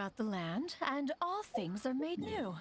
throughout the land, and all things are made new.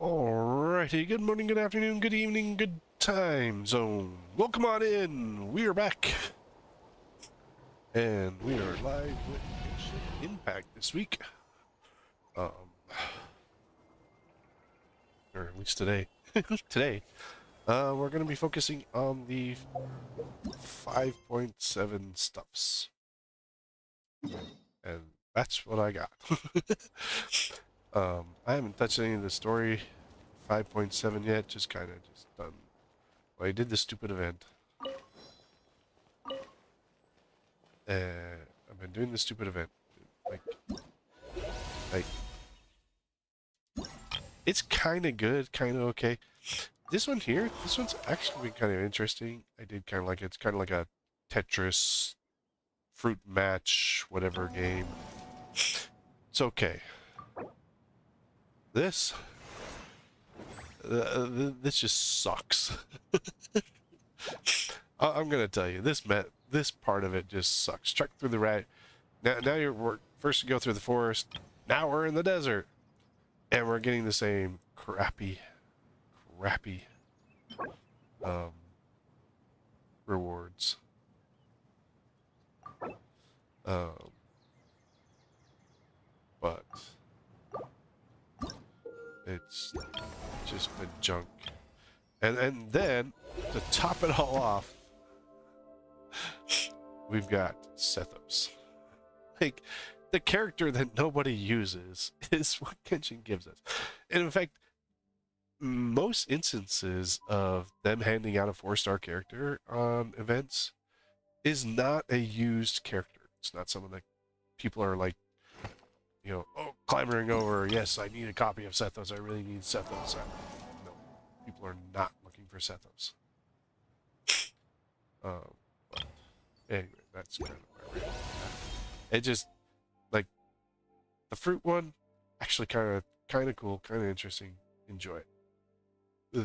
Alrighty, good morning, good afternoon, good evening, good time zone. Welcome on in. We are back. And we are live with Genshin Impact this week. Um, or at least today. Today, we're going to be focusing on the 5.7 stuffs. And that's what I got. I haven't touched any of the story 5.7 yet, just kind of just done. Well, I did the stupid event. I've been doing this stupid event. Like, like it's kind of good, kind of okay. This one here, this one's actually been kind of interesting. I did kind of like it. It's kind of like a Tetris fruit match, whatever game. It's okay. This, this just sucks. I'm gonna tell you, this part of it just sucks. Trek through the rat. Now we're first to go through the forest. Now we're in the desert, and we're getting the same crappy um, rewards. Um, but it's just been junk. And then to top it all off, we've got Sethos. Like the character that nobody uses is what Genshin gives us. And in fact, most instances of them handing out a 4-star character on events is not a used character. It's not someone that people are like, oh, clamoring over, yes, I need a copy of Sethos. I really need Sethos. No, people are not looking for Sethos. But anyway, that's kind of my rant. It just, like, the fruit one, actually kind of cool, kind of interesting. Enjoy it.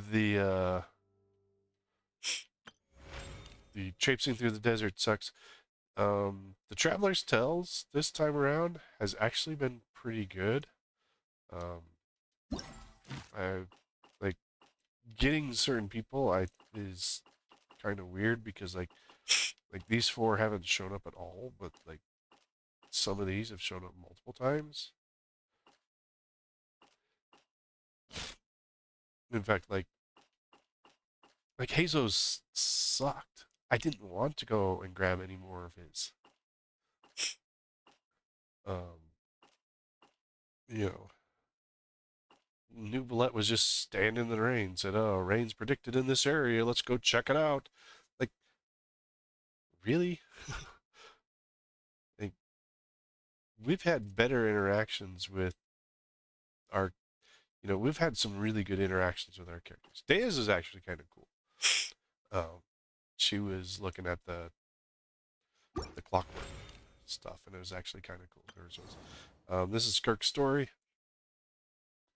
The traipsing through the desert sucks. The Traveler's Tales this time around has actually been pretty good. I like getting certain people is kind of weird because like these 4 haven't shown up at all, but like some of these have shown up multiple times. In fact, like Like Hazo's sucked. I didn't want to go and grab any more of his. Um, you know, Nuvolette was just standing in the rain, said, "Oh, rain's predicted in this area. Let's go check it out." Like, really? Like, we've had better interactions with our, we've had some really good interactions with our characters. Dea's is actually kind of cool. She was looking at the clockwork stuff, and it was actually kind of cool. Hers was. This is Skirk's story.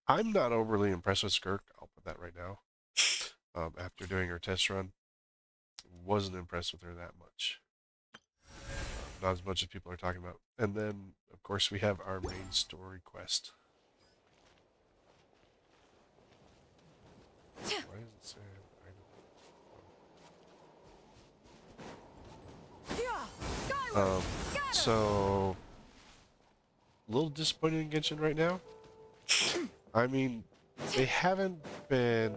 I'm not overly impressed with Skirk. I'll put that right now. After doing her test run, wasn't impressed with her that much. Not as much as people are talking about. And then, of course, we have our main story quest. Why does it say so a little disappointed in Genshin right now. I mean, they haven't been,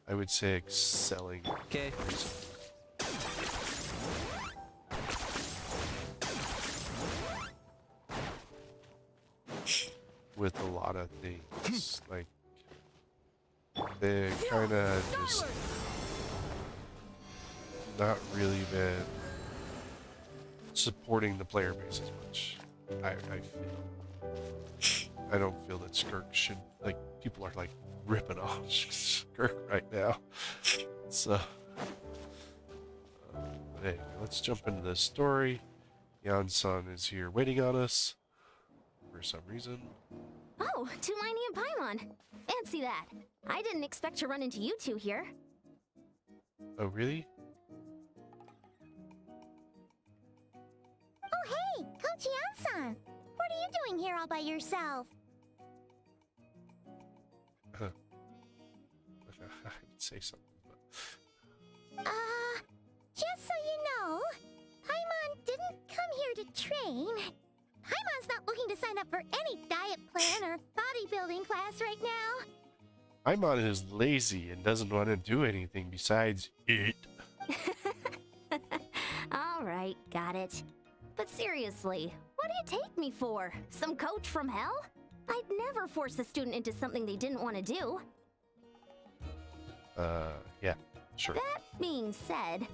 I would say, excelling. Okay. With a lot of things. Like, they kind of just not really been supporting the player base as much. I feel. I don't feel that Skirk should, like, people are like ripping off Skirk right now. So, but anyway, let's jump into the story. Yan-san is here waiting on us for some reason. Oh, Tulani and Paimon. Fancy that. I didn't expect to run into you two here. Oh, really? Oh, hey, Coach Yan-san. What are you doing here all by yourself? I'd say something, but... Just so you know, Paimon didn't come here to train. Paimon's not looking to sign up for any diet plan or bodybuilding class right now. Paimon is lazy and doesn't want to do anything besides eat. All right, got it. But seriously, what do you take me for? Some coach from hell? I'd never force a student into something they didn't want to do. Yeah, sure. That being said,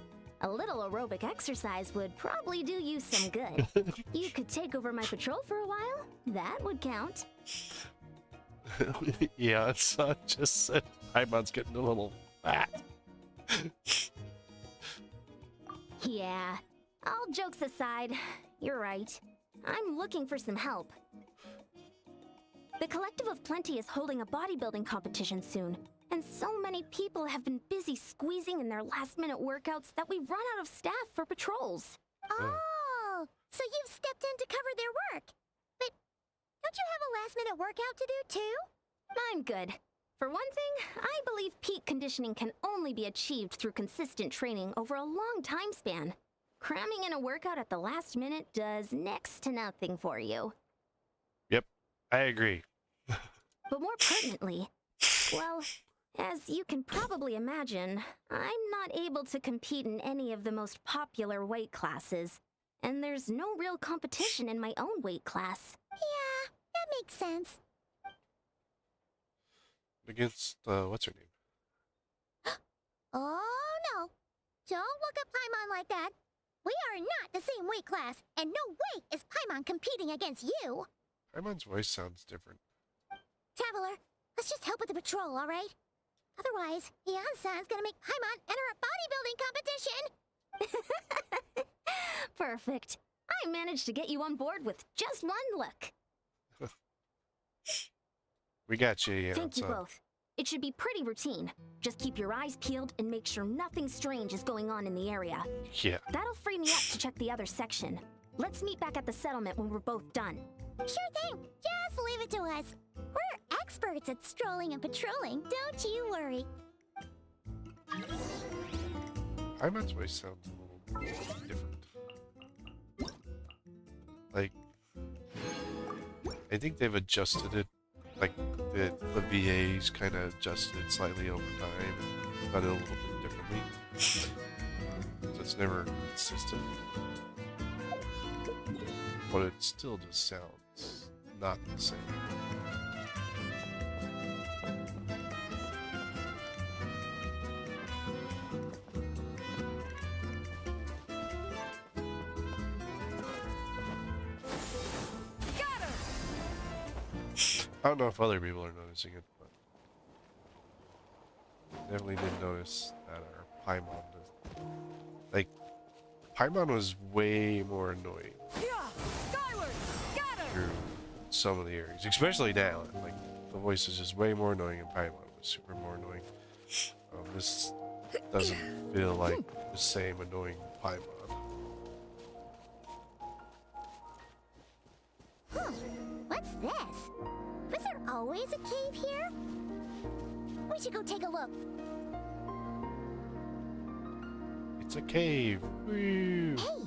a little aerobic exercise would probably do you some good. You could take over my patrol for a while. That would count. Yeah, son just said Paimon's getting a little fat. Yeah, all jokes aside, you're right. I'm looking for some help. The Collective of Plenty is holding a bodybuilding competition soon, and so many people have been busy squeezing in their last-minute workouts that we've run out of staff for patrols. Oh, so you've stepped in to cover their work. But don't you have a last-minute workout to do too? I'm good. For one thing, I believe peak conditioning can only be achieved through consistent training over a long time span. Cramming in a workout at the last minute does next to nothing for you. Yep, I agree. But more pertinently, well, as you can probably imagine, I'm not able to compete in any of the most popular weight classes, and there's no real competition in my own weight class. Yeah, that makes sense. Against, what's her name? Oh, no. Don't look up Paimon like that. We are not the same weight class, and no way is Paimon competing against you. Paimon's voice sounds different. Traveler, let's just help with the patrol, all right? Otherwise, Yan-san's gonna make Paimon enter a bodybuilding competition. Perfect. I managed to get you on board with just one look. We got you, yeah. Thank you both. It should be pretty routine. Just keep your eyes peeled and make sure nothing strange is going on in the area. Yeah. That'll free me up to check the other section. Let's meet back at the settlement when we're both done. Sure thing. Just leave it to us. We're experts at strolling and patrolling, don't you worry. Paimon's voice sounds a little different. Like, I think they've adjusted it. Like, the VAs kind of adjusted it slightly over time. done it a little bit differently. So it's never consistent. But it still just sounds not the same. I don't know if other people are noticing it, but definitely did notice that our Paimon is, like, Paimon was way more annoying through some of the areas, especially now. Like, the voice is just way more annoying, and Paimon was super more annoying. This doesn't feel like the same annoying Paimon. What's this? Was there always a cave here? We should go take a look. It's a cave. Woo. Hey,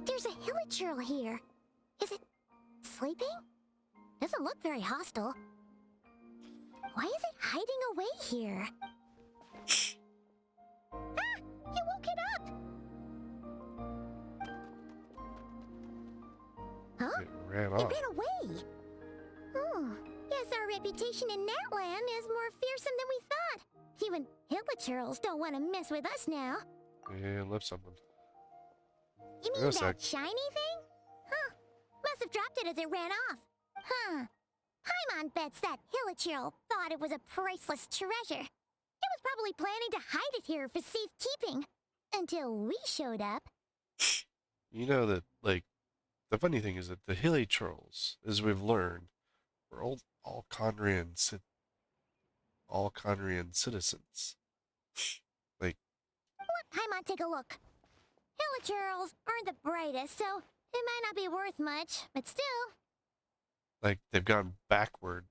there's a hilichurl here. Is it sleeping? Doesn't look very hostile. Why is it hiding away here? Ah! You woke it up! Huh? It ran It off. ran away. Oh, guess our reputation in Natland is more fearsome than we thought. Even hilichurls don't want to mess with us now. Yeah, left something. You Wait mean a sec. that shiny thing? Huh. Must have dropped it as it ran off. Huh. Paimon bets that hilichurl thought it was a priceless treasure. It was probably planning to hide it here for safekeeping. Until we showed up. You know that, like, the funny thing is that the hilichurls, as we've learned, were all Conrian citizens. Like, Let Paimon take a look. Hilichurls aren't the brightest, so it might not be worth much, but still. they've gone backward.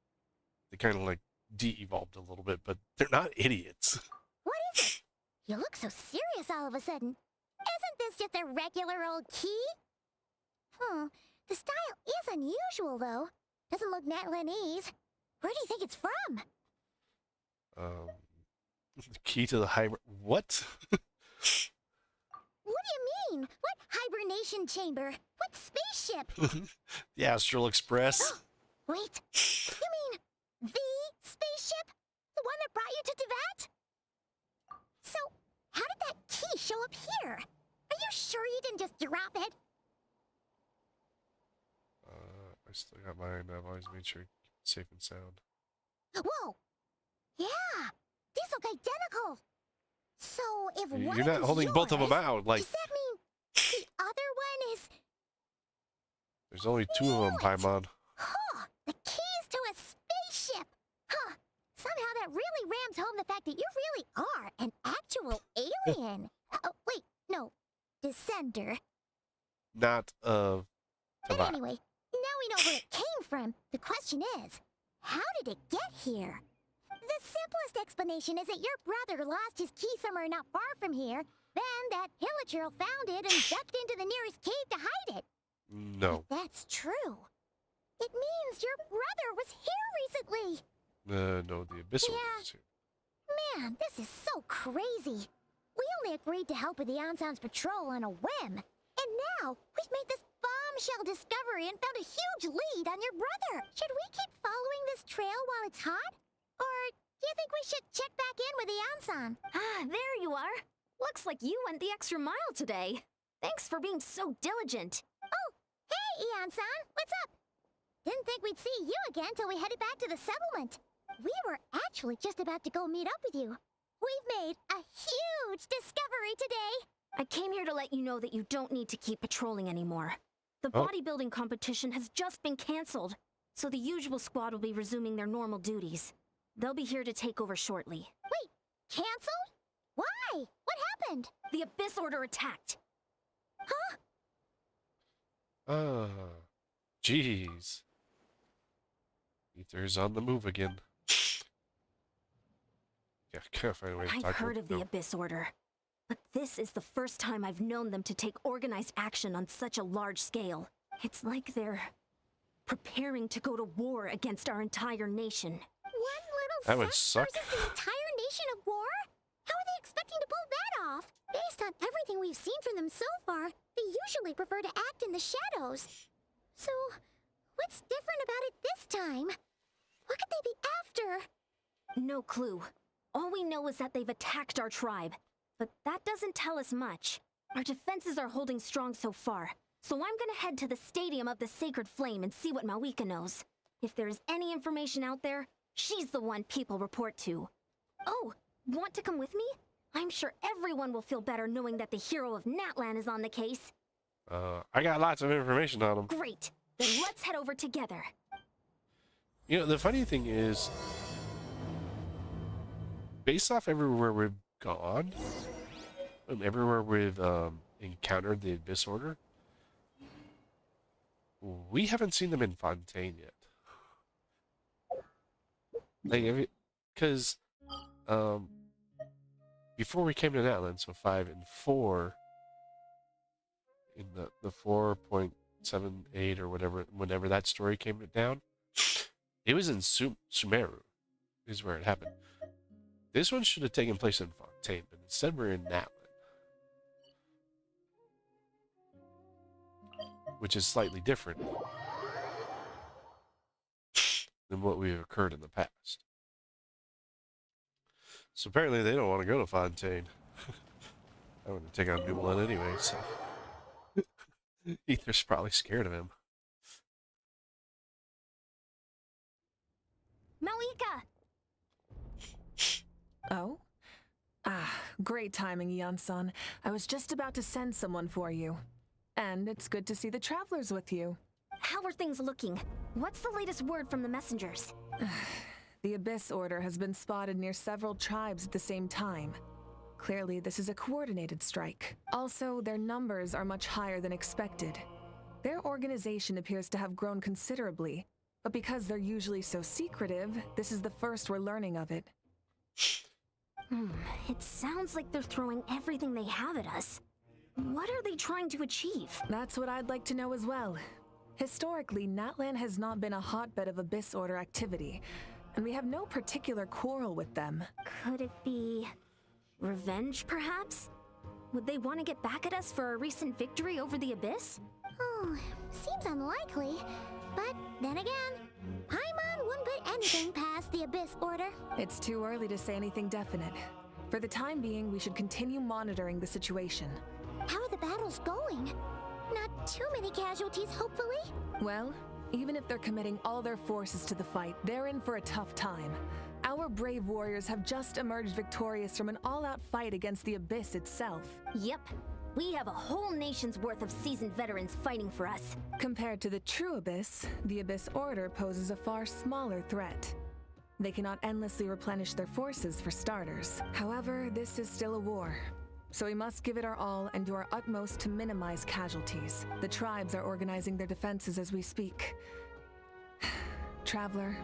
They kind of like de-evolved a little bit, but they're not idiots. What is it? You look so serious all of a sudden. Isn't this just a regular old key? The style is unusual, though. Doesn't look Natlanese. Where do you think it's from? The key to the hybrid. What? What do you mean? What hibernation chamber? What spaceship? The Astral Express. Wait, you mean the spaceship? The one that brought you to Teyvat? So, how did that key show up here? Are you sure you didn't just drop it? I still got mine. I've always made sure to keep it safe and sound. Whoa! Yeah! These look identical! So, if one You're not is holding both of them yours, out. Like, does that mean the other one is... there's only two of them, Paimon. Huh! The keys to a spaceship! Huh! Somehow that really rams home the fact that you really are an actual alien! Oh, wait, no. Descender. Not of But Teyvat. anyway, now we know where it came from. The question is, how did it get here? The simplest explanation is that your brother lost his key somewhere not far from here. Then that hilichurl found it and ducked into the nearest cave to hide it. No. If that's true, it means your brother was here recently. No, the Abyssal Yeah. is here. Man, this is so crazy. We only agreed to help with the Anson's patrol on a whim. And now, we've made this bombshell discovery and found a huge lead on your brother. Should we keep following this trail while it's hot? Or do you think we should check back in with the Anson? Ah, there you are. Looks like you went the extra mile today. Thanks for being so diligent. Oh, hey, Eon-san, what's up? Didn't think we'd see you again till we headed back to the settlement. We were actually just about to go meet up with you. We've made a huge discovery today. I came here to let you know that you don't need to keep patrolling anymore. The Oh. bodybuilding competition has just been cancelled, so the usual squad will be resuming their normal duties. They'll be here to take over shortly. Wait, canceled? Why? What happened? The Abyss Order attacked. Huh? Jeez. Ether's on the move again. Yeah, can't find a way to I've talk heard to of the them. Abyss Order, but this is the first time I've known them to take organized action on such a large scale. It's like they're preparing to go to war against our entire nation. One little That would sect suck. versus the entire nation of war? How are they everything we've seen from them so far, they usually prefer to act in the shadows. So, what's different about it this time? What could they be after? No clue. All we know is that they've attacked our tribe. But that doesn't tell us much. Our defenses are holding strong so far. So I'm gonna head to the Stadium of the Sacred Flame and see what Mawika knows. If there's any information out there, she's the one people report to. Oh, want to come with me? I'm sure everyone will feel better knowing that the hero of Natlan is on the case. I got lots of information on him. Great. Then let's head over together. You know, the funny thing is, based off everywhere we've gone, and everywhere we've encountered the Abyss Order, we haven't seen them in Fontaine yet. Like, because before we came to Natlan, so 5 and 4, in the 4.78 or whatever, whenever that story came down, it was in Sumeru, is where it happened. This one should have taken place in Fontaine, but instead we're in Natlan, which is slightly different than what we've occurred in the past. So apparently they don't want to go to Fontaine. I want to take on Newland anyway, so Ether's probably scared of him. Mawika! Oh? Ah, great timing, Ian-san. I was just about to send someone for you. And it's good to see the travelers with you. How are things looking? What's the latest word from the messengers? The Abyss Order has been spotted near several tribes at the same time. Clearly, this is a coordinated strike. Also, their numbers are much higher than expected. Their organization appears to have grown considerably, but because they're usually so secretive, this is the first we're learning of it. It sounds like they're throwing everything they have at us. What are they trying to achieve? That's what I'd like to know as well. Historically, Natlan has not been a hotbed of Abyss Order activity, and we have no particular quarrel with them. Could it be revenge, perhaps? Would they want to get back at us for a recent victory over the Abyss? Oh, seems unlikely. But then again, Paimon wouldn't put anything past the Abyss Order. It's too early to say anything definite. For the time being, we should continue monitoring the situation. How are the battles going? Not too many casualties, hopefully? Well, even if they're committing all their forces to the fight, they're in for a tough time. Our brave warriors have just emerged victorious from an all-out fight against the Abyss itself. Yep. We have a whole nation's worth of seasoned veterans fighting for us. Compared to the true Abyss, the Abyss Order poses a far smaller threat. They cannot endlessly replenish their forces for starters. However, this is still a war. So we must give it our all and do our utmost to minimize casualties. The tribes are organizing their defenses as we speak. Traveler,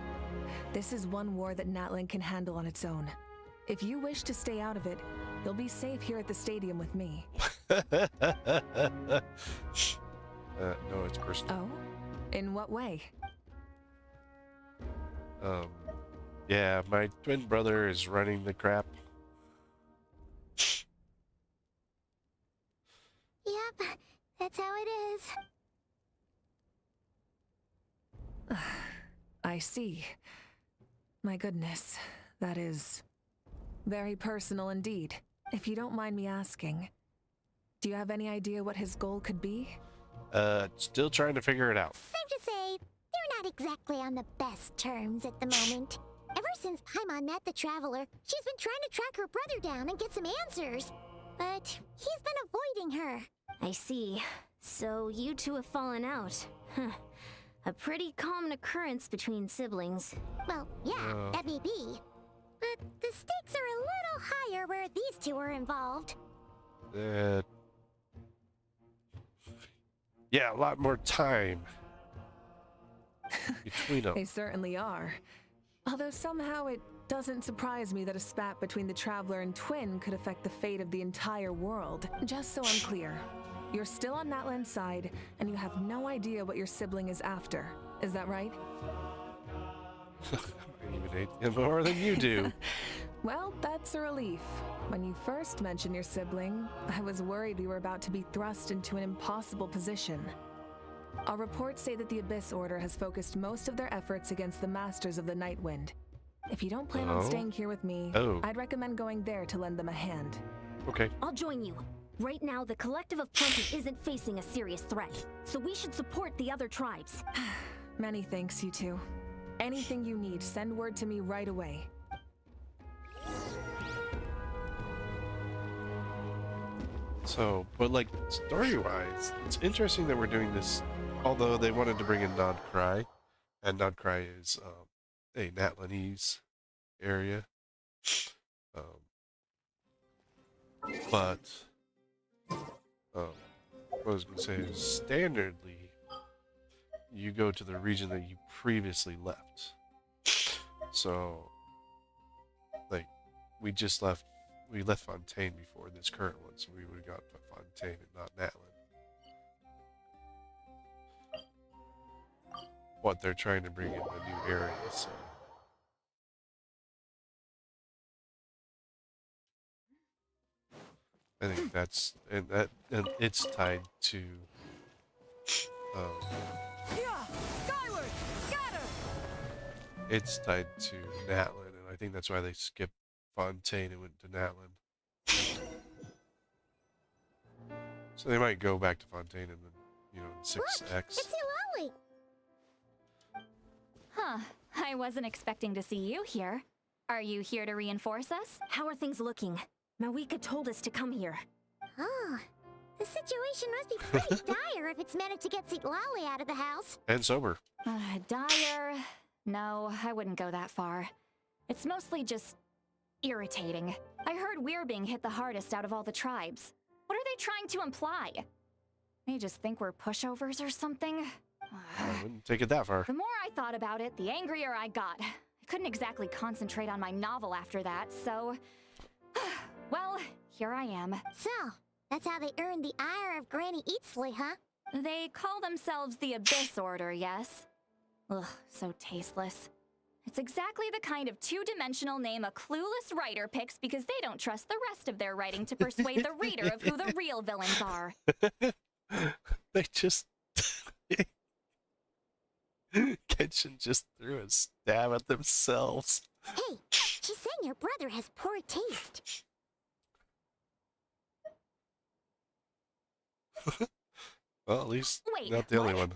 this is one war that Natlan can handle on its own. If you wish to stay out of it, you'll be safe here at the stadium with me. No, it's personal. Oh? In what way? Yeah, my twin brother is running the crap. Yep, that's how it is. I see. My goodness, that is very personal indeed. If you don't mind me asking, do you have any idea what his goal could be? Still trying to figure it out. Safe to say, they're not exactly on the best terms at the moment. Ever since Paimon met the Traveler, she's been trying to track her brother down and get some answers. But he's been avoiding her. I see. So you two have fallen out. Huh. A pretty common occurrence between siblings. Well, yeah, that may be. But the stakes are a little higher where these two are involved. Yeah, a lot more time between them. They certainly are. Although somehow it doesn't surprise me that a spat between the Traveler and Twin could affect the fate of the entire world. Just so I'm clear, you're still on Natlan's side, and you have no idea what your sibling is after. Is that right? I even hate him more than you do. Well, that's a relief. When you first mentioned your sibling, I was worried we were about to be thrust into an impossible position. Our reports say that the Abyss Order has focused most of their efforts against the Masters of the Nightwind. If you don't plan on staying here with me, I'd recommend going there to lend them a hand. Okay. I'll join you. Right now, the Collective of Plenty isn't facing a serious threat, so we should support the other tribes. Many thanks, you two. Anything you need, send word to me right away. So, but like, story-wise, it's interesting that we're doing this, although they wanted to bring in Nodcry, and Nodcry is a Natlanese area. But what I was going to say is, standardly, you go to the region that you previously left. So, like, we left Fontaine before this current one, so we would have got Fontaine and not Natlan. What they're trying to bring in a new area, so. I think that's and it's tied to Skyward! Scatter! it's tied to Natlan, and I think that's why they skipped Fontaine and went to Natlan. So they might go back to Fontaine and then, you know, 6X. It's Lolly. Huh. I wasn't expecting to see you here. Are you here to reinforce us? How are things looking? Mawika told us to come here. Oh, the situation must be pretty dire if it's managed to get Lolly out of the house. And sober. Dire? No, I wouldn't go that far. It's mostly just irritating. I heard we're being hit the hardest out of all the tribes. What are they trying to imply? They just think we're pushovers or something? I wouldn't take it that far. The more I thought about it, the angrier I got. I couldn't exactly concentrate on my novel after that, so... well, here I am. So, that's how they earned the ire of Granny Eatsley, huh? They call themselves the Abyss Order, yes? Ugh, so tasteless. It's exactly the kind of two-dimensional name a clueless writer picks because they don't trust the rest of their writing to persuade the reader of who the real villains are. They just... Genshin just threw a stab at themselves. Hey, she's saying your brother has poor taste. Well, at least Wait, not the only what? one.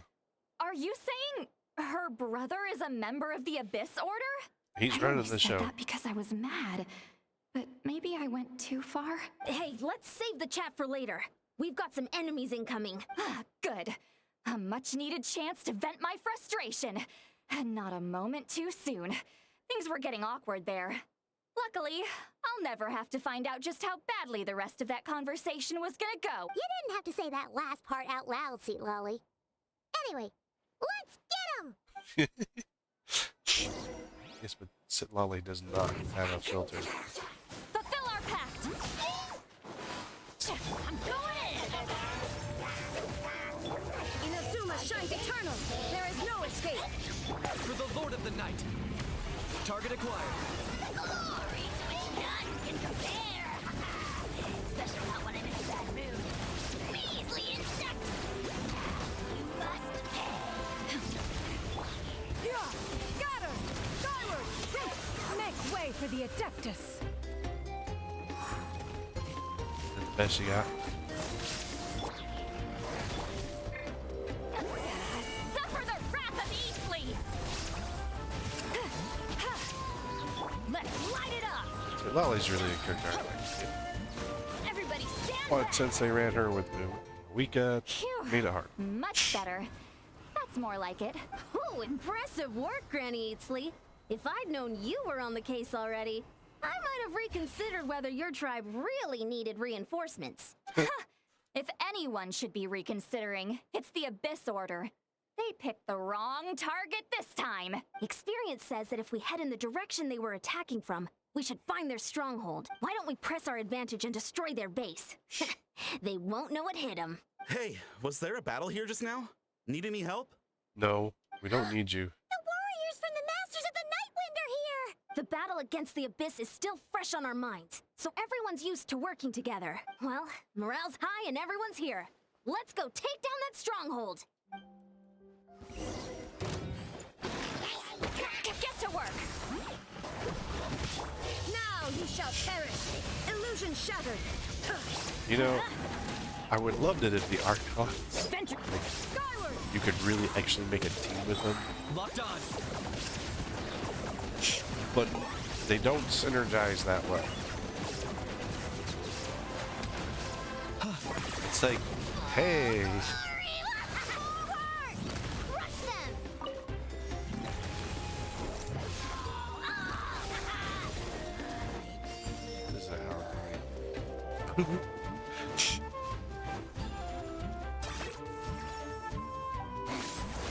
Are you saying her brother is a member of the Abyss Order? He's I running only the said show. that because I was mad. But maybe I went too far? Hey, let's save the chat for later. We've got some enemies incoming. Good. A much-needed chance to vent my frustration. And not a moment too soon. Things were getting awkward there. Luckily, I'll never have to find out just how badly the rest of that conversation was gonna go. You didn't have to say that last part out loud, Lolly. Anyway, let's get him! Yes, but Sit Lolly does not have a filter. Fulfill our pact! I'm going in! Inazuma shines eternal. There is no escape. For the Lord of the Night. Target acquired. Glory to none can compare! Especially not when I'm in a bad mood. Measly insect! You must pay! Scatter! Skyward! Make way for the Adeptus! The best you got. Suffer the wrath of Eastleigh! Let's light it up! Sit Lolly's really a character I like. Everybody stand But back! since they ran her with the Wika, Phew. made it hard. Much better. That's more like it. Oh, impressive work, Granny Eatsley. If I'd known you were on the case already, I might have reconsidered whether your tribe really needed reinforcements. If anyone should be reconsidering, it's the Abyss Order. They picked the wrong target this time. Experience says that if we head in the direction they were attacking from, we should find their stronghold. Why don't we press our advantage and destroy their base? They won't know what hit them. Hey, was there a battle here just now? Need any help? No, we don't need you. The warriors from the Masters of the Nightwind are here! The battle against the Abyss is still fresh on our minds, so everyone's used to working together. Well, morale's high and everyone's here. Let's go take down that stronghold! Get to work! Now you shall perish! Illusion shattered! You know, I would love it if the Archons, Venture skyward! you could really actually make a team with them, Locked on. but they don't synergize that well. It's like, hey, Crush them! this is how.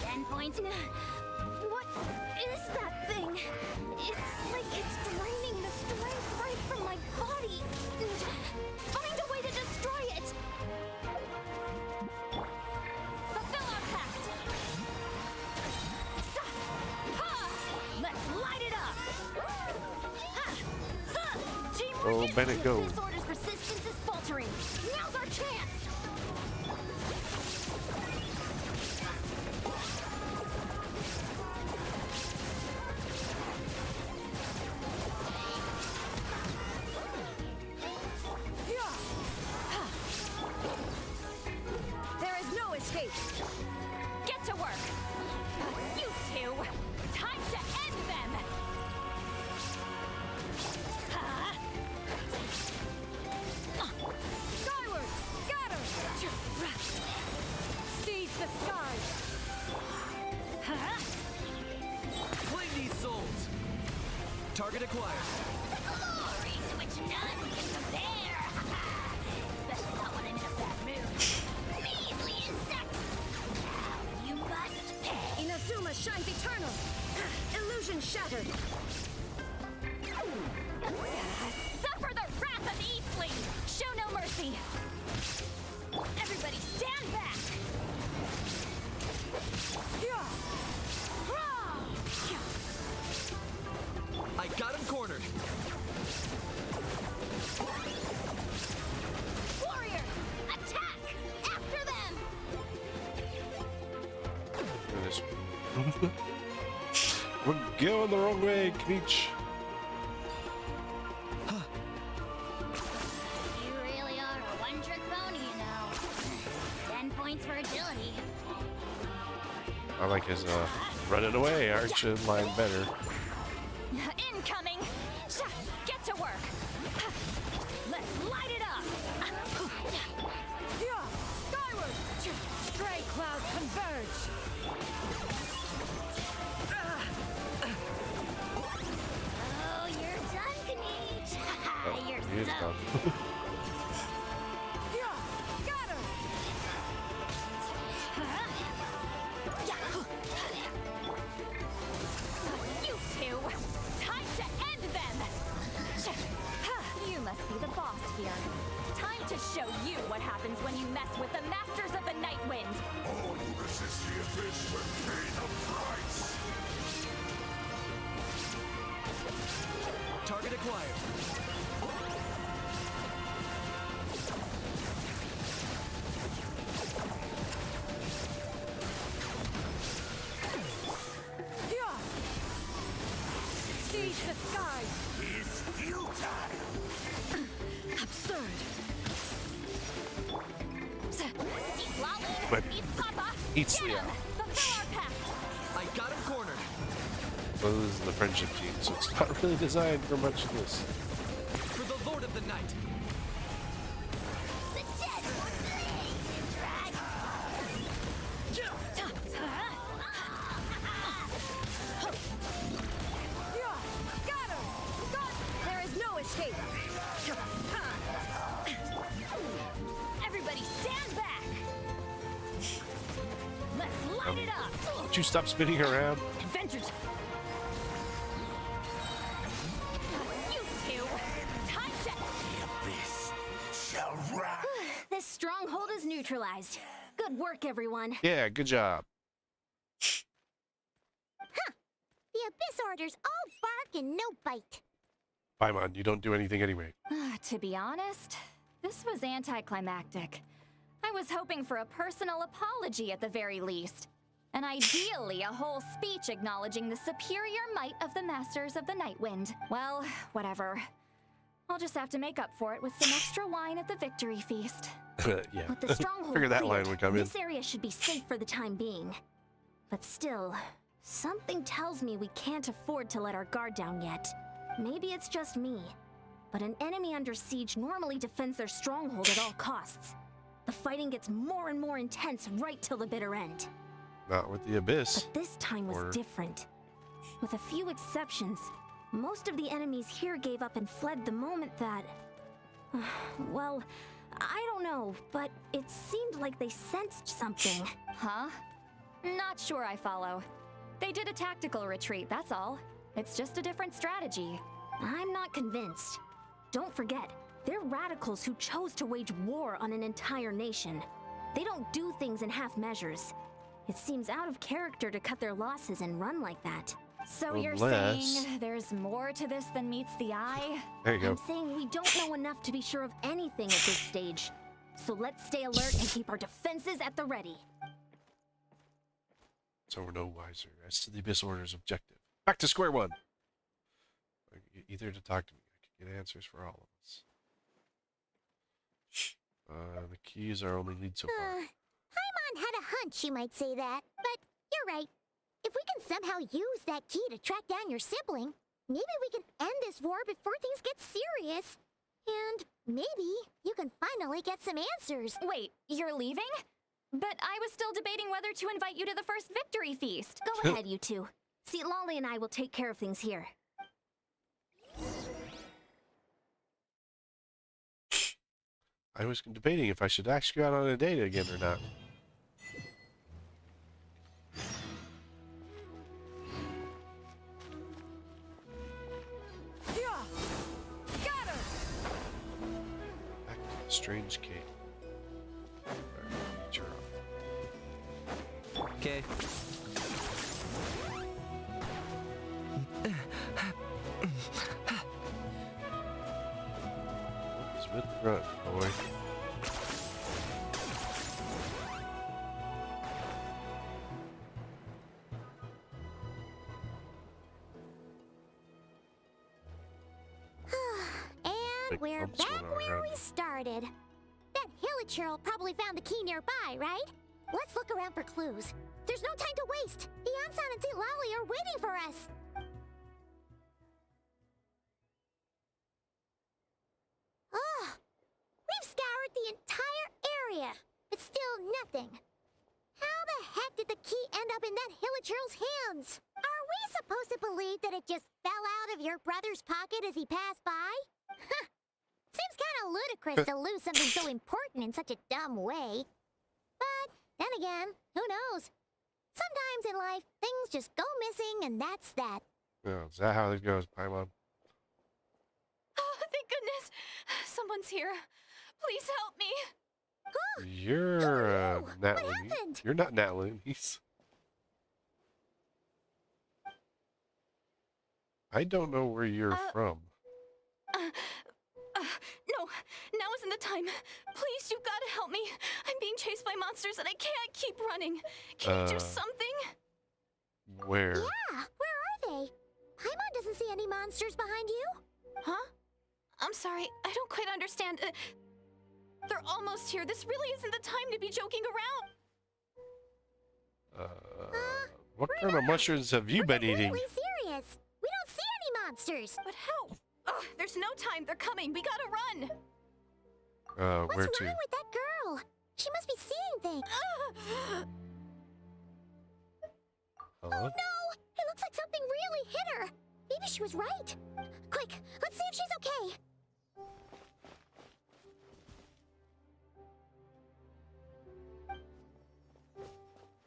10 points. What is that thing? It's like it's draining the strength right from my body. Find a way to destroy it! Fulfill our pact! Ha! Let's light it up! Ha! Ha! Oh, Teamwork Bennett, go. This order's resistance is faltering. Now's our chance! There is no escape! Get to work! You two! Time to end them! Skyward! Scatter! Seize the skies! Claim these souls. Target acquired. Glory to which none can compare! Especially not when I'm in a bad mood. Measly insects! Now you must pay! Inazuma shines eternal! Illusion shattered! Suffer the wrath of Eastling! Show no mercy! Everybody stand back! I got him cornered. Warriors! Attack! After them! We're going the wrong way, Kneech. You really are a one-trick pony, you know. 10 points for agility. I like his running away archer line better. Incoming! Get to work! Let's light it up! Skyward! Stray clouds converge! Oh, you're done, Kneech! Oh, You're he is so done. Scatter! You two! Time to end them! You must be the boss here. Time to show you what happens when you mess with the Masters of the Night Wind! All who resist the abyss will pay the price. Target acquired. Seize the skies! It's futile. Absurd! But Papa! eats Get the him! Fulfill our pact! I got him cornered. well, this is the friendship team, so it's not really designed for much of this. For the Lord of the Night. the dead will blaze and drag. There is no escape! Everybody stand back! Let's light it up! Would you stop spinning around? Adventures! You two! Time to... Abyss shall rise. This stronghold is neutralized. Good work, everyone. Yeah, good job. The Abyss Order's all bark and no bite. Paimon, you don't do anything anyway. To be honest, this was anticlimactic. I was hoping for a personal apology at the very least. And ideally, a whole speech acknowledging the superior might of the Masters of the Nightwind. Well, whatever. I'll just have to make up for it with some extra wine at the victory feast. Yeah. With the stronghold Figured that cleared, line would come in. this area should be safe for the time being. But still, something tells me we can't afford to let our guard down yet. Maybe it's just me, but an enemy under siege normally defends their stronghold at all costs. The fighting gets more and more intense right till the bitter end. Not with the Abyss. But this time was different. With a few exceptions, most of the enemies here gave up and fled the moment that... well, I don't know, but it seemed like they sensed something. Huh? Not sure I follow. They did a tactical retreat, that's all. It's just a different strategy. I'm not convinced. Don't forget, they're radicals who chose to wage war on an entire nation. They don't do things in half measures. It seems out of character to cut their losses and run like that. So you're saying there's more to this than meets the eye? There you go. I'm saying we don't know enough to be sure of anything at this stage. So let's stay alert and keep our defenses at the ready. So we're no wiser as to the Abyss Order's objective. Back to square one. Either to talk to me, I can get answers for all of us. The keys are only lead so far. Paimon had a hunch you might say that, but you're right. If we can somehow use that key to track down your sibling, maybe we can end this war before things get serious. And maybe you can finally get some answers. Wait, you're leaving? But I was still debating whether to invite you to the first victory feast. Go ahead, you two. See, Lolly and I will take care of things here. I was debating if I should ask you out on a date again or not. Back to the strange cave. Alright, you're up. Okay. What is with the grunt, boy? And we're bumps back going on where around. we started. That Hilichurl probably found the key nearby, right? Let's look around for clues. There's no time to waste. The Ansan and St. Lally are waiting for us. Oh, we've scoured the entire area, but still nothing. How the heck did the key end up in that Hilichurl's hands? Are we supposed to believe that it just fell out of your brother's pocket as he passed by? Seems kind of ludicrous to lose something so important in such a dumb way. But then again, who knows? Sometimes in life, things just go missing and that's that. Oh, is that how it goes, Paimon? Oh, thank goodness. Someone's here. Please help me. You're What Nat Looney. happened? You're not Nat Looney's. I don't know where you're from. No, now isn't the time. Please, you've got to help me. I'm being chased by monsters and I can't keep running. Can you do something? Where? Yeah, where are they? Paimon doesn't see any monsters behind you. Huh? I'm sorry, I don't quite understand. They're almost here. This really isn't the time to be joking around. What kind of mushrooms have you been eating? Completely serious. We don't see any monsters. But how? Oh, there's no time. They're coming. We gotta run. What's Where wrong to? with that girl? She must be seeing things. Hello? No! It looks like something really hit her. Maybe she was right. Quick, let's see if she's okay.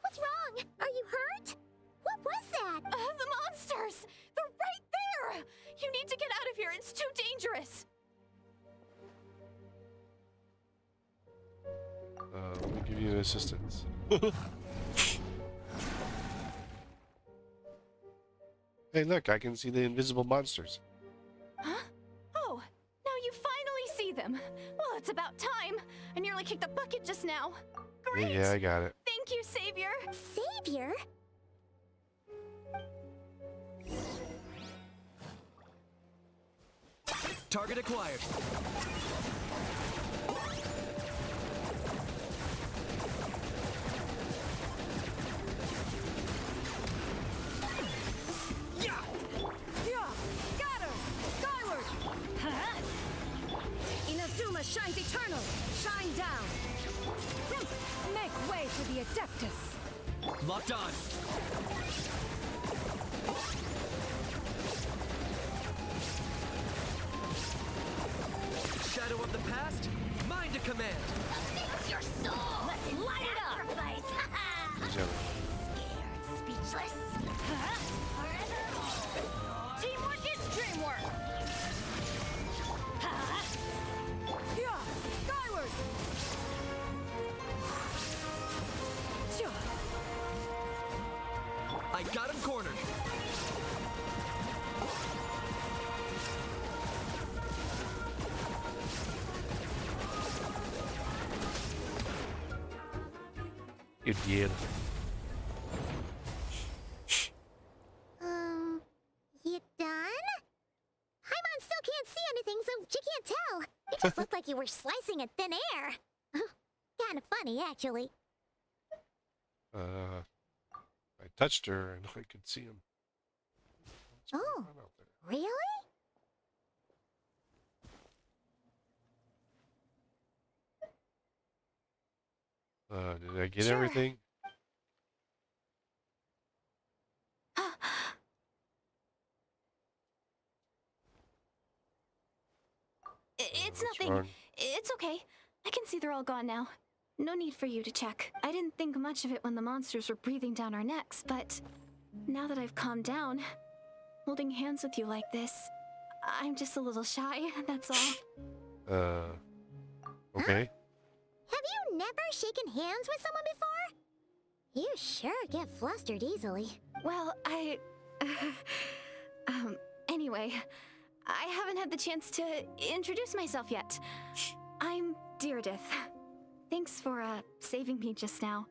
What's wrong? Are you hurt? What was that? The monsters! They're right there! You need to get out of here. It's too dangerous. Let me give you assistance. Hey, look, I can see the invisible monsters. Huh? Oh, now you finally see them. Well, it's about time. I nearly kicked the bucket just now. Great! Yeah, I got it. Thank you, Savior! Savior? Target acquired. Yeah! Scatter! Skyward! Inazuma shines eternal! Shine down! Make way for the Adeptus! Locked on. Shadow of the past, mind to command. Fix your soul! Let's light it up! These are- Speechless. Teamwork is dreamwork! Yeah! Skyward! I got him cornered. You did. You done? Paimon still can't see anything, so she can't tell. It just looked like you were slicing at thin air. Kind of funny, actually. I touched her and I could see him. What's going Oh. on out there? Really? Did I get Sure. everything? It's What's nothing. wrong? It's okay. I can see they're all gone now. No need for you to check. I didn't think much of it when the monsters were breathing down our necks, but now that I've calmed down, holding hands with you like this, I'm just a little shy, that's all. Okay. Have you never shaken hands with someone before? You sure get flustered easily. Well, anyway, I haven't had the chance to introduce myself yet. I'm Deirdith. Thanks for, saving me just now.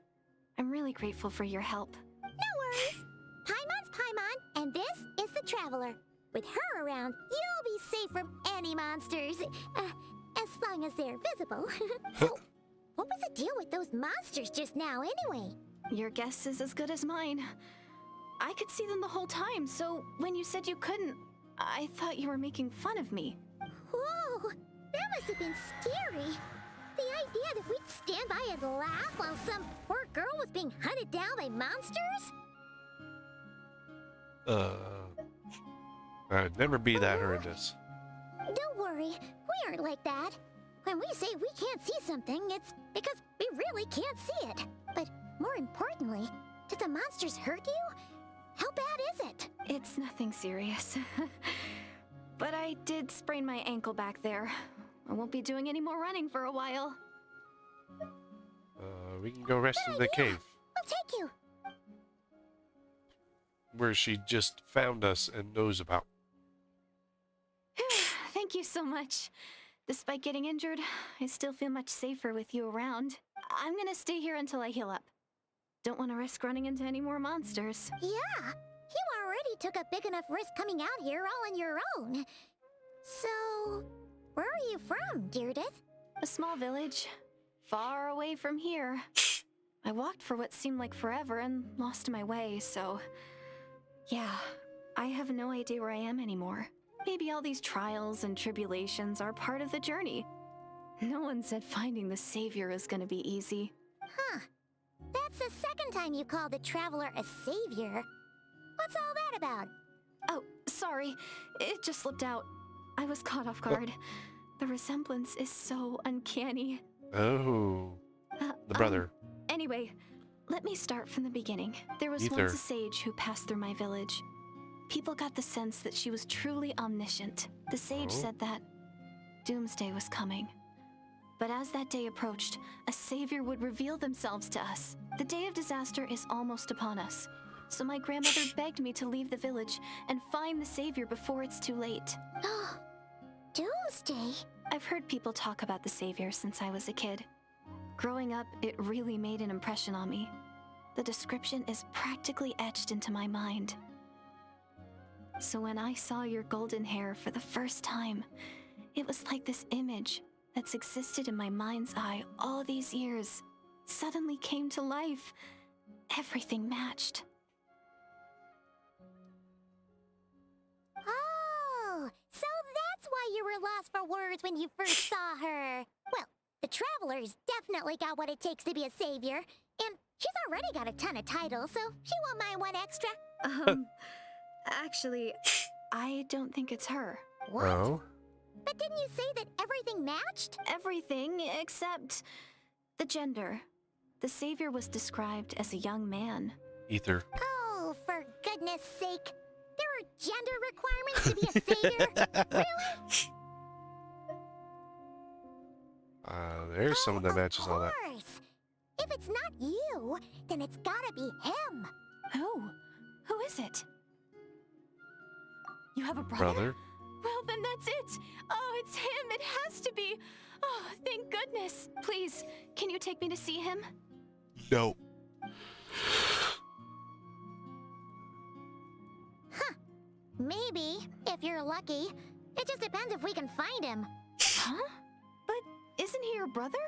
I'm really grateful for your help. No worries. Paimon's Paimon, and this is the Traveler. With her around, you'll be safe from any monsters. As long as they're visible. So, what was the deal with those monsters just now, anyway? Your guess is as good as mine. I could see them the whole time, so when you said you couldn't, I thought you were making fun of me. Whoa! That must have been scary. The idea that we'd stand by and laugh while some poor girl was being hunted down by monsters? I'd never be that horrendous. Don't worry, we aren't like that. When we say we can't see something, it's because we really can't see it. But more importantly, did the monsters hurt you? How bad is it? It's nothing serious. But I did sprain my ankle back there. I won't be doing any more running for a while. We can go rest in the cave, We'll take you. where she just found us and knows about. Thank you so much. Despite getting injured, I still feel much safer with you around. I'm gonna stay here until I heal up. Don't want to risk running into any more monsters. Yeah, you already took a big enough risk coming out here all on your own. So, where are you from, Deirdith? A small village, far away from here. I walked for what seemed like forever and lost my way, so... Yeah, I have no idea where I am anymore. Maybe all these trials and tribulations are part of the journey. No one said finding the Savior is gonna be easy. Huh. That's the second time you called the Traveler a savior. What's all that about? Oh, sorry. It just slipped out. I was caught off guard. The resemblance is so uncanny. Oh, the brother. Anyway, let me start from the beginning. There was Ether. once a sage who passed through my village. People got the sense that she was truly omniscient. The sage Oh. said that doomsday was coming. But as that day approached, a savior would reveal themselves to us. The day of disaster is almost upon us. so my grandmother begged me to leave the village and find the savior before it's too late. Doomsday? I've heard people talk about the savior since I was a kid. Growing up, it really made an impression on me. The description is practically etched into my mind. So when I saw your golden hair for the first time, it was like this image that's existed in my mind's eye all these years suddenly came to life. Everything matched. Oh, so that's why you were lost for words when you first saw her. Well, the Traveler's definitely got what it takes to be a savior, and she's already got a ton of titles, so she won't mind one extra. Actually, I don't think it's her. What? Oh? But didn't you say that everything matched? Everything except the gender. The savior was described as a young man. Ether. Oh, for goodness sake. There are gender requirements to be a savior? Really? There's someone that matches all that. Of course. If it's not you, then it's gotta be him. Who? Who is it? You have a brother? Well, then that's it. Oh, it's him. It has to be. Oh, thank goodness. Please, can you take me to see him? No. Maybe, if you're lucky. It just depends if we can find him. Huh? But isn't he your brother?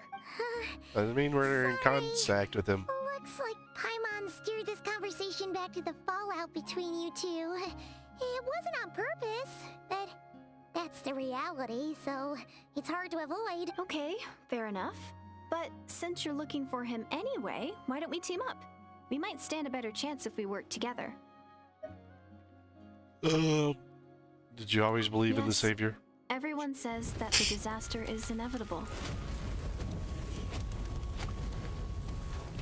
Doesn't mean we're in Sorry. contact with him. Looks like Paimon steered this conversation back to the fallout between you two. It wasn't on purpose, but that's the reality, so it's hard to avoid. Okay, fair enough. But since you're looking for him anyway, why don't we team up? We might stand a better chance if we work together. Did you always believe in the Yes. Savior? Everyone says that the disaster is inevitable.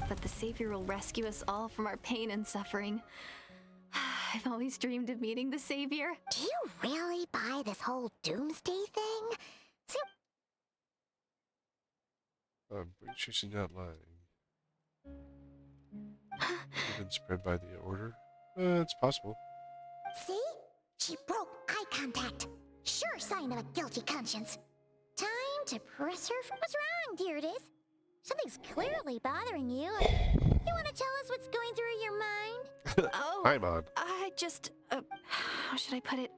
But the Savior will rescue us all from our pain and suffering. I've always dreamed of meeting the Savior. Do you really buy this whole doomsday thing? So, I'm pretty sure she's not lying. Been spread by the Order? It's possible. see? She broke eye contact. Sure sign of a guilty conscience. Time to press her for what's wrong, Deirdis. Something's clearly bothering you. You want to tell us what's going through your mind? Oh, Paimon. I just, how should I put it?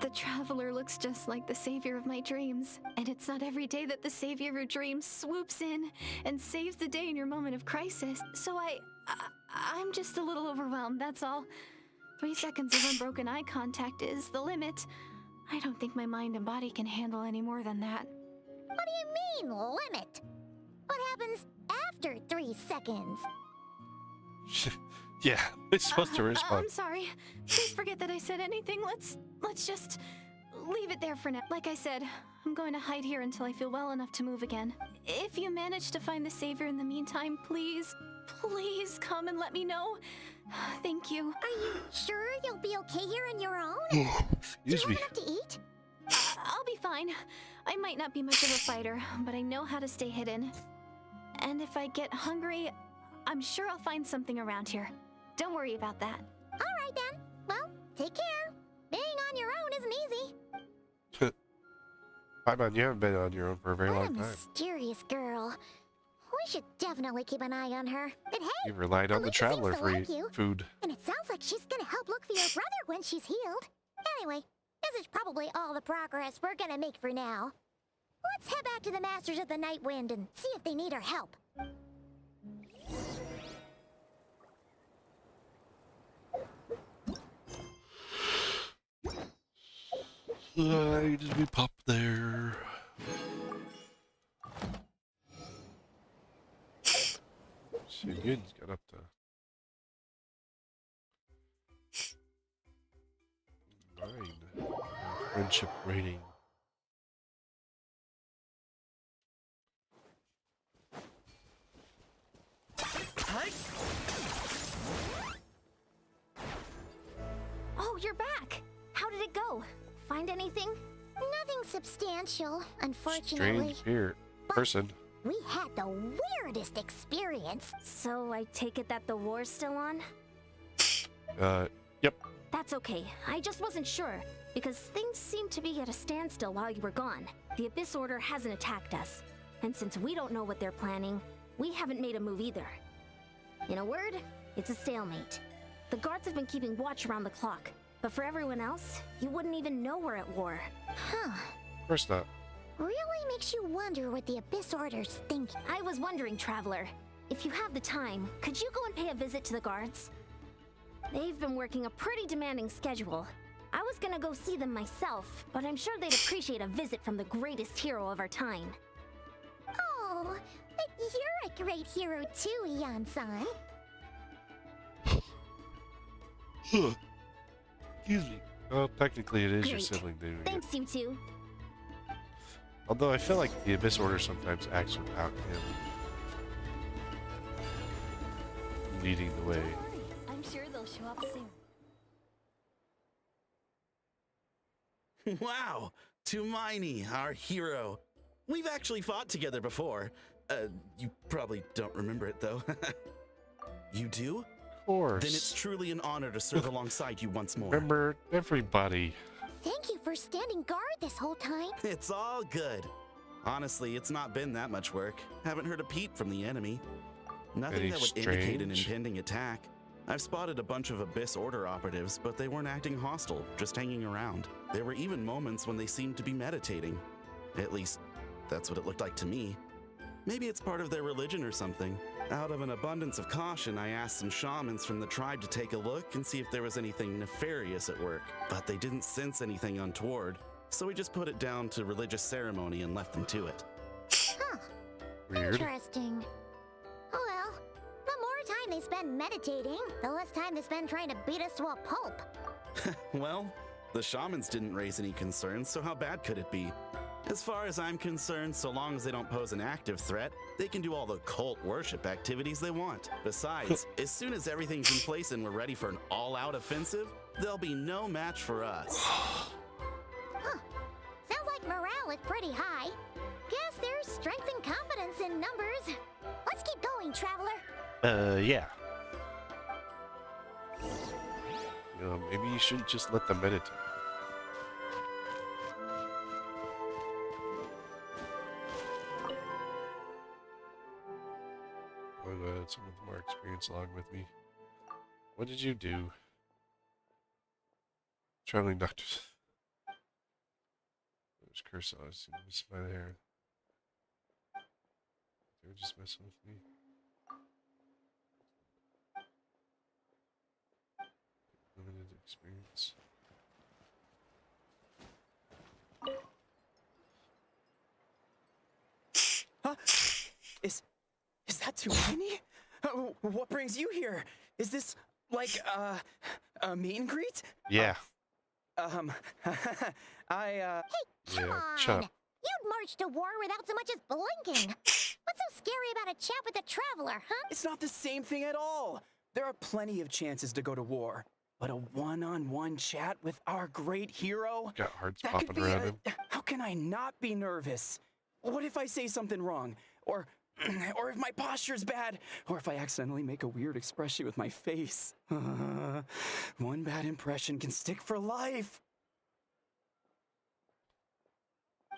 The Traveler looks just like the Savior of my dreams. And it's not every day that the Savior of your dreams swoops in and saves the day in your moment of crisis. So I'm just a little overwhelmed, that's all. 3 seconds of unbroken eye contact is the limit. I don't think my mind and body can handle any more than that. What do you mean, limit? What happens after 3 seconds? Yeah, it's supposed to respond. I'm sorry. Please forget that I said anything. Let's just leave it there for now. Like I said, I'm going to hide here until I feel well enough to move again. If you manage to find the Savior in the meantime, please come and let me know. Thank you. Are you sure you'll be okay here on your own? Do you Excuse have me. enough to eat? I'll be fine. I might not be much of a fighter, but I know how to stay hidden. And if I get hungry, I'm sure I'll find something around here. Don't worry about that. All right then. Well, take care. Being on your own isn't easy. Paimon, you haven't been on your own for a very What a long time. mysterious girl. We should definitely keep an eye on her. But hey, You've relied on the Alita seems Traveler to for like you. food. and it sounds like she's gonna help look for your brother when she's healed. Anyway, this is probably all the progress we're gonna make for now. Let's head back to the Masters of the Night Wind and see if they need our help. Why did we pop there? Yun's got up to 9. Friendship rating. Oh, you're back. How did it go? Find anything? Nothing substantial, unfortunately. Strange person. We had the weirdest experience. So I take it that the war's still on? Yep. That's okay. I just wasn't sure, because things seemed to be at a standstill while you were gone. The Abyss Order hasn't attacked us, and since we don't know what they're planning, we haven't made a move either. In a word, it's a stalemate. The guards have been keeping watch around the clock, but for everyone else, you wouldn't even know we're at war. Huh. Of course not. Really makes you wonder what the Abyss Order's thinking. I was wondering, Traveler, if you have the time, could you go and pay a visit to the guards? They've been working a pretty demanding schedule. I was gonna go see them myself, but I'm sure they'd appreciate a visit from the greatest hero of our time. Oh, but you're a great hero too, Ian-san. Excuse me. Well, technically it is your Great. sibling doing it. Thanks, you two. Although I feel like the Abyss Order sometimes acts without him leading the way. I'm sure they'll show up soon. Wow, Tumaini, our hero. We've actually fought together before. You probably don't remember it though. You do? Of course. Then it's truly an honor to serve alongside you once more. Remember everybody. Thank you for standing guard this whole time. It's all good. Honestly, it's not been that much work. Haven't heard a peep from the enemy. Nothing Any that would indicate an strange? impending attack. I've spotted a bunch of Abyss Order operatives, but they weren't acting hostile, just hanging around. There were even moments when they seemed to be meditating. At least, that's what it looked like to me. Maybe it's part of their religion or something. Out of an abundance of caution, I asked some shamans from the tribe to take a look and see if there was anything nefarious at work, but they didn't sense anything untoward, so we just put it down to religious ceremony and left them to it. Huh. Weird. Interesting. Oh well, the more time they spend meditating, the less time they spend trying to beat us to a pulp. Well, the shamans didn't raise any concerns, so how bad could it be? As far as I'm concerned, so long as they don't pose an active threat, they can do all the cult worship activities they want. Besides, as soon as everything's in place and we're ready for an all-out offensive, there'll be no match for us. Huh. Sounds like morale is pretty high. Guess there's strength and confidence in numbers. Let's keep going, Traveler. Yeah. Maybe you shouldn't just let them meditate. I'm gonna add someone with more experience along with me. What did you do? Traveling doctors. There's Curse. I was missing my hair. They were just messing with me. Limited experience. Huh? Is that Tumaini? What brings you here? Is this like a meet and greet? Yeah. I Hey, come Yeah, on! shut up. You'd march to war without so much as blinking. What's so scary about a chat with a Traveler, huh? It's not the same thing at all. There are plenty of chances to go to war, but a one-on-one chat with our great hero? Got hearts That could popping be around him. How can I not be nervous? What if I say something wrong? Or if my posture's bad? Or if I accidentally make a weird expression with my face? One bad impression can stick for life. No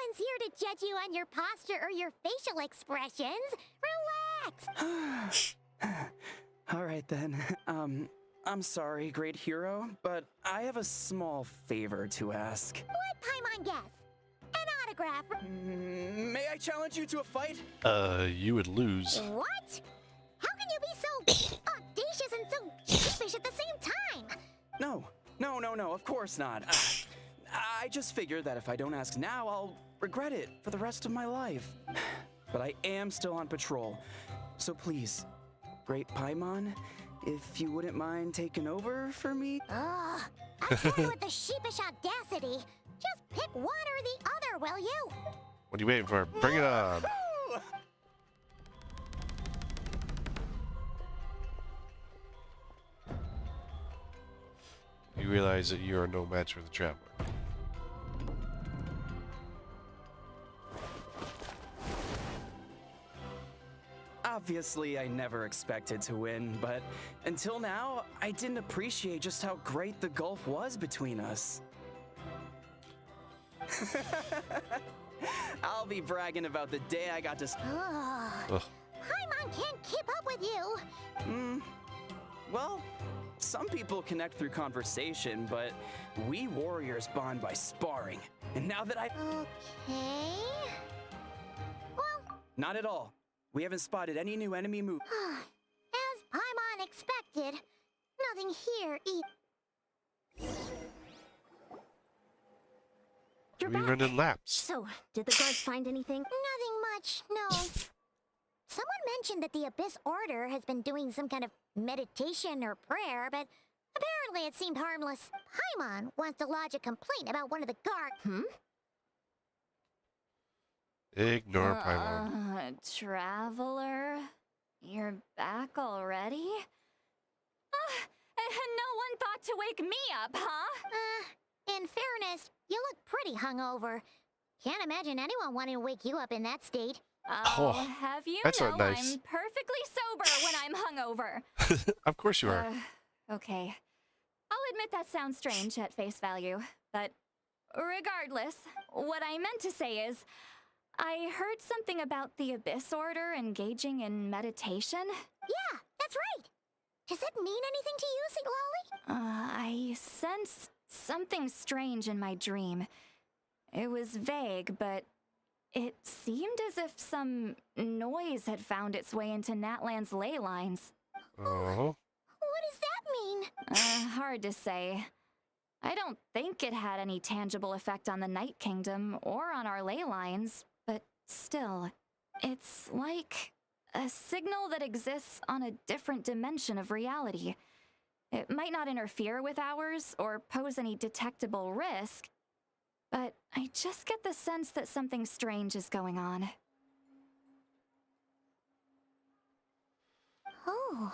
one's here to judge you on your posture or your facial expressions. Relax! All right then. I'm sorry, great hero, but I have a small favor to ask. Let Paimon guess. An autograph. May I challenge you to a fight? You would lose. What? How can you be so audacious and so sheepish at the same time? No, of course not. I just figured that if I don't ask now, I'll regret it for the rest of my life. But I am still on patrol, so please, great Paimon, if you wouldn't mind taking over for me? Ugh. I tell you with the sheepish audacity. Just pick one or the other, will you? What are you waiting for? Bring it on. You realize that you are no match for the Traveler. Obviously, I never expected to win, but until now, I didn't appreciate just how great the gulf was between us. I'll be bragging about the day I got to... Paimon can't keep up with you. Well, some people connect through conversation, but we warriors bond by sparring. And now that I... Okay. Well, Not at all. We haven't spotted any new enemy move. as Paimon expected, nothing here either. You're We back. run in laps. So, did the guards find anything? Nothing much, no. Someone mentioned that the Abyss Order has been doing some kind of meditation or prayer, but apparently it seemed harmless. Paimon wants to lodge a complaint about one of the guards. Ignore Paimon. Traveler? You're back already? And no one thought to wake me up, huh? In fairness, you look pretty hungover. Can't imagine anyone wanting to wake you up in that state. I'll Oh, have you that's know not nice. I'm perfectly sober when I'm hungover. Of course you are. Okay. I'll admit that sounds strange at face value, but regardless, what I meant to say is, I heard something about the Abyss Order engaging in meditation. Yeah, that's right. Does that mean anything to you, Lolly? I sense something strange in my dream. It was vague, but it seemed as if some noise had found its way into Natlan's ley lines. Oh. What does that mean? Hard to say. I don't think it had any tangible effect on the Night Kingdom or on our ley lines, but still, it's like a signal that exists on a different dimension of reality. It might not interfere with ours or pose any detectable risk, but I just get the sense that something strange is going on. Oh.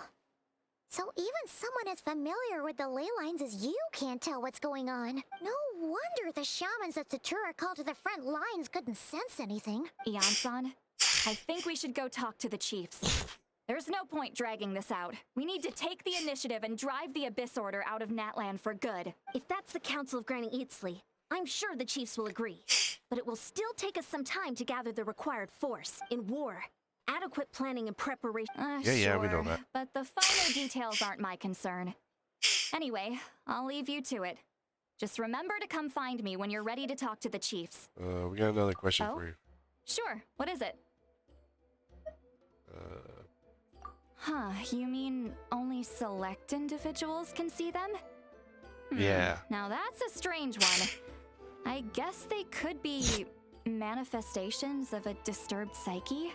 So even someone as familiar with the ley lines as you can't tell what's going on. No wonder the shamans at Satura called to the front lines couldn't sense anything. Ian-san, I think we should go talk to the chiefs. There's no point dragging this out. We need to take the initiative and drive the Abyss Order out of Natlan for good. If that's the Council of Granny Eatsley, I'm sure the chiefs will agree. But it will still take us some time to gather the required force in war. Adequate planning and preparation. Yeah, we know Sure, that. but the finer details aren't my concern. Anyway, I'll leave you to it. Just remember to come find me when you're ready to talk to the chiefs. We got another question Oh? for you. Sure, what is it? Huh, you mean only select individuals can see them? Yeah. Now that's a strange one. I guess they could be manifestations of a disturbed psyche?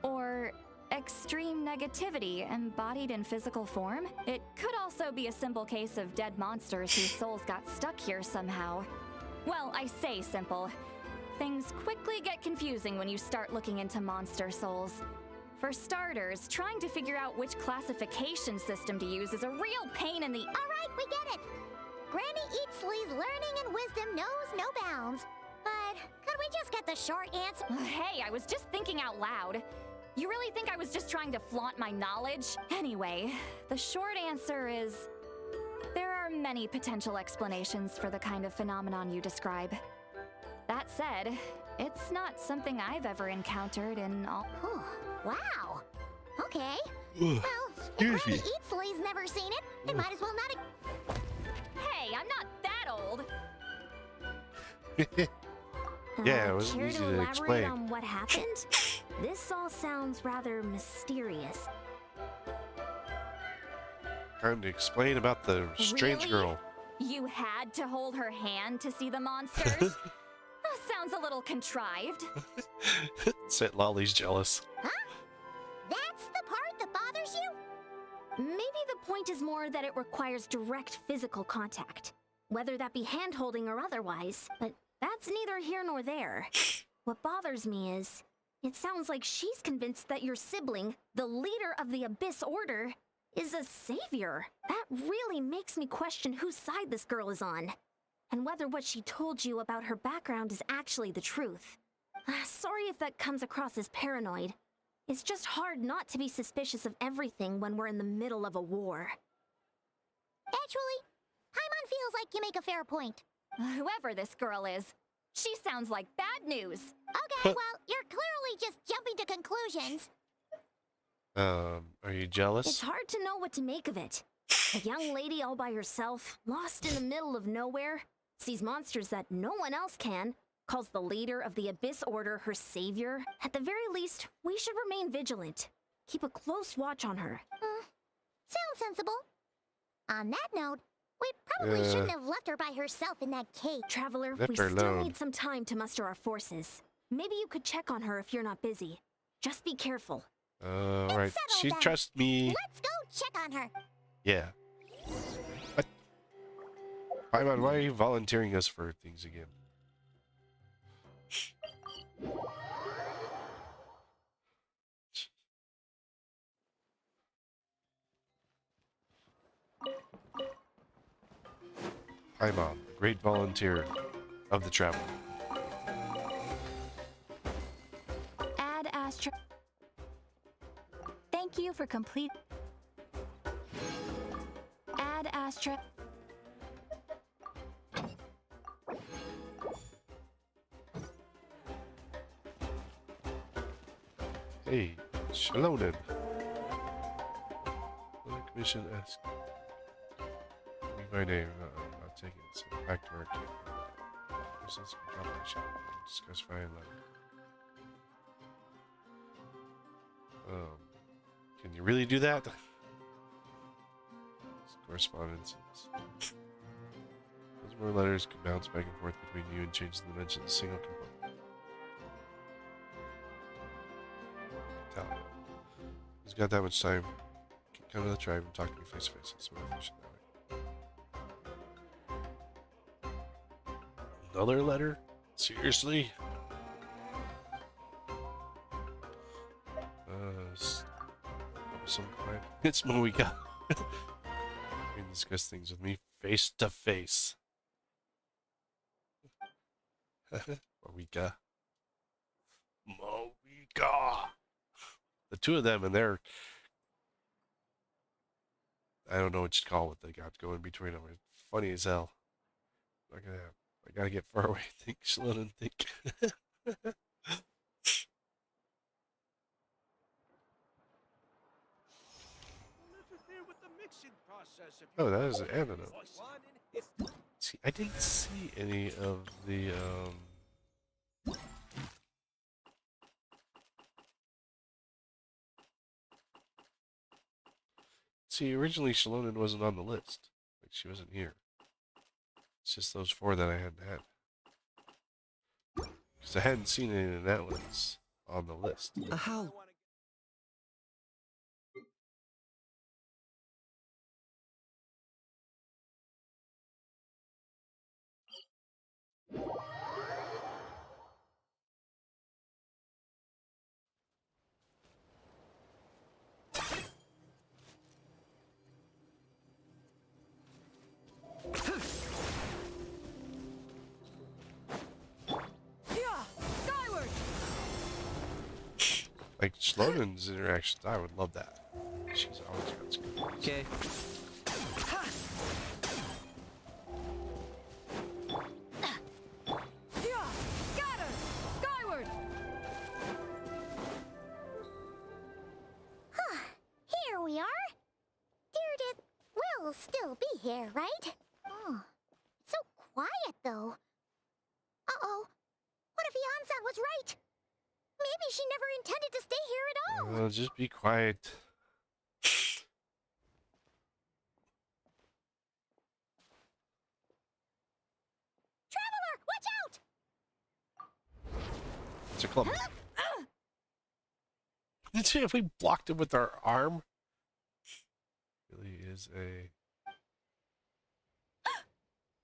Or extreme negativity embodied in physical form? It could also be a simple case of dead monsters whose souls got stuck here somehow. Well, I say simple. Things quickly get confusing when you start looking into monster souls. For starters, trying to figure out which classification system to use is a real pain in the— All right, we get it. Granny Eatsley's learning and wisdom knows no bounds. But could we just get the short answer? Hey, I was just thinking out loud. You really think I was just trying to flaunt my knowledge? Anyway, the short answer is there are many potential explanations for the kind of phenomenon you describe. That said, it's not something I've ever encountered in all— Oh, wow. Okay. Well, if Excuse Granny me. Eatsley's never seen it, it might as well not. Hey, I'm not that old! Yeah, it was Care easy to to elaborate explain. on what happened? This all sounds rather mysterious. Trying to explain about the strange Really? girl. You had to hold her hand to see the monsters? That sounds a little contrived. Set Lolly's jealous. That's the part that bothers you? Maybe the point is more that it requires direct physical contact, whether that be hand-holding or otherwise, but that's neither here nor there. What bothers me is, it sounds like she's convinced that your sibling, the leader of the Abyss Order, is a savior. That really makes me question whose side this girl is on, and whether what she told you about her background is actually the truth. Sorry if that comes across as paranoid. It's just hard not to be suspicious of everything when we're in the middle of a war. Actually, Paimon feels like you make a fair point. Whoever this girl is, she sounds like bad news. Okay, well, you're clearly just jumping to conclusions. Are you jealous? It's hard to know what to make of it. A young lady all by herself, lost in the middle of nowhere, sees monsters that no one else can, calls the leader of the Abyss Order her savior. At the very least, we should remain vigilant. Keep a close watch on her. Sounds sensible. On that note, we probably shouldn't have left her by herself in that cave. Traveler, Left we her still alone. need some time to muster our forces. Maybe you could check on her if you're not busy. Just be careful. Alright. settled She then. trusts me. Let's go check on her. Yeah. What? Paimon, why are you volunteering us for things again? Paimon, the great volunteer of the travel. Add Astra. Thank you for complete. Add Astra. Hey, Shalonen. The commission asks me my name. I'll take it. So back to our camp. This is a compilation. Discuss via letter. Can you really do that? Correspondence. Those more letters could bounce back and forth between you and change the dimensions of a single component. Tell me. He's got that much time. Come to the tribe and talk to me face to face. It's more efficient that way. Another letter? Seriously? Some kind. It's Moika. You can discuss things with me face to face. Moika. Moika. The two of them and they're, I don't know what you call what they got going between them. It's funny as hell. I gotta get far away. Think, slow and think. Oh, that is an antidote. See, I didn't see any of the See, originally Shalonen wasn't on the list. Like, she wasn't here. It's just those four that I hadn't had. Because I hadn't seen any of that ones on the list. How? Like, Shlonen's interactions, I would love that. She's always got some good ones. Okay. Here we are. Deirdre will still be here, right? Oh, so quiet though. Uh-oh. What if Yansan was right? Maybe she never intended to stay here at all. Just be quiet. Traveler, watch out! It's a club. See if we blocked it with our arm? Really is a...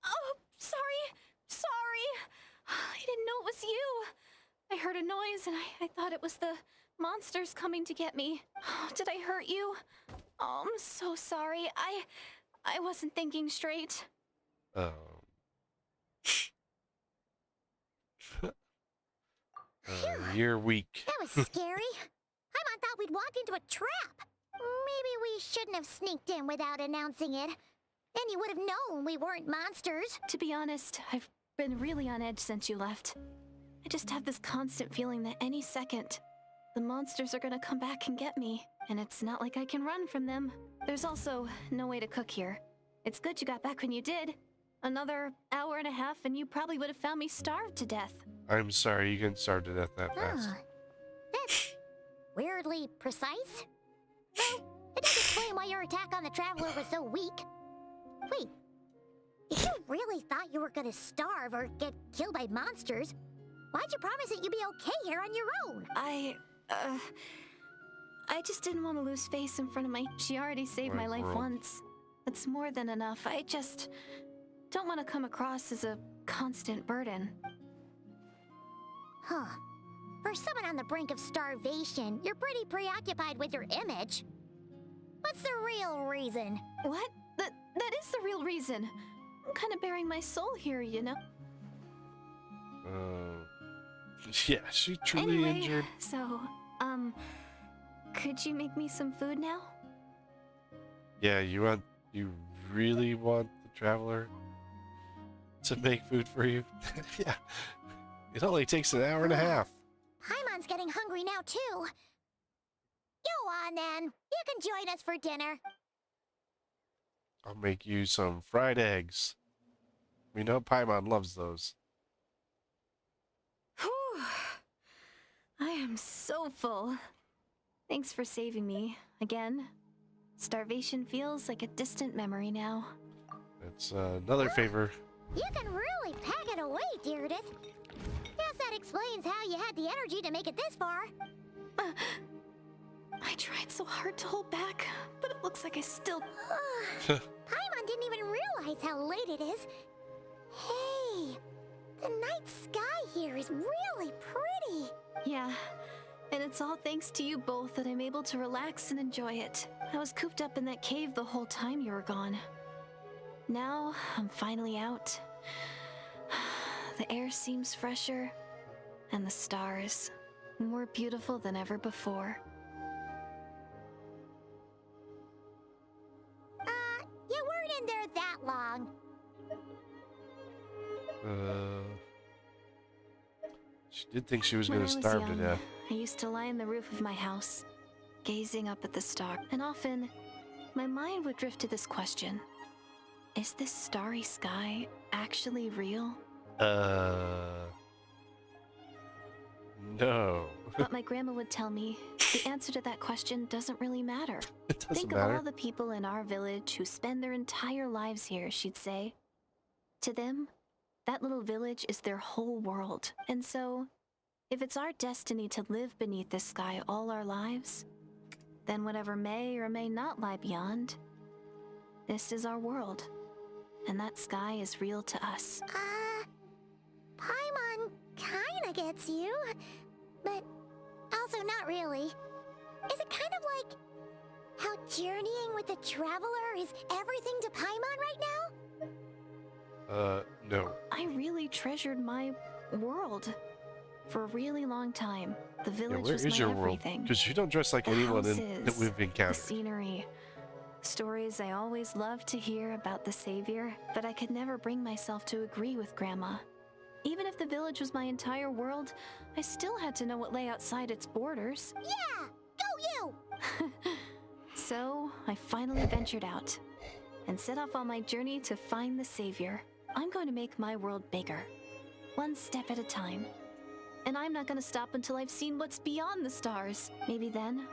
Oh, sorry. I didn't know it was you. I heard a noise and I thought it was the monsters coming to get me. Oh, did I hurt you? Oh, I'm so sorry. I wasn't thinking straight. You're weak. That was scary. Paimon we'd walked into a trap. Maybe we shouldn't have sneaked in without announcing it. Then you would have known we weren't monsters. To be honest, I've been really on edge since you left. I just have this constant feeling that any second, the monsters are gonna come back and get me. And it's not like I can run from them. There's also no way to cook here. It's good you got back when you did. Another hour and a half and you probably would have found me starved to death. I'm sorry, you can starve to death that fast. That's weirdly precise. Well, it does explain why your attack on the Traveler was so weak. Wait, if you really thought you were gonna starve or get killed by monsters, why'd you promise that you'd be okay here on your own? I just didn't want to lose face in front of my... She already saved my life once. That's more than enough. I just don't want to come across as a constant burden. Huh. For someone on the brink of starvation, you're pretty preoccupied with your image. What's the real reason? What? That is the real reason. I'm kind of bearing my soul here, you know? Yeah, she truly anyway, injured. So, could you make me some food now? Yeah, you really want the Traveler to make food for you? Yeah. It only takes an hour and a half. Paimon's getting hungry now, too. Go on, then. You can join us for dinner. I'll make you some fried eggs. We know Paimon loves those. Whew. I am so full. Thanks for saving me, again. Starvation feels like a distant memory now. It's another favor. You can really pack it away, Deirdith. Guess that explains how you had the energy to make it this far. I tried so hard to hold back, but it looks like I still... Paimon didn't even realize how late it is. Hey, the night sky here is really pretty. Yeah, and it's all thanks to you both that I'm able to relax and enjoy it. I was cooped up in that cave the whole time you were gone. Now, I'm finally out. The air seems fresher, and the stars more beautiful than ever before. You weren't in there that long. She did think she was When going I to was starve to young, death. I used to lie on the roof of my house, gazing up at the star, and often my mind would drift to this question. Is this starry sky actually real? No. But my grandma would tell me the answer to that question doesn't really matter. It doesn't Think matter. of all the people in our village who spend their entire lives here, she'd say. To them, that little village is their whole world. And so, if it's our destiny to live beneath this sky all our lives, then whatever may or may not lie beyond, this is our world. And that sky is real to us. Paimon kinda gets you, but also not really. Is it kind of like how journeying with the Traveler is everything to Paimon right now? No. I really treasured my world for a really long time. The Yeah, village where was is my your world? everything. Because you don't dress like The anyone that houses, we've The encountered. scenery, stories I always loved to hear about the Savior, but I could never bring myself to agree with Grandma. Even if the village was my entire world, I still had to know what lay outside its borders. Yeah! Go you! So, I finally ventured out and set off on my journey to find the Savior. I'm going to make my world bigger, one step at a time. And I'm not going to stop until I've seen what's beyond the stars. Maybe then,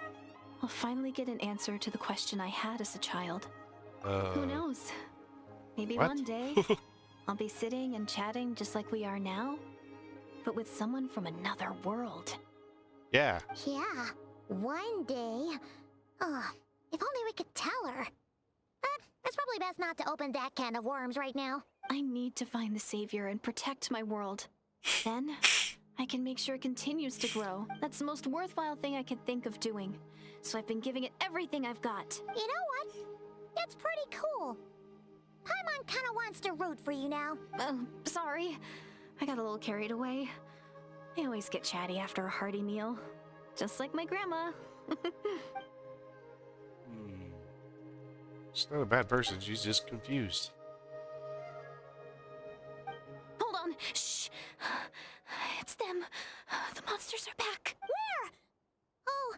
I'll finally get an answer to the question I had as a child. Who knows? Maybe what? one day, I'll be sitting and chatting just like we are now, but with someone from another world. Yeah. Yeah, one day. Oh, if only we could tell her. But it's probably best not to open that can of worms right now. I need to find the Savior and protect my world. Then, I can make sure it continues to grow. That's the most worthwhile thing I can think of doing. So I've been giving it everything I've got. You know what? It's pretty cool. Paimon kinda wants to root for you now. Oh, sorry. I got a little carried away. I always get chatty after a hearty meal. Just like my grandma. She's not a bad person, she's just confused. Hold on. Shh. It's them. The monsters are back. Where? Oh,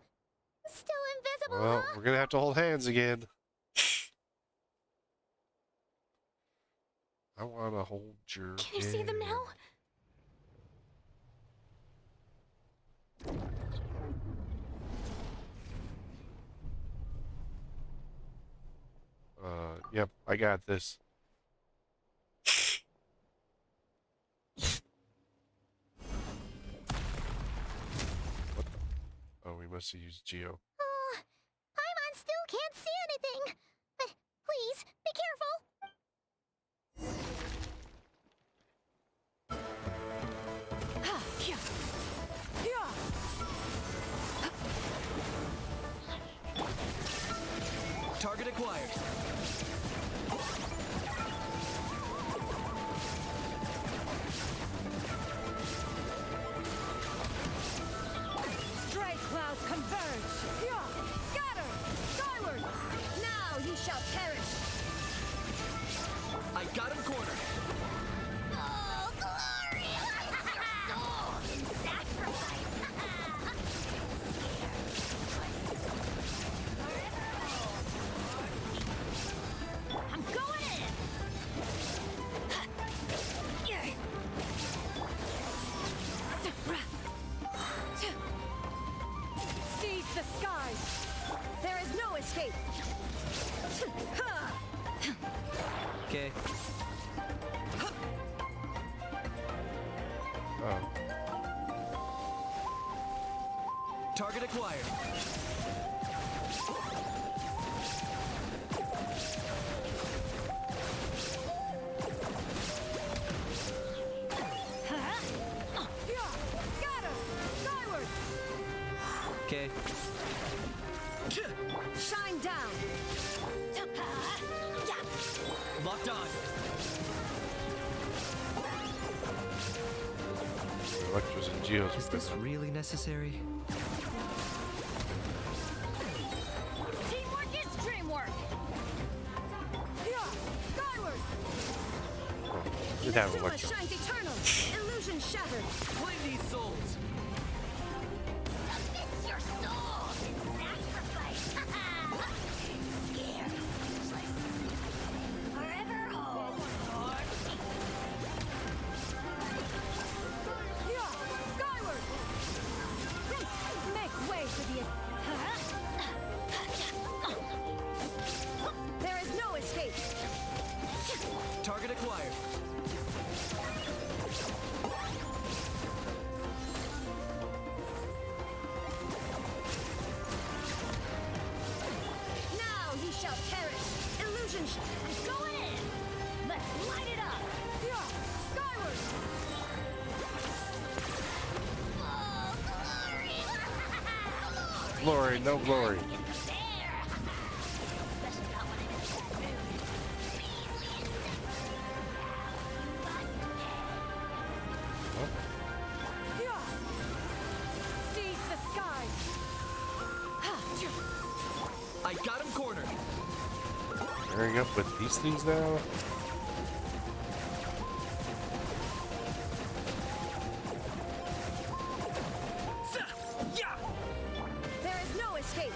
still invisible, Well, huh? we're gonna have to hold hands again. I wanna hold your Can you see them now? hand. Yep, I got this. What the? Oh, we must have used Geo. Oh, Paimon still can't see anything. But please, be careful. Target acquired. Stray clouds converge! Scatter! Skyward! Now you shall perish! I got him cornered. Oh, glory! Soul in sacrifice! I'm going in! Seize the skies! There is no escape! Okay. Oh. Target acquired. Scatter! Skyward! Okay. Shine down! Locked on. Electros and Geos. Is this really necessary? Teamwork is dreamwork! Skyward! Oh, did have Inazuma Electro. shines eternal! Illusion shattered! Play these souls. Submit your soul in sacrifice! Scared! Forever home! Skyward! Make way for the... There is no escape! Target acquired. Now you shall perish! Illusion I'm going in! Let's light it up! Skyward! Oh, glory! Glory, no glory. Seize the skies! I got him cornered. Pairing up with these things now? There is no escape!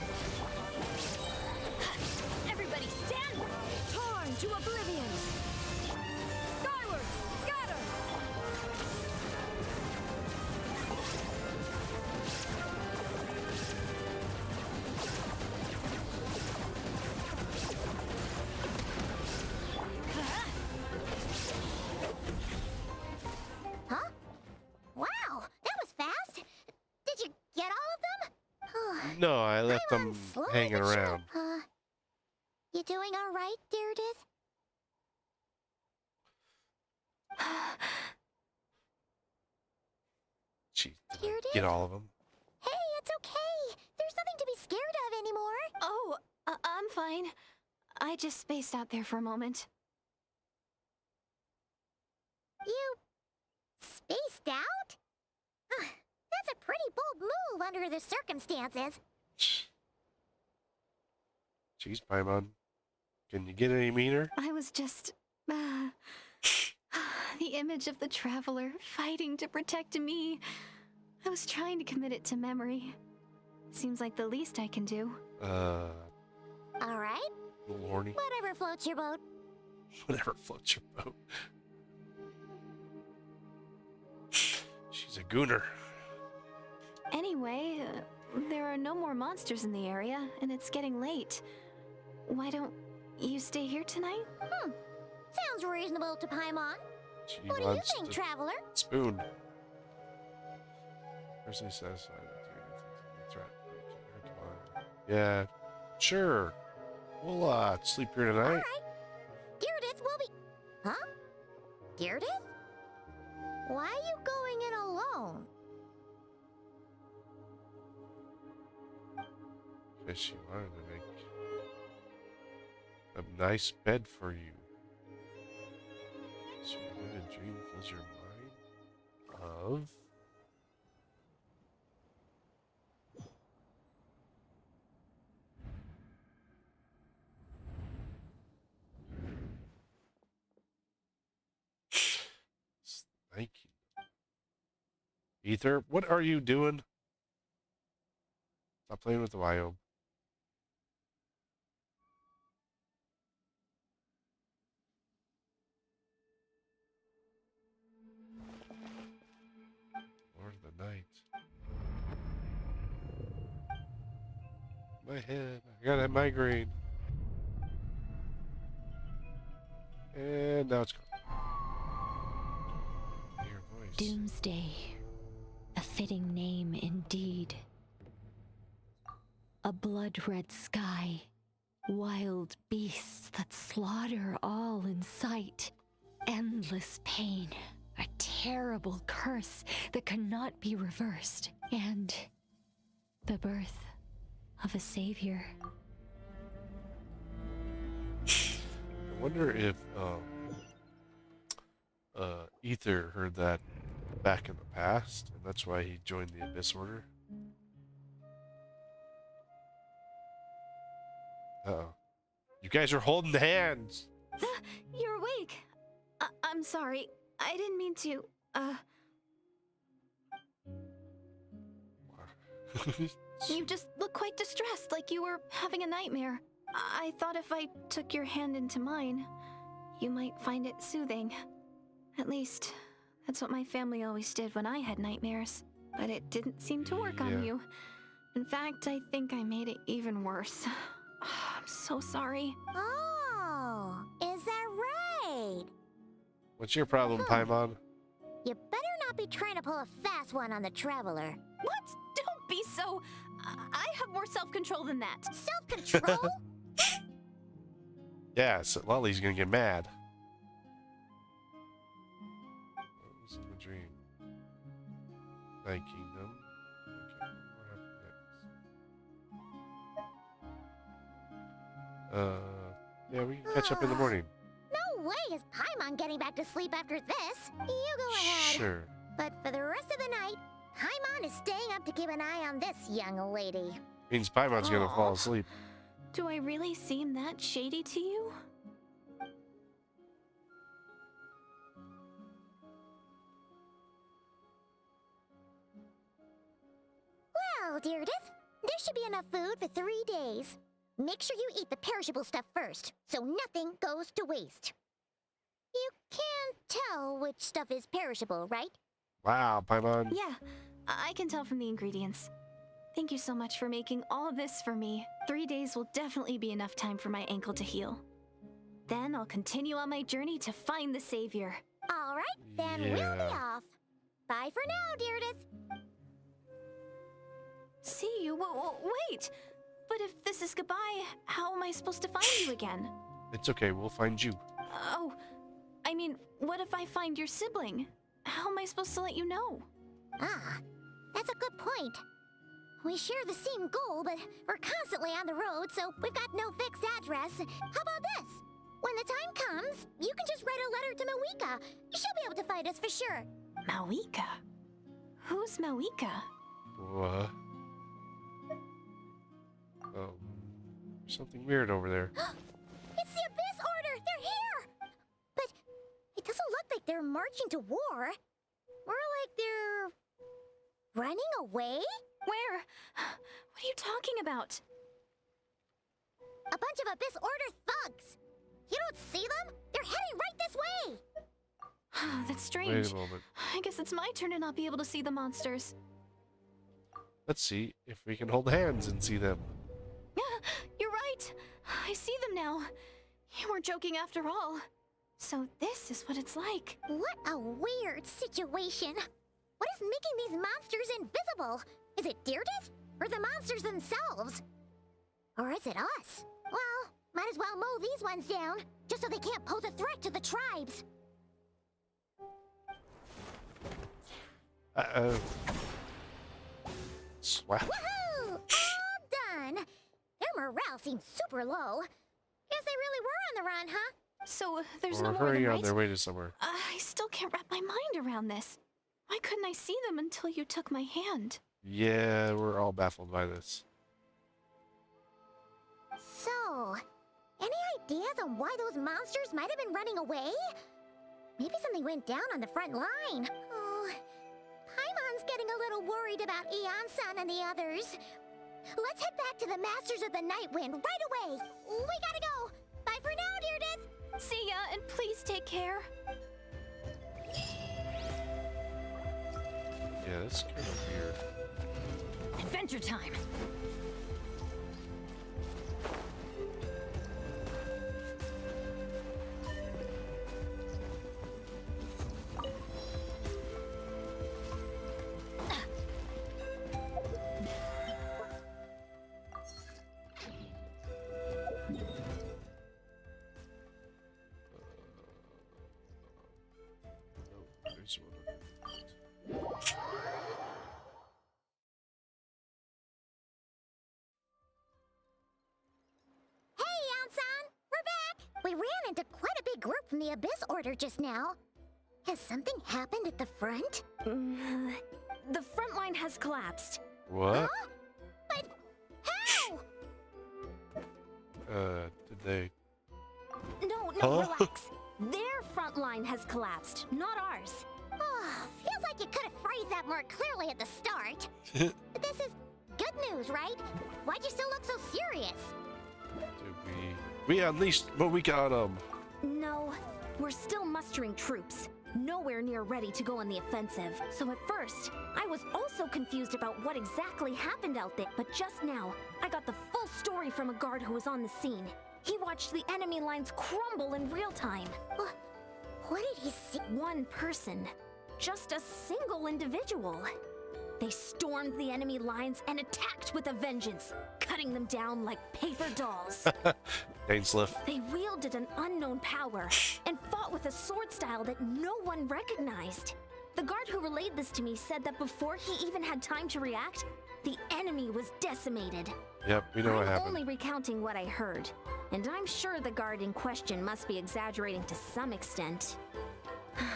Everybody stand! Torn to oblivion! Skyward! Scatter! Huh? Wow, that was fast. Did you get all of them? No, I left them Paimon's slowly hanging but sure. around. You doing all right, Deirdith? Jeez, did I Deirdith? get all of them? Hey, it's okay. There's nothing to be scared of anymore. Oh, I'm fine. I just spaced out there for a moment. You spaced out? That's a pretty bold move under the circumstances. Jeez, Paimon. Can you get any meaner? I was just... the image of the traveler fighting to protect me. I was trying to commit it to memory. Seems like the least I can do. Alright, A little horny. whatever floats your boat. Whatever floats your boat. She's a gooner. Anyway, there are no more monsters in the area, and it's getting late. Why don't you stay here tonight? Sounds reasonable to Paimon. She What do you wants think, the traveler? spoon. Personally satisfied with your threat. Yeah, sure. We'll sleep here tonight. Alright. Deirdith will be... Huh? Deirdith? Why are you going in alone? Because she wanted to make a nice bed for you. So you had a dream fills your mind of... Thank you. Ether, what are you doing? Stop playing with the biome. Lord of the night. My head. I got a migraine. And now it's gone. Your voice. Doomsday. A fitting name indeed. A blood-red sky. Wild beasts that slaughter all in sight. Endless pain. A terrible curse that cannot be reversed. And the birth of a savior. I wonder if Ether heard that back in the past, and that's why he joined the Abyss Order. Uh-oh. You guys are holding hands! You're awake. I'm sorry. I didn't mean to, You just look quite distressed, like you were having a nightmare. I thought if I took your hand into mine, you might find it soothing. At least, that's what my family always did when I had nightmares. But it didn't seem to work on you. In fact, I think I made it even worse. I'm so sorry. Oh, is that right? What's your problem, Paimon? You better not be trying to pull a fast one on the traveler. What? Don't be so... I have more self-control than that. Self-control? Yeah, so Lolly's gonna get mad. What was in the dream? Night Kingdom. Okay, what happened next? Yeah, we can catch up in the morning. No way is Paimon getting back to sleep after this. You go ahead. Sure. But for the rest of the night, Paimon is staying up to keep an eye on this young lady. Means Paimon's gonna Aw. fall asleep. Do I really seem that shady to you? Well, Deirdith, there should be enough food for 3 days. Make sure you eat the perishable stuff first, so nothing goes to waste. You can't tell which stuff is perishable, right? Wow, Paimon. Yeah, I can tell from the ingredients. Thank you so much for making all of this for me. 3 days will definitely be enough time for my ankle to heal. Then I'll continue on my journey to find the savior. All right, then we'll Yeah. be off. Bye for now, Deirdith. See you? Wait! But if this is goodbye, how am I supposed to find you again? It's okay, we'll find you. Oh, I mean, what if I find your sibling? How am I supposed to let you know? Ah, that's a good point. We share the same goal, but we're constantly on the road, so we've got no fixed address. How about this? When the time comes, you can just write a letter to Mawika. She'll be able to find us for sure. Mawika? Who's Mawika? What? Oh. There's something weird over there. It's the Abyss Order! They're here! But it doesn't look like they're marching to war. More like they're running away? Where? What are you talking about? A bunch of Abyss Order thugs! You don't see them? They're heading right this way! That's strange. Wait a moment. I guess it's my turn to not be able to see the monsters. Let's see if we can hold hands and see them. You're right. I see them now. You weren't joking after all. So this is what it's like. What a weird situation. What is making these monsters invisible? Is it Deirdre? Or the monsters themselves? Or is it us? Well, might as well mow these ones down, just so they can't pose a threat to the tribes. Uh-oh. Swat. Woohoo! All done! Their morale seems super low. Guess they really were on the run, huh? So there's Or no more than hurry on right? their way to somewhere. I still can't wrap my mind around this. Why couldn't I see them until you took my hand? Yeah, we're all baffled by this. So, any ideas on why those monsters might have been running away? Maybe something went down on the front line. Oh, Paimon's getting a little worried about Eon-san and the others. Let's head back to the Masters of the Night Wind right away. We gotta go. Bye for now, Deirdre. See ya, and please take care. Yeah, that's kind of weird. Adventure time. There's one over there. Hey, Eon-san. We're back. We ran into quite a big group from the Abyss Order just now. Has something happened at the front? The front line has collapsed. What? Huh? But how? Did they? No, Huh? relax. Their front line has collapsed, not ours. Oh, feels like you could have phrased that more clearly at the start. But this is good news, right? Why'd you still look so serious? We unleashed what we got them. No, we're still mustering troops. Nowhere near ready to go on the offensive. So at first, I was also confused about what exactly happened out there. But just now, I got the full story from a guard who was on the scene. He watched the enemy lines crumble in real time. What did he see? One person. Just a single individual. They stormed the enemy lines and attacked with a vengeance, cutting them down like paper dolls. Dainsliff. They wielded an unknown power and fought with a sword style that no one recognized. The guard who relayed this to me said that before he even had time to react, the enemy was decimated. Yep, we know what I'm happened. only recounting what I heard, and I'm sure the guard in question must be exaggerating to some extent.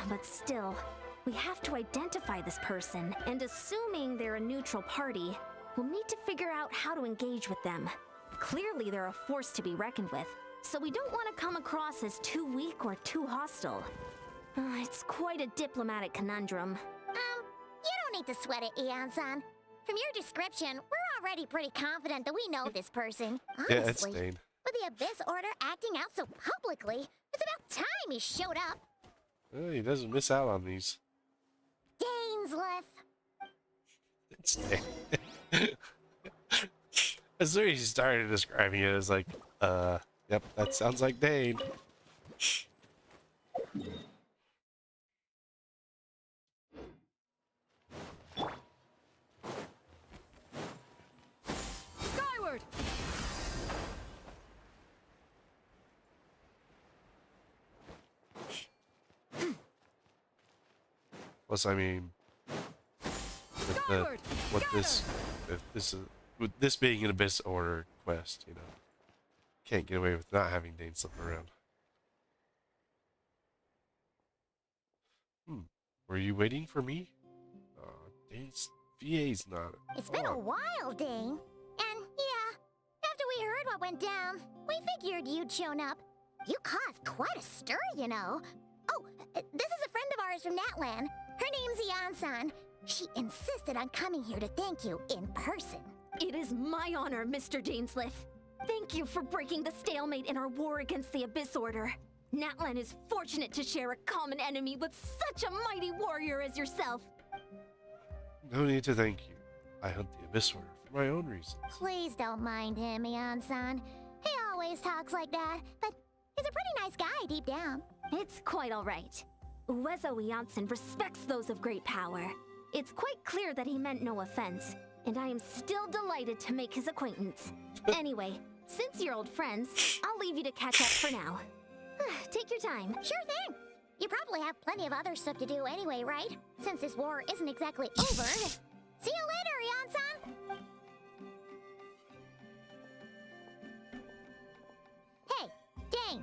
But still, we have to identify this person, and assuming they're a neutral party, we'll need to figure out how to engage with them. Clearly, they're a force to be reckoned with, so we don't want to come across as too weak or too hostile. It's quite a diplomatic conundrum. You don't need to sweat it, Eon-san. From your description, we're already pretty confident that we know this person. Yeah, it's Honestly, Dane. with the Abyss Order acting out so publicly, it's about time he showed up. He doesn't miss out on these. Dainsliff. It's Dane. As soon as he started describing it, it's like, yep, that sounds like Dane. Skyward! Plus, I mean, Skyward! with this being an Abyss Order quest, you know, can't get away with not having Dane slipping around. Were you waiting for me? Dane's VA's not. It's been a while, Dane. And yeah, after we heard what what went down. We figured you'd shown up. You caused quite a stir, you know. Oh, this is a friend of ours from Natlan. Her name's Ian-san. She insisted on coming here to thank you in person. It is my honor, Mr. Dainsleif. Thank you for breaking the stalemate in our war against the Abyss Order. Natlan is fortunate to share a common enemy with such a mighty warrior as yourself. No need to thank you. I hunt the Abyss Order for my own reasons. Please don't mind him, Ian-san. He always talks like that, but he's a pretty nice guy deep down. It's quite all right. Uezo Janssen respects those of great power. It's quite clear that he meant no offense, and I am still delighted to make his acquaintance. Anyway, since you're old friends, I'll leave you to catch up for now. Take your time. Sure thing. You probably have plenty of other stuff to do anyway, right? Since this war isn't exactly over. See you later, Ian-san! Hey, Dane.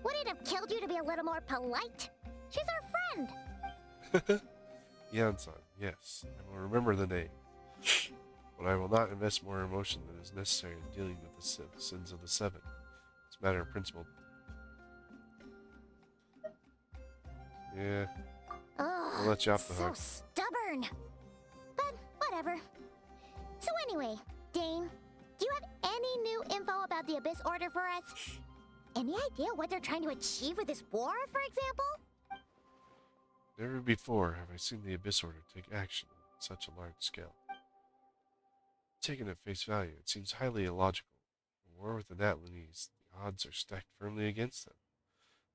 Would it have killed you to be a little more polite? She's our friend. Yan-san, yes, I will remember the name. But I will not invest more emotion than is necessary in dealing with the sins of the seven. It's a matter of principle. Yeah, Ugh, I'll let you off the so hook. stubborn. But whatever. So anyway, Dane, do you have any new info about the Abyss Order for us? Any idea what they're trying to achieve with this war, for example? Never before have I seen the Abyss Order take action on such a large scale. Taken at face value, it seems highly illogical. A war with the Natlanese, the odds are stacked firmly against them.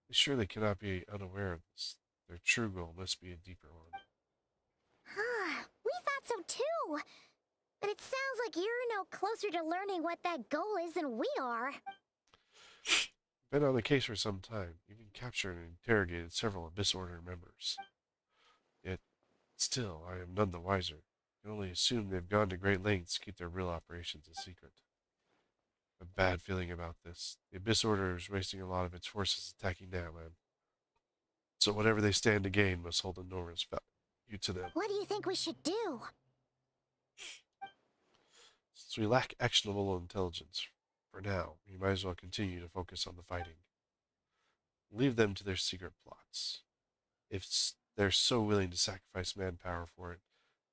They surely cannot be unaware of this. Their true goal must be a deeper one. We thought so too. But it sounds like you're no closer to learning what that goal is than we are. Been on the case for some time, even captured and interrogated several Abyss Order members. Yet, still, I am none the wiser. I can only assume they've gone to great lengths to keep their real operations a secret. A bad feeling about this. The Abyss Order is wasting a lot of its forces attacking Natlan. So whatever they stand to gain must hold enormous value to them. What do you think we should do? Since we lack actionable intelligence, for now, we might as well continue to focus on the fighting. Leave them to their secret plots. If they're so willing to sacrifice manpower for it,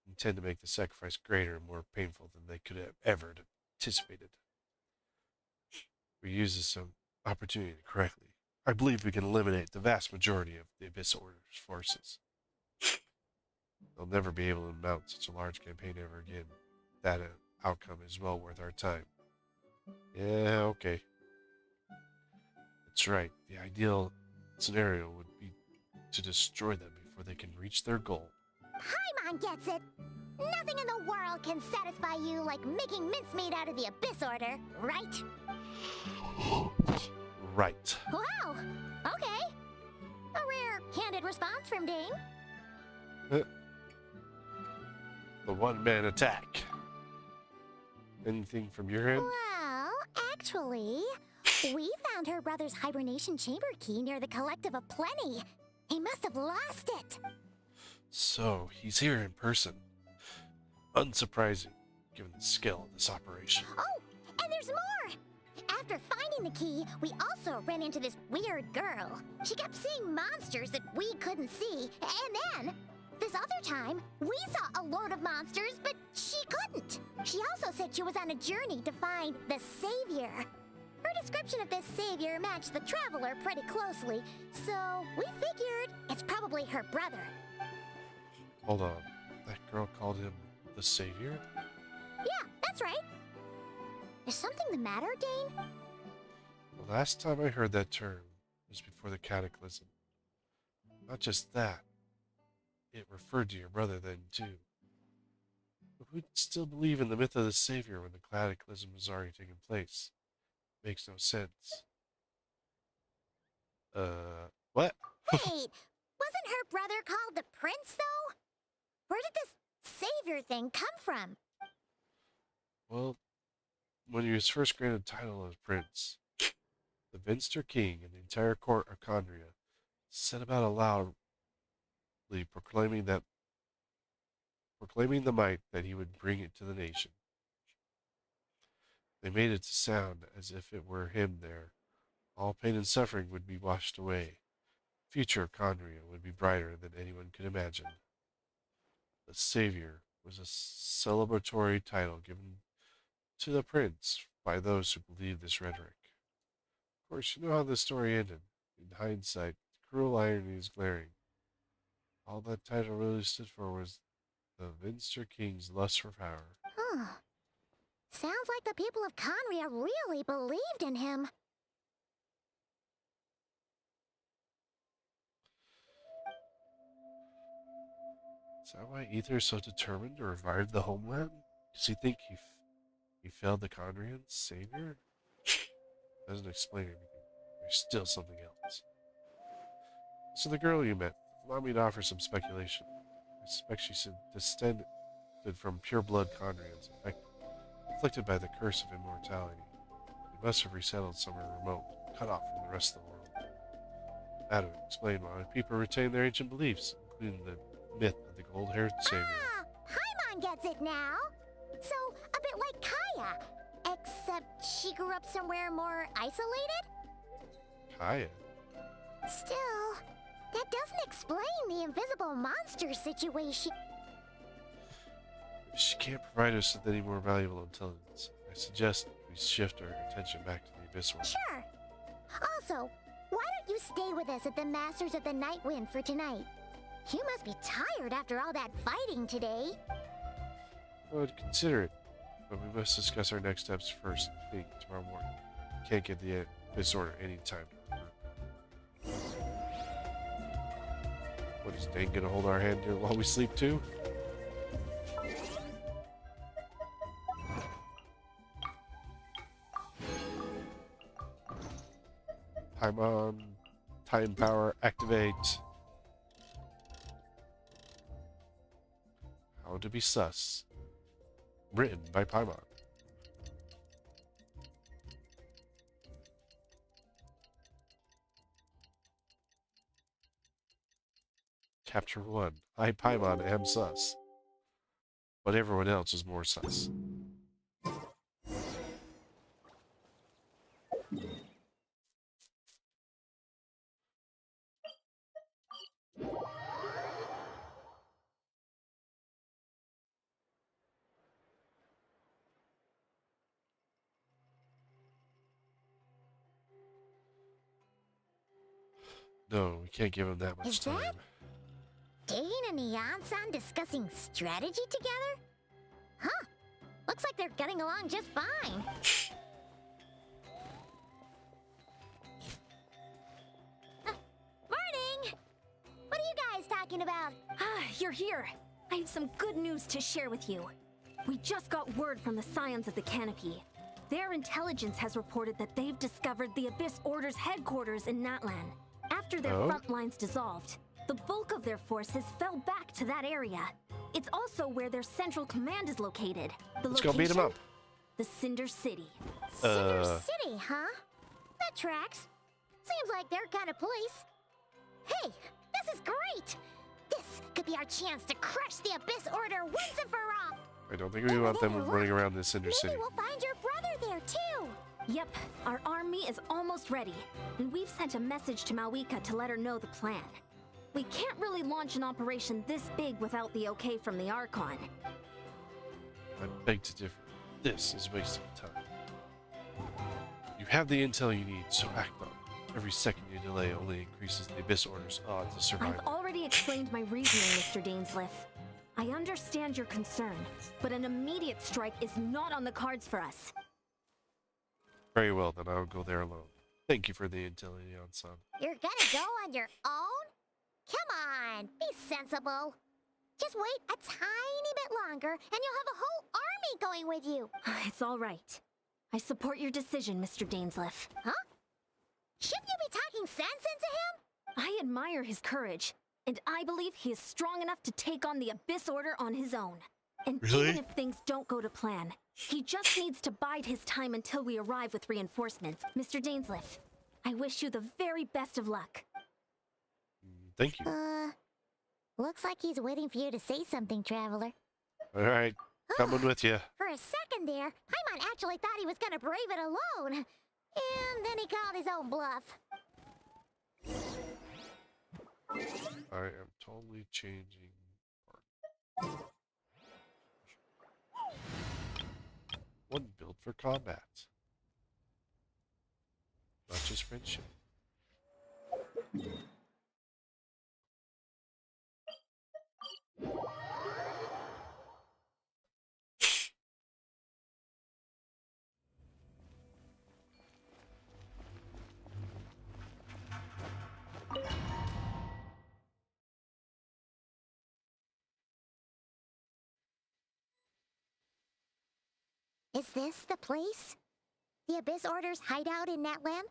intend to make the sacrifice greater and more painful than they could have ever anticipated. We use this opportunity correctly. I believe we can eliminate the vast majority of the Abyss Order's forces. They'll never be able to mount such a large campaign ever again. That outcome is well worth our time. Yeah, okay. That's right. The ideal scenario would be to destroy them before they can reach their goal. Paimon gets it. Nothing in the world can satisfy you like making mincemeat out of the Abyss Order, right? Right. Wow. Okay. A rare, candid response from Dane. The one-man attack. Anything from your end? Well, actually, we found her brother's hibernation chamber key near the Collective of Plenty. He must have lost it. So, he's here in person. Unsurprising, given the scale of this operation. Oh, and there's more! After finding the key, we also ran into this weird girl. She kept seeing monsters that we couldn't see, and then, this other time, we saw a load of monsters, but she couldn't. She also said she was on a journey to find the Savior. Her description of this Savior matched the Traveler pretty closely, so we figured it's probably her brother. Hold on. That girl called him the Savior? Yeah, that's right. Is something the matter, Dane? The last time I heard that term was before the Cataclysm. Not just that. It referred to your brother then, too. But who'd still believe in the myth of the Savior when the Cataclysm has already taken place? Makes no sense. What? Wait, wasn't her brother called the Prince, though? Where did this Savior thing come from? Well, when he was first granted title as Prince, the Venster King and the entire court of Condria set about aloudly proclaiming the might that he would bring it to the nation. They made it to sound as if it were him there. All pain and suffering would be washed away. The future of Conria would be brighter than anyone could imagine. The Savior was a celebratory title given to the prince by those who believed this rhetoric. Of course, you know how the story ended. In hindsight, the cruel irony is glaring. All that title really stood for was the Vinster King's lust for power. Huh. Sounds like the people of Conria really believed in him. Is that why Ether is so determined to revive the homeland? Does he think he failed the Conrians' savior? Doesn't explain everything. There's still something else. So the girl you met, allow me to offer some speculation. I suspect she descended from pure-blood Conrians, afflicted by the curse of immortality. They must have resettled somewhere remote, cut off from the rest of the world. That would explain why people retain their ancient beliefs, including the myth of the gold-haired savior. Ah, Paimon gets it now. So, a bit like Kaya, except she grew up somewhere more isolated? Kaya? Still, that doesn't explain the invisible monster situation. If she can't provide us with any more valuable intelligence, I suggest we shift our attention back to the Abyss World. Sure. Also, why don't you stay with us at the Masters of the Night Wind for tonight? You must be tired after all that fighting today. I would consider it, but we must discuss our next steps first thing tomorrow morning. Can't get the Abyss Order any time to regroup. What, is Dane gonna hold our hand here while we sleep too? Paimon, time power, activate. How to be sus. Written by Paimon. Chapter 1. I, Paimon, am sus. But everyone else is more sus. No, we can't give him that much Is time. that Dane and Neon-san discussing strategy together? Huh. Looks like they're getting along just fine. Morning! What are you guys talking about? Ah, you're here. I have some good news to share with you. We just got word from the Scions of the Canopy. Their intelligence has reported that they've discovered the Abyss Order's headquarters in Natlan. After their front lines dissolved, the bulk of their forces fell back to that area. It's also where their central command is located. Let's go beat them up. The Cinder City. Cinder City, huh? That tracks. Seems like their kind of place. Hey, this is great! This could be our chance to crush the Abyss Order once and for all! I don't think we want them running around this Cinder City. Maybe we'll find your brother there, too! Yep, our army is almost ready, and we've sent a message to Mawika to let her know the plan. We can't really launch an operation this big without the okay from the Archon. I beg to differ. This is wasting time. You have the intel you need, so act on it. Every second you delay only increases the Abyss Order's odds of survival. I've already explained my reasoning, Mr. Dainsleif. I understand your concern, but an immediate strike is not on the cards for us. Very well, then I'll go there alone. Thank you for the intel, Leon-san. You're gonna go on your own? Come on, be sensible. Just wait a tiny bit longer, and you'll have a whole army going with you. It's all right. I support your decision, Mr. Dainsleif. Huh? Shouldn't you be talking sense into him? I admire his courage, and I believe he is strong enough to take on the Abyss Order on his own. And even if things don't go to plan, he just needs to bide his time until we arrive with reinforcements. Mr. Dainsleif, I wish you the very best of luck. Thank you. Looks like he's waiting for you to say something, Traveler. Alright, Coming with you. For a second there, Paimon actually thought he was gonna brave it alone. And then he called his own bluff. I am totally changing part. One built for combat. Not just friendship. Is this the place? The Abyss Order's hideout in Natlam?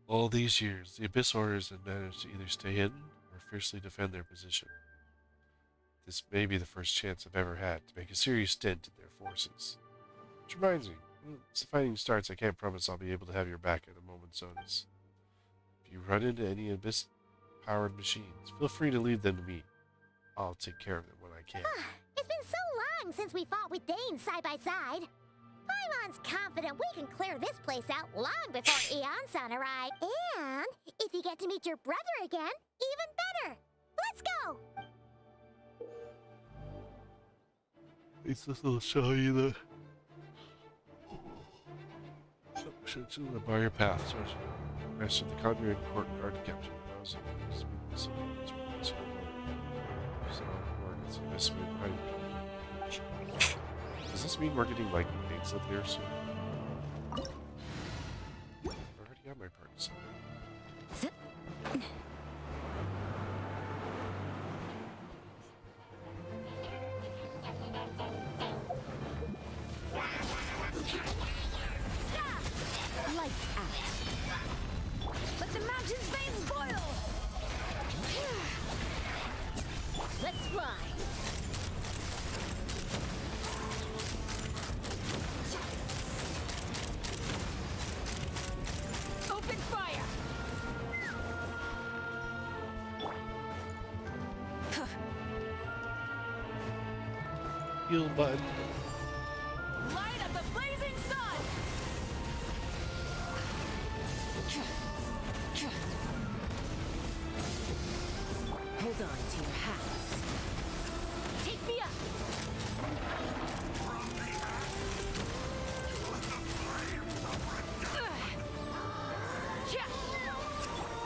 All these years, the Abyss Orders have managed to either stay hidden or fiercely defend their position. This may be the first chance I've ever had to make a serious dent in their forces. Which reminds me, once the fighting starts, I can't promise I'll be able to have your back at a moment's notice. If you run into any Abyss-powered machines, feel free to leave them to me. I'll take care of them when I can. It's been so long since we fought with Dane side by side. Paimon's confident we can clear this place out long before Eon-san arrives. And if you get to meet your brother again, even better. Let's go! At least this will show you the... Should bar your path, so rest of the Conjuring Court Guard capture. Does this mean we're getting like dates up here soon? I already got my part decided. Lights out. Let the mountain's veins boil! Let's fly! Open fire! Heal button. Light up the blazing sun! Hold on to your hats. Take me up!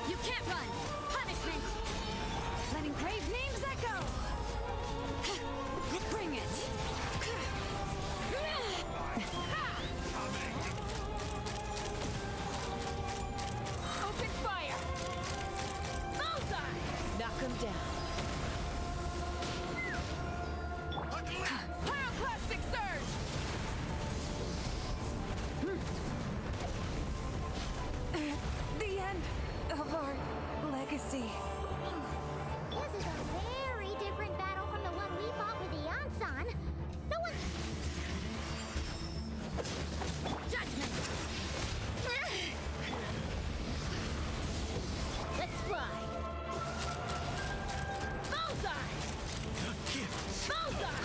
You can't run! Punishment! Letting grave names echo! Bring it! Open fire! Bullseye! Knock him down. Pyroclastic surge! The end of our legacy. This is a very different battle from the one we fought with Eon-san. No one's... Judgment! Let's fly! Bullseye! Bullseye!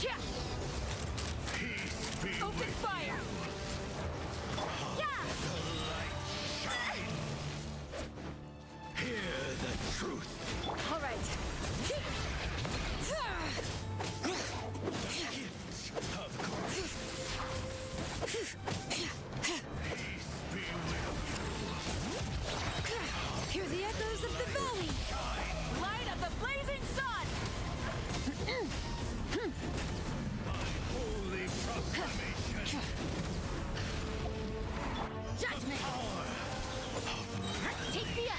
Check! Open fire! Yeah! Hear the truth. All right. Hear the echoes of the valley. Light of the blazing sun. Holy proclamation. Judgment. Take me up.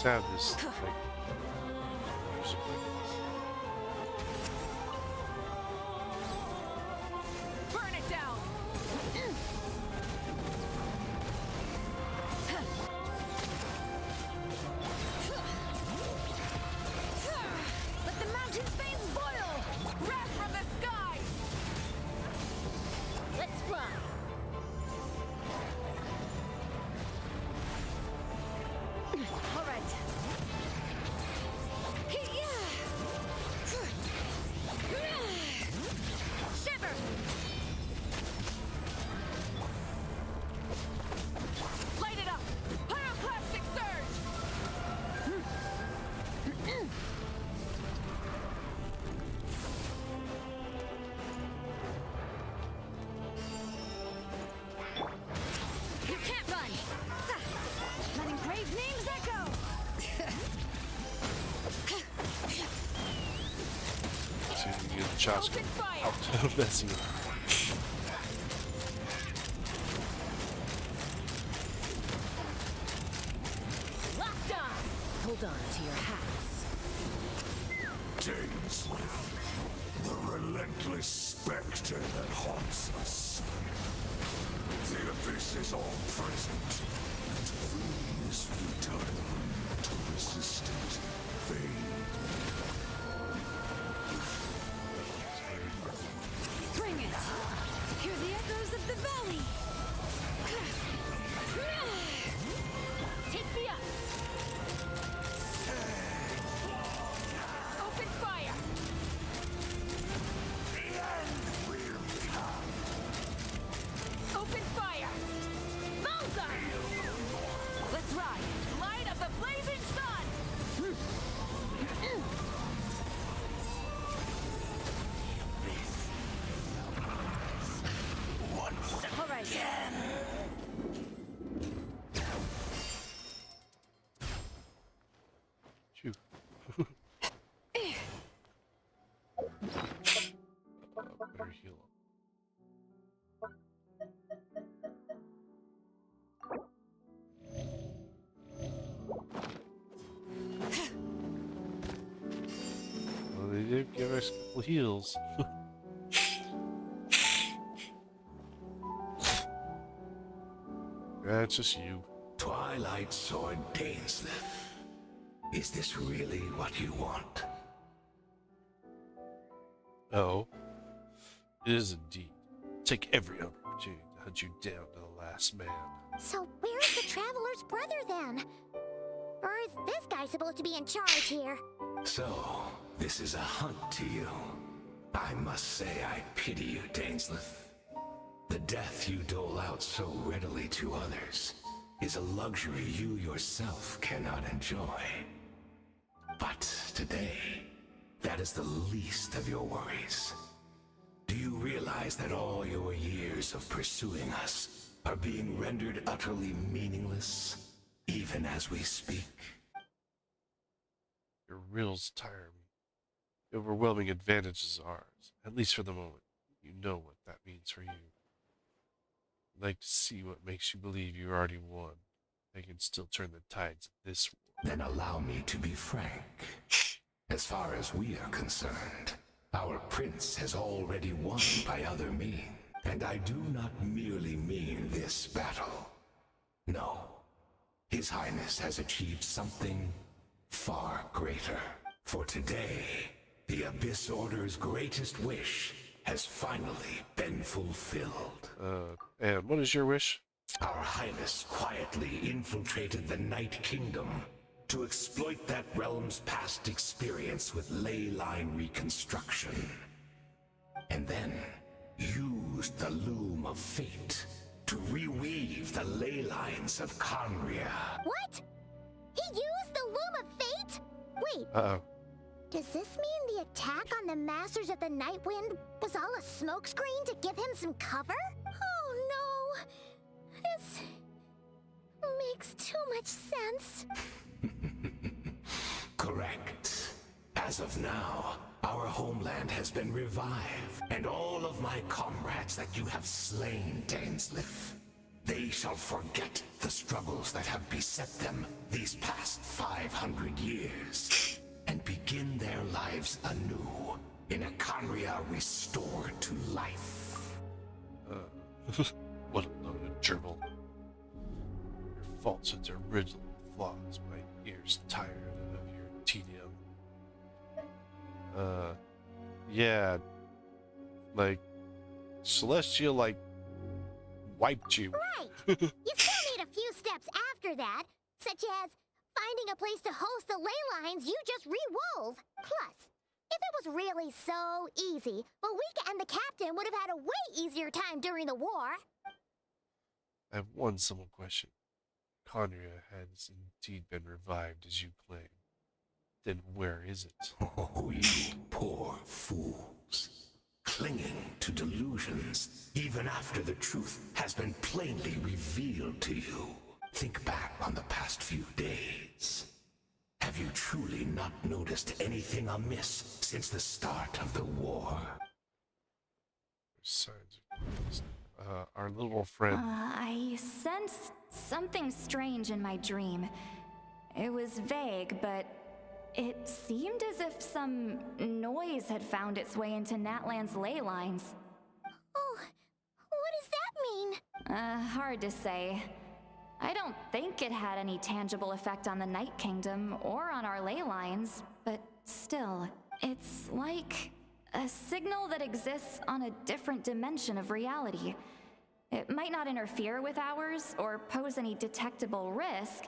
always have this like music like Burn it down! Let the mountain's veins boil! Wrath from the sky! Let's run! All right. Shiver! Light it up! Pyroclastic surge! You can't run! Letting brave names echo! see if you can get the shots Open fire! out messing around. Locked on! Hold on to your hats. Dainsleif, the relentless specter that haunts us. The abyss is all present. To flee is futile. To resist it, vain. Bring it! Hear the echoes of the valley! Take me up! Open fire! The end will come. Open fire! Bullseye! Let's ride! Light of the blazing sun! All right. Phew. Better heal up. Well, they did give us a couple heals. That's just you. Twilight Sword Dainsleif. Is this really what you want? Oh, it is indeed. Take every opportunity to hunt you down to the last man. So where's the Traveler's brother then? Or is this guy supposed to be in charge here? So, this is a hunt to you. I must say I pity you, Dainsleif. The death you dole out so readily to others is a luxury you yourself cannot enjoy. But today, that is the least of your worries. Do you realize that all your years of pursuing us are being rendered utterly meaningless, even as we speak? Your riddles tire me. The overwhelming advantage is ours, at least for the moment. You know what that means for you. I'd like to see what makes you believe you already won. I can still turn the tides of this war. Then allow me to be frank. As far as we are concerned, our prince has already won by other means. And I do not merely mean this battle. No. His Highness has achieved something far greater. For today, the Abyss Order's greatest wish has finally been fulfilled. And what is your wish? Our Highness quietly infiltrated the Night Kingdom to exploit that realm's past experience with ley line reconstruction. And then used the Loom of Fate to reweave the ley lines of Conria. What? He used the Loom of Fate? Wait, Uh-oh. does this mean the attack on the Masters of the Night Wind was all a smokescreen to give him some cover? Oh no! This makes too much sense. Correct. As of now, our homeland has been revived, and all of my comrades that you have slain, Dainsleif, they shall forget the struggles that have beset them these past 500 years, and begin their lives anew in a Conria restored to life. What a load of gerbil. Your falsehoods are riddled with flaws. My ears tired of your tedium. Yeah. Like, Celestial, like, wiped you. Right! You still need a few steps after that, such as finding a place to host the ley lines you just re-wove. Plus, if it was really so easy, Malika and the captain would have had a way easier time during the war. I have one simple question. Conria has indeed been revived as you claim. Then where is it? Oh, you poor fools. Clinging to delusions, even after the truth has been plainly revealed to you. Think back on the past few days. Have you truly not noticed anything amiss since the start of the war? Signs of our little friend. I sensed something strange in my dream. It was vague, but it seemed as if some noise had found its way into Natlan's ley lines. Oh, what does that mean? Hard to say. I don't think it had any tangible effect on the Night Kingdom or on our ley lines, but still, it's like a signal that exists on a different dimension of reality. It might not interfere with ours or pose any detectable risk,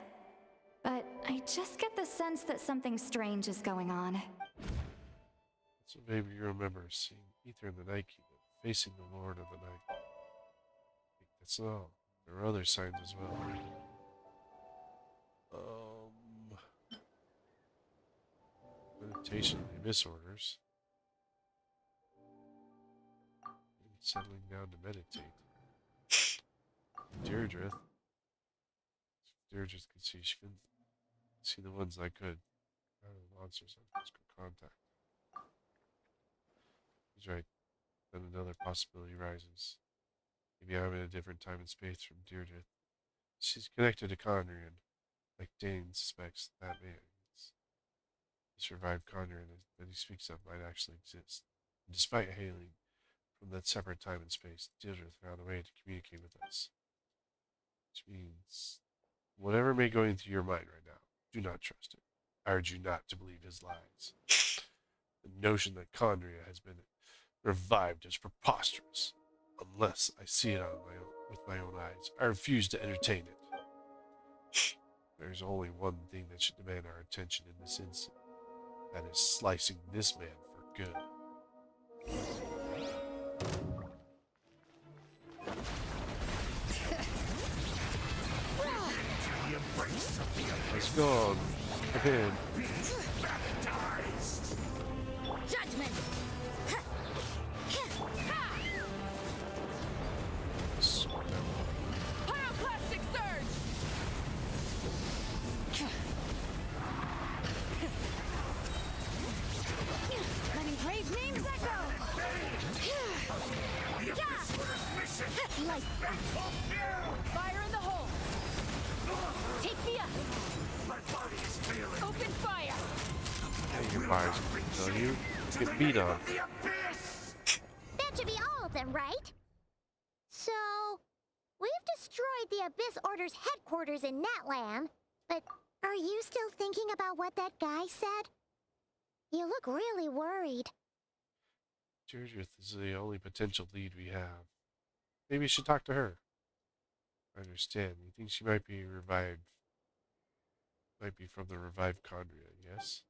but I just get the sense that something strange is going on. So maybe you remember seeing Ether in the Night Kingdom, facing the Lord of the Night. I think that's all. There are other signs as well. Meditation in the Abyss orders. Settling down to meditate. Deirdre. Deirdre could see. She couldn't see the ones I could. Out of the monsters on physical contact. He's right. Then another possibility rises. Maybe I'm in a different time and space from Deirdre. She's connected to Conrian, like Dane suspects that man is. The survived Conrian that he speaks of might actually exist. And despite hailing from that separate time and space, Deirdre found a way to communicate with us. Which means, whatever may go into your mind right now, do not trust it. I urge you not to believe his lies. The notion that Conria has been revived is preposterous. Unless I see it with my own eyes, I refuse to entertain it. There's only one thing that should demand our attention in this instant. That is slicing this man for good. Let's go. Come in. Judgment! Pyroclastic surge! Letting praise names echo! Lights out. Fire in the hole! Take me up! My body is failing. Open fire! Hey, your bars can tell you. Get beat on. That should be all of them, right? So, we've destroyed the Abyss Order's headquarters in Natlan, but are you still thinking about what that guy said? You look really worried. Deirdre is the only potential lead we have. Maybe you should talk to her. I understand. You think she might be revived. Might be from the revived Conria, yes?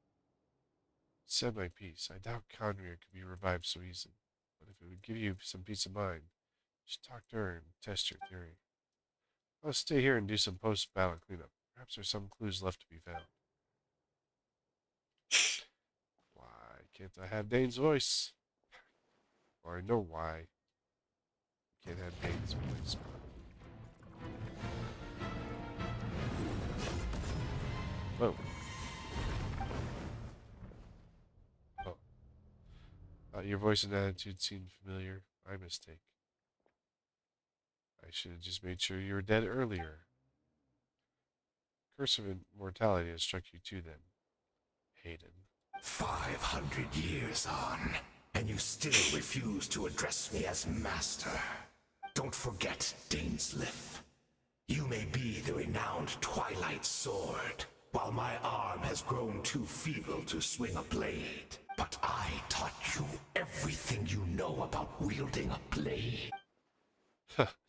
Said my piece. I doubt Conria could be revived so easily. But if it would give you some peace of mind, just talk to her and test your theory. I'll stay here and do some post-battle cleanup. Perhaps there's some clues left to be found. Why can't I have Dane's voice? Or I know why. I can't have Dane's voice. Whoa. Oh. Your voice and attitude seemed familiar. My mistake. I should have just made sure you were dead earlier. Curse of immortality has struck you too then, Hayden. 500 years on, and you still refuse to address me as master. Don't forget, Dainsleif. You may be the renowned Twilight Sword, while my arm has grown too feeble to swing a blade. But I taught you everything you know about wielding a blade.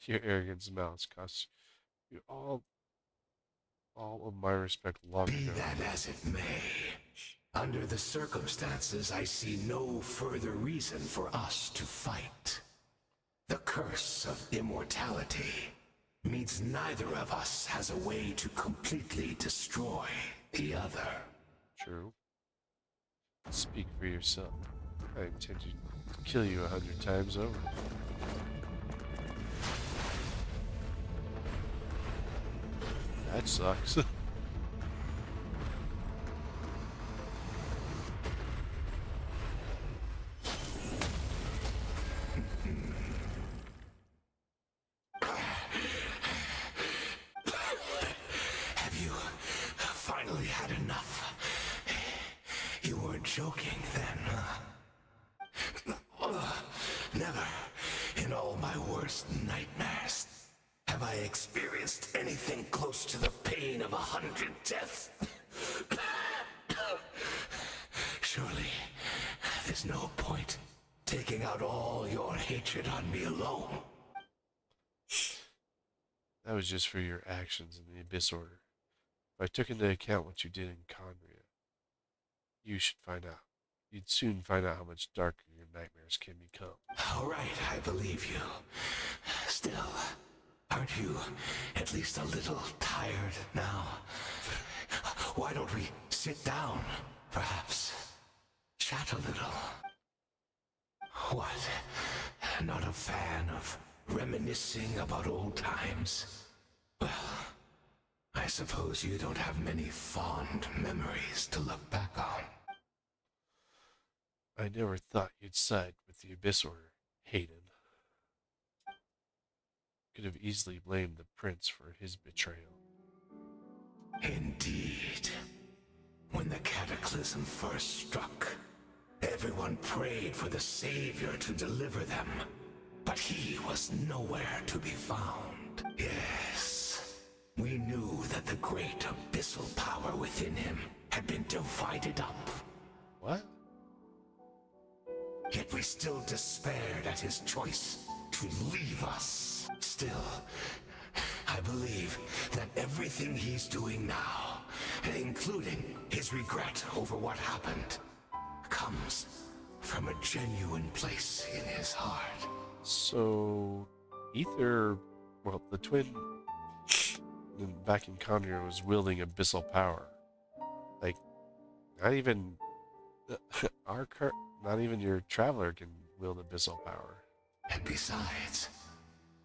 Your arrogance mouse costs you all of my respect long Be ago. that as it may, under the circumstances, I see no further reason for us to fight. The curse of immortality means neither of us has a way to completely destroy the other. True. Speak for yourself. I intend to kill you 100 times over. That sucks. Have you finally had enough? You weren't joking then, huh? Never, in all my worst nightmares, have I experienced anything close to the pain of 100 deaths. Surely, there's no point taking out all your hatred on me alone. That was just for your actions in the Abyss Order. If I took into account what you did in Conria, you should find out. You'd soon find out how much darker your nightmares can become. All right, I believe you. Still, aren't you at least a little tired now? Why don't we sit down, perhaps? Chat a little. What? Not a fan of reminiscing about old times? Well, I suppose you don't have many fond memories to look back on. I never thought you'd side with the Abyss Order, Hayden. Could have easily blamed the prince for his betrayal. Indeed. When the cataclysm first struck, everyone prayed for the Savior to deliver them, but he was nowhere to be found. Yes, we knew that the great abyssal power within him had been divided up. What? Yet we still despaired at his choice to leave us. Still, I believe that everything he's doing now, including his regret over what happened, comes from a genuine place in his heart. So, Ether, well, the twin back in Conria was wielding abyssal power. Like, not even not even your traveler can wield abyssal power. And besides,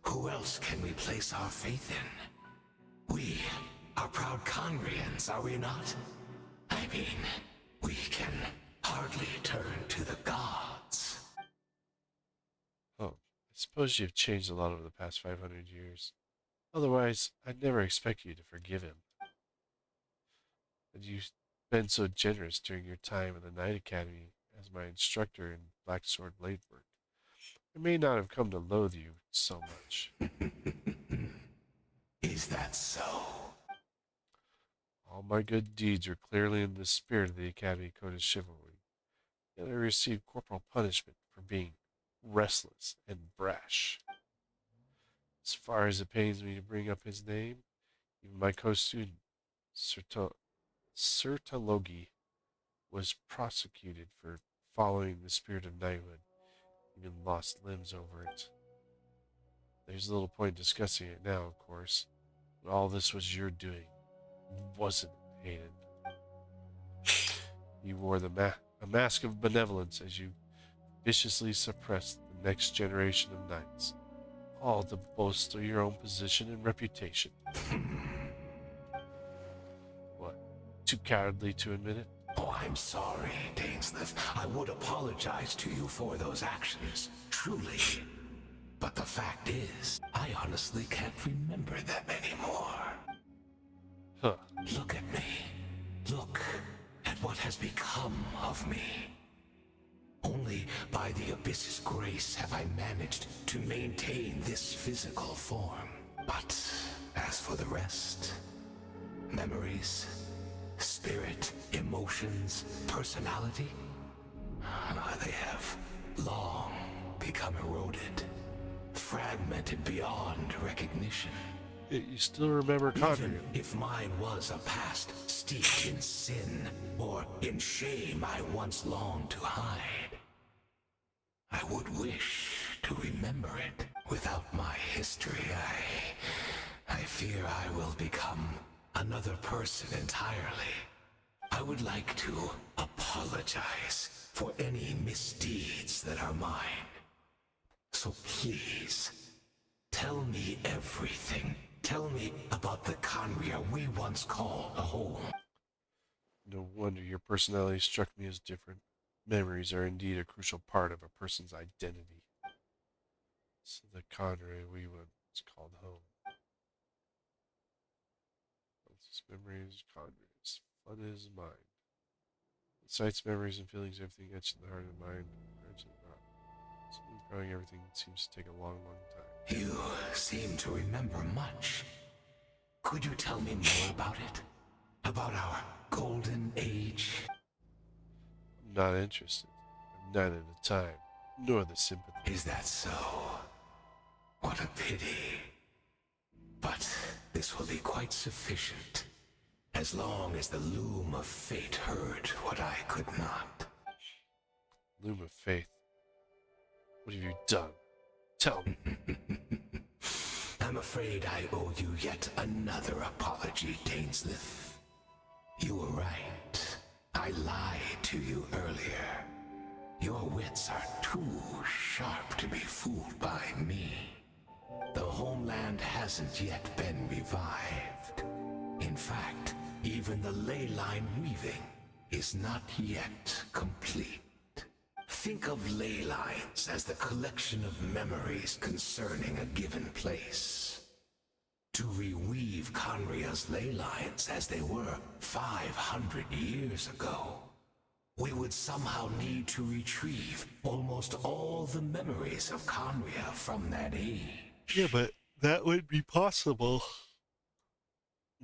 who else can we place our faith in? We are proud Conrians, are we not? I mean, we can hardly turn to the gods. Oh, I suppose you've changed a lot over the past 500 years. Otherwise, I'd never expect you to forgive him. And you've been so generous during your time in the Knight Academy as my instructor in Black Sword blade work. I may not have come to loathe you so much. Is that so? All my good deeds are clearly in the spirit of the Academy Code of Chivalry. Yet I received corporal punishment for being restless and brash. As far as it pains me to bring up his name, even my co-student, Sertologi, was prosecuted for following the spirit of knighthood, even lost limbs over it. There's little point discussing it now, of course, but all this was your doing, wasn't it, Hayden? You wore a mask of benevolence as you viciously suppressed the next generation of knights, all to bolster your own position and reputation. What, too cowardly to admit it? Oh, I'm sorry, Dainsleif. I would apologize to you for those actions, truly. But the fact is, I honestly can't remember them anymore. Huh. Look at me. Look at what has become of me. Only by the Abyss's grace have I managed to maintain this physical form. But as for the rest, memories, spirit, emotions, personality, they have long become eroded, fragmented beyond recognition. You still remember Conrad? Even if mine was a past steeped in sin or in shame I once longed to hide, I would wish to remember it. Without my history, I fear I will become another person entirely. I would like to apologize for any misdeeds that are mine. So please, tell me everything. Tell me about the Conria we once called a home. No wonder your personality struck me as different. Memories are indeed a crucial part of a person's identity. So the Conria we once called home. Once memories, Conria's fun is mine. Sights, memories, and feelings, everything etched in the heart and mind. Growing everything seems to take a long, long time. You seem to remember much. Could you tell me more about it? About our golden age? I'm not interested. I'm neither the time, nor the sympathy. Is that so? What a pity. But this will be quite sufficient. As long as the loom of fate heard what I could not. Loom of faith. What have you done? Tell me. I'm afraid I owe you yet another apology, Dainslith. You were right. I lied to you earlier. Your wits are too sharp to be fooled by me. The homeland hasn't yet been revived. In fact, even the ley line weaving is not yet complete. Think of ley lines as the collection of memories concerning a given place. To reweave Conria's ley lines as they were 500 years ago, we would somehow need to retrieve almost all the memories of Conria from that age. Yeah, but that would be possible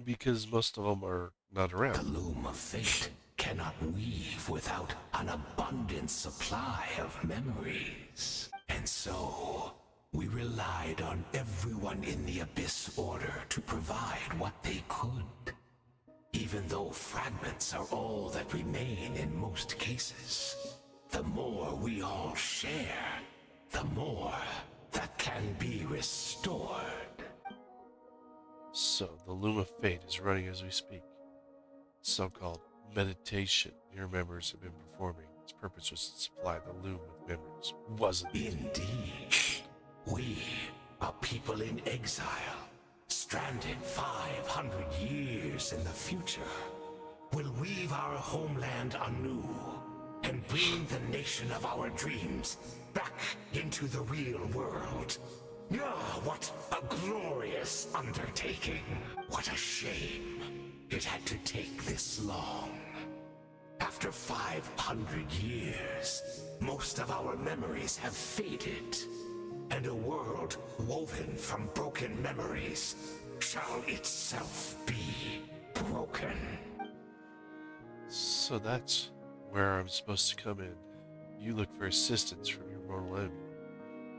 because most of them are not around. The loom of fate cannot weave without an abundant supply of memories. And so, we relied on everyone in the Abyss Order to provide what they could. Even though fragments are all that remain in most cases, the more we all share, the more that can be restored. So, the Loom of Fate is running as we speak. So-called meditation your members have been performing. Its purpose was to supply the Loom with memories, wasn't it? Indeed. We, a people in exile, stranded 500 years in the future, will weave our homeland anew and bring the nation of our dreams back into the real world. Ah, what a glorious undertaking. What a shame it had to take this long. After 500 years, most of our memories have faded, and a world woven from broken memories shall itself be broken. So that's where I'm supposed to come in. You look for assistance from your mortal enemy,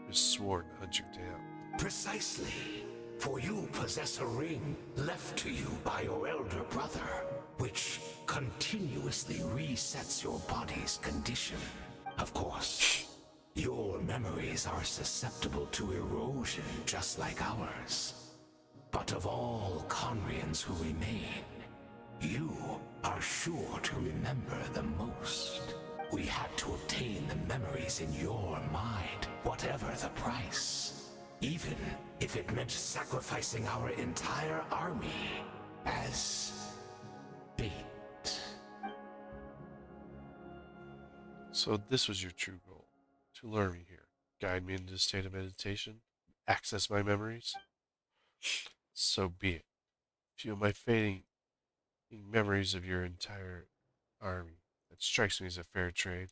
who's sworn to hunt you down. Precisely. For you possess a ring left to you by your elder brother, which continuously resets your body's condition. Of course, your memories are susceptible to erosion just like ours. But of all Conrians who remain, you are sure to remember the most. We had to obtain the memories in your mind, whatever the price. Even if it meant sacrificing our entire army as bait. So this was your true goal, to lure me here. guide me into a state of meditation, access my memories, so be it. Feel my fading memories of your entire army. That strikes me as a fair trade.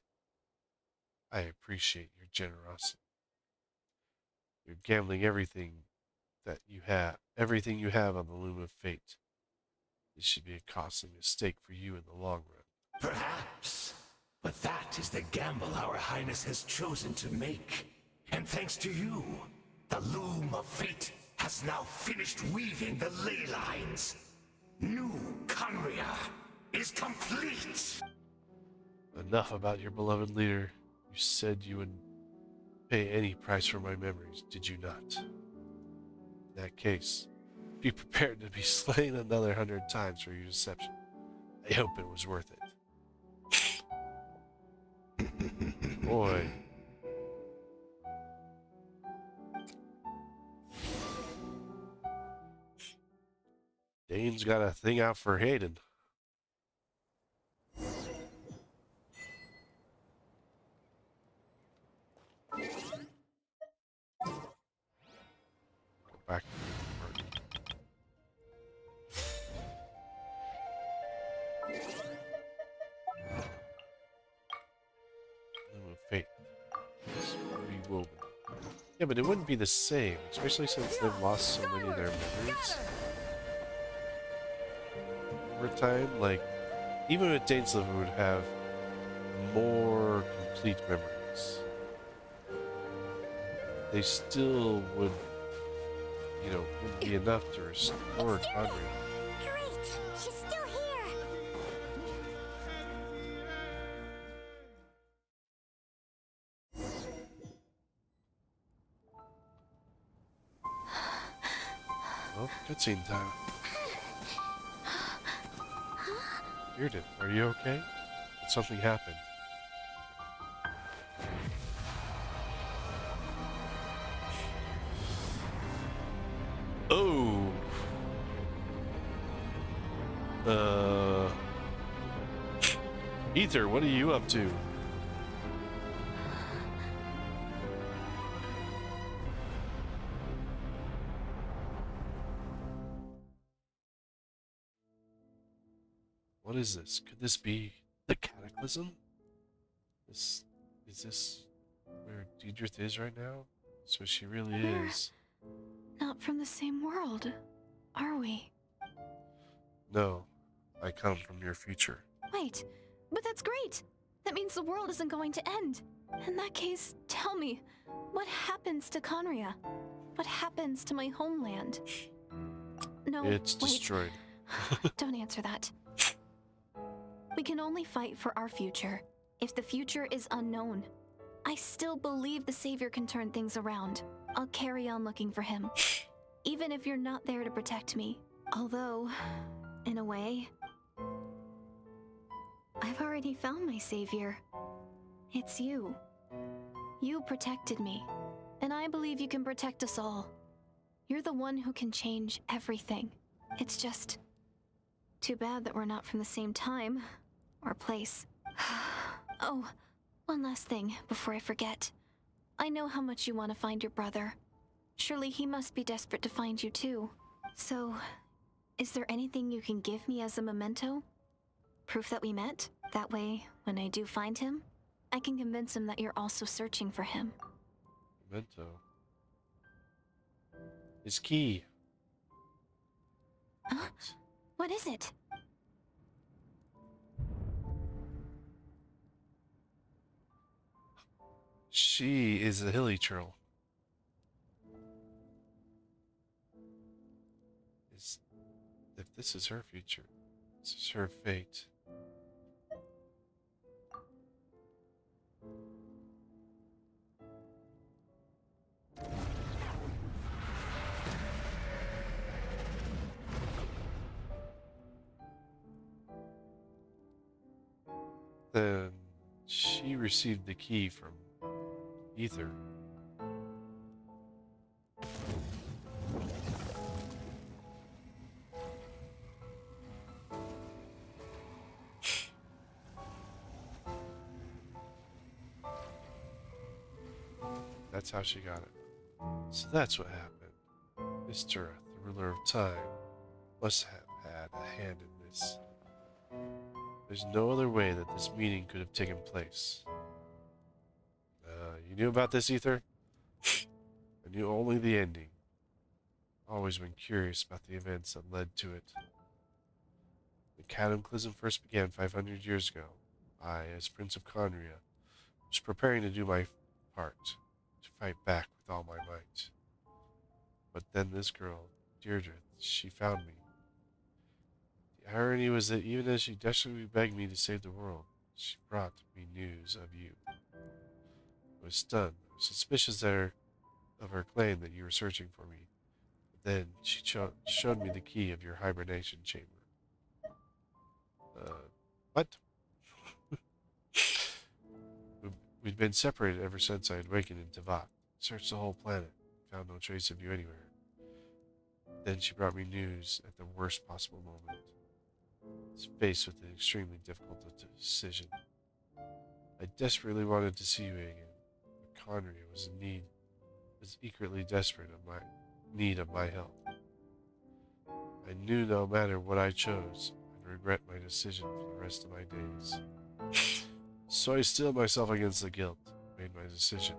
I appreciate your generosity. You're gambling everything you have on the loom of fate. This should be a costly mistake for you in the long run. Perhaps. But that is the gamble our Highness has chosen to make. And thanks to you, the loom of fate has now finished weaving the ley lines. New Conria is complete! Enough about your beloved leader. You said you would pay any price for my memories, did you not? In that case, be prepared to be slain another 100 times for your deception. I hope it was worth it. Boy. Dane's got a thing out for Hayden. Go back to the party. Loom of fate. It's rewoven. Yeah, but it wouldn't be the same, especially since they've lost so many of their memories. Over time, like, even with Dainsleif would have more complete memories. They still would, wouldn't be enough to restore Conria. Great! She's still here! Well, cutscene time. Bearded, are you okay? Did something happen? Oh! Ether, what are you up to? What is this? Could this be the Cataclysm? Is this where Deidrith is right now? So she really is. Not from the same world, are we? No, I come from your future. Wait, but that's great! That means the world isn't going to end. In that case, tell me, what happens to Conria? What happens to my homeland? No, It's wait. destroyed. Don't answer that. We can only fight for our future. If the future is unknown, I still believe the Savior can turn things around. I'll carry on looking for him, even if you're not there to protect me. Although, in a way, I've already found my Savior. It's you. You protected me, and I believe you can protect us all. You're the one who can change everything. It's just too bad that we're not from the same time or place. Oh, one last thing before I forget. I know how much you want to find your brother. Surely he must be desperate to find you too. So, is there anything you can give me as a memento? Proof that we met? That way, when I do find him, I can convince him that you're also searching for him. Memento. His key. Huh? What is it? She is a hilly churl. If this is her future, this is her fate. Then she received the key from Ether. That's how she got it. So that's what happened. Mr. the ruler of time, must have had a hand in this. There's no other way that this meeting could have taken place. You knew about this, Ether? I knew only the ending. Always been curious about the events that led to it. The cataclysm first began 500 years ago. I, as Prince of Conria, was preparing to do my part, to fight back with all my might. But then this girl, Deirdre, she found me. The irony was that even as she desperately begged me to save the world, she brought me news of you. I was stunned. I was suspicious of her claim that you were searching for me. But then she showed me the key of your hibernation chamber. What? We'd been separated ever since I had awakened in Tavat. Searched the whole planet. Found no trace of you anywhere. Then she brought me news at the worst possible moment. I was faced with an extremely difficult decision. I desperately wanted to see you again, but Conria was equally desperate of my need of my help. I knew no matter what I chose, I'd regret my decision for the rest of my days. So I steeled myself against the guilt, made my decision.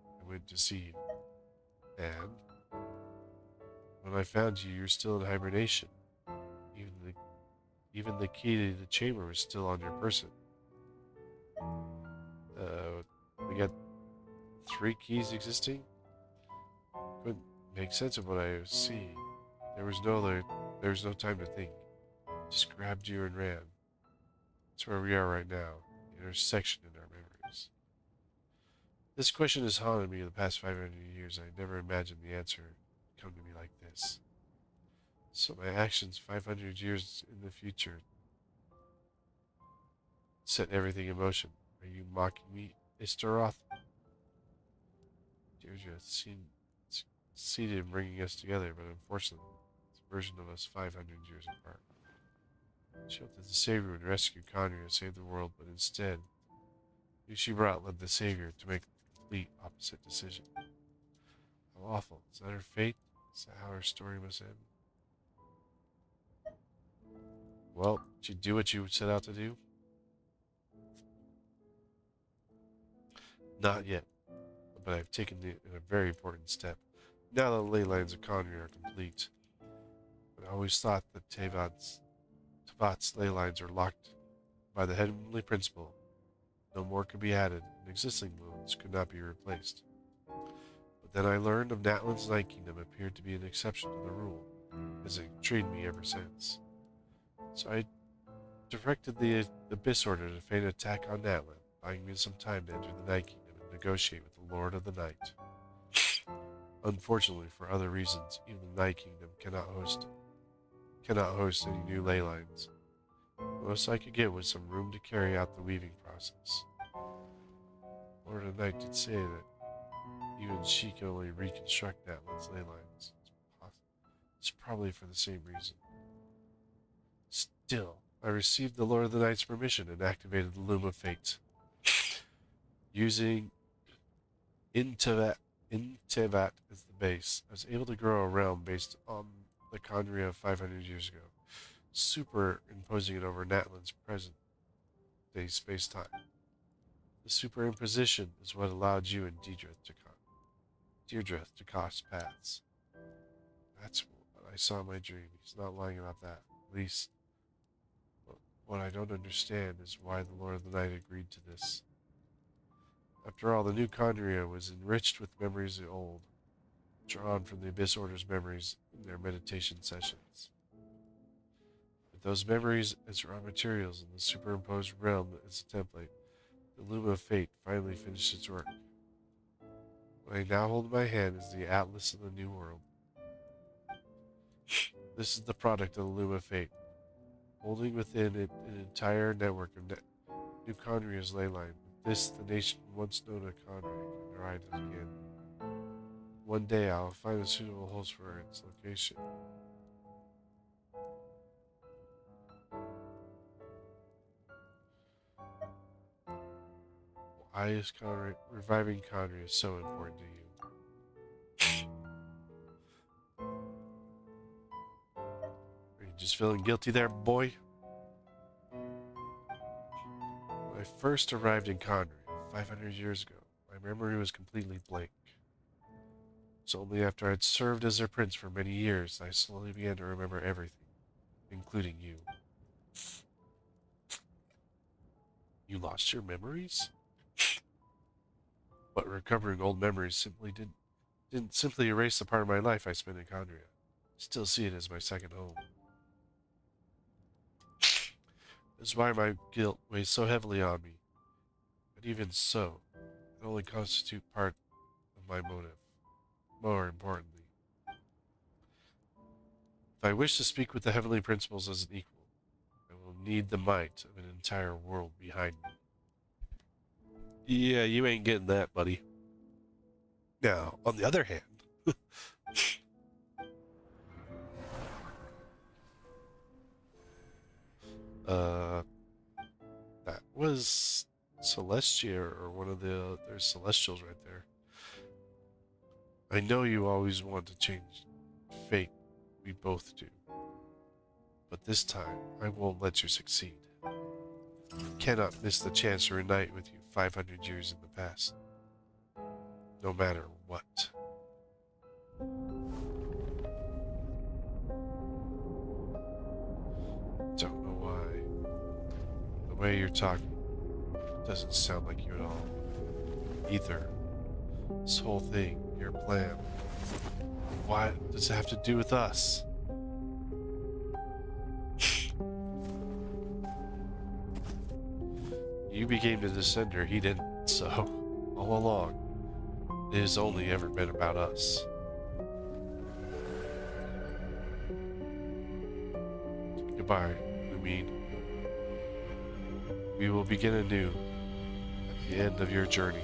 I went to see you. And when I found you, you're still in hibernation. Even the key to the chamber was still on your person. We got 3 keys existing? Couldn't make sense of what I was seeing. There was no time to think. Just grabbed you and ran. That's where we are right now, the intersection in our memories. This question has haunted me the past 500 years. I never imagined the answer would come to me like this. So my actions 500 years in the future set everything in motion. Are you mocking me, Istaroth? Deirdre succeeded in bringing us together, but unfortunately, it's a version of us 500 years apart. She hoped that the Savior would rescue Conria and save the world, but instead, who she brought led the Savior to make the complete opposite decision. How awful. Is that her fate? Is that how her story must end? Well, did you do what you set out to do? Not yet, but I've taken a very important step. Now that the ley lines of Conria are complete, but I always thought that Tavat's ley lines are locked by the heavenly principle. No more could be added, and existing ones could not be replaced. But then I learned of Natlan's Night Kingdom appeared to be an exception to the rule, as it intrigued me ever since. So I directed the Abyss Order to feign an attack on Natlan, buying me some time to enter the Night Kingdom and negotiate with the Lord of the Night. Unfortunately, for other reasons, even the Night Kingdom cannot host any new ley lines. The most I could get was some room to carry out the weaving process. Lord of the Night did say that even she can only reconstruct Natlan's ley lines. It's probably for the same reason. Still, I received the Lord of the Night's permission and activated the Loom of Fate. Using Intavat as the base, I was able to grow a realm based on the Conria of 500 years ago, superimposing it over Natlan's present-day space-time. The superimposition is what allowed you and Deirdre to cross paths. That's what I saw in my dream. He's not lying about that. At least, what I don't understand is why the Lord of the Night agreed to this. After all, the new Conria was enriched with memories of old, drawn from the Abyss Order's memories in their meditation sessions. With those memories as raw materials and the superimposed realm as a template, the Loom of Fate finally finished its work. What I now hold in my hand is the Atlas of the New World. This is the product of the Loom of Fate, holding within it an entire network of New Conria's ley line. With this, the nation once known as Conria can ride it again. One day I'll find a suitable host for its location. reviving Conry is so important to you. Are you just feeling guilty there, boy? When I first arrived in Conry 500 years ago, my memory was completely blank. It's only after I'd served as their prince for many years I slowly began to remember everything, including you. You lost your memories? But recovering old memories didn't simply erase the part of my life I spent in Condria. I still see it as my second home. This is why my guilt weighs so heavily on me. But even so, it only constitutes part of my motive. More importantly, if I wish to speak with the heavenly principles as an equal, I will need the might of an entire world behind me. Yeah, you ain't getting that, buddy. Now, on the other hand, that was Celestia, or one of their Celestials right there. I know you always want to change fate. We both do. But this time, I won't let you succeed. I cannot miss the chance to reunite with you 500 years in the past. No matter what. Don't know why. The way you're talking doesn't sound like you at all. Either. This whole thing, your plan. What does it have to do with us? You became the Descender, he didn't, so all along, it has only ever been about us. Goodbye, Lumine. We will begin anew at the end of your journey.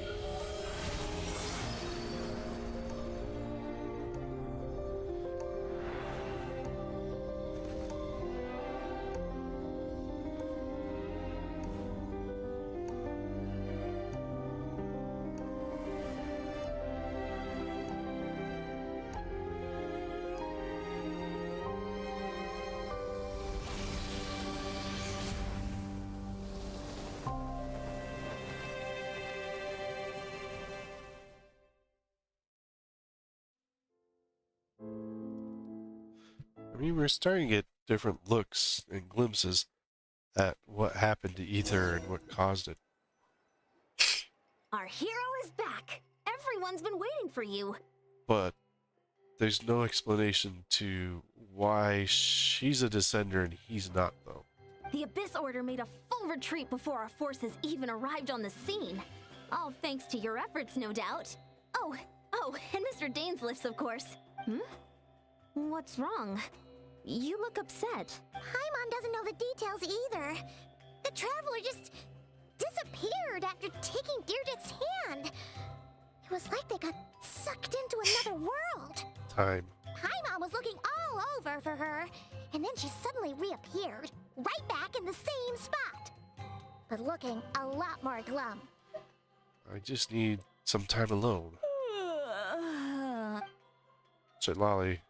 I mean, we're starting to get different looks and glimpses at what happened to Ether and what caused it. Our hero is back! Everyone's been waiting for you! But there's no explanation to why she's a Descender and he's not, though. The Abyss Order made a full retreat before our forces even arrived on the scene. All thanks to your efforts, no doubt. Oh, and Mr. Dainsliff's, of course. What's wrong? You look upset. Paimon doesn't know the details either. The Traveler just disappeared after taking Deirdre's hand. It was like they got sucked into another world. Time. Paimon was looking all over for her, and then she suddenly reappeared, right back in the same spot. But looking a lot more glum. I just need some time alone. Said Lolly.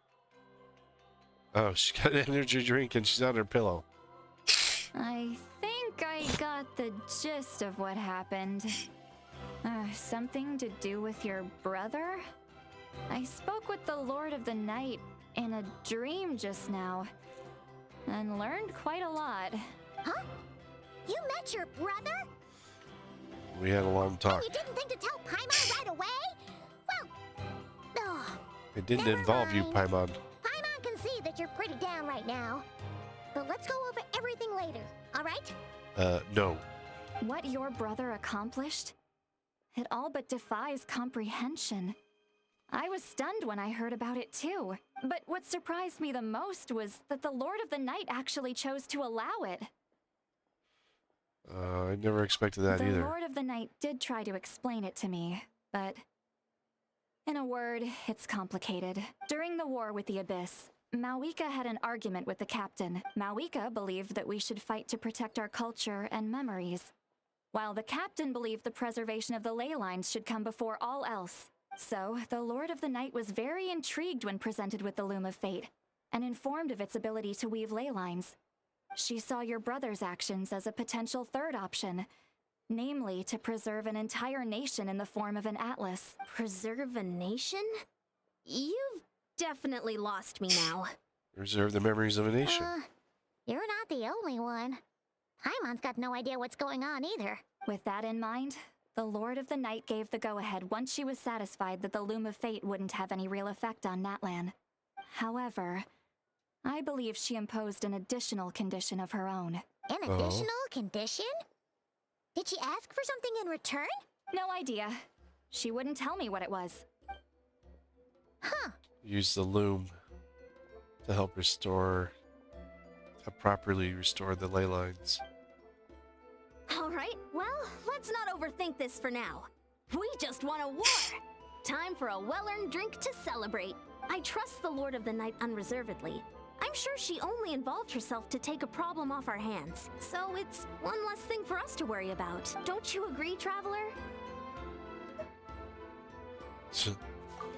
Oh, she got an energy drink and she's on her pillow. I think I got the gist of what happened. Something to do with your brother? I spoke with the Lord of the Night in a dream just now, and learned quite a lot. Huh? You met your brother? We had a long talk. And you didn't think to tell Paimon right away? Well, It didn't never involve you, mind. Paimon. Paimon can see that you're pretty down right now. But let's go over everything later, alright? No. What your brother accomplished? It all but defies comprehension. I was stunned when I heard about it too. But what surprised me the most was that the Lord of the Night actually chose to allow it. I never expected that The either. Lord of the Night did try to explain it to me, but in a word, it's complicated. During the war with the Abyss, Mawika had an argument with the captain. Mawika believed that we should fight to protect our culture and memories. while the captain believed the preservation of the ley lines should come before all else. So, the Lord of the Night was very intrigued when presented with the Loom of Fate, and informed of its ability to weave ley lines. She saw your brother's actions as a potential third option, namely to preserve an entire nation in the form of an atlas. Preserve a nation? You've definitely lost me now. Reserve the memories of a nation. You're not the only one. Paimon's got no idea what's going on either. With that in mind, the Lord of the Night gave the go-ahead once she was satisfied that the Loom of Fate wouldn't have any real effect on Natlan. However, I believe she imposed an additional condition of her own. An additional condition? Did she ask for something in return? No idea. She wouldn't tell me what it was. Huh. Use the loom to help properly restore the ley lines. Alright, well, let's not overthink this for now. We just want a war! Time for a well-earned drink to celebrate. I trust the Lord of the Night unreservedly. I'm sure she only involved herself to take a problem off our hands. So it's one less thing for us to worry about. Don't you agree, Traveler?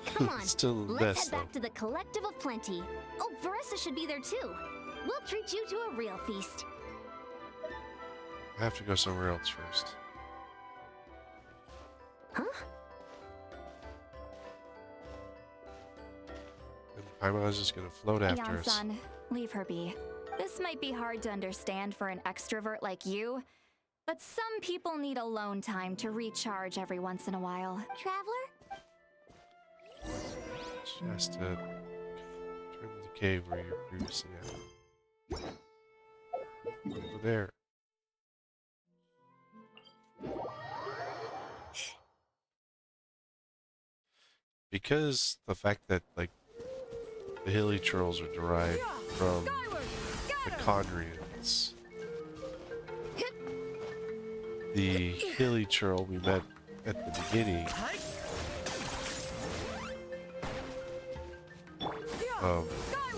Come on, Still the let's best, head back to the Collective of Plenty. Oh, Varessa should be there too. We'll treat you to a real feast. I have to go somewhere else first. Huh? And Paimon's just gonna float after us. Yan-san, leave her be. This might be hard to understand for an extrovert like you, but some people need alone time to recharge every once in a while. Traveler? She has to turn to the cave where you're previously at. Over there. Because the fact that, like, the hilly trolls are derived from the Conrians. The hilly troll we met at the beginning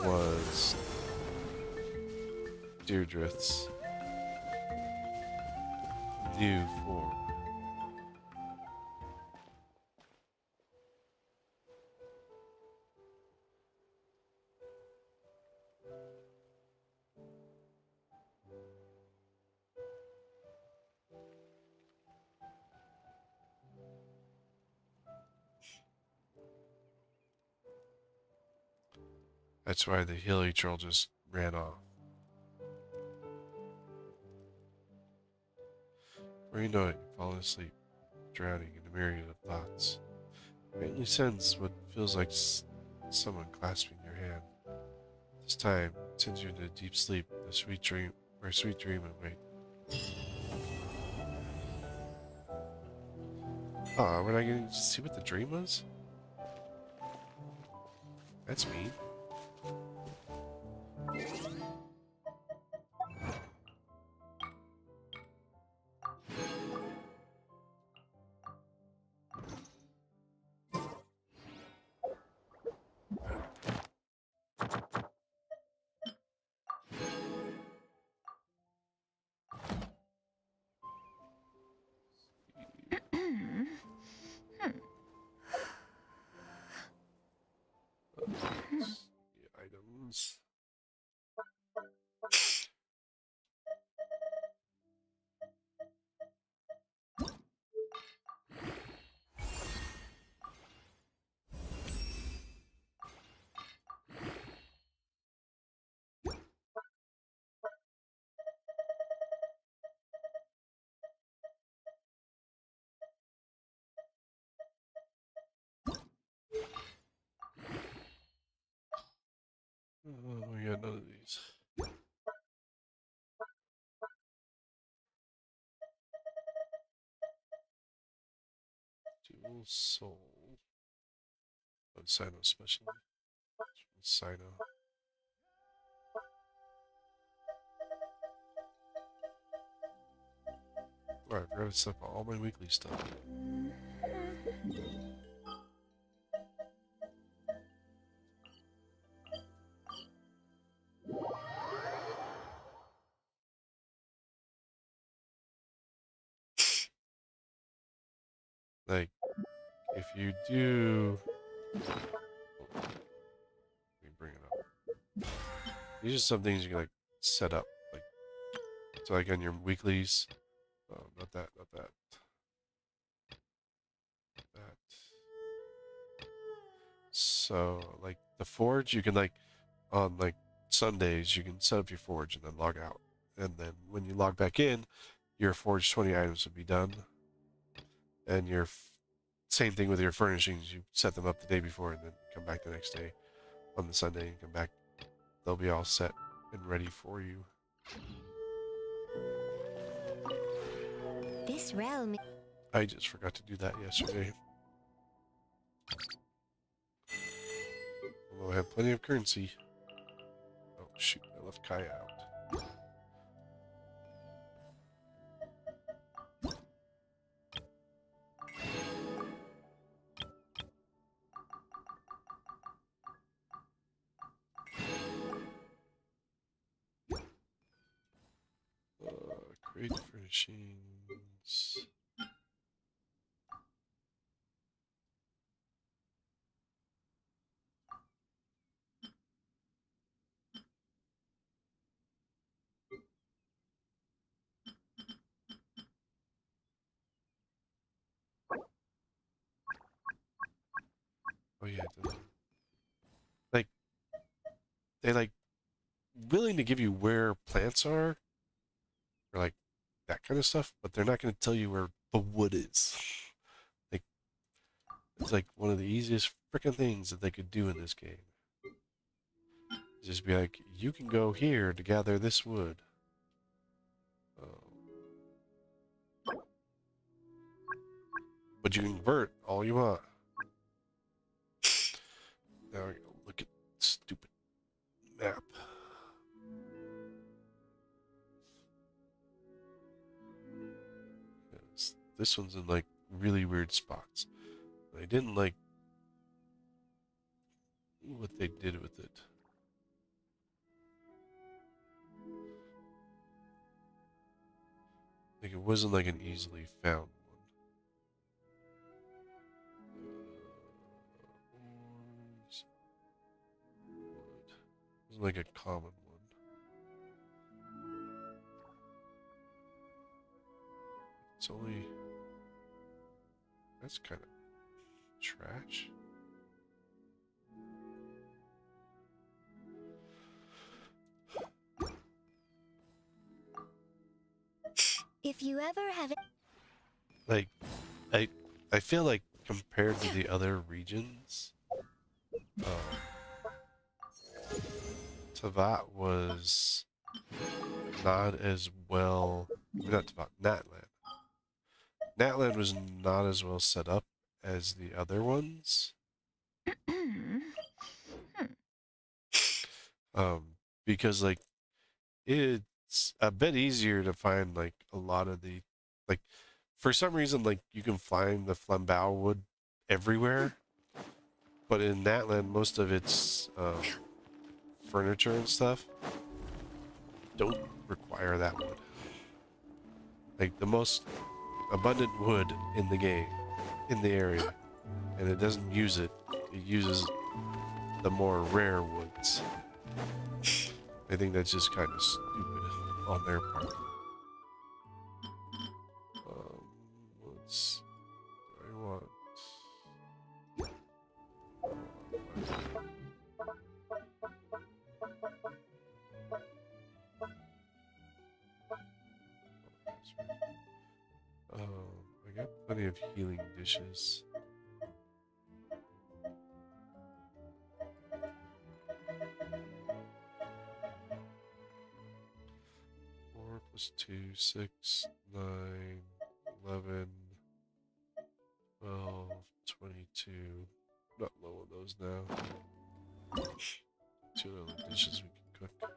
was Deirdre's new form. That's why the hilly troll just ran off. Or you know it, you're falling asleep, drowning in a myriad of thoughts. Faintly sense what feels like someone clasping your hand. This time, it sends you into deep sleep, the sweet dream, where sweet dream awaits. We're not getting to see what the dream was? That's mean. Items. Oh, we got none of these. Dual soul. Oh, Sino especially. Sino. Alright, I forgot to set up all my weekly stuff. Like, if you do... Let me bring it up. These are some things you can, like, set up. Like, so, like, on your weeklies. Oh, not that, not that. That. So, like, the forge, you can, like, on, like, Sundays, you can set up your forge and then log out. And then when you log back in, your forge 20 items will be done. And your same thing with your furnishings. You set them up the day before and then come back the next day on the Sunday and come back. They'll be all set and ready for you. This realm. I just forgot to do that yesterday. Although I have plenty of currency. Oh shoot, I left Kai out. Create furnishings. Oh yeah, like they like willing to give you where plants are, or like that kind of stuff, but they're not going to tell you where the wood is. Like it's like one of the easiest freaking things that they could do in this game. Just be like, you can go here to gather this wood. But you can convert all you want. Now we go look at stupid map. This one's in like really weird spots. I didn't like what they did with it. Like it wasn't like an easily found one. Wood. It wasn't like a common one. It's only... That's kind of trash. If you ever have it. Like, I feel like compared to the other regions, Tavat was not as well. Not Tavat, Natland. Natland was not as well set up as the other ones. Because like it's a bit easier to find like a lot of the like for some reason like you can find the flambau wood everywhere, but in Natland most of its furniture and stuff don't require that wood. Like the most abundant wood in the game, in the area, and it doesn't use it. It uses the more rare woods. I think that's just kind of stupid on their part. Let's... I want... I got plenty of healing dishes. 4 plus 2, 6, 9, 11, 12, 22. Not low on those now. 2 other dishes we can cook.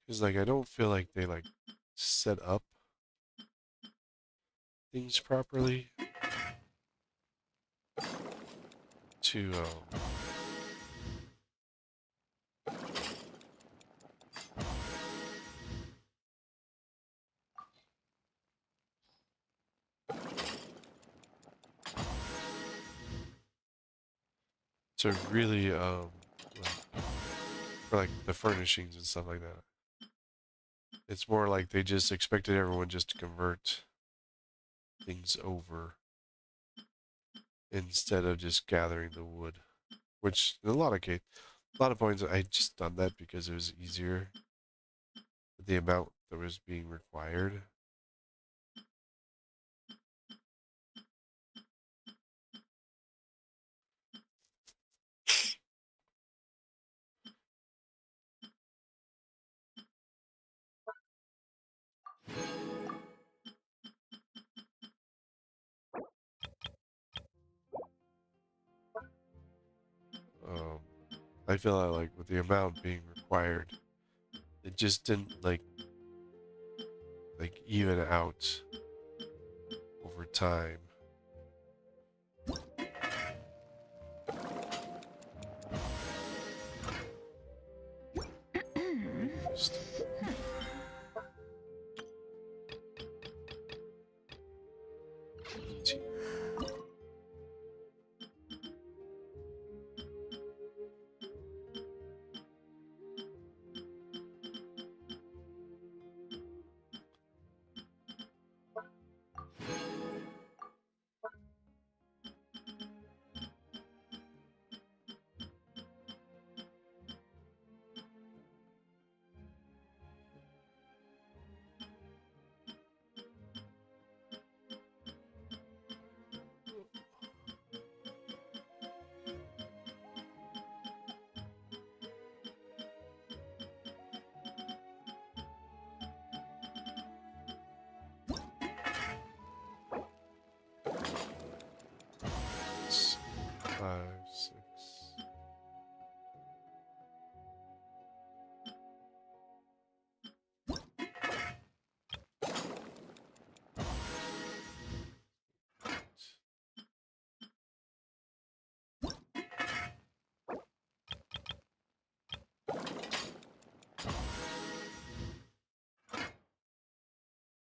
Because like I don't feel like they like set up things properly to really like, for like the furnishings and stuff like that. It's more like they just expected everyone just to convert things over instead of just gathering the wood. Which in a lot of points I just done that because it was easier. The amount that was being required. I feel like with the amount being required, it just didn't like even out over time.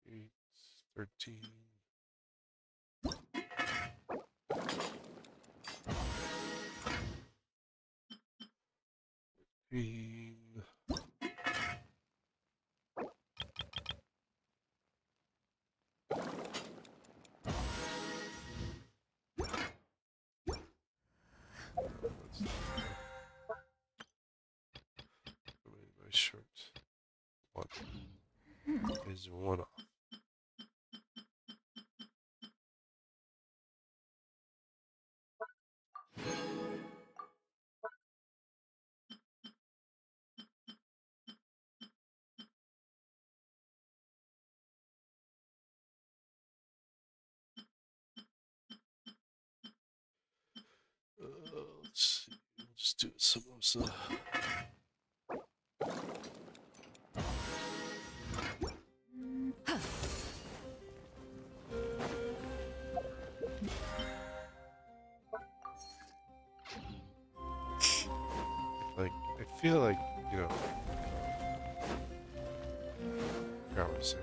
Eight, 13. My shirt. One is one off. Let's see. We'll just do samosa. Like, I feel like, you know, I forgot what I was saying.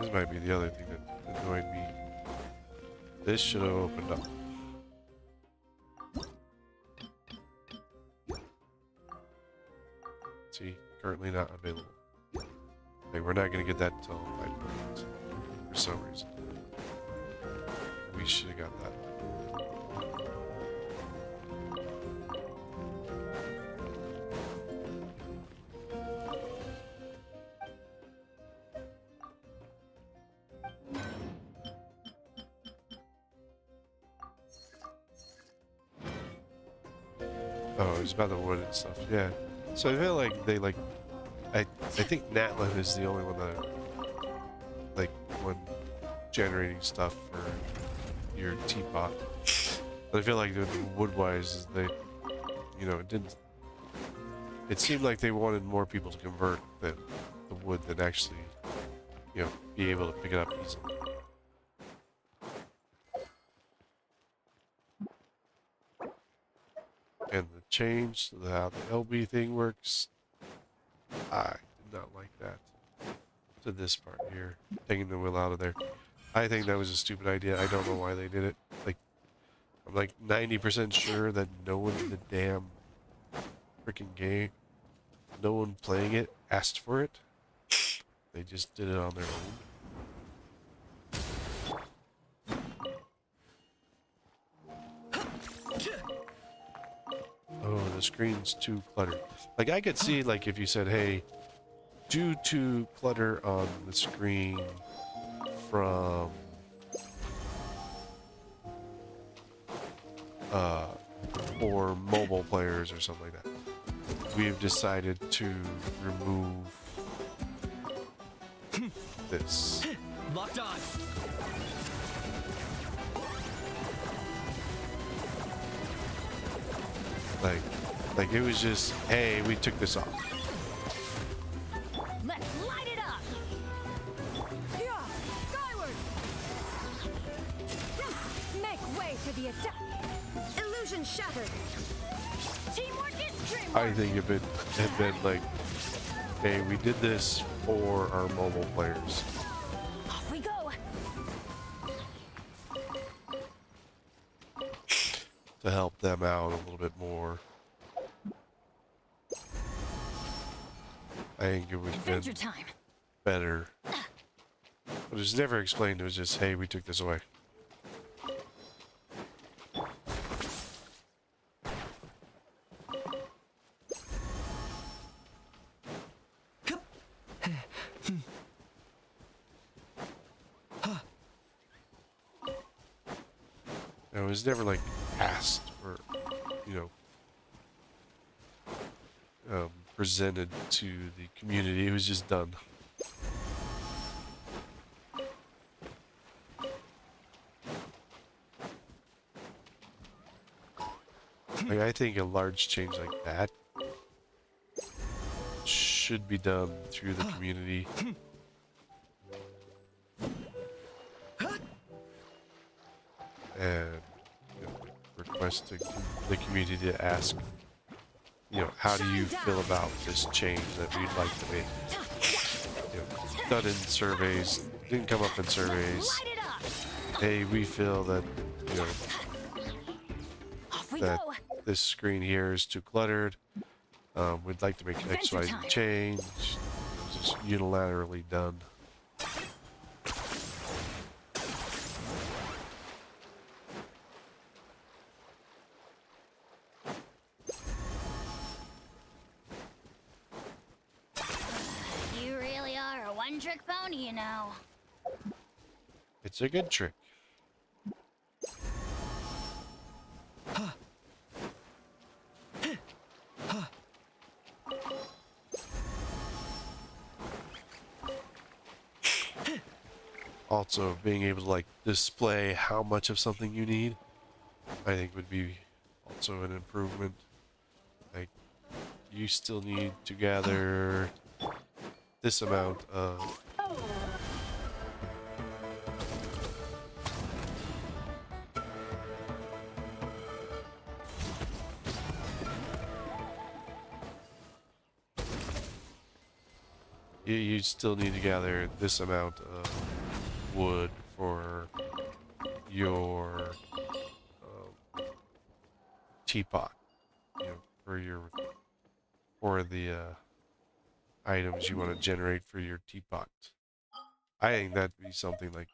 This might be the other thing that annoyed me. This should have opened up. See, currently not available. Like, we're not gonna get that until 5.8 for some reason. We should have got that. Oh, it was about the wood and stuff. Yeah. So I feel like they like. I think Natlin is the only one that one generating stuff for your teapot. But I feel like the wood-wise, is they, you know, it didn't. It seemed like they wanted more people to convert the wood than actually, you know, be able to pick it up easily. And the change to how the LB thing works, I did not like that. To this part here, taking the wheel out of there. I think that was a stupid idea. I don't know why they did it. Like, I'm like 90% sure that no one in the damn freaking game, no one playing it asked for it. They just did it on their own. Oh, the screen's too cluttered. Like, I could see, like, if you said, hey, due to clutter on the screen from or mobile players or something like that, we've decided to remove this. Locked on. Like it was just, hey, we took this off. Let's light it up! Yeah, skyward! Make way for the attack! Illusion shattered! Teamwork is dreamwork! I think if it had been like, hey, we did this for our mobile players. Off we go! To help them out a little bit more. I think it would have been Adventure time! better. But it was never explained. It was just, hey, we took this away. It was never like asked or, you know, presented to the community. It was just done. Like, I think a large change like that should be done through the community. And, you know, request the community to ask, you know, how do you feel about this change that we'd like to make? You know, done in surveys, didn't come up in surveys. Hey, we feel that, you know, that this screen here is too cluttered. We'd like to make an XYZ change. It was just unilaterally done. You really are a one-trick pony, you know. It's a good trick. Also, being able to like display how much of something you need, I think would be also an improvement. Like, you still need to gather this amount of you still need to gather this amount of wood for your teapot, you know, for the items you want to generate for your teapot. I think that'd be something like,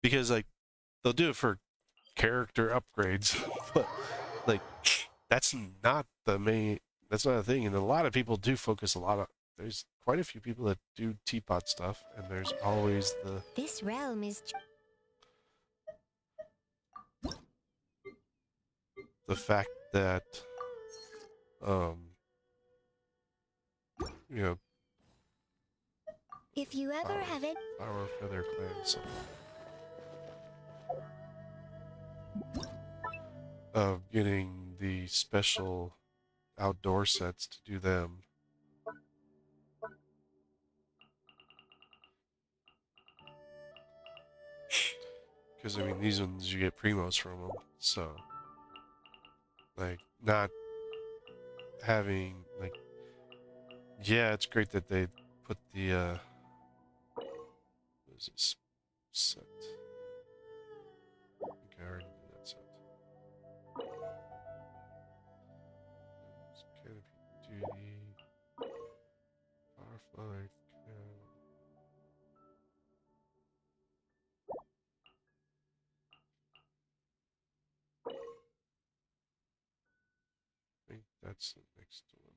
because like they'll do it for character upgrades, but like that's not the main. That's not a thing, and a lot of people do focus a lot of. There's quite a few people that do teapot stuff, and there's always This realm is the fact that you know, if you ever have it. our feather clan. So of getting the special outdoor sets to do them. Because, I mean, these ones you get primos from them, so, like, not having, like, yeah, it's great that they put the, what is this set? I think I already did that set. Canopy Duty, Firefly, I think that's the next one.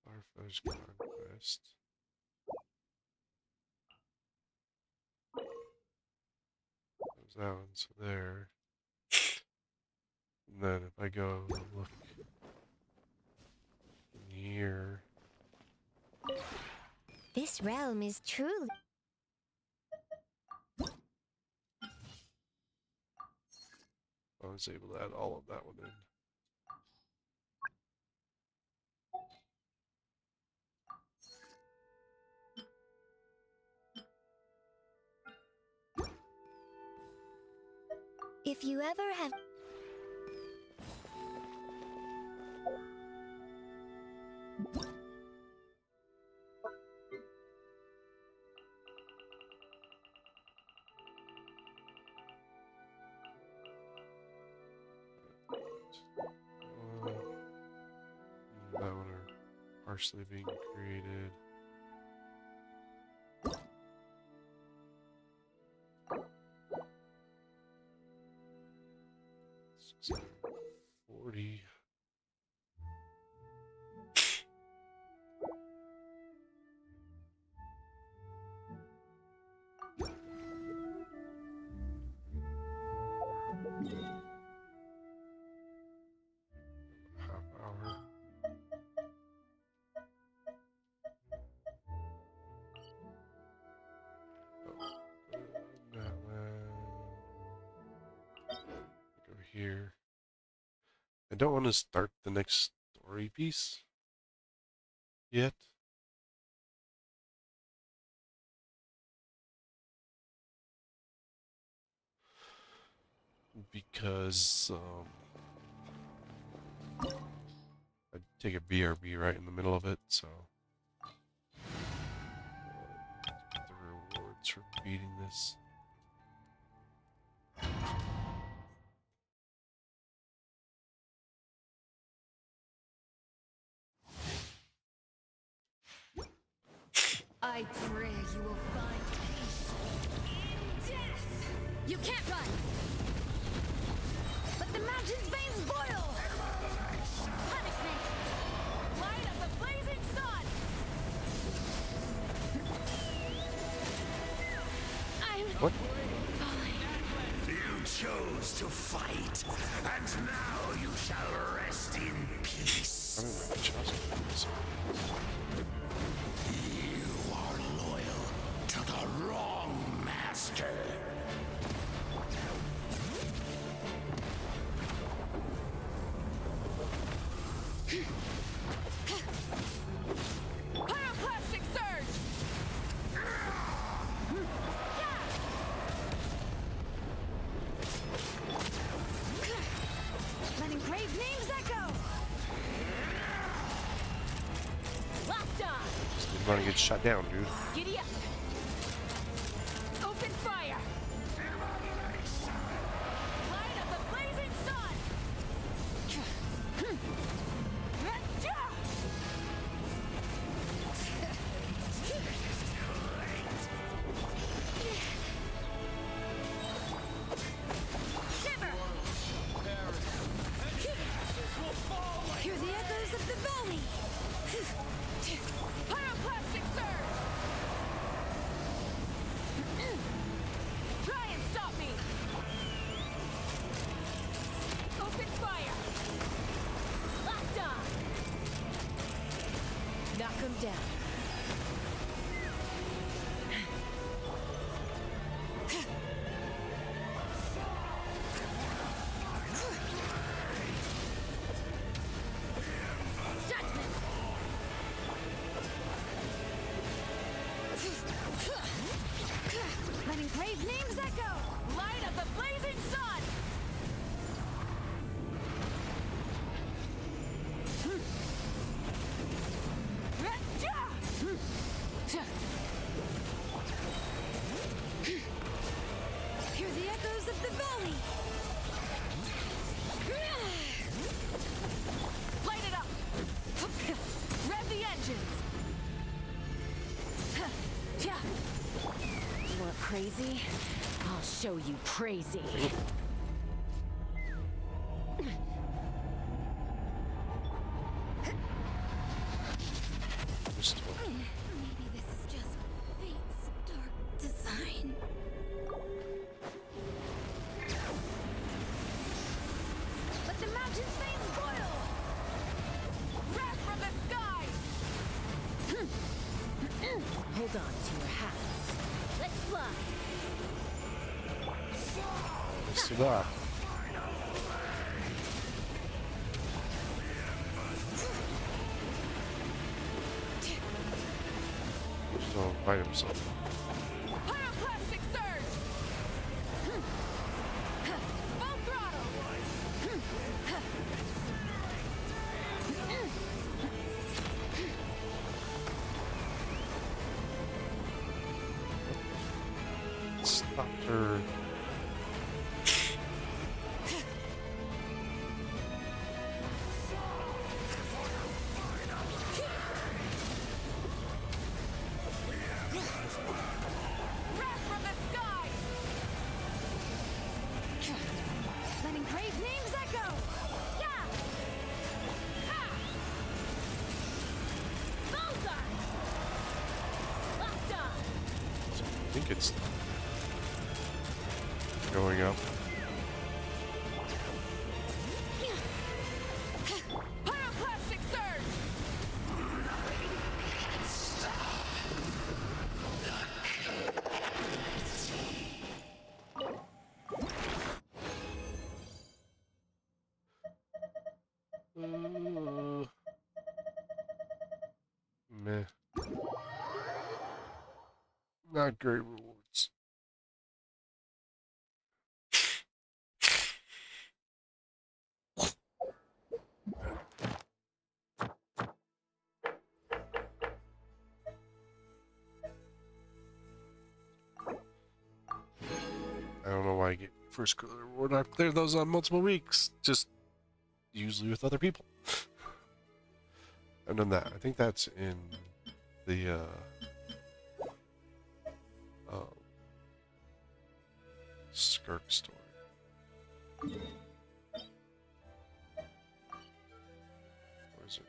Firefly's Conquest. There's that one, so there. And then if I go look in here. This realm is truly... I was able to add all of that one in. If you ever have... That one are partially being created. $40. Half hour. That one. Go here. I don't want to start the next story piece yet. Because I'd take a BRB right in the middle of it, so get the rewards for beating this. I pray you will find peace in death! You can't run! Let the mountain's veins boil! Punish me! Light of the blazing sun! I'm What? You chose to fight, and now you shall rest in peace. I don't know, just You are loyal to the wrong master. Pyroclastic surge! Let engraved names echo! Locked on! just gonna get shot down, dude. Giddy up! Open fire! Light of the blazing sun! Shiver! Hear the echoes of the valley! Pyroclastic surge! crazy? I'll show you crazy. Maybe this is just fate's dark design. Let the mountain's veins boil! Wrath from the sky! Hold on to your hats. Let's fly! Let's do that. Just don't fight himself. Pyroclastic surge! Full throttle! Stopped her. Wrath from the sky! Letting brave names echo! Yeah! Ha! Bullseye! Locked on! I think it's going up. Pyroclastic surge! Meh. Not great rewards. I don't know why I get first reward. I clear those on multiple weeks, just usually with other people. I've done that. I think that's in the Skirk story. Where is it?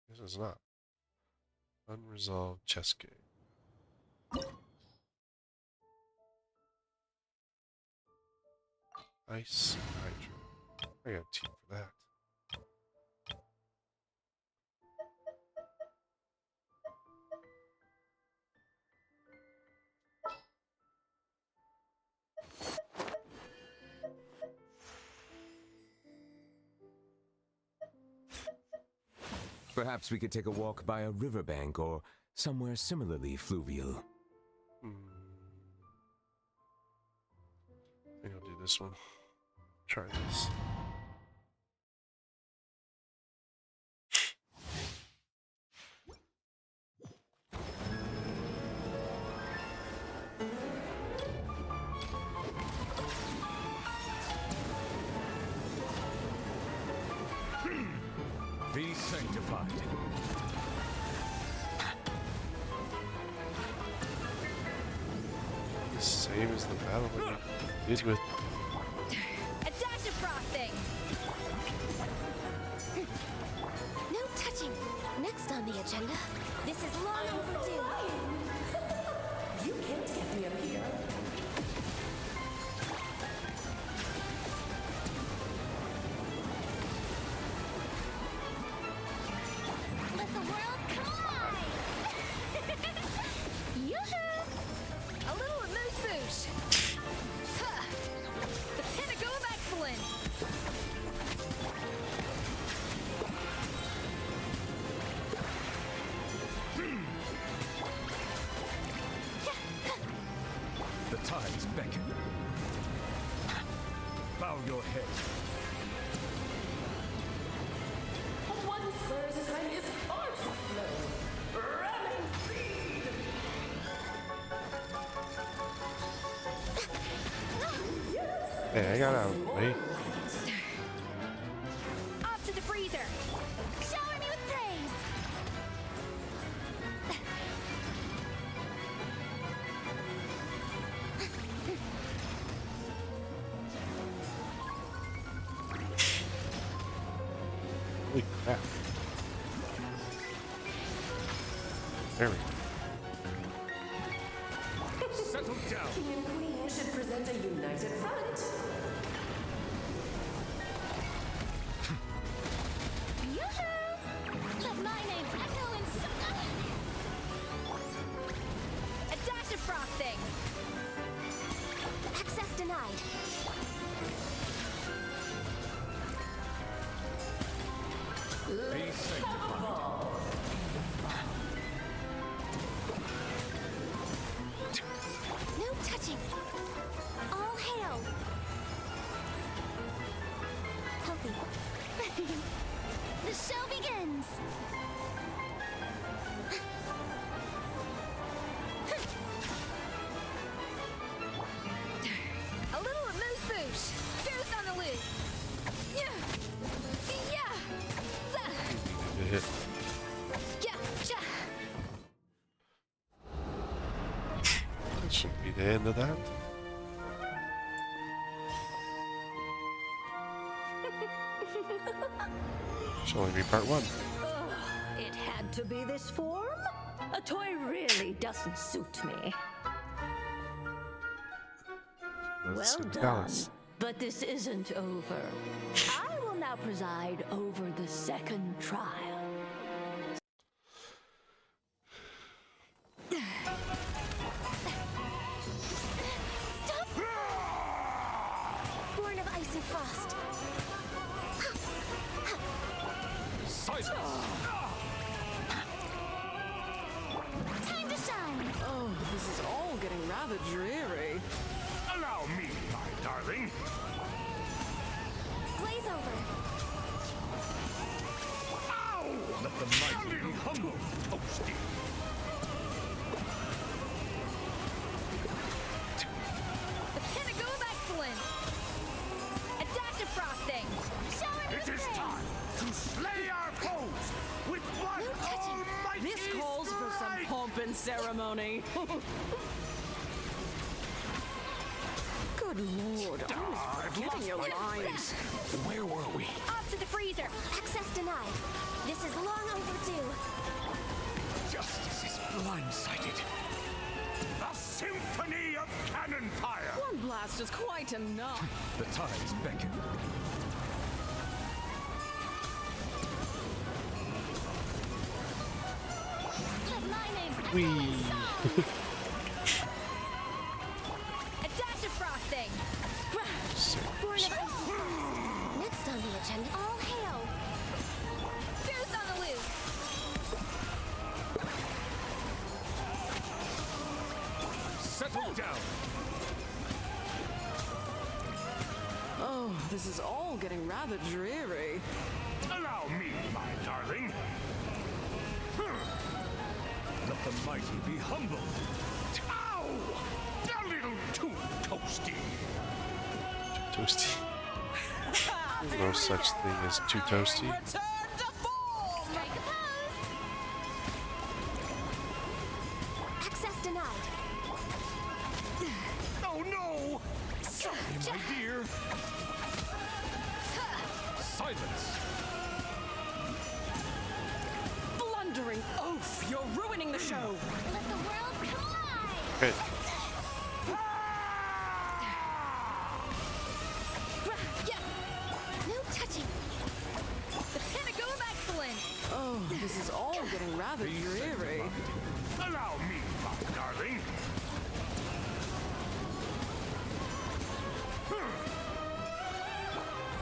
This is not. Unresolved chess game. Ice Hydro. I got a team for that. Perhaps we could take a walk by a riverbank or somewhere similarly fluvial. I think I'll do this one. Try this. Be sanctified. The same as the battle that we did with. A dash of frosting! No touching. Next on the agenda. This is long overdue. You can't get me up here. Let the world collide! Yoo-hoo! A little amuse-bouche! Huh. The pinnacle of excellence! The tides beckon. Bow your head. One spurs his highness arch flow. Ramming speed! Hey, I got out of the way. Off to the freezer! Shower me with praise! There we go. Settle down. King and Queen should present a united front. Yoo-hoo! Let my name echo in A dash of frosting! Access denied. Be sanctified. No touching. All hail. Healthy. The show begins. A little amuse bouche! Boost on the loose! Yeah! Yeah! Good hit. Yeah! Yeah! That shouldn't be the end of that. Should only be part 1. It had to be this form? A toy really doesn't suit me. Let's Well see, done. Alice. But this isn't over. I will now preside over the second trial. Stop! Born of ice and frost. Silence. Time to shine. Oh, this is all getting rather dreary. Allow me, my darling. Glaze over. Ow! Let the mighty be humble, toasty. The pinnacle of excellence! A dash of frosting! It is time to slay our foes with one almighty This calls for some strike! pomp and ceremony. Good lord, I was forgetting your lines. Where were we? Off to the freezer! Access denied. This is long overdue. Justice is blindsided. The symphony of cannon fire! One blast is quite enough. The tides beckon. Let my name echo Whee. in song. A dash of frosting! Born of ice and frost. Next on the agenda, all hail. Boost on the loose! Settle down. Oh, this is all getting rather dreary. Allow me, my darling. Let the mighty be humble. Ow! A little too toasty. Toasty. No such thing as too toasty. Return to form! Strike a pose. Access denied. Oh no! Sorry, my dear. Silence. Blundering oaf! You're ruining the show! Let the world collide. Okay. No touching. The pinnacle of excellence! Oh, this is all getting rather Be dreary. Allow me, my darling.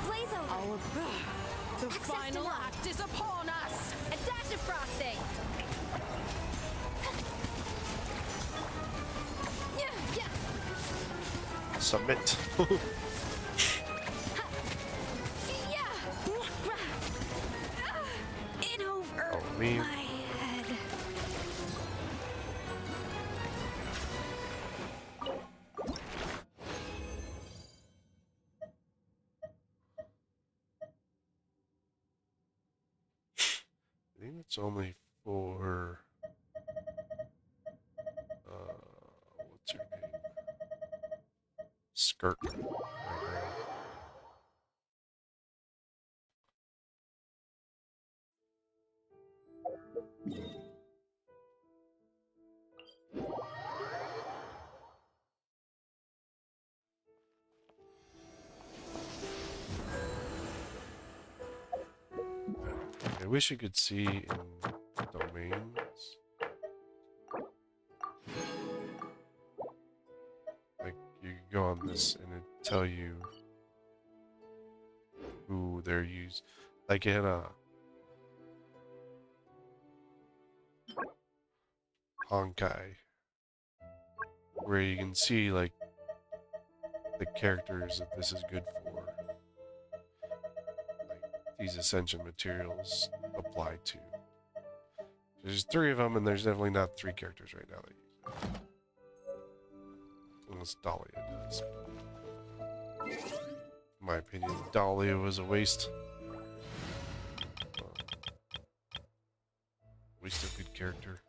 Glaze over. The Access final denied. act is upon us! A dash of frosting! Yeah, yeah, Submit. yeah! In over Oh, me. my head. I think it's only for what's her name? Skirt. Right now. wish you could see in domains. Like, you could go on this and it tell you who they're used. Like in a Honkai, where you can see like the characters that this is good for. Like these ascension materials apply to. There's 3 of them, and there's definitely not 3 characters right now that use it. Unless Dahlia does. In my opinion, Dahlia was a waste. Waste of good character.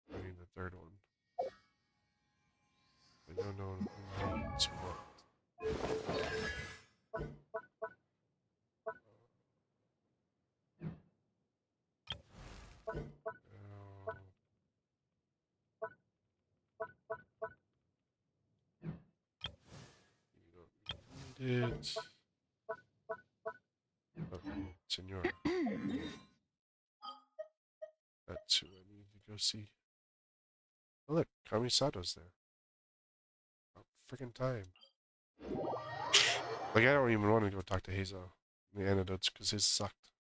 I need the 3rd one. I don't know who needs what. You don't need it. Oh, Senor. That's who I need to go see. Oh look, Kamisato's there. About freaking time. Like, I don't even want to go talk to Hazo. The antidotes, because his sucked.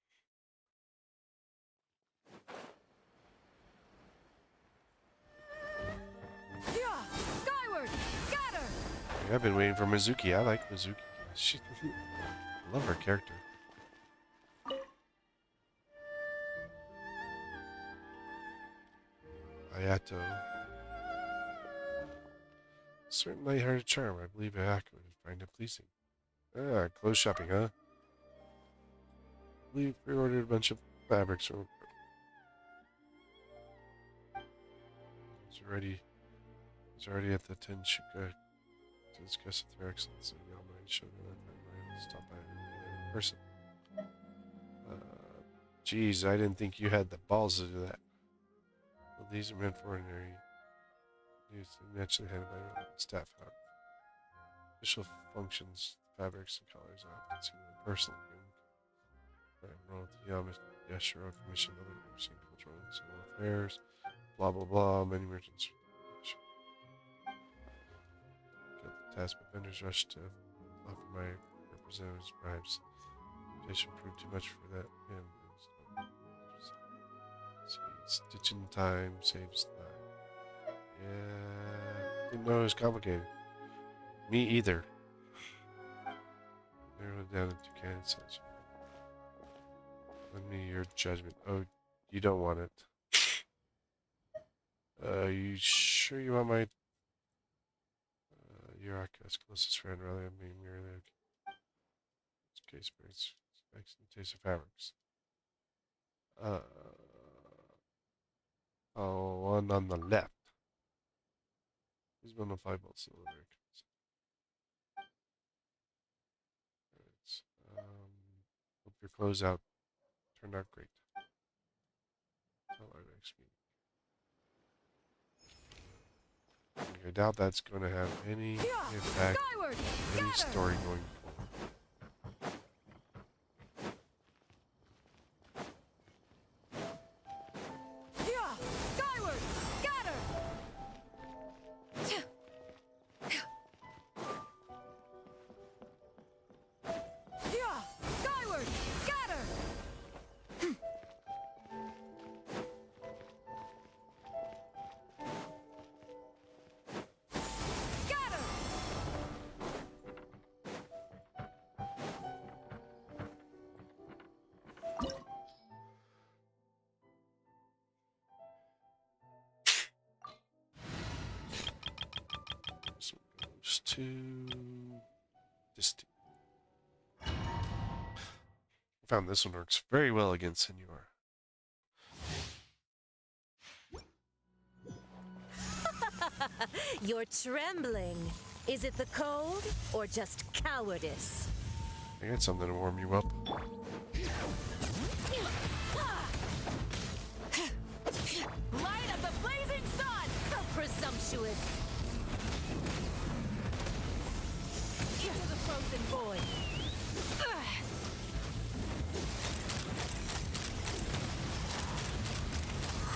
Yeah, skyward, scatter. Yeah, I've been waiting for Mizuki. I like Mizuki. She, I love her character. Ayato. Certain light-hearted charm. I believe Ayako would find it pleasing. Ah, clothes shopping, huh? I believe pre-ordered a bunch of fabrics from... He's already at the Tenshuka to discuss with their excellence. And y'all mind showing up and stop by in person. Geez, I didn't think you had the balls to do that. Well, these are meant for ordinary use and naturally handled by your staff. Official functions, fabrics, and colors. I have seen them personally. I'm wrong with the Yashiro Commission, other overseeing cultural and civil affairs, blah blah blah, many merchants. Got the task, but vendors rushed to offer my representatives bribes. Temptation proved too much for that. And stitching time saves time. Yeah, didn't know it was complicated. Me either. Narrow it down to 2 candidates. Lend me your judgment. Oh, you don't want it. You sure you want my Yuraka's closest friend rather than being merely case brings excellent taste of fabrics. Oh, one on the left. He's one of 5 volts delivery. Hope your closeout turned out great. Until our next meeting. I doubt that's going to have any impact, any story going forward. To this team. I found this one works very well against Senor. You're trembling. Is it the cold or just cowardice? I got something to warm you up. Light voluptuous. Into the frozen void.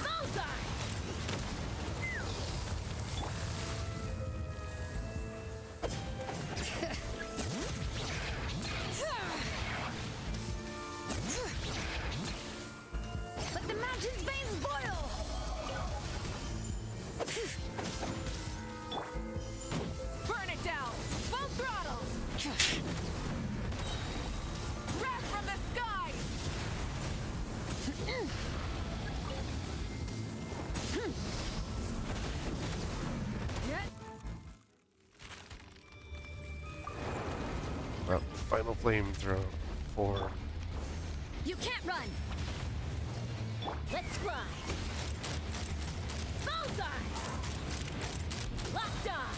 Bullseye! Let the mountain's veins boil! Burn it down! Full throttle! Wrath from the sky! Well, final flamethrower for You can't run! Let's fly! Bullseye! Locked on!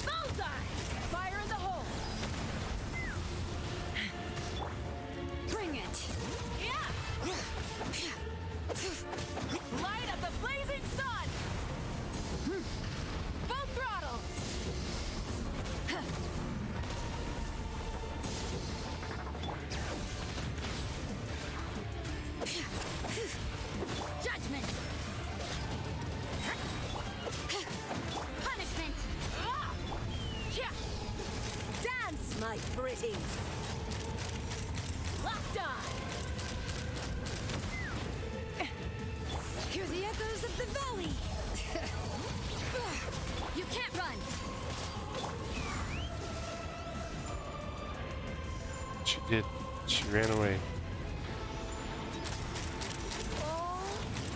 Bullseye! Fire in the hole! Bring it! Yeah! Light up the blazing sun! Full throttle! Judgment! Punishment! Dance, my pretties! Locked on! Hear the echoes of the valley! You can't run! she did. She ran away.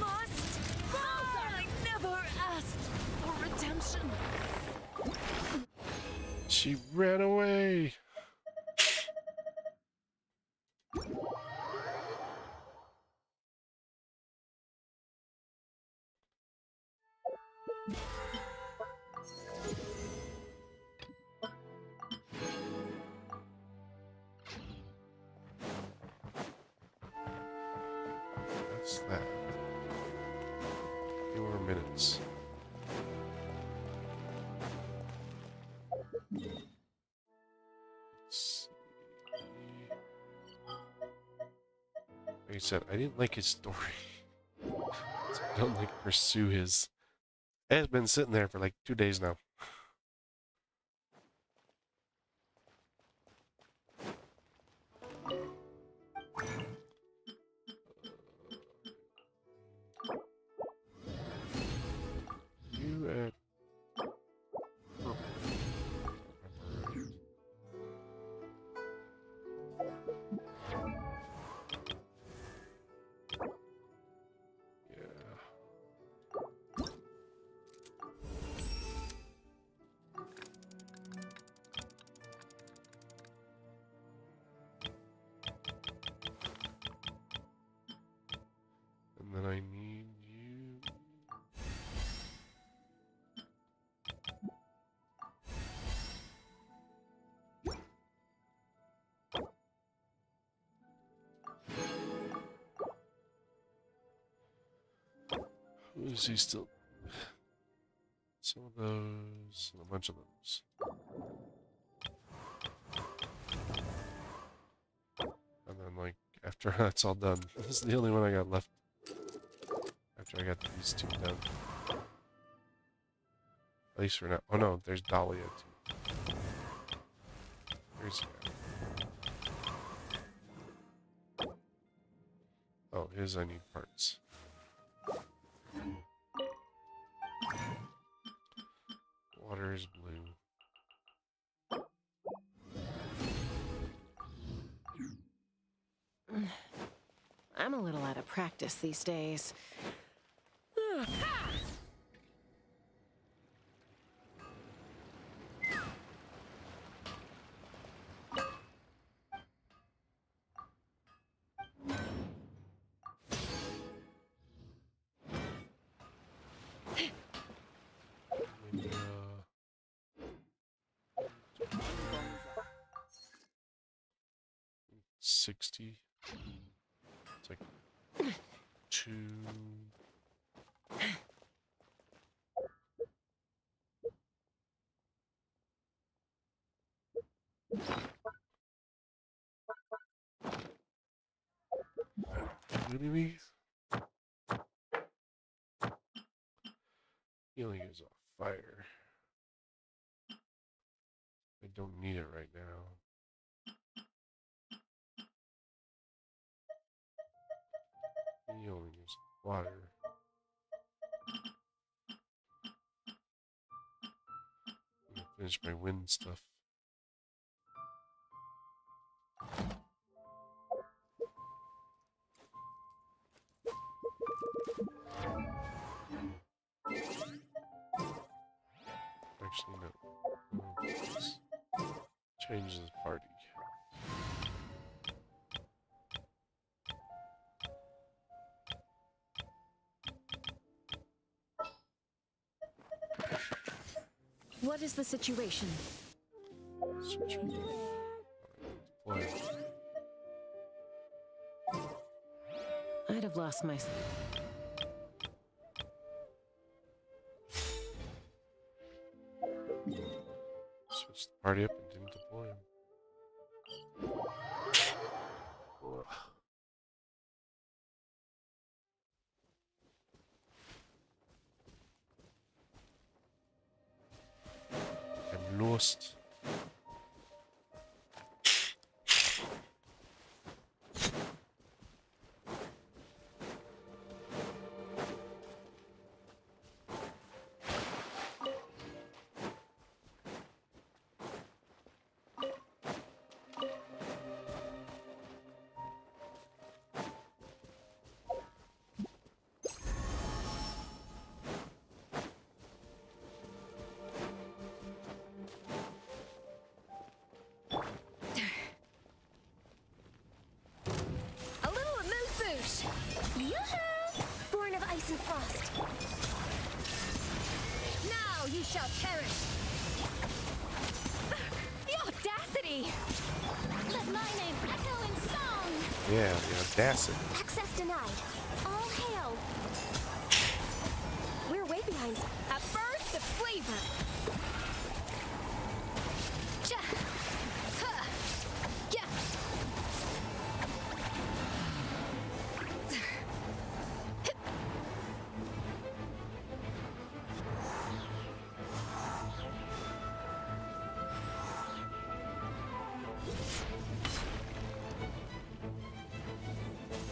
I never asked for redemption. She ran away. What's that? few more minutes. Let's see. Like I said, I didn't like his story. So I don't like pursue his. It has been sitting there for like 2 days now. You at and then I need you. Who is he still? Some of those, and a bunch of those. And then, like, after that's all done, this is the only one I got left. After I got these two done. At least for now. Oh no, there's Dahlia too. Where's he at? Oh, his I need parts. Water is blue. I'm a little out of practice these days. And, 60. It's like 2. Maybe healing is off fire. I don't need it right now. Healing is water. I'm gonna finish my wind stuff. Actually, no. Let's change the party. What is the situation? Boy, I'd have lost my... switched the party up and didn't deploy him. Ugh. I'm lost. A little amuse-bouche! Yoo-hoo! Born of ice and frost. Now you shall perish! The audacity! Let my name echo in song! Yeah, the audacity. Access denied. All hail! We're way behind. A burst of flavor! Ja! Huh! Yeah!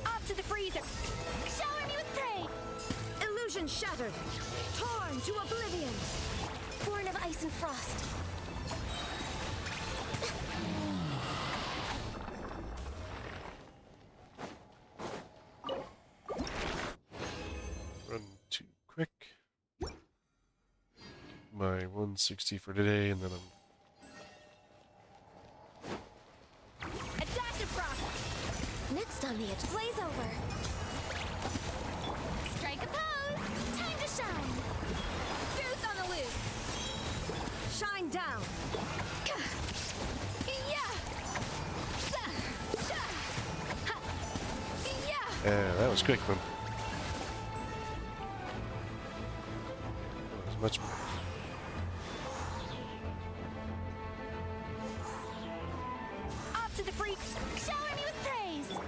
Off to the freezer! Shower me with praise! Illusion shattered! Torn to oblivion! Born of ice and frost. Run too quick. My 160 for today, and then I'm Adaptive frost! Next on the edge. Blaze over. Strike a pose! Time to shine! Boots on the loose! Shine down! that was quick, man. That was much better. Off to the free. Shower me with praise.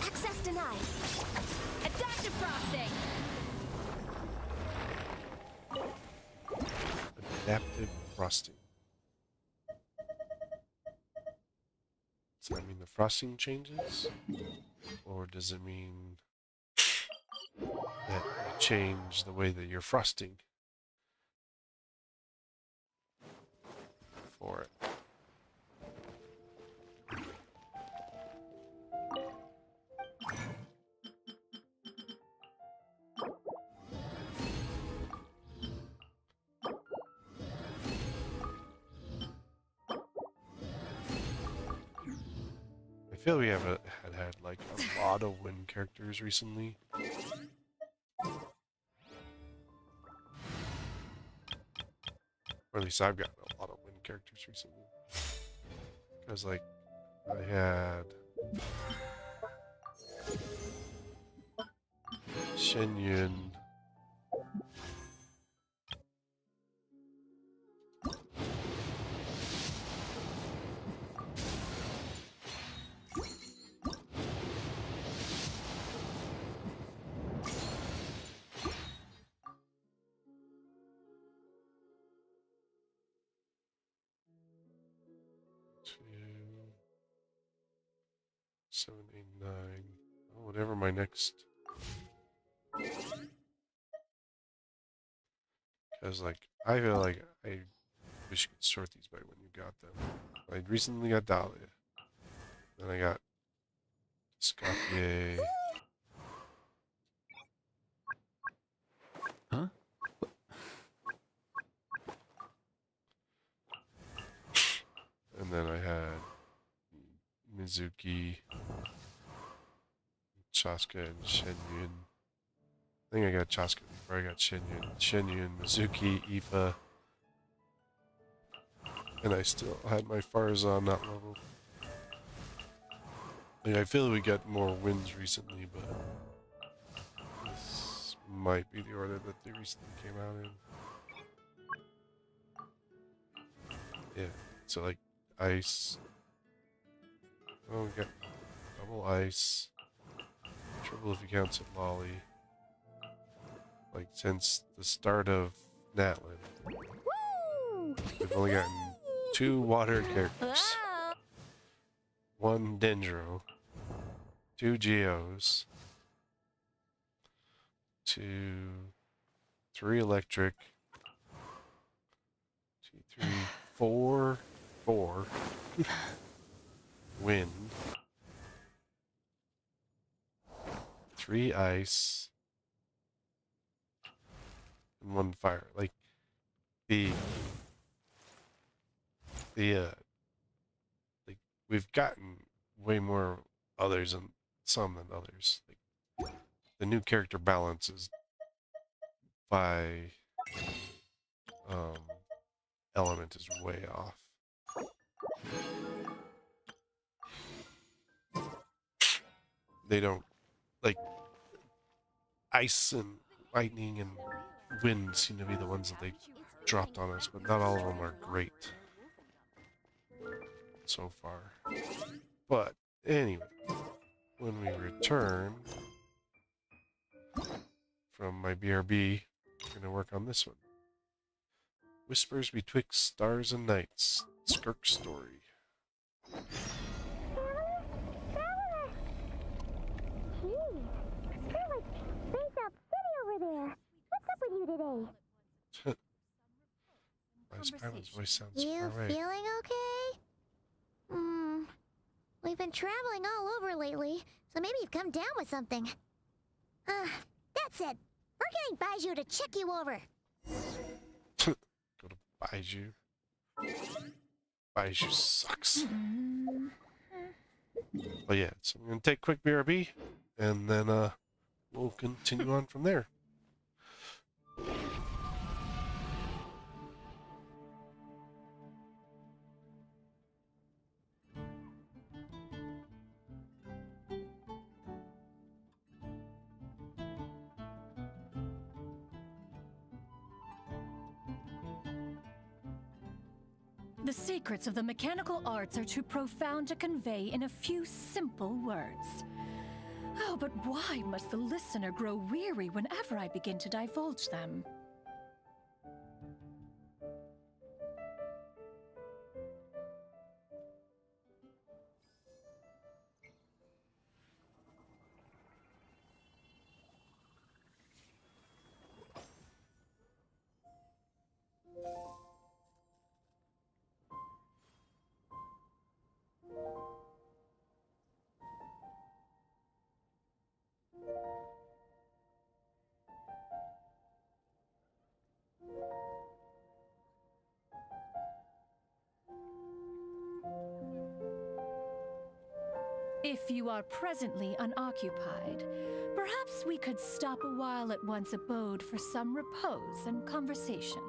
Access denied. Adaptive frosting. Adaptive frosting. Does that mean the frosting changes? Or does it mean that you change the way that you're frosting for it? I feel we haven't had like a lot of wind characters recently. Or at least I've gotten a lot of wind characters recently. Because like I had Shenyun. Two, 7, 8, 9. Oh, whatever my next. Because, like, I feel like I wish you could sort these by when you got them. I recently got Dahlia. Then I got Scopier. Huh? And then I had Mizuki, Chaska, and Shenyun. I think I got Chaska before I got Shenyun. Shenyun, Mizuki, Ifa. And I still had my Farzan not leveled. Like, I feel we got more wins recently, but this might be the order that they recently came out in. Yeah, so like ice. Oh, we got double ice. Triple if you count it lolly. Like since the start of Natlan, we've only gotten 2 water characters. 1 Dendro. 2 Geos. 3 electric. 2, 3, 4. Wind. 3 ice. And 1 fire. Like the like we've gotten way more others and some than others. Like the new character balance is by element is way off. They don't like ice and lightning and wind seem to be the ones that they dropped on us, but not all of them are great so far. But anyway, when we return from my BRB, we're going to work on this one. Whispers Betwixt Stars and Nights, Skirk Story. Why Paimon's voice sounds You far away? feeling okay? We've been traveling all over lately, so maybe you've come down with something. That's it. We're getting Baiju to check you over. Go to Baiju. Baiju sucks. But yeah, so I'm gonna take a quick BRB, and then we'll continue on from there. The secrets of the mechanical arts are too profound to convey in a few simple words. Oh, but why must the listener grow weary whenever I begin to divulge them? If you are presently unoccupied, perhaps we could stop a while at one's abode for some repose and conversation.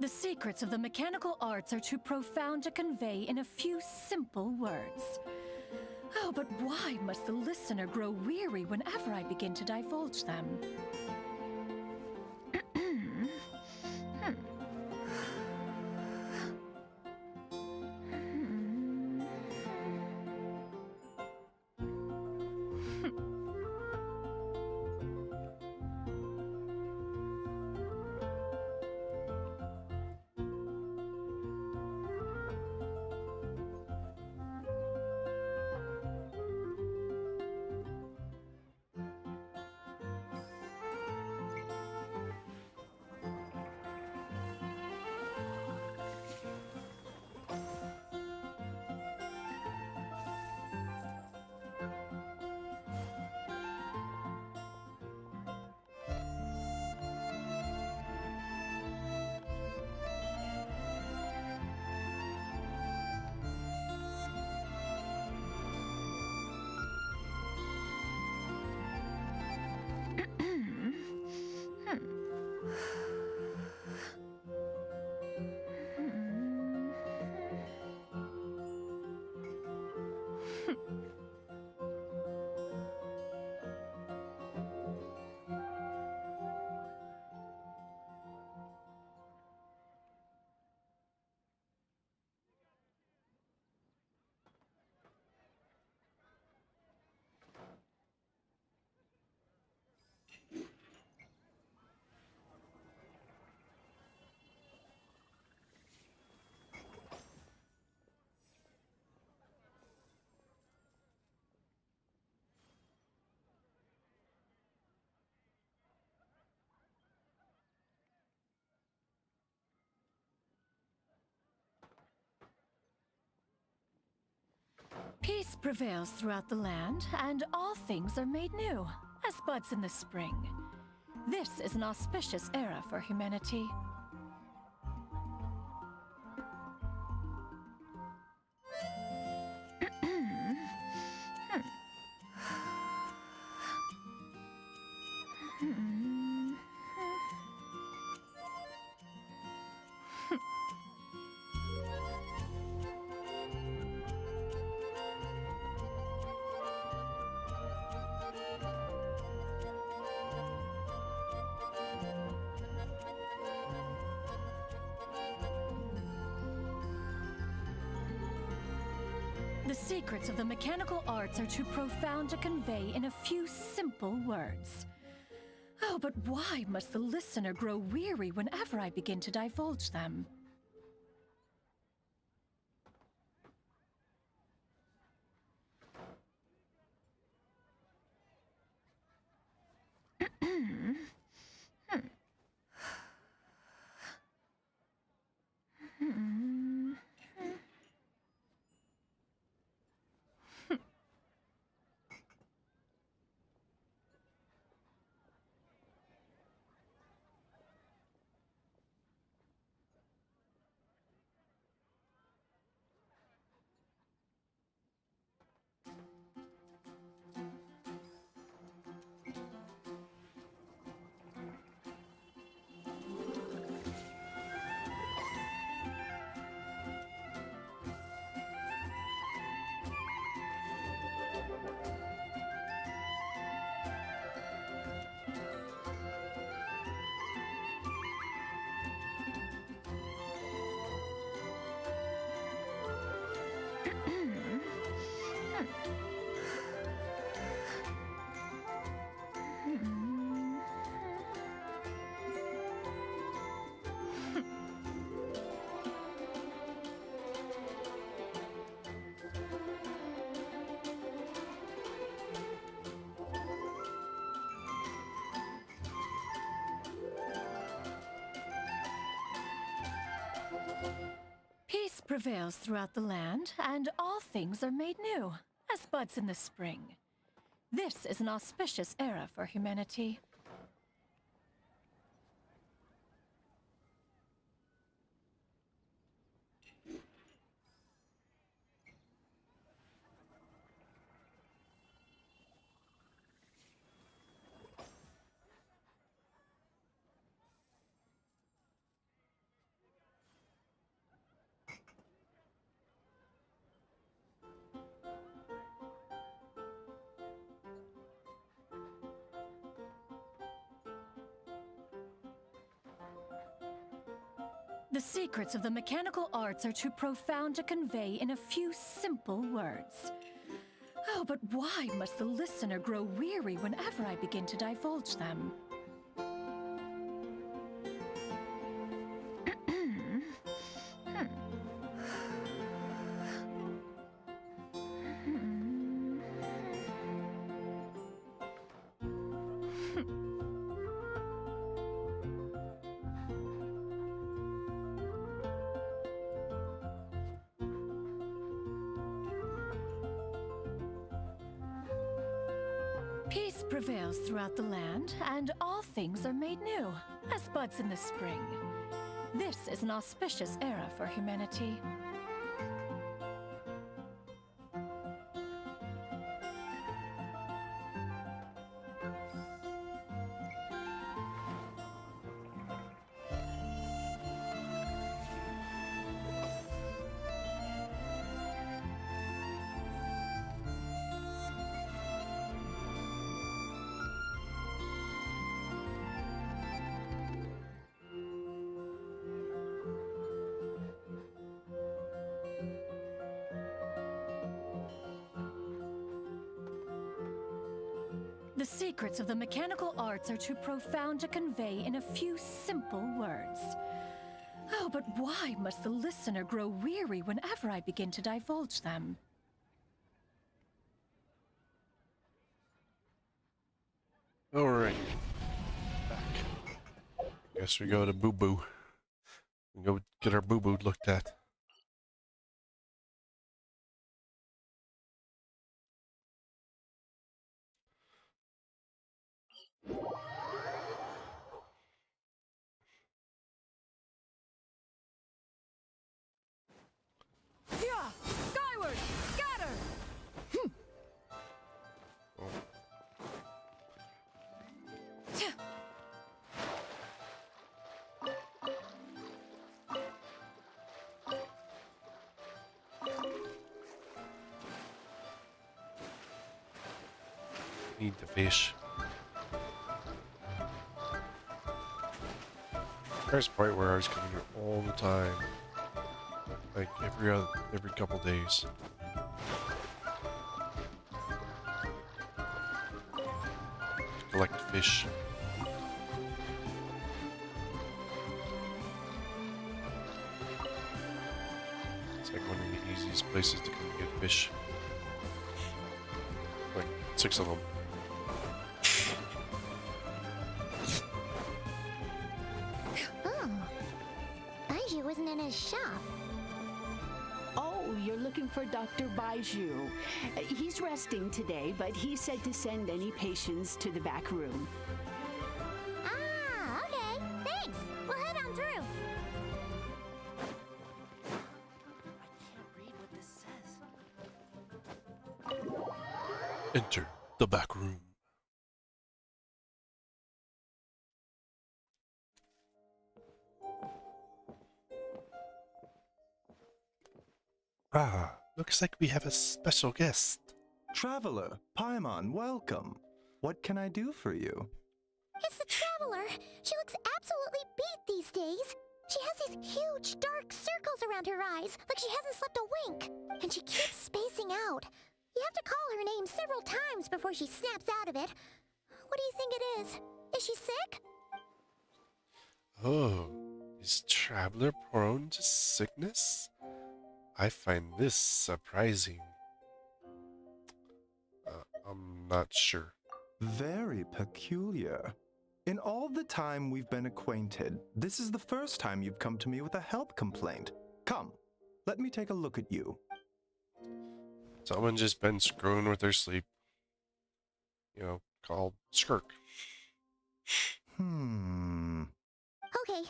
The secrets of the mechanical arts are too profound to convey in a few simple words. Oh, but why must the listener grow weary whenever I begin to divulge them? Peace prevails throughout the land, and all things are made new, as buds in the spring. This is an auspicious era for humanity. The secrets of the mechanical arts are too profound to convey in a few simple words. Oh, but why must the listener grow weary whenever I begin to divulge them? Peace prevails throughout the land, and all things are made new, as buds in the spring. This is an auspicious era for humanity. The secrets of the mechanical arts are too profound to convey in a few simple words. Oh, but why must the listener grow weary whenever I begin to divulge them? Peace prevails throughout the land, and all things are made new, as buds in the spring. This is an auspicious era for humanity. The secrets of the mechanical arts are too profound to convey in a few simple words. Oh, but why must the listener grow weary whenever I begin to divulge them? Alright. Back. Guess we go to Boo Boo. We go get our Boo Boo looked at. Yeah! Skyward! Scatter! Need the fish. There's a point where I was coming here all the time. Like every couple days. To collect fish. It's like one of the easiest places to come get fish. Like 6 of them. Oh. Baiju wasn't in his shop. Oh, you're looking for Dr. Baiju. He's resting today, but he said to send any patients to the back room. Ah, okay. Thanks. We'll head on through. Enter the back room. Ah, looks like we have a special guest. Traveler, Paimon, welcome. What can I do for you? It's the Traveler. She looks absolutely beat these days. She has these huge dark circles around her eyes, like she hasn't slept a wink. And she keeps spacing out. You have to call her name several times before she snaps out of it. What do you think it is? Is she sick? Oh, is Traveler prone to sickness? I find this surprising. I'm not sure. Very peculiar. In all the time we've been acquainted, this is the first time you've come to me with a health complaint. Come, let me take a look at you. Someone just been screwing with their sleep. You know, called skirk. Okay.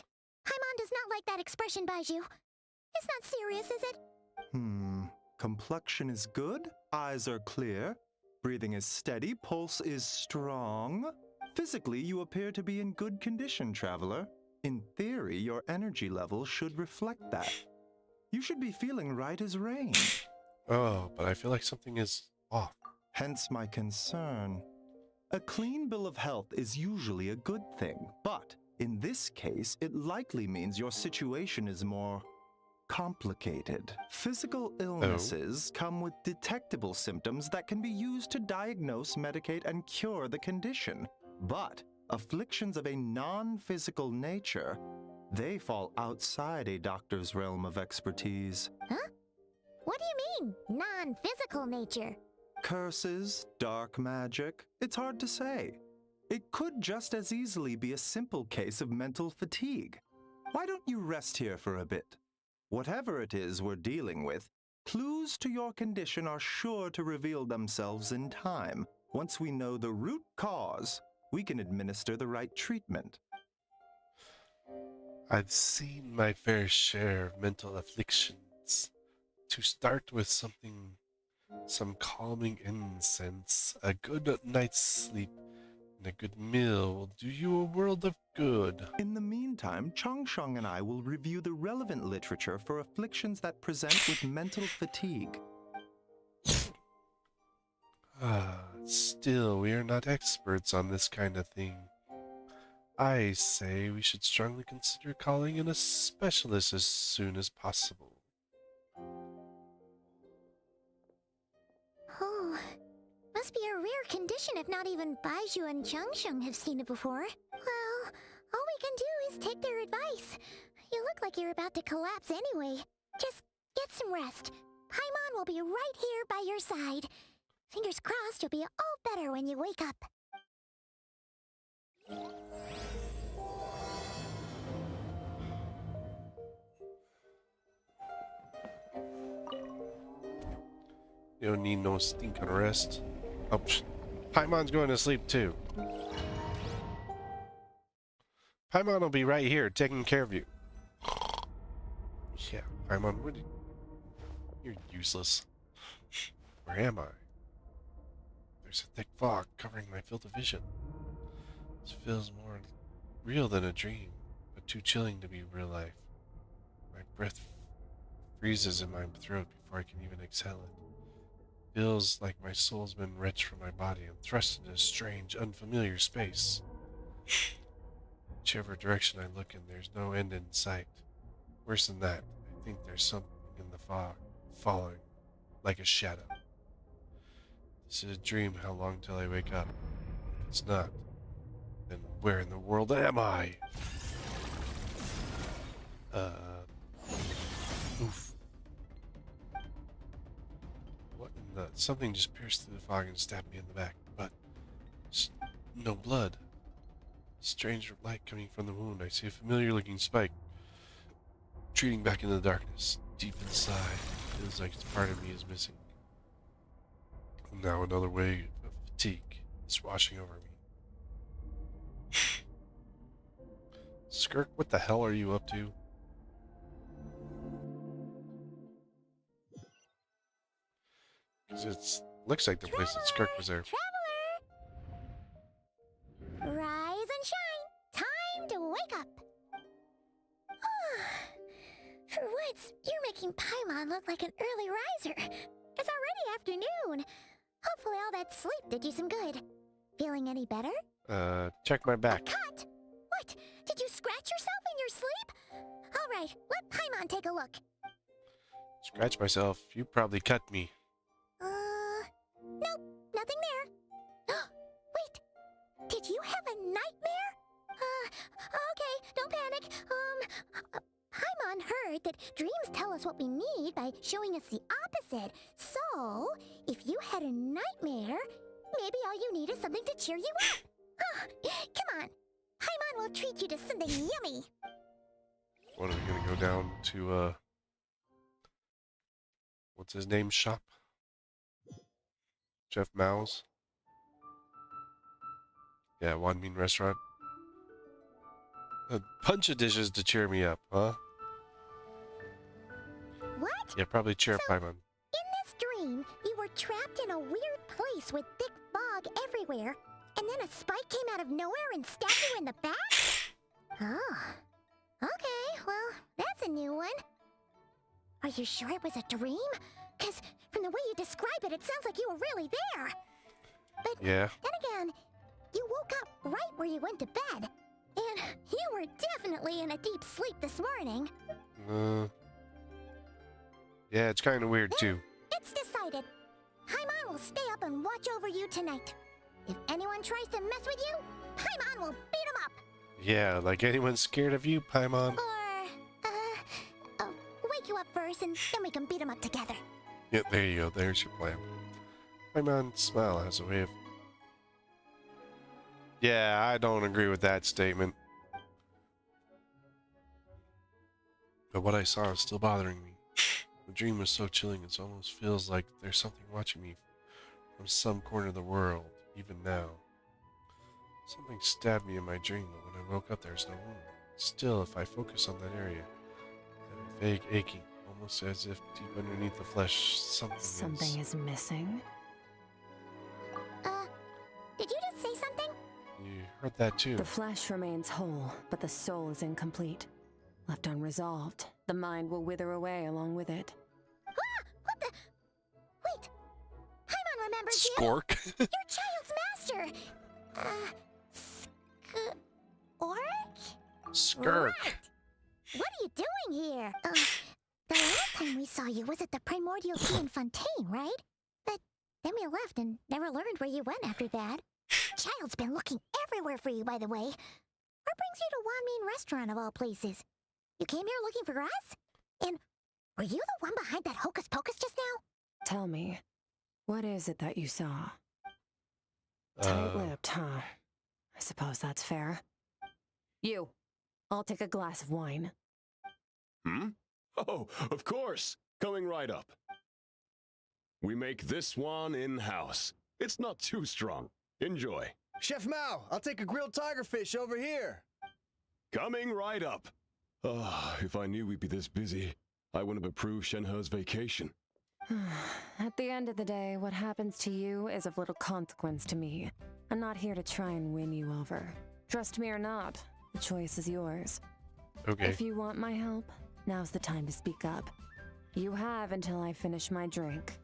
Paimon does not like that expression, Baiju. It's not serious, is it? Complexion is good, eyes are clear, breathing is steady, pulse is strong. Physically, you appear to be in good condition, Traveler. In theory, your energy level should reflect that. You should be feeling right as rain. Oh, but I feel like something is off. Hence my concern. A clean bill of health is usually a good thing, but In this case, it likely means your situation is more complicated. Physical illnesses come with detectable symptoms that can be used to diagnose, medicate, and cure the condition. But afflictions of a non-physical nature, they fall outside a doctor's realm of expertise. Huh? What do you mean, non-physical nature? Curses, dark magic, it's hard to say. It could just as easily be a simple case of mental fatigue. Why don't you rest here for a bit? Whatever it is we're dealing with, clues to your condition are sure to reveal themselves in time. Once we know the root cause, we can administer the right treatment. I've seen my fair share of mental afflictions. To start with some calming incense, a good night's sleep, and a good meal will do you a world of good. In the meantime, Changsheng and I will review the relevant literature for afflictions that present with mental fatigue. Still, we are not experts on this kind of thing. I say we should strongly consider calling in a specialist as soon as possible. Oh, must be a rare condition if not even Baizhu and Changsheng have seen it before. Well, all we can do is take their advice. You look like you're about to collapse anyway. Just get some rest. Paimon will be right here by your side. Fingers crossed you'll be all better when you wake up. You don't need no stinking rest. Oh, Paimon's going to sleep too. Paimon will be right here taking care of you. Yeah, Paimon, what? You're useless. Where am I? There's a thick fog covering my field of vision. This feels more real than a dream, but too chilling to be real life. My breath freezes in my throat before I can even exhale it. Feels like my soul's been wrenched from my body and thrust into a strange, unfamiliar space. Whichever direction I look in, there's no end in sight. Worse than that, I think there's something in the fog, following, like a shadow. This is a dream. How long till I wake up? If it's not, then where in the world am I? Oof. What in the... Something just pierced through the fog and stabbed me in the back, but no blood. Strange light coming from the wound. I see a familiar-looking spike retreating back into the darkness. Deep inside, it feels like part of me is missing. Now another wave of fatigue is washing over me. Skirk, what the hell are you up to? Because it looks like the place that Skirk was there. Traveler! Rise and shine! Time to wake up! For once, you're making Paimon look like an early riser. It's already afternoon. Hopefully all that sleep did you some good. Feeling any better? Check my back. A cut! What? Did you scratch yourself in your sleep? All right, let Paimon take a look. Scratch myself. You probably cut me. Nope, nothing there. Wait, did you have a nightmare? Okay, don't panic. Paimon heard that dreams tell us what we need by showing us the opposite. So, if you had a nightmare, maybe all you need is something to cheer you up. Come on, Paimon will treat you to something yummy. What, are we gonna go down to, what's his name, shop? Chef Mao's? Yeah, Wan Min restaurant. A bunch of dishes to cheer me up, huh? What? Yeah, probably cheer up Paimon. In this dream, you were trapped in a weird place with thick fog everywhere, and then a spike came out of nowhere and stabbed you in the back? Oh. Okay, well, that's a new one. Are you sure it was a dream? Because from the way you describe it, it sounds like you were really there. But yeah. Then again, you woke up right where you went to bed. And you were definitely in a deep sleep this morning. Yeah, it's kind of weird too. It's decided. Paimon will stay up and watch over you tonight. If anyone tries to mess with you, Paimon will beat him up. Yeah, like anyone's scared of you, Paimon? Wake you up first, and then we can beat him up together. Yeah, there you go. There's your plan. Paimon's smile has a way of... Yeah, I don't agree with that statement. But what I saw is still bothering me. The dream was so chilling, it almost feels like there's something watching me from some corner of the world, even now. Something stabbed me in my dream, but when I woke up, there's no wound. Still, if I focus on that area, I have a vague aching, almost as if deep underneath the flesh, Something is missing? Did you just say something? You heard that too. The flesh remains whole, but the soul is incomplete. Left unresolved, the mind will wither away along with it. Ah! What the? Wait! Paimon remembers you! Skork? Your child's master! Skirk. Right. What are you doing here? The last time we saw you was at the Primordial Tea in Fontaine, right? But then we left and never learned where you went after that. Child's been looking everywhere for you, by the way. What brings you to Wanmean Restaurant of all places? You came here looking for us? And were you the one behind that hocus pocus just now? Tell me, what is it that you saw? Tight-lipped, huh? I suppose that's fair. You, I'll take a glass of wine. Hmm? Oh, of course. Coming right up. We make this one in-house. It's not too strong. Enjoy. Chef Mao, I'll take a grilled tigerfish over here. Coming right up. If I knew we'd be this busy, I wouldn't have approved Shenhe's vacation. At the end of the day, what happens to you is of little consequence to me. I'm not here to try and win you over. Trust me or not, the choice is yours. Okay. If you want my help, now's the time to speak up. You have until I finish my drink.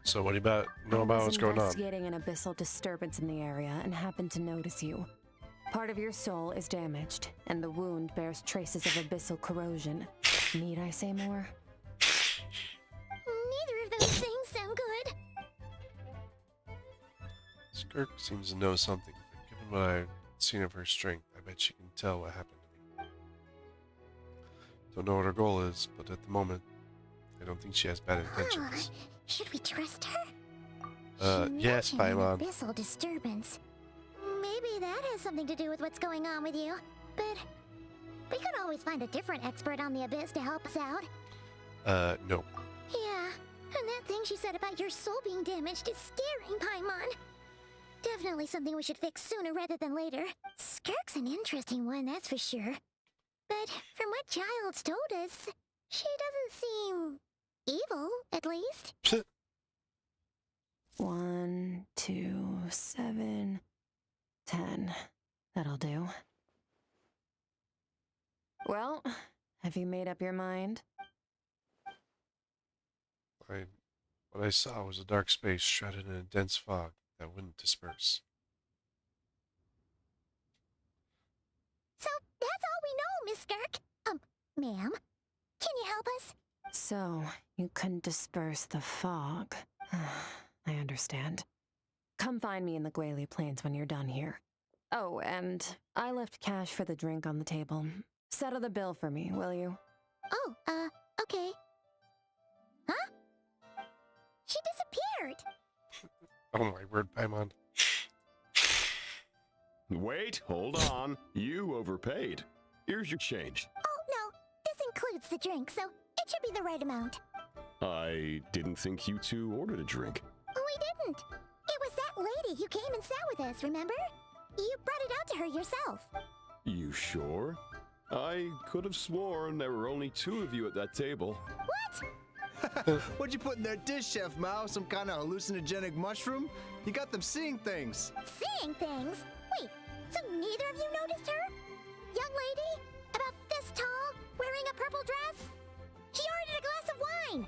So what do you know about what's going on? I was investigating an abyssal disturbance in the area and happened to notice you. Part of your soul is damaged, and the wound bears traces of abyssal corrosion. Need I say more? Neither of those things sound good. Skirk seems to know something, but given what I've seen of her strength, I bet she can tell what happened to me. Don't know what her goal is, but at the moment, I don't think she has bad intentions. Should we trust her? Yes, An Paimon. abyssal disturbance. Maybe that has something to do with what's going on with you. But we could always find a different expert on the abyss to help us out. No. Yeah, and that thing she said about your soul being damaged is scaring, Paimon. Definitely something we should fix sooner rather than later. Skirk's an interesting one, that's for sure. But from what Child's told us, she doesn't seem evil, at least. 1, 2, 7, 10. That'll do. Well, have you made up your mind? What I saw was a dark space shrouded in a dense fog that wouldn't disperse. So that's all we know, Miss Skirk. Ma'am, can you help us? So, you couldn't disperse the fog. I understand. Come find me in the Guili Plains when you're done here. Oh, and I left cash for the drink on the table. Settle the bill for me, will you? Oh, okay. Huh? She disappeared! Oh my word, Paimon. Wait, hold on. You overpaid. Here's your change. Oh, no. This includes the drink, so it should be the right amount. I didn't think you two ordered a drink. We didn't. It was that lady who came and sat with us, remember? You brought it out to her yourself. You sure? I could have sworn there were only 2 of you at that table. What? What'd you put in their dish, Chef Mao? Some kind of hallucinogenic mushroom? You got them seeing things. Seeing things? Wait, so neither of you noticed her? Young lady? About this tall? Wearing a purple dress? She ordered a glass of wine!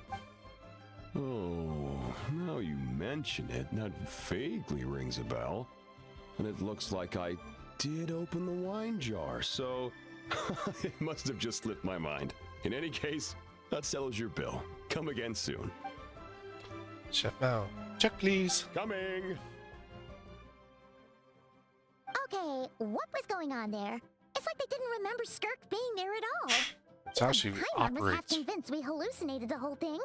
Oh, now you mention it, that vaguely rings a bell. And it looks like I did open the wine jar, so it must have just slipped my mind. In any case, that settles your bill. Come again soon. Chef Mao. Check, please. Coming! Okay, what was going on there? It's like they didn't remember Skirk being there at all. That's how she Paimon was half operates. convinced we hallucinated the whole thing.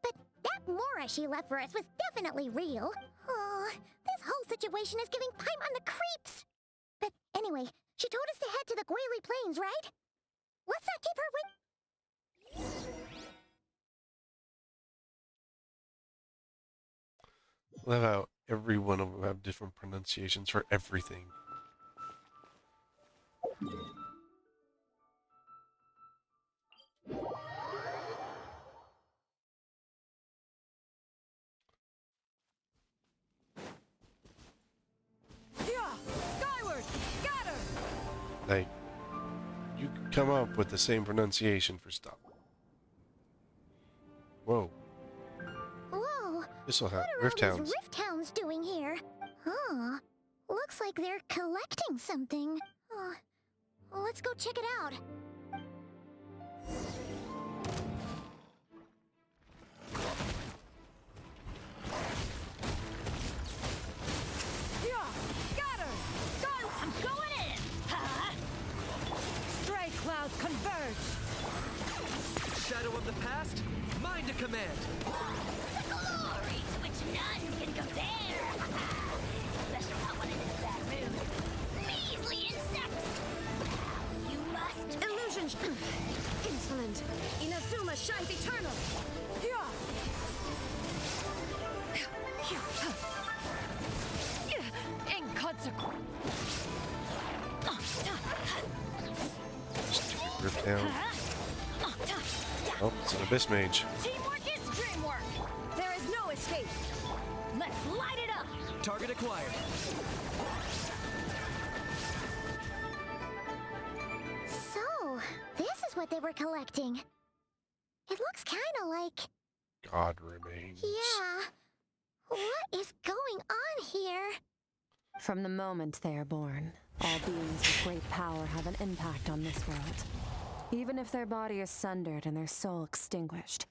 But that Mora she left for us was definitely real. Oh, this whole situation is giving Paimon the creeps. But anyway, she told us to head to the Guili Plains, right? Let's not keep her Love how every one of them have different pronunciations for everything. Yeah! Skyward! Scatter! Like, you can come up with the same pronunciation for stuff. Whoa. Whoa! This'll have What are Rift all Hounds. these Rift Hounds doing here? Huh. Looks like they're collecting something. Let's go check it out. Yeah! Scatter! Sky! I'm going in! Huh? Stray clouds converge! Shadow of the past, mind a command. The glory to which none can compare. Especially not when it is that rude. Measly insects! You must... Illusion! Insolent! Inazuma shines eternal! Yeah! Inconsequent! Stupid Rift Hound. Oh, it's an Abyss Mage. Teamwork is dreamwork! There is no escape! Let's light it up! Target acquired. So, this is what they were collecting. It looks kinda like... God remains. Yeah. What is going on here? From the moment they are born, all beings with great power have an impact on this world. Even if their body is sundered and their soul extinguished,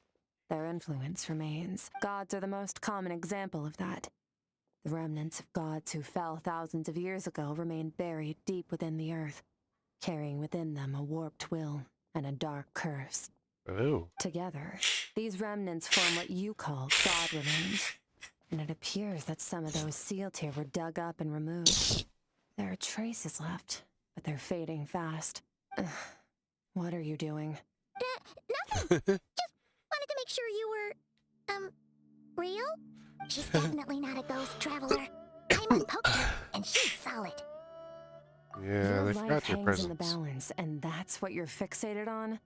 their influence remains. Gods are the most common example of that. The remnants of gods who fell thousands of years ago remain buried deep within the earth, carrying within them a warped will and a dark curse. Oh. Together, these remnants form what you call God remains. And it appears that some of those sealed here were dug up and removed. There are traces left, but they're fading fast. Ugh. What are you doing? Nothing. Just wanted to make sure you were, real? She's definitely not a ghost traveler. Paimon poked her, and she's solid. Yeah, Your they life forgot your hangs in the presence. balance, and that's what you're fixated on?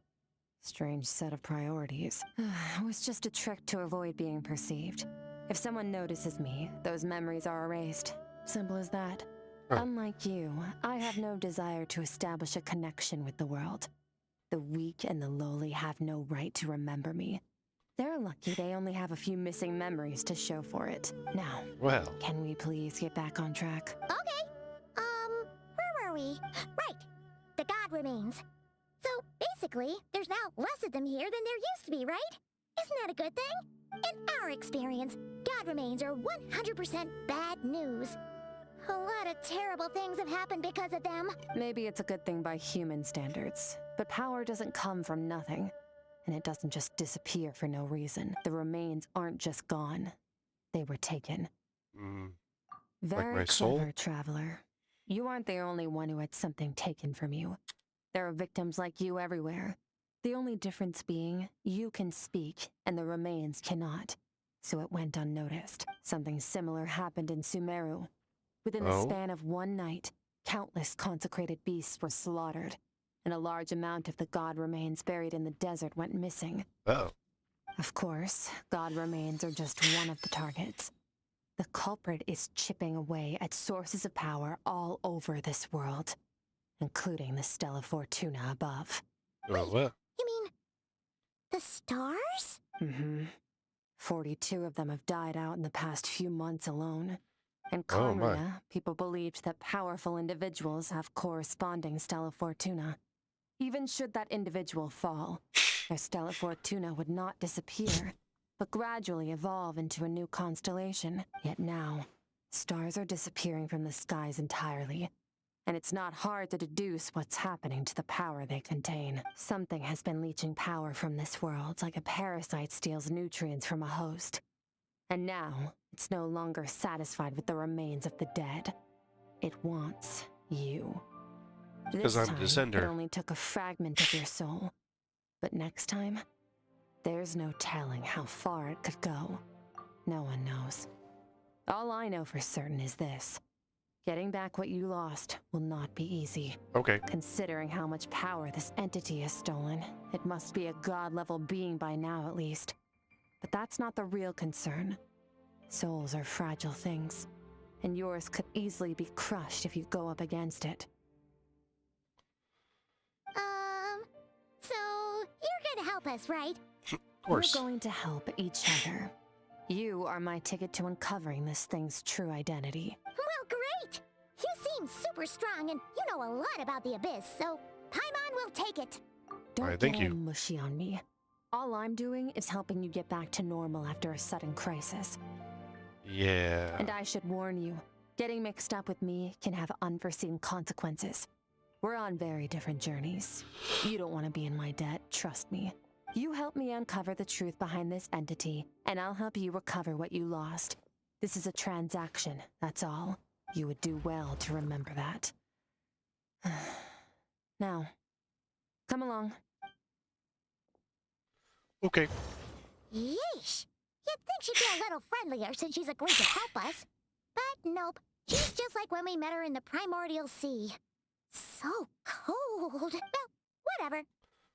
Strange set of priorities. It was just a trick to avoid being perceived. If someone notices me, those memories are erased. Simple as that. Huh. Unlike you, I have no desire to establish a connection with the world. The weak and the lowly have no right to remember me. They're lucky they only have a few missing memories to show for it. Now, Well, can we please get back on track? Okay. Where were we? Right. The God remains. So, basically, there's now less of them here than there used to be, right? Isn't that a good thing? In our experience, God remains are 100% bad news. A lot of terrible things have happened because of them. Maybe it's a good thing by human standards, but power doesn't come from nothing. And it doesn't just disappear for no reason. The remains aren't just gone. They were taken. Very my clever, soul? traveler. You aren't the only one who had something taken from you. There are victims like you everywhere. The only difference being, you can speak, and the remains cannot. So it went unnoticed. Something similar happened in Sumeru. Within the Oh? span of one night, countless consecrated beasts were slaughtered, and a large amount of the god remains buried in the desert went missing. oh. Of course, god remains are just one of the targets. The culprit is chipping away at sources of power all over this world, including the Stella Fortuna above. Oh, what? You mean, the stars? 42 of them have died out in the past few months alone. In Oh, my. Conria, people believed that powerful individuals have corresponding Stella Fortuna. Even should that individual fall, their Stella Fortuna would not disappear, but gradually evolve into a new constellation. Yet now, stars are disappearing from the skies entirely, and it's not hard to deduce what's happening to the power they contain. Something has been leeching power from this world like a parasite steals nutrients from a host. And now, it's no longer satisfied with the remains of the dead. It wants you. Because This I'm time, Descender. it only took a fragment of your soul. But next time, there's no telling how far it could go. No one knows. All I know for certain is this. Getting back what you lost will not be easy. Okay. Considering how much power this entity has stolen, it must be a god-level being by now at least. But that's not the real concern. Souls are fragile things, and yours could easily be crushed if you go up against it. So you're gonna help us, right? Of course. We're going to help each other. You are my ticket to uncovering this thing's true identity. Well, great! You seem super strong, and you know a lot about the Abyss, so Paimon will take it. Don't Alright, thank get all you. mushy on me. All I'm doing is helping you get back to normal after a sudden crisis. Yeah. And I should warn you, getting mixed up with me can have unforeseen consequences. We're on very different journeys. You don't want to be in my debt, trust me. You help me uncover the truth behind this entity, and I'll help you recover what you lost. This is a transaction, that's all. You would do well to remember that. Now, come along. Okay. Yeesh! You'd think she'd be a little friendlier since she's agreed to help us. But nope, she's just like when we met her in the Primordial Sea. So cold. Well, whatever.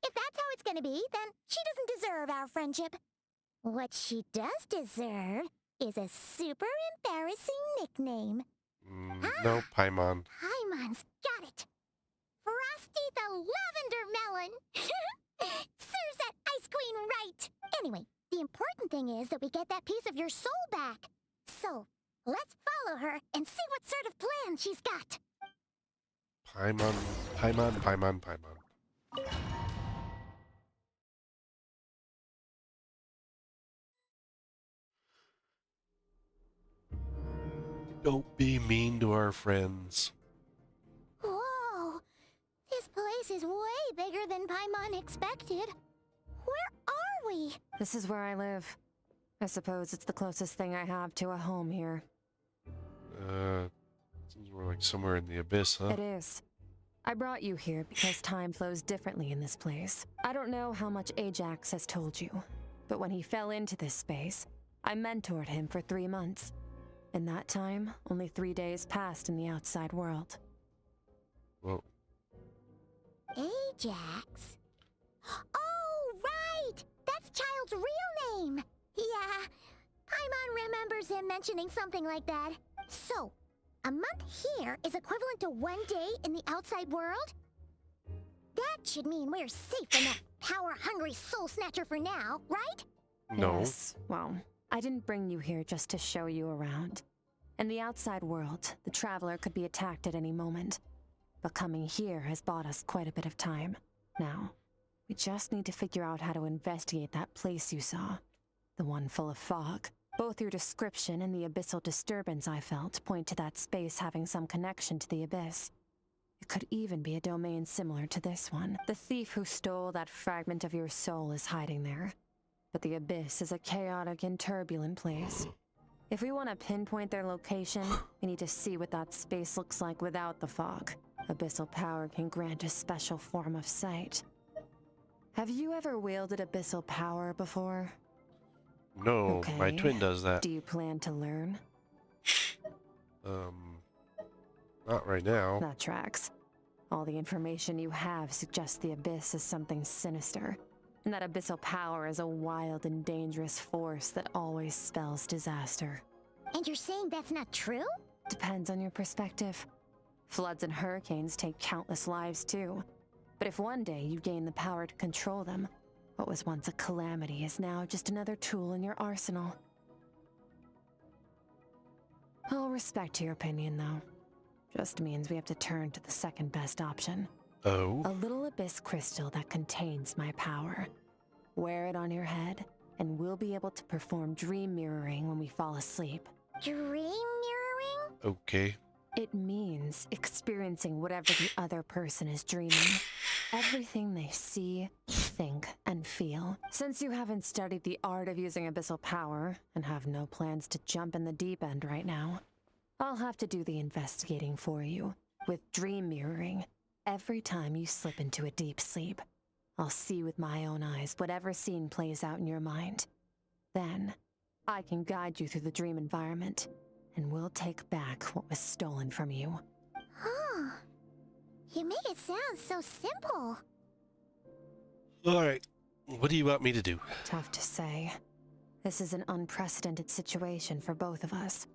If that's how it's gonna be, then she doesn't deserve our friendship. What she does deserve is a super embarrassing nickname. No, Paimon. Paimon's got it. Frosty the Lavender Melon. Serves that ice queen right. Anyway, the important thing is that we get that piece of your soul back. So, let's follow her and see what sort of plan she's got. Paimon. Don't be mean to our friends. Whoa! This place is way bigger than Paimon expected. Where are we? This is where I live. I suppose it's the closest thing I have to a home here. Seems we're like somewhere in the abyss, huh? It is. I brought you here because time flows differently in this place. I don't know how much Ajax has told you, but when he fell into this space, I mentored him for 3 months. In that time, only 3 days passed in the outside world. Whoa. Ajax? Oh, right! That's Child's real name! Yeah, Paimon remembers him mentioning something like that. So, a month here is equivalent to 1 day in the outside world? That should mean we're safe from that power-hungry soul snatcher for now, right? No. Yes, well, I didn't bring you here just to show you around. In the outside world, the Traveler could be attacked at any moment. But coming here has bought us quite a bit of time. Now, we just need to figure out how to investigate that place you saw. The one full of fog. Both your description and the abyssal disturbance I felt point to that space having some connection to the abyss. It could even be a domain similar to this one. The thief who stole that fragment of your soul is hiding there. But the abyss is a chaotic and turbulent place. If we want to pinpoint their location, we need to see what that space looks like without the fog. Abyssal power can grant a special form of sight. Have you ever wielded abyssal power before? No, my Okay. twin does that. Do you plan to learn? Not right now. That tracks. All the information you have suggests the abyss is something sinister, and that abyssal power is a wild and dangerous force that always spells disaster. And you're saying that's not true? Depends on your perspective. Floods and hurricanes take countless lives too. But if one day you gain the power to control them, what was once a calamity is now just another tool in your arsenal. I'll respect your opinion, though. Just means we have to turn to the second best option. Oh? A little abyss crystal that contains my power. Wear it on your head, and we'll be able to perform dream mirroring when we fall asleep. Dream mirroring? Okay. It means experiencing whatever the other person is dreaming. Everything they see, think, and feel. Since you haven't studied the art of using abyssal power, and have no plans to jump in the deep end right now, I'll have to do the investigating for you. With dream mirroring, every time you slip into a deep sleep, I'll see with my own eyes whatever scene plays out in your mind. Then, I can guide you through the dream environment, and we'll take back what was stolen from you. Huh. You make it sound so simple. Alright. What do you want me to do? Tough to say. This is an unprecedented situation for both of us.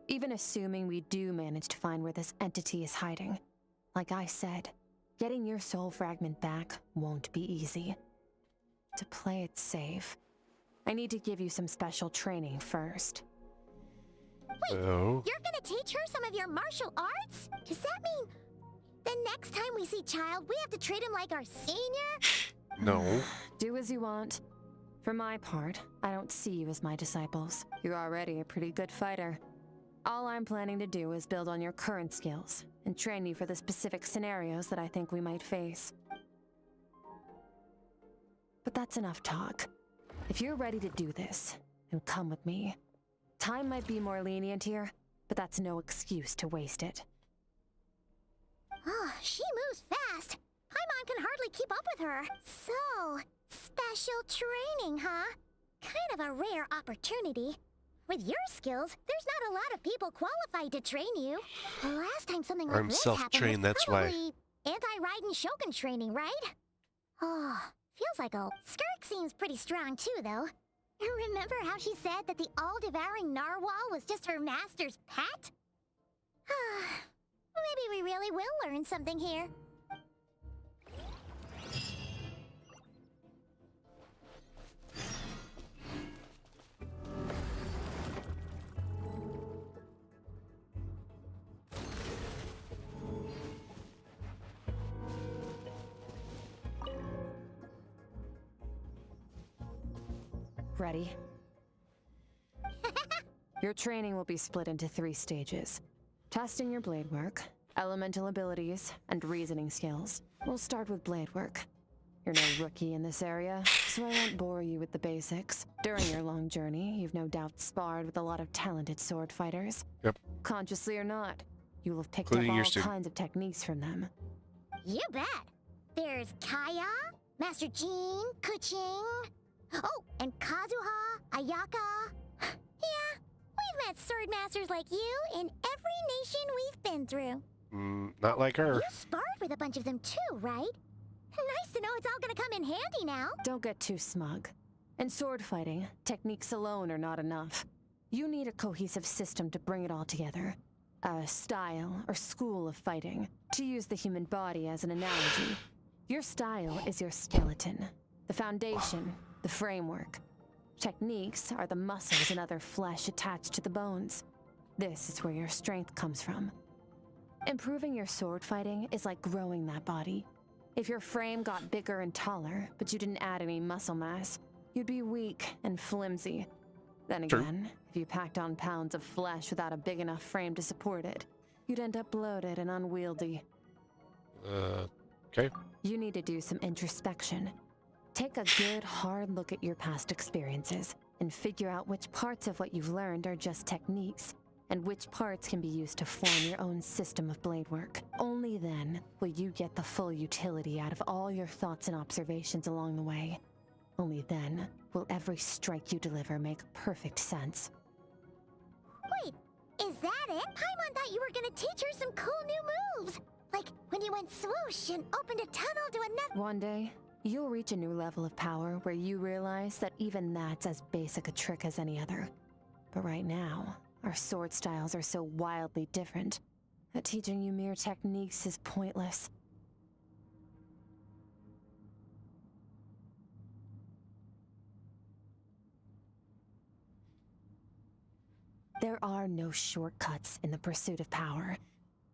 Even assuming we do manage to find where this entity is hiding, like I said, getting your soul fragment back won't be easy. To play it safe, I need to give you some special training first. Wait, Oh? you're gonna teach her some of your martial arts? Does that mean the next time we see Child, we have to treat him like our senior? No. Do as you want. For my part, I don't see you as my disciples. You're already a pretty good fighter. All I'm planning to do is build on your current skills and train you for the specific scenarios that I think we might face. But that's enough talk. If you're ready to do this, then come with me. Time might be more lenient here, but that's no excuse to waste it. Oh, she moves fast. Paimon can hardly keep up with her. So, special training, huh? Kind of a rare opportunity. With your skills, there's not a lot of people qualified to train you. The last time something like I'm this happened was self-trained, that's why. probably anti-Raiden Shogun training, right? Oh, feels like a... Skirk seems pretty strong too, though. Remember how she said that the all-devouring narwhal was just her master's pet? Maybe we really will learn something here. Ready? Your training will be split into 3 stages. Testing your blade work, elemental abilities, and reasoning skills. We'll start with blade work. You're no rookie in this area, so I won't bore you with the basics. During your long journey, you've no doubt sparred with a lot of talented sword fighters. Yep. Consciously or not, you will have picked Including up your all student. kinds of techniques from them. You bet. There's Kaya, Master Jean, Kuching. Oh, and Kazuha, Ayaka. Yeah, we've met sword masters like you in every nation we've been through. Not like her. You sparred with a bunch of them too, right? Nice to know it's all gonna come in handy now. Don't get too smug. In sword fighting, techniques alone are not enough. You need a cohesive system to bring it all together. A style or school of fighting. To use the human body as an analogy, your style is your skeleton, the foundation, the framework. Techniques are the muscles and other flesh attached to the bones. This is where your strength comes from. Improving your sword fighting is like growing that body. If your frame got bigger and taller, but you didn't add any muscle mass, you'd be weak and flimsy. Then again, if you packed on pounds of flesh without a big enough frame to support it, you'd end up bloated and unwieldy. Okay. You need to do some introspection. Take a good, hard look at your past experiences and figure out which parts of what you've learned are just techniques, and which parts can be used to form your own system of blade work. Only then will you get the full utility out of all your thoughts and observations along the way. Only then will every strike you deliver make perfect sense. Wait, is that it? Paimon thought you were gonna teach her some cool new moves. Like when you went swoosh and opened a tunnel to another... One day, you'll reach a new level of power where you realize that even that's as basic a trick as any other. But right now, our sword styles are so wildly different that teaching you mere techniques is pointless. There are no shortcuts in the pursuit of power.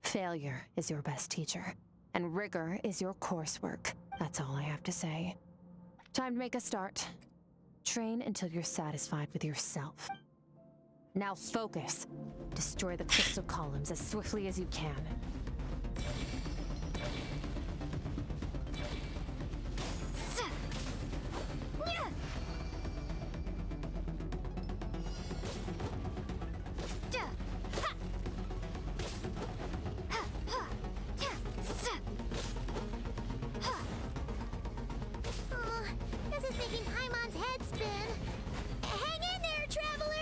Failure is your best teacher, and rigor is your coursework. That's all I have to say. Time to make a start. Train until you're satisfied with yourself. Now focus. Destroy the crystal columns as swiftly as you can. This is making Paimon's head spin. Hang in there, traveler!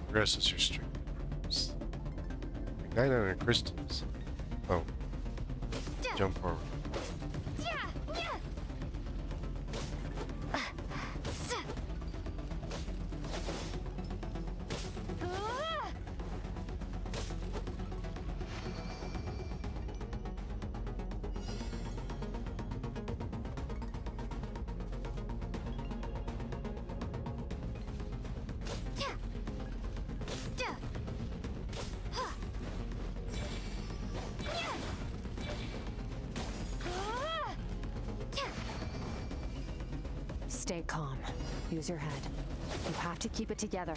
Progresses your strength. Ignite on your crystals. Oh. Jump forward. Stay calm. Use your head. You have to keep it together.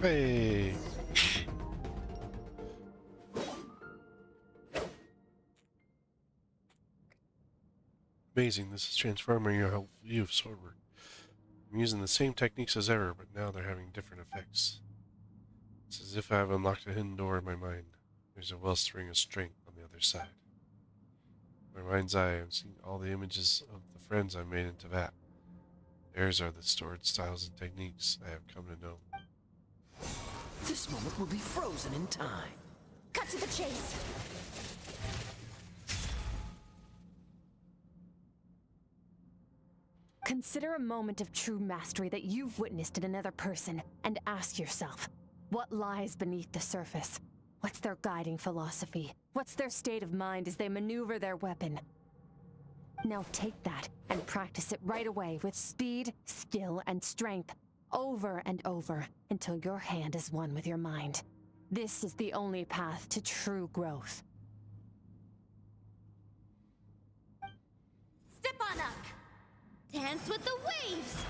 Hey. Amazing, this is transforming your whole view of swordwork. I'm using the same techniques as ever, but now they're having different effects. It's as if I have unlocked a hidden door in my mind. There's a wellspring of strength on the other side. In my mind's eye, I'm seeing all the images of the friends I've made in Tibet. Theirs are the stored styles and techniques I have come to know. This moment will be frozen in time. Cut to the chase! Consider a moment of true mastery that you've witnessed in another person, and ask yourself, what lies beneath the surface? What's their guiding philosophy? What's their state of mind as they maneuver their weapon? Now take that and practice it right away with speed, skill, and strength, over and over, until your hand is one with your mind. This is the only path to true growth. Step on up! Dance with the waves!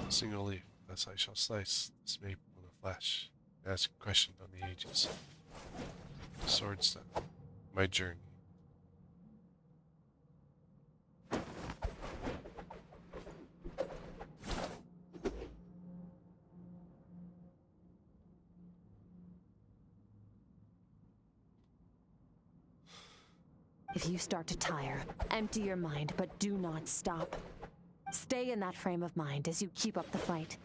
Single leaf, thus I shall slice this maple in a flash. Ask a question on the ages. Sword step. My journey. If you start to tire, empty your mind, but do not stop. Stay in that frame of mind as you keep up the fight.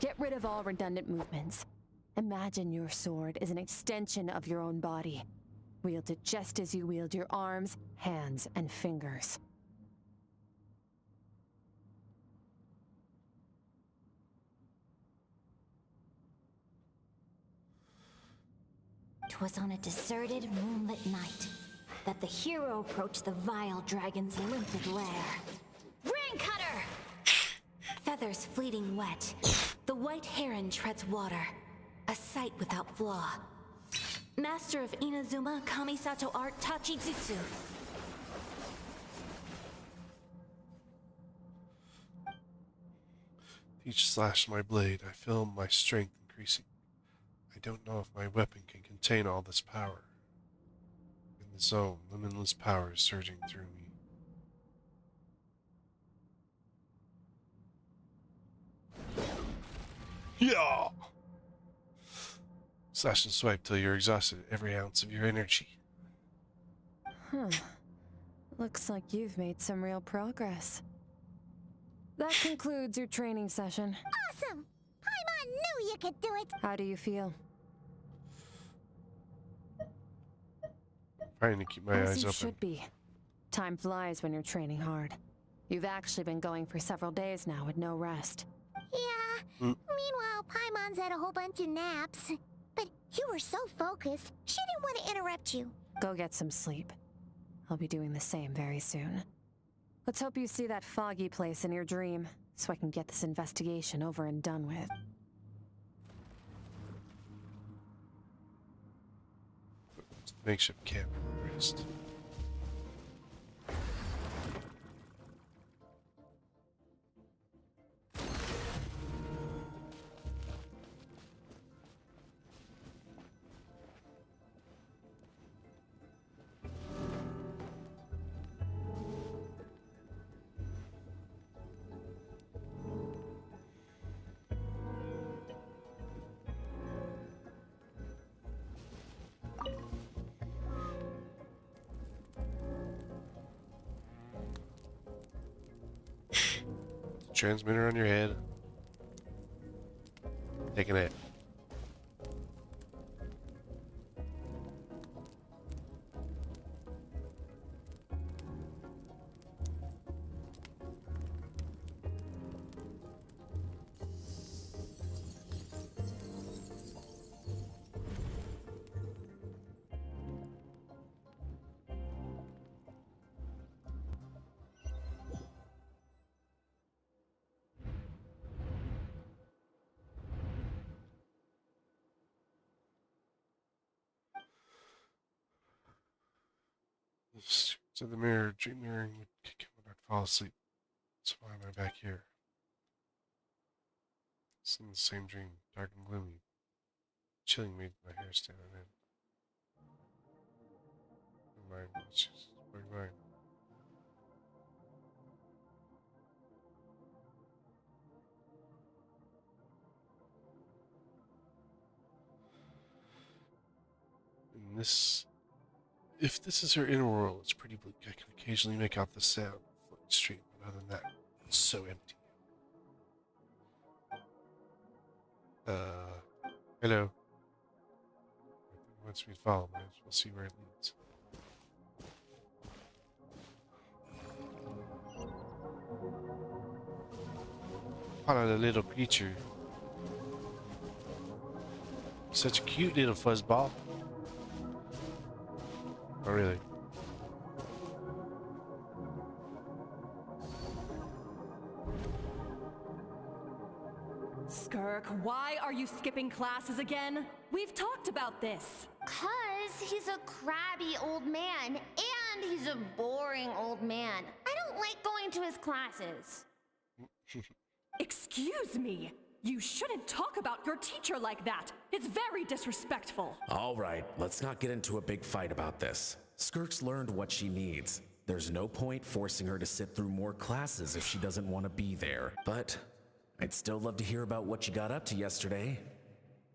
Get rid of all redundant movements. Imagine your sword is an extension of your own body. Wield it just as you wield your arms, hands, and fingers. "'Twas on a deserted, moonlit night that the hero approached the vile dragon's limpid lair. Rain cutter! Feathers fleeting wet, the white heron treads water, a sight without flaw. Master of Inazuma Kamisato art Tachijutsu. Each slash of my blade, I feel my strength increasing. I don't know if my weapon can contain all this power. In the zone, limitless power is surging through me. Yeah! Slash and swipe till you're exhausted, every ounce of your energy. Looks like you've made some real progress. That concludes your training session. Awesome! Paimon knew you could do it! How do you feel? Trying to keep my As eyes you open. should be. Time flies when you're training hard. You've actually been going for several days now with no rest. Yeah. Meanwhile, Paimon's had a whole bunch of naps. But you were so focused, she didn't want to interrupt you. Go get some sleep. I'll be doing the same very soon. Let's hope you see that foggy place in your dream, so I can get this investigation over and done with. Makeshift camp and rest. Transmitter on your head. Taking it. To the mirror, dream mirroring would kick in when I'd fall asleep. So why am I back here? It's in the same dream, dark and gloomy. Chilling made my hair stand on end. Never mind, it's just my mind. And this... If this is her inner world, it's pretty bleak. I can occasionally make out the sound of the flowing stream, but other than that, it's so empty. Hello. It wants me to follow, but we'll see where it leads. Follow the little creature. Such a cute little fuzzball. Oh, really? Skirk, why are you skipping classes again? We've talked about this. 'Cause he's a crabby old man, and he's a boring old man. I don't like going to his classes. Excuse me. You shouldn't talk about your teacher like that. It's very disrespectful. All right, let's not get into a big fight about this. Skirk's learned what she needs. There's no point forcing her to sit through more classes if she doesn't want to be there. But I'd still love to hear about what you got up to yesterday.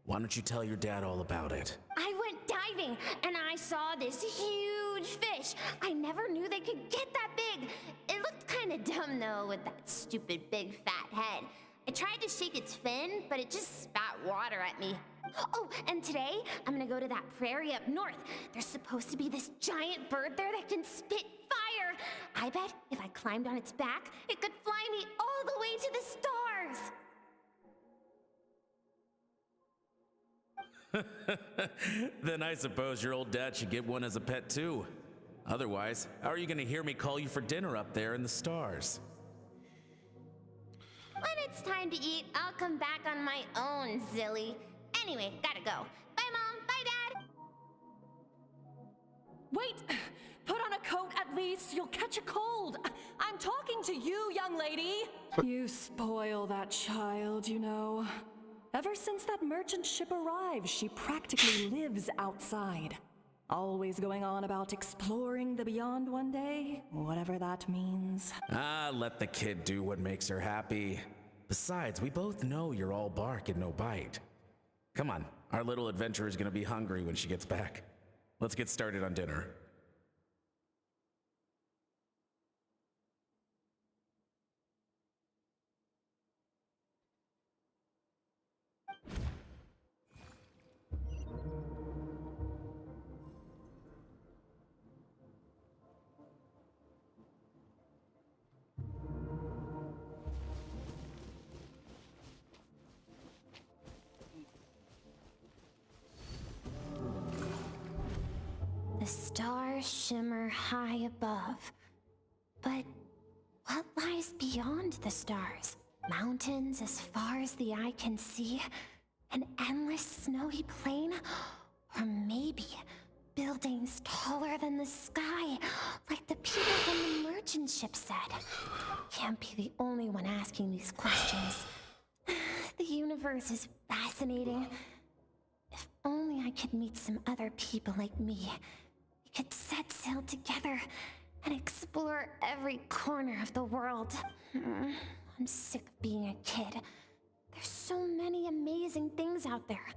Why don't you tell your dad all about it? I went diving, and I saw this huge huge fish. I never knew they could get that big. It looked kind of dumb though with that stupid big fat head. I tried to shake its fin, but it just spat water at me. Oh, and today I'm gonna go to that prairie up north. There's supposed to be this giant bird there that can spit fire. I bet if I climbed on its back, it could fly me all the way to the stars. Then I suppose your old dad should get one as a pet too. Otherwise, how are you gonna hear me call you for dinner up there in the stars? When it's time to eat, I'll come back on my own, Zilly. Anyway, gotta go. Bye, Mom. Bye, Dad. Wait! Put on a coat at least. You'll catch a cold. I'm talking to you, young lady. You spoil that child, you know. Ever since that merchant ship arrived, she practically lives outside. Always going on about exploring the beyond one day, whatever that means. Ah, let the kid do what makes her happy. Besides, we both know you're all bark and no bite. Come on, our little adventurer is gonna be hungry when she gets back. Let's get started on dinner. The stars shimmer high above. But what lies beyond the stars? Mountains as far as the eye can see? An endless snowy plain? Or maybe buildings taller than the sky, like the people from the merchant ship said? Can't be the only one asking these questions. The universe is fascinating. If only I could meet some other people like me. We could set sail together and explore every corner of the world. I'm sick of being a kid. There's so many amazing things out there,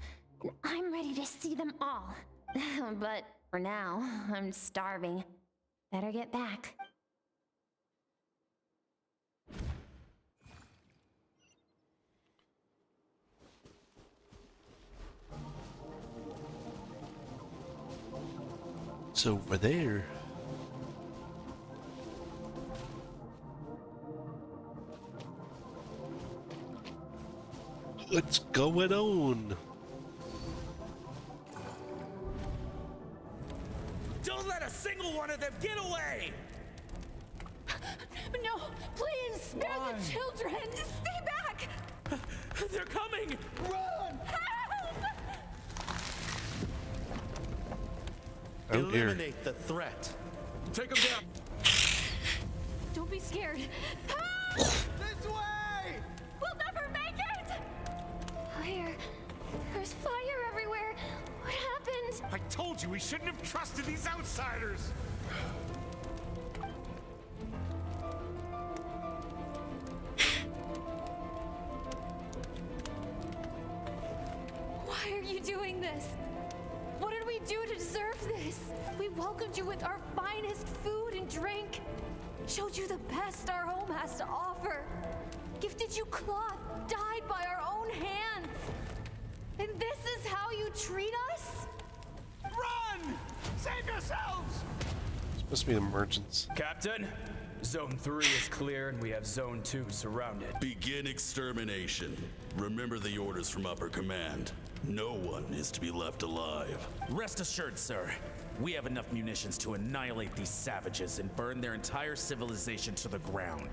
and I'm ready to see them all. But for now, I'm starving. Better get back. It's over there. What's going on? Don't let a single one of them get away! No, please, spare the children! Stay back! They're coming! Run! Help! Oh dear. Eliminate the threat. Take them down. Don't be scared. Help! This way! We'll never make it! Fire. There's fire everywhere. What happened? I told you we shouldn't have trusted these outsiders. Why are you doing this? What did we do to deserve this? We welcomed you with our finest food and drink. Showed you the best our home has to offer. Gifted you cloth dyed by our own hands. And this is how you treat us? Run! Save yourselves! It's supposed to be the merchants. Captain, Zone 3 is clear and we have Zone 2 surrounded. Begin extermination. Remember the orders from upper command. No one is to be left alive. Rest assured, sir. We have enough munitions to annihilate these savages and burn their entire civilization to the ground.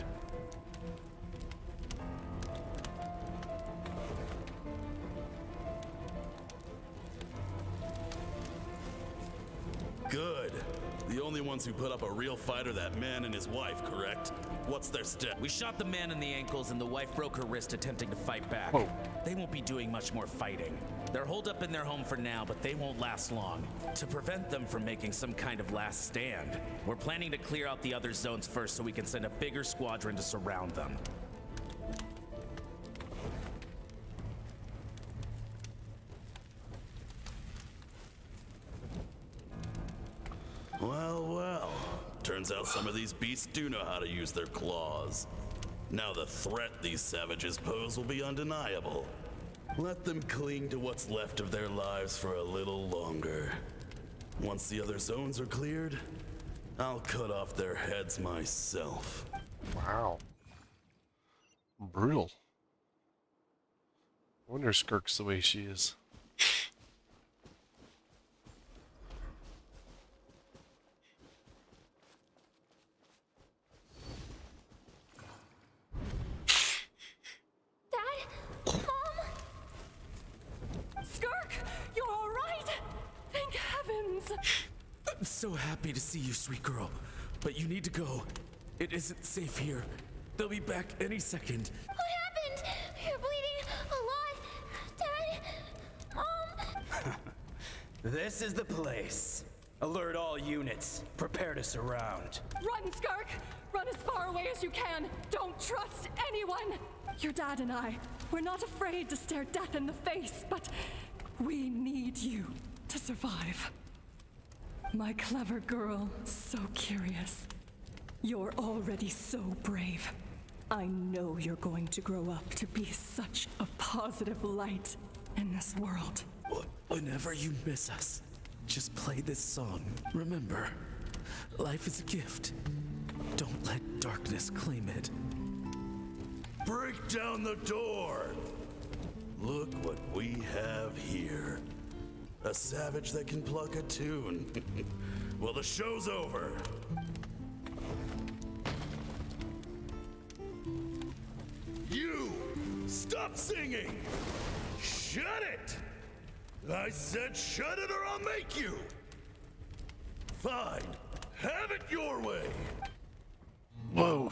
Good. The only ones who put up a real fight are that man and his wife, correct? What's their step? We shot the man in the ankles and the wife broke her wrist attempting to fight back. Whoa. They won't be doing much more fighting. They're holed up in their home for now, but they won't last long. To prevent them from making some kind of last stand, we're planning to clear out the other zones first so we can send a bigger squadron to surround them. Well, Turns out some of these beasts do know how to use their claws. Now the threat these savages pose will be undeniable. Let them cling to what's left of their lives for a little longer. Once the other zones are cleared, I'll cut off their heads myself. Wow. Brutal. I wonder Skirk's the way she is. Dad? Mom? Skirk, you're all right? Thank heavens. I'm so happy to see you, sweet girl. But you need to go. It isn't safe here. They'll be back any second. What happened? You're bleeding a lot. Dad? Mom? This is the place. Alert all units. Prepare to surround. Run, Skirk! Run as far away as you can. Don't trust anyone. Your dad and I, we're not afraid to stare death in the face, but we need you to survive. My clever girl, so curious. You're already so brave. I know you're going to grow up to be such a positive light in this world. Whenever you miss us, just play this song. Remember, life is a gift. Don't let darkness claim it. Break down the door! Look what we have here. A savage that can pluck a tune. Well, the show's over. You! Stop singing! Shut it! I said shut it or I'll make you! Fine. Have it your way! Whoa.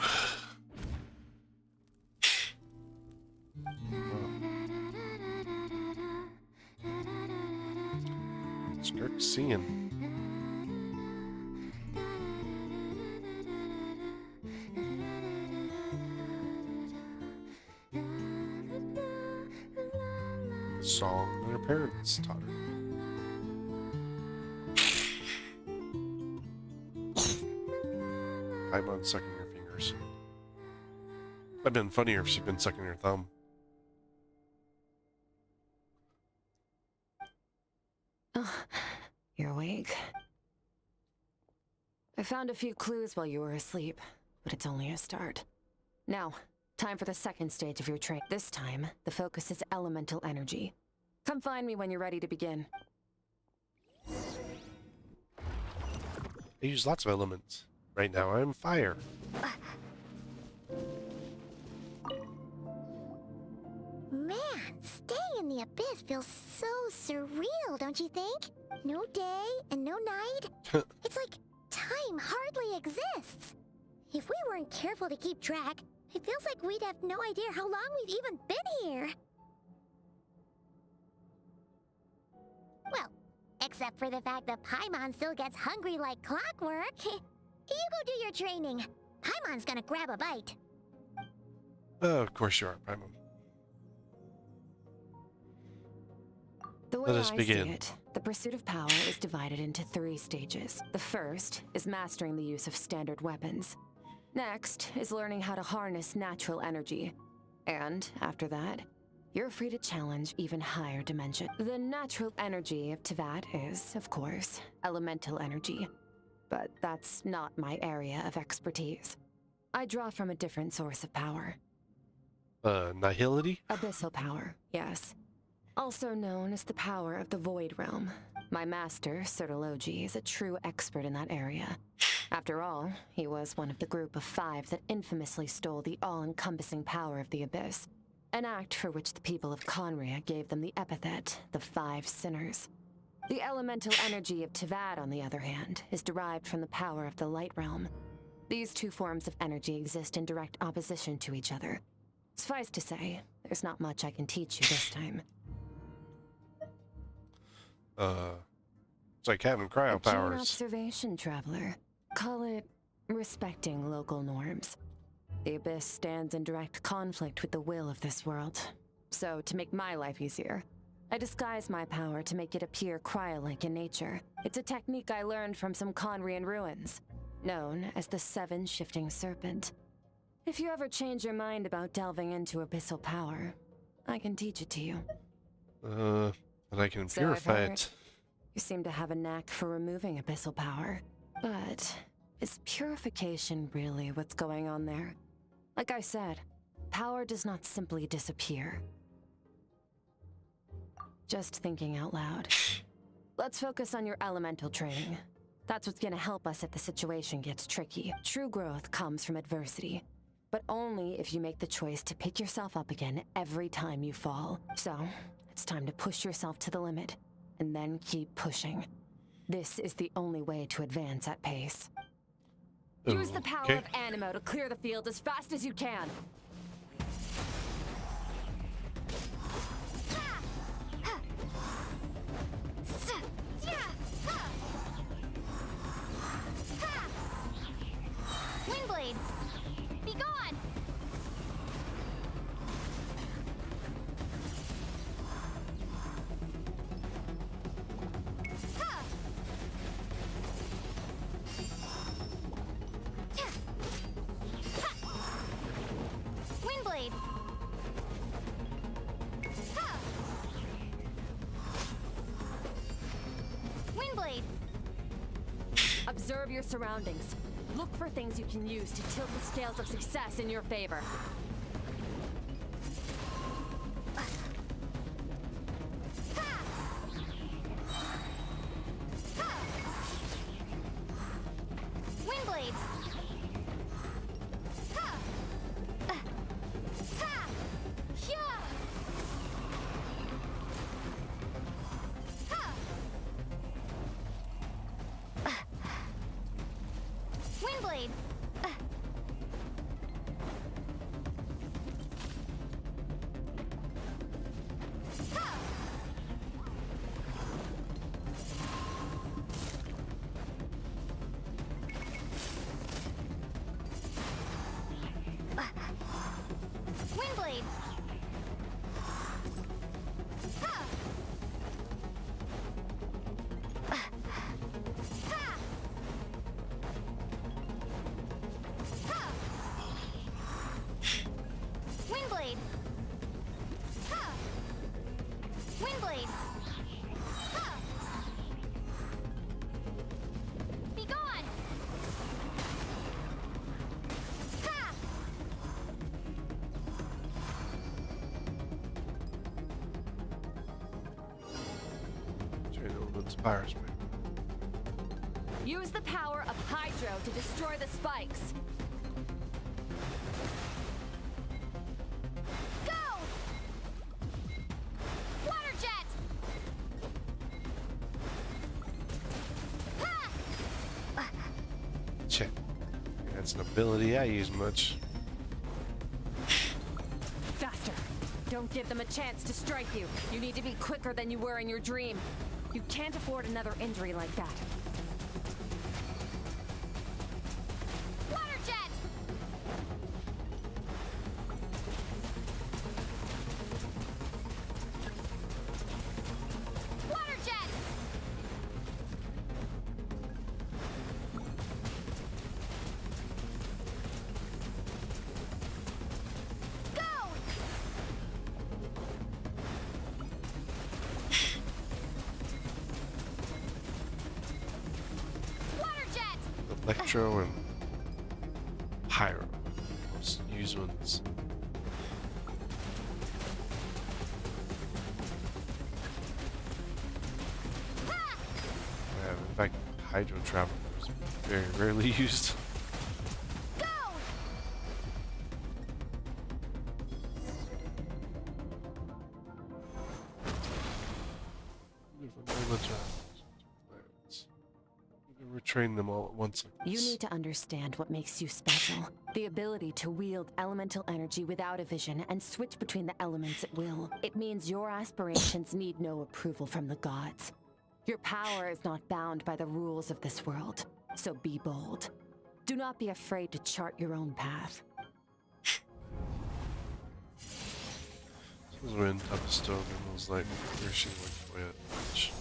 Skirk's singing. Song that her parents taught her. I'm on sucking your fingers. That'd been funnier if she'd been sucking your thumb. Oh, you're awake. I found a few clues while you were asleep, but it's only a start. Now, time for the second stage of your training. This time, the focus is elemental energy. Come find me when you're ready to begin. I use lots of elements. Right now I'm fire. Man, staying in the abyss feels so surreal, don't you think? No day and no night. It's like time hardly exists. If we weren't careful to keep track, it feels like we'd have no idea how long we've even been here. Well, except for the fact that Paimon still gets hungry like clockwork. You go do your training. Paimon's gonna grab a bite. Of course you are, Paimon. The way Let us I begin. see it, the pursuit of power is divided into 3 stages. The first is mastering the use of standard weapons. Next is learning how to harness natural energy. And after that, you're free to challenge even higher dimensions. The natural energy of Teyvat is, of course, elemental energy. But that's not my area of expertise. I draw from a different source of power. Nihility? Abyssal power, yes. Also known as the power of the Void Realm. My master, Sertologi, is a true expert in that area. After all, he was one of the group of 5 that infamously stole the all-encompassing power of the Abyss. An act for which the people of Conria gave them the epithet, the 5 Sinners. The elemental energy of Teyvat, on the other hand, is derived from the power of the Light Realm. These 2 forms of energy exist in direct opposition to each other. Suffice to say, there's not much I can teach you this time. It's like having cryo A keen powers. observation, traveler. Call it respecting local norms. The Abyss stands in direct conflict with the will of this world. So, to make my life easier, I disguise my power to make it appear cryo-like in nature. It's a technique I learned from some Conrian ruins. known as the Seven Shifting Serpent. If you ever change your mind about delving into abyssal power, I can teach it to you. And I can So I've purify heard. it. You seem to have a knack for removing abyssal power. But is purification really what's going on there? Like I said, power does not simply disappear. Just thinking out loud. Let's focus on your elemental training. That's what's gonna help us if the situation gets tricky. True growth comes from adversity, but only if you make the choice to pick yourself up again every time you fall. So, it's time to push yourself to the limit, and then keep pushing. This is the only way to advance at pace. Use the power of Animo to clear the field as fast as you can. Windblade! Be gone! Windblade! Windblade! Observe your surroundings. Look for things you can use to tilt the scales of success in your favor. Windblade! Windblade! Windblade! Windblade! Windblade! Be gone! Inspires me. Use the power of Hydro to destroy the spikes. Go! Water jet! Check. That's an ability I use much. Faster. Don't give them a chance to strike you. You need to be quicker than you were in your dream. You can't afford another injury like that. Water jet! Water jet! Go! Water jet! Electro and Pyro. Most used ones. In fact, Hydro Travel is very rarely used. Go! Retrain them all at once. Like You this. need to understand what makes you special. The ability to wield elemental energy without a vision and switch between the elements at will. It means your aspirations need no approval from the gods. Your power is not bound by the rules of this world, so be bold. Do not be afraid to chart your own path. This wind up the stove and was like, where she went for it. Which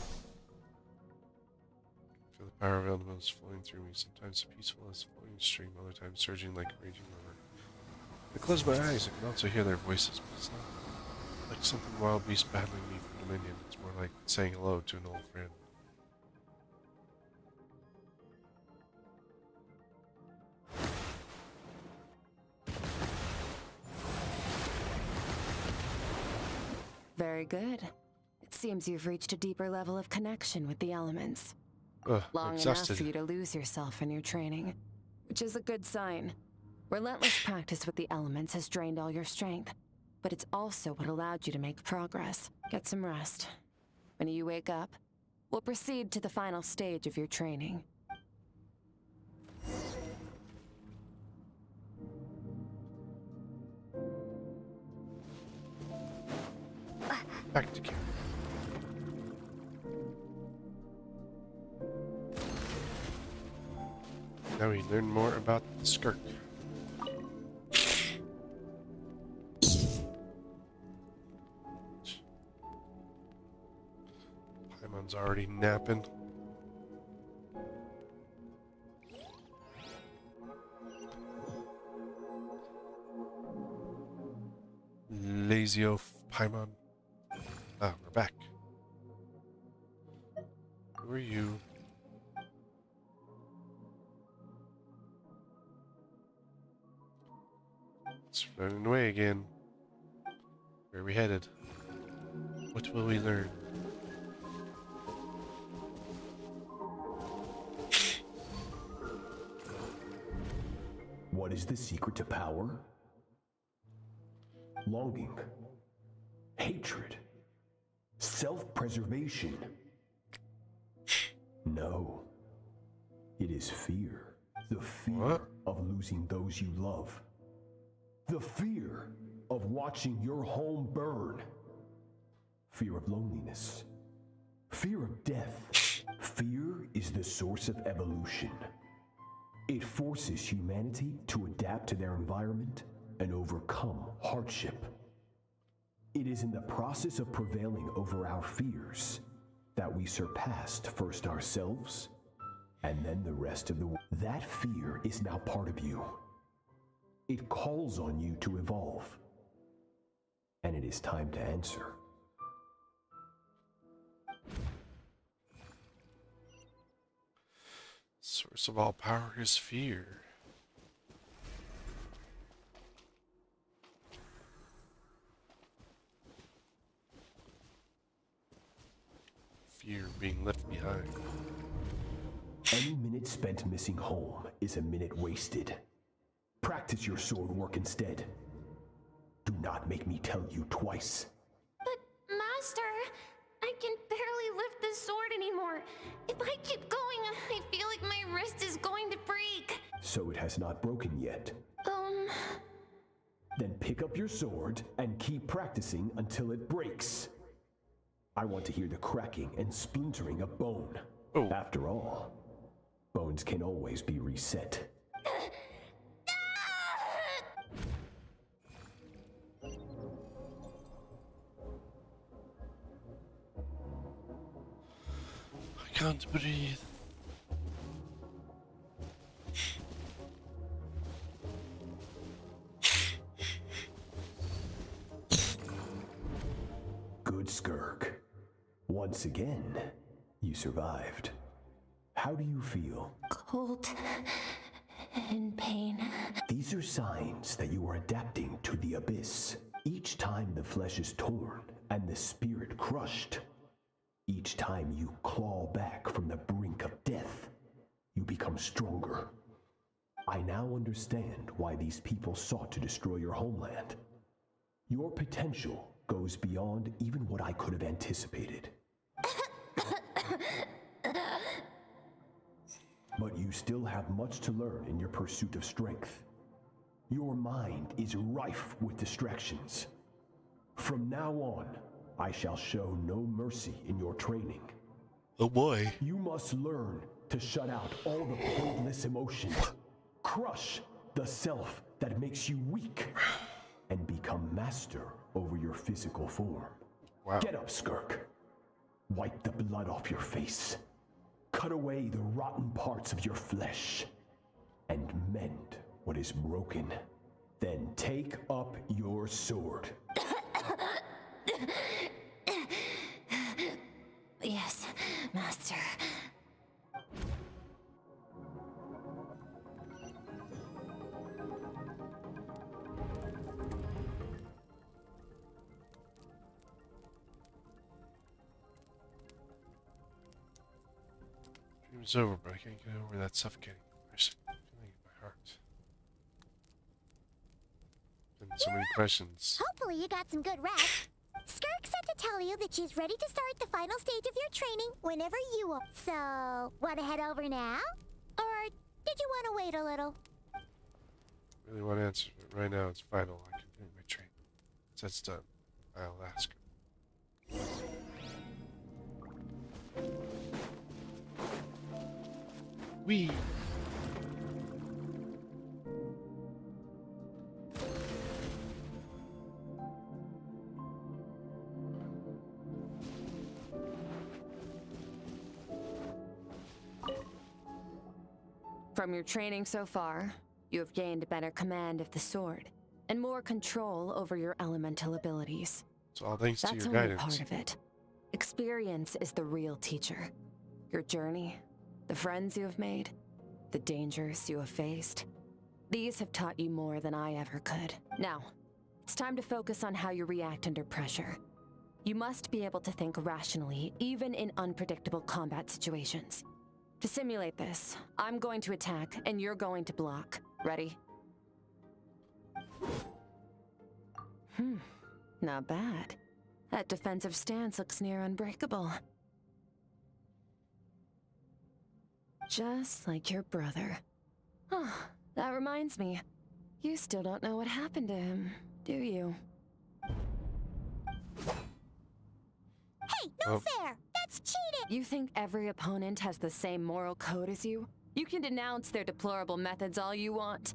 feel the power of elements flowing through me, sometimes peaceful as a flowing stream, other times surging like a raging river. I close my eyes, I can also hear their voices, but it's not like something wild beast battling me for dominion. It's more like saying hello to an old friend. Very good. It seems you've reached a deeper level of connection with the elements. Long enough for you to lose yourself in your training, which is a good sign. Relentless practice with the elements has drained all your strength, but it's also what allowed you to make progress. Get some rest. When you wake up, we'll proceed to the final stage of your training. Back to camp. Now we learn more about the skirk. Paimon's already napping. Lazy oaf Paimon. Ah, we're back. Who are you? It's running away again. Where are we headed? What will we learn? What is the secret to power? Longing, hatred, self-preservation. No, it is fear. The fear of losing those you love. The fear of watching your home burn. Fear of loneliness. Fear of death. Fear is the source of evolution. It forces humanity to adapt to their environment and overcome hardship. It is in the process of prevailing over our fears that we surpassed first ourselves and then the rest of the world. That fear is now part of you. It calls on you to evolve. And it is time to answer. Source of all power is fear. Fear of being left behind. Any minute spent missing home is a minute wasted. Practice your sword work instead. Do not make me tell you twice. But, Master, I can barely lift the sword anymore. If I keep going, I feel like my wrist is going to break. So it has not broken yet. Then pick up your sword and keep practicing until it breaks. I want to hear the cracking and splintering of bone. After all, bones can always be reset. I can't breathe. Good Skirk. Once again, you survived. How do you feel? Cold and pain. These are signs that you are adapting to the abyss. Each time the flesh is torn and the spirit crushed, each time you claw back from the brink of death, you become stronger. I now understand why these people sought to destroy your homeland. Your potential goes beyond even what I could have anticipated. But you still have much to learn in your pursuit of strength. Your mind is rife with distractions. From now on, I shall show no mercy in your training. Oh boy. You must learn to shut out all the pointless emotion. Crush the self that makes you weak. And become master over your physical form. Wow. Get up, Skirk. Wipe the blood off your face. cut away the rotten parts of your flesh and mend what is broken. Then take up your sword. Yes, Master. Dream's over, but I can't get over that suffocating feeling in my heart. And so many questions. Hopefully you got some good rest. Skirk said to tell you that she's ready to start the final stage of your training whenever you are. So, want to head over now? Or did you want to wait a little? Really want to answer, but right now it's vital. I continue my training. Once that's done, I'll ask her. Wee. From your training so far, you have gained better command of the sword and more control over your elemental abilities. It's all thanks to That's your only guidance. part of it. Experience is the real teacher. Your journey, the friends you have made, the dangers you have faced. These have taught you more than I ever could. Now, it's time to focus on how you react under pressure. You must be able to think rationally, even in unpredictable combat situations. To simulate this, I'm going to attack and you're going to block. Ready? Not bad. That defensive stance looks near unbreakable. Just like your brother. Oh, that reminds me. You still don't know what happened to him, do you? Hey, no fair! That's cheating! You think every opponent has the same moral code as you? You can denounce their deplorable methods all you want,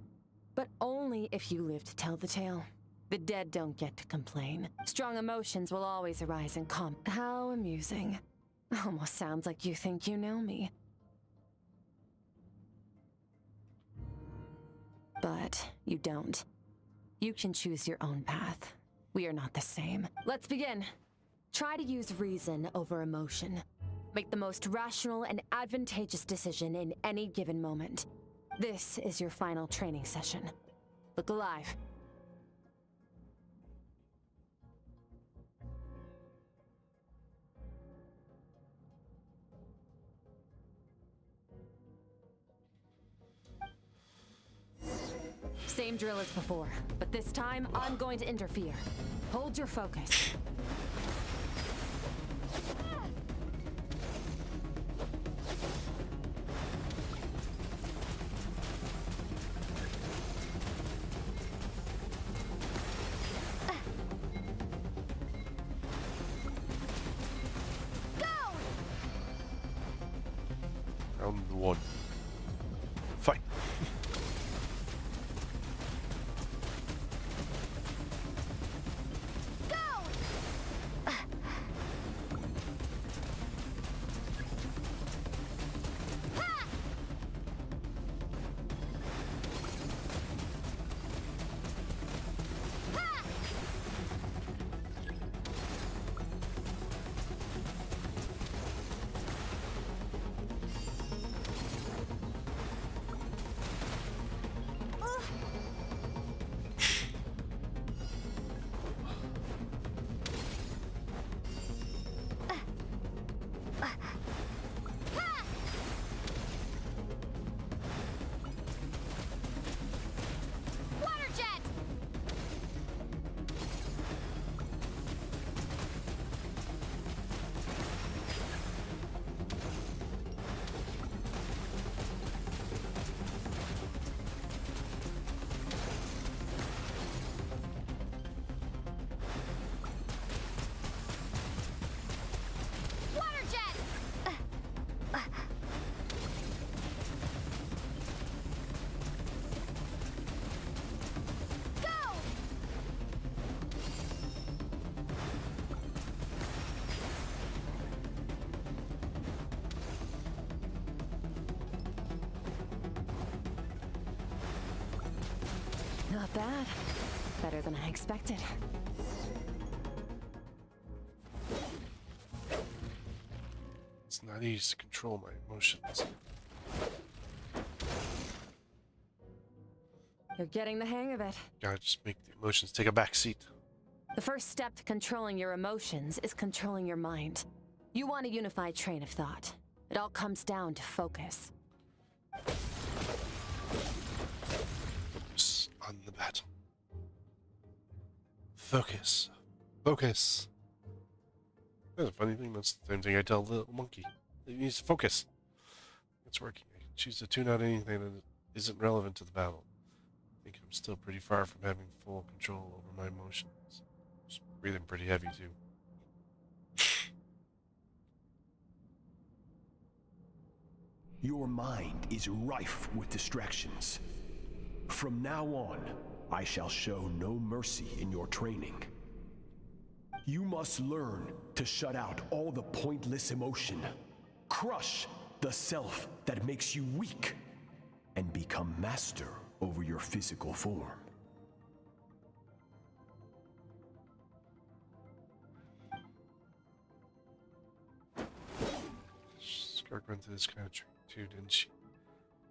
but only if you live to tell the tale. The dead don't get to complain. Strong emotions will always arise in How amusing. Almost sounds like you think you know me. But you don't. You can choose your own path. We are not the same. Let's begin. Try to use reason over emotion. Make the most rational and advantageous decision in any given moment. This is your final training session. Look alive. Same drill as before, but this time I'm going to interfere. Hold your focus. Round one. Fight. Not bad. Better than I expected. It's not easy to control my emotions. You're getting the hang of it. Gotta just make the emotions take a back seat. The first step to controlling your emotions is controlling your mind. You want a unified train of thought. It all comes down to focus. Focus on the battle. Focus. Focus. That's a funny thing. That's the same thing I tell the little monkey. It needs to focus. It's working. I can choose to tune out anything that isn't relevant to the battle. I think I'm still pretty far from having full control over my emotions. Just breathing pretty heavy, too. Your mind is rife with distractions. From now on, I shall show no mercy in your training. You must learn to shut out all the pointless emotion, crush the self that makes you weak, and become master over your physical form. Skirk went through this kind of training too, didn't she?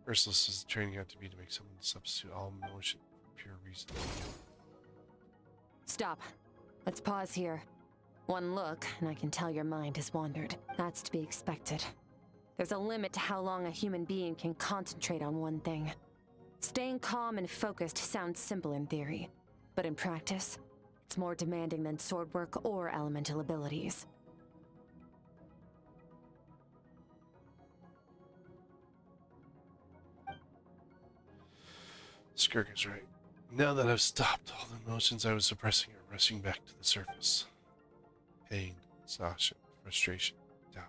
Merciless's training had to be to make someone substitute all emotion for pure reason. Stop. Let's pause here. One look, and I can tell your mind has wandered. That's to be expected. There's a limit to how long a human being can concentrate on one thing. Staying calm and focused sounds simple in theory, but in practice, it's more demanding than sword work or elemental abilities. Skirk is right. Now that I've stopped, all the emotions I was suppressing are rushing back to the surface. Pain, exhaustion, frustration, doubt.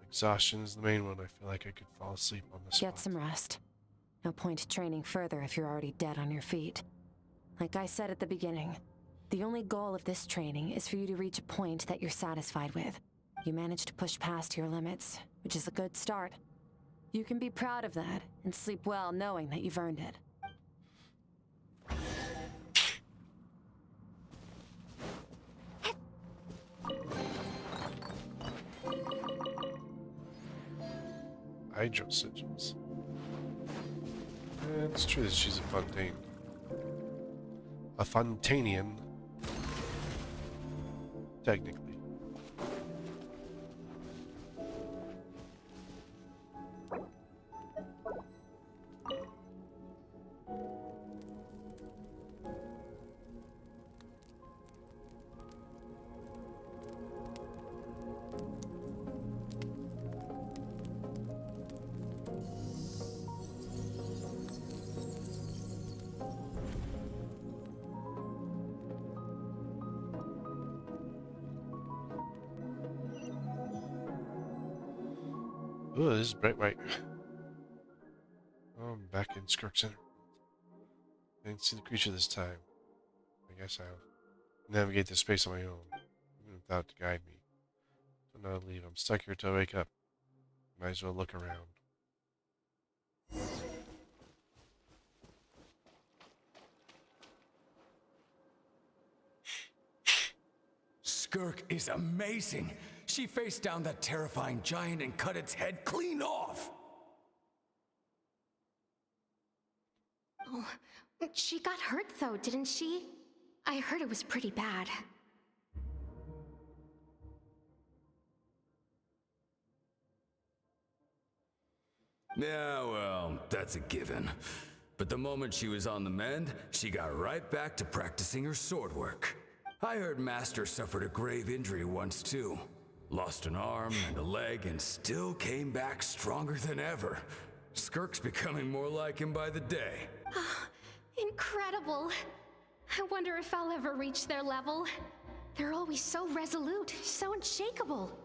Exhaustion is the main one. I feel like I could fall asleep on the spot. Get some rest. No point training further if you're already dead on your feet. Like I said at the beginning, the only goal of this training is for you to reach a point that you're satisfied with. You managed to push past your limits, which is a good start. You can be proud of that and sleep well knowing that you've earned it. Hydro sigils. It's true that she's a Fontaine. A Fontanian. Technically. Ooh, this is bright white. Oh, I'm back in Skirk Center. I didn't see the creature this time. I guess I'll navigate this space on my own, even without it to guide me. Don't know how to leave. I'm stuck here till I wake up. Might as well look around. Skirk is amazing. She faced down that terrifying giant and cut its head clean off. Oh, she got hurt though, didn't she? I heard it was pretty bad. Yeah, well, that's a given. But the moment she was on the mend, she got right back to practicing her sword work. I heard Master suffered a grave injury once too. Lost an arm and a leg and still came back stronger than ever. Skirk's becoming more like him by the day. Incredible. I wonder if I'll ever reach their level. They're always so resolute, so unshakable.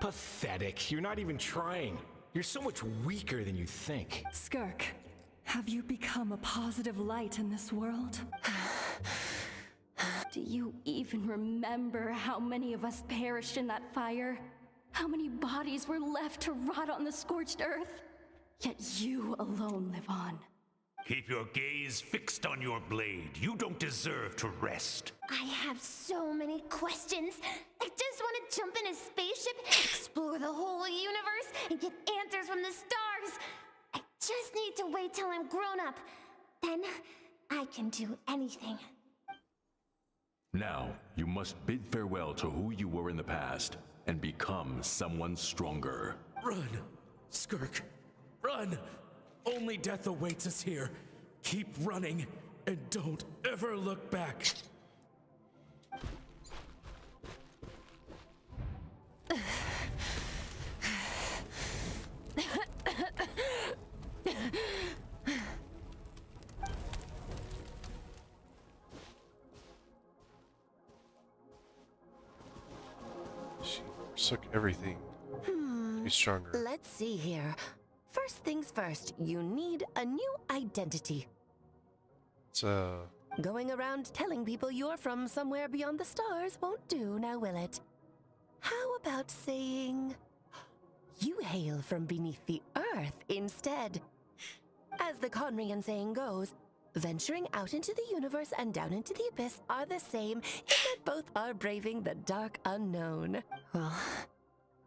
Pathetic. You're not even trying. You're so much weaker than you think. Skirk, have you become a positive light in this world? Do you even remember how many of us perished in that fire? How many bodies were left to rot on the scorched earth? Yet you alone live on. Keep your gaze fixed on your blade. You don't deserve to rest. I have so many questions. I just want to jump in a spaceship, explore the whole universe, and get answers from the stars. I just need to wait till I'm grown up. Then I can do anything. Now, you must bid farewell to who you were in the past and become someone stronger. Run, Skirk, run! Only death awaits us here. Keep running and don't ever look back. She forsook everything. Be stronger. Let's see here. First things first, you need a new identity. It's Going around telling people you're from somewhere beyond the stars won't do, now will it? How about saying you hail from beneath the earth instead? As the Conrian saying goes, venturing out into the universe and down into the abyss are the same in that both are braving the dark unknown. Well,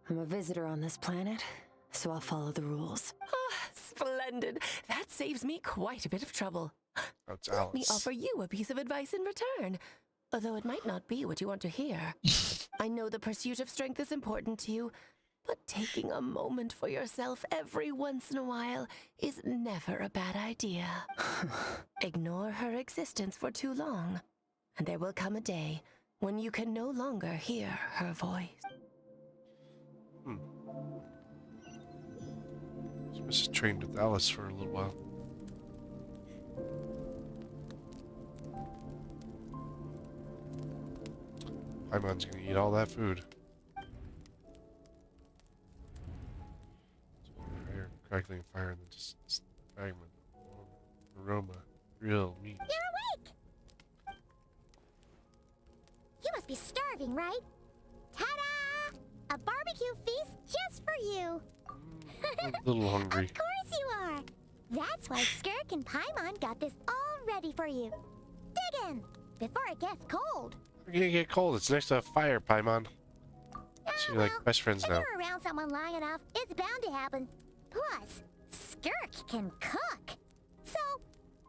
I'm a visitor on this planet, so I'll follow the rules. Ah, splendid. That saves me quite a bit of trouble. That's Let me Alice. offer you a piece of advice in return, although it might not be what you want to hear. I know the pursuit of strength is important to you, but taking a moment for yourself every once in a while is never a bad idea. Ignore her existence for too long, and there will come a day when you can no longer hear her voice. She must have trained with Alice for a little while. Paimon's gonna eat all that food. Fire, crackling fire in the distance. Fragment. Aroma. Real meat. You're awake! You must be starving, right? Ta-da! A barbecue feast just for you! I'm a little hungry. Of course you are! That's why Skirk and Paimon got this all ready for you. Dig in! Before it gets cold. We're gonna get cold. It's next to a fire, Paimon. So you're like best friends If now. you're around someone long enough, it's bound to happen. Plus, Skirk can cook. So,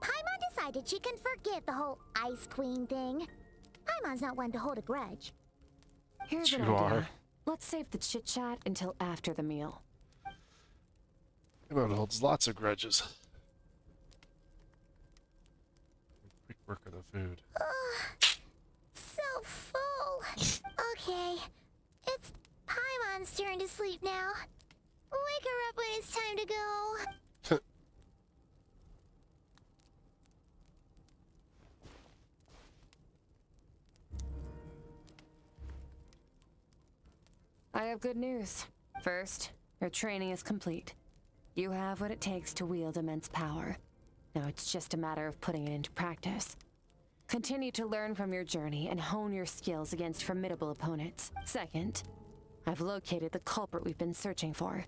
Paimon decided she can forgive the whole Ice Queen thing. Paimon's not one to hold a grudge. Here's an You idea. are. Let's save the chit-chat until after the meal. Paimon holds lots of grudges. Quick work of the food. So full. Okay, it's Paimon's turn to sleep now. Wake her up when it's time to go. I have good news. First, your training is complete. You have what it takes to wield immense power. Now it's just a matter of putting it into practice. Continue to learn from your journey and hone your skills against formidable opponents. Second, I've located the culprit we've been searching for.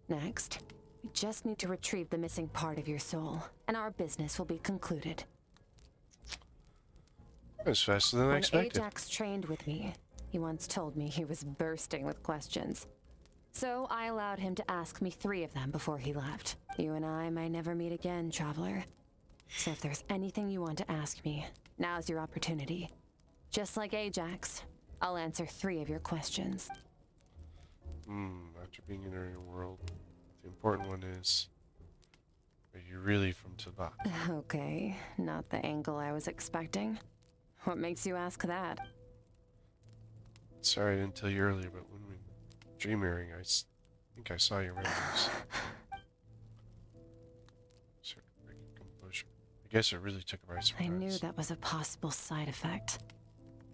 Next, we just need to retrieve the missing part of your soul, and our business will be concluded. That's faster than I expected. When Ajax trained with me, he once told me he was bursting with questions. So I allowed him to ask me 3 of them before he left. You and I might never meet again, traveler. So if there's anything you want to ask me, now's your opportunity. Just like Ajax, I'll answer 3 of your questions. After being in your world, the important one is, are you really from Tibet? Okay, not the angle I was expecting. What makes you ask that? Sorry I didn't tell you earlier, but when we dream mirroring, I think I saw your memories. Composure. I guess it really took her by surprise. I knew that was a possible side effect.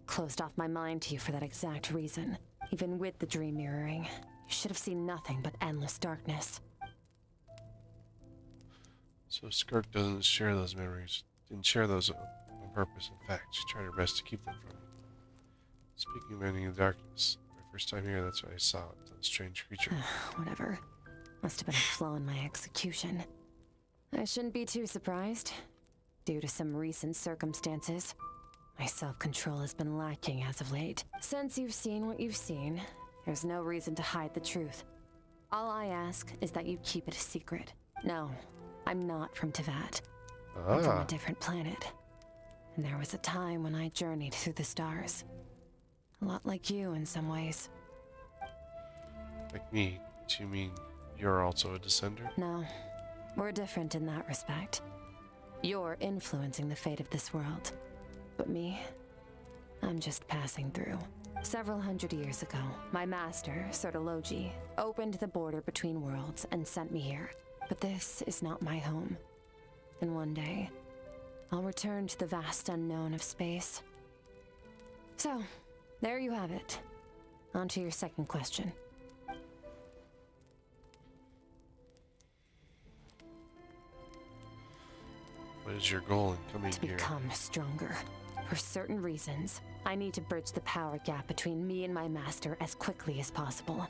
Closed off my mind to you for that exact reason. Even with the dream mirroring, you should have seen nothing but endless darkness. So Skirk doesn't share those memories. Didn't share those purpose. In fact, she tried her best to keep them from me. Speaking of ending the darkness, my first time here, that's what I saw. That strange creature. Whatever. Must have been a flaw in my execution. I shouldn't be too surprised. Due to some recent circumstances, my self-control has been lacking as of late. Since you've seen what you've seen, there's no reason to hide the truth. All I ask is that you keep it a secret. No, I'm not from Teyvat. I'm from a different planet. And there was a time when I journeyed through the stars. A lot like you in some ways. Like me? Do you mean you're also a descender? No, we're different in that respect. You're influencing the fate of this world. But me, I'm just passing through. Several hundred years ago, my master, Sertologi, opened the border between worlds and sent me here. But this is not my home. And one day, I'll return to the vast unknown of space. So, there you have it. On to your second question. What is your goal in coming here? To become stronger. For certain reasons, I need to bridge the power gap between me and my master as quickly as possible.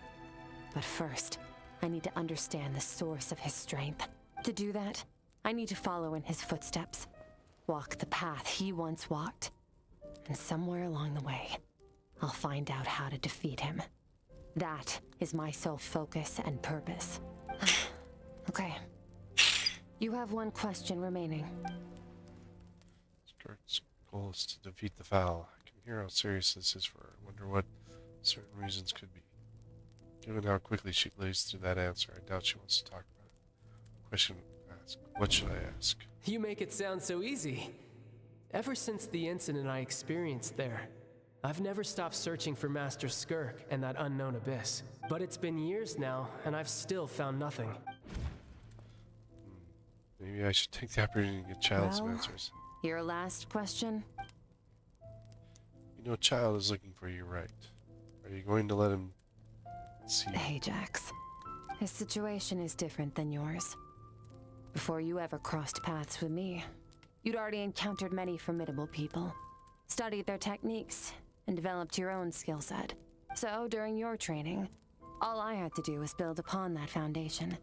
But first, I need to understand the source of his strength. To do that, I need to follow in his footsteps. Walk the path he once walked. And somewhere along the way, I'll find out how to defeat him. That is my sole focus and purpose. Okay. You have one question remaining. Stark's goal is to defeat the foul. I can hear how serious this is for her. I wonder what certain reasons could be. Given how quickly she blazed through that answer, I doubt she wants to talk about it. Question to ask. What should I ask? You make it sound so easy. Ever since the incident I experienced there, I've never stopped searching for Master Skirk and that unknown abyss. But it's been years now, and I've still found nothing. Maybe I should take the opportunity to get Child some answers. Your last question? You know Child is looking for you, right? Are you going to let him see? Ajax. His situation is different than yours. Before you ever crossed paths with me, you'd already encountered many formidable people, studied their techniques, and developed your own skill set. So, during your training, all I had to do was build upon that foundation.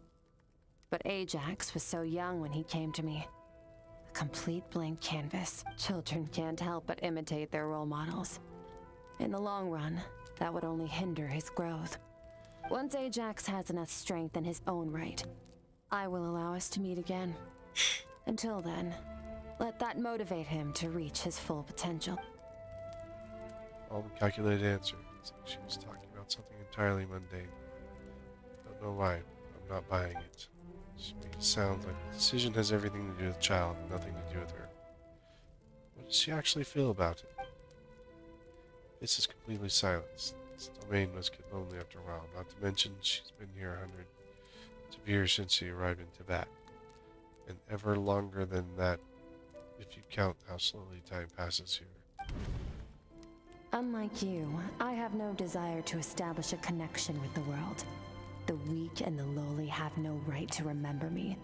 But Ajax was so young when he came to me. A complete blank canvas. Children can't help but imitate their role models. In the long run, that would only hinder his growth. Once Ajax has enough strength in his own right, I will allow us to meet again. Until then, let that motivate him to reach his full potential. All the calculated answer. It's like she was talking about something entirely mundane. Don't know why. I'm not buying it. She makes it sound like the decision has everything to do with Child and nothing to do with her. What does she actually feel about it? This is completely silenced. This domain must get lonely after a while. Not to mention, she's been here 100 years since she arrived in Teyvat. And ever longer than that, if you count how slowly time passes here. Unlike you, I have no desire to establish a connection with the world. The weak and the lowly have no right to remember me.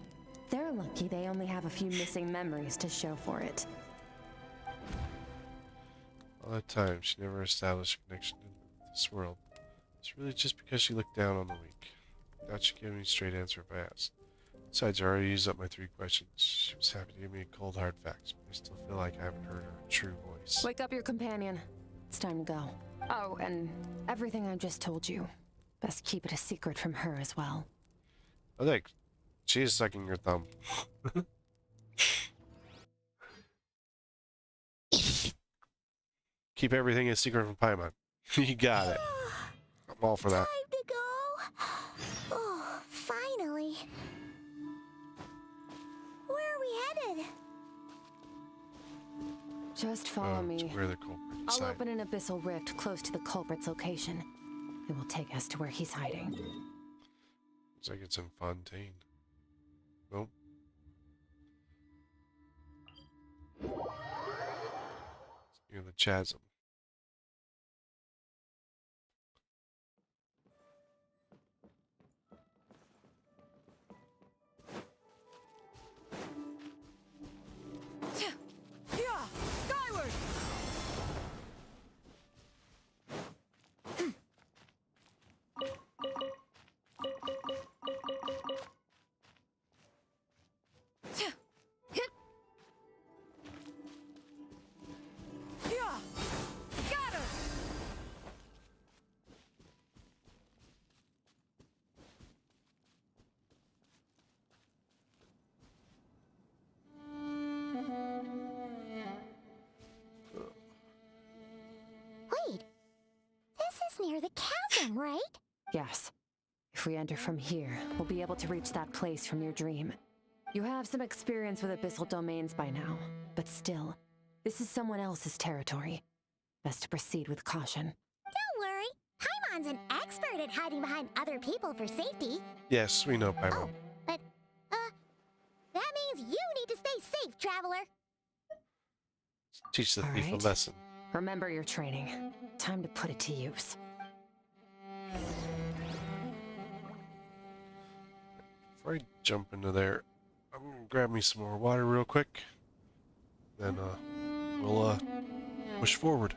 They're lucky they only have a few missing memories to show for it. All that time, she never established a connection in this world. It's really just because she looked down on the weak. I doubt she'd give me a straight answer if I asked. Besides, I already used up my 3 questions. She was happy to give me cold hard facts, but I still feel like I haven't heard her true voice. Wake up your companion. It's time to go. Oh, and everything I just told you. Best keep it a secret from her as well. I think she's sucking your thumb. Keep everything a secret from Paimon. You got it. I'm all for that. Time to go. Oh, finally. Where are we headed? Just follow me. Where the culprit I'll inside. open an abyssal rift close to the culprit's location. It will take us to where he's hiding. Looks like it's in Fontaine. Nope. It's near the chasm. Yeah, near the chasm, right? Yes. If we enter from here, we'll be able to reach that place from your dream. You have some experience with abyssal domains by now, but still, this is someone else's territory. Best to proceed with caution. Don't worry. Paimon's an expert at hiding behind other people for safety. Yes, we know, Pyro. But, that means you need to stay safe, traveler. Teach the thief a Alright. lesson. Remember your training. Time to put it to use. Before I jump into there, I'm gonna grab me some more water real quick. Then we'll push forward.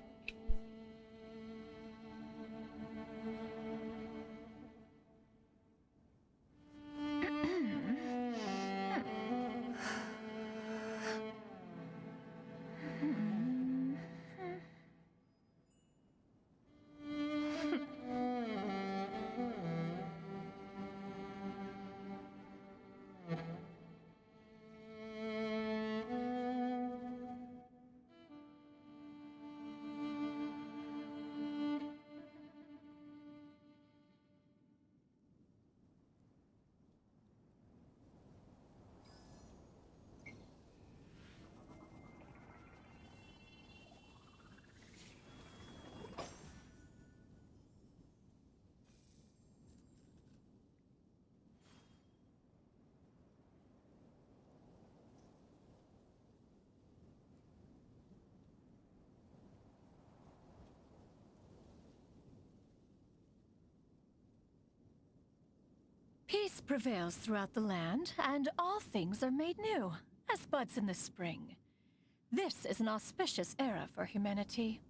Peace prevails throughout the land, and all things are made new, as buds in the spring. This is an auspicious era for humanity.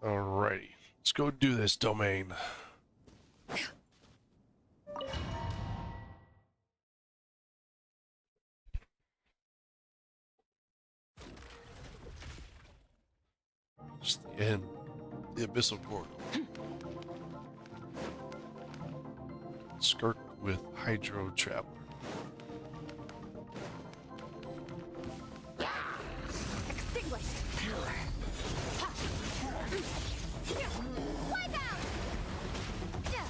Alrighty, let's go do this domain. Just the end, the abyssal corridor. Skirk with Hydro Traveler. Extinguished. Power. Wipe out. Go.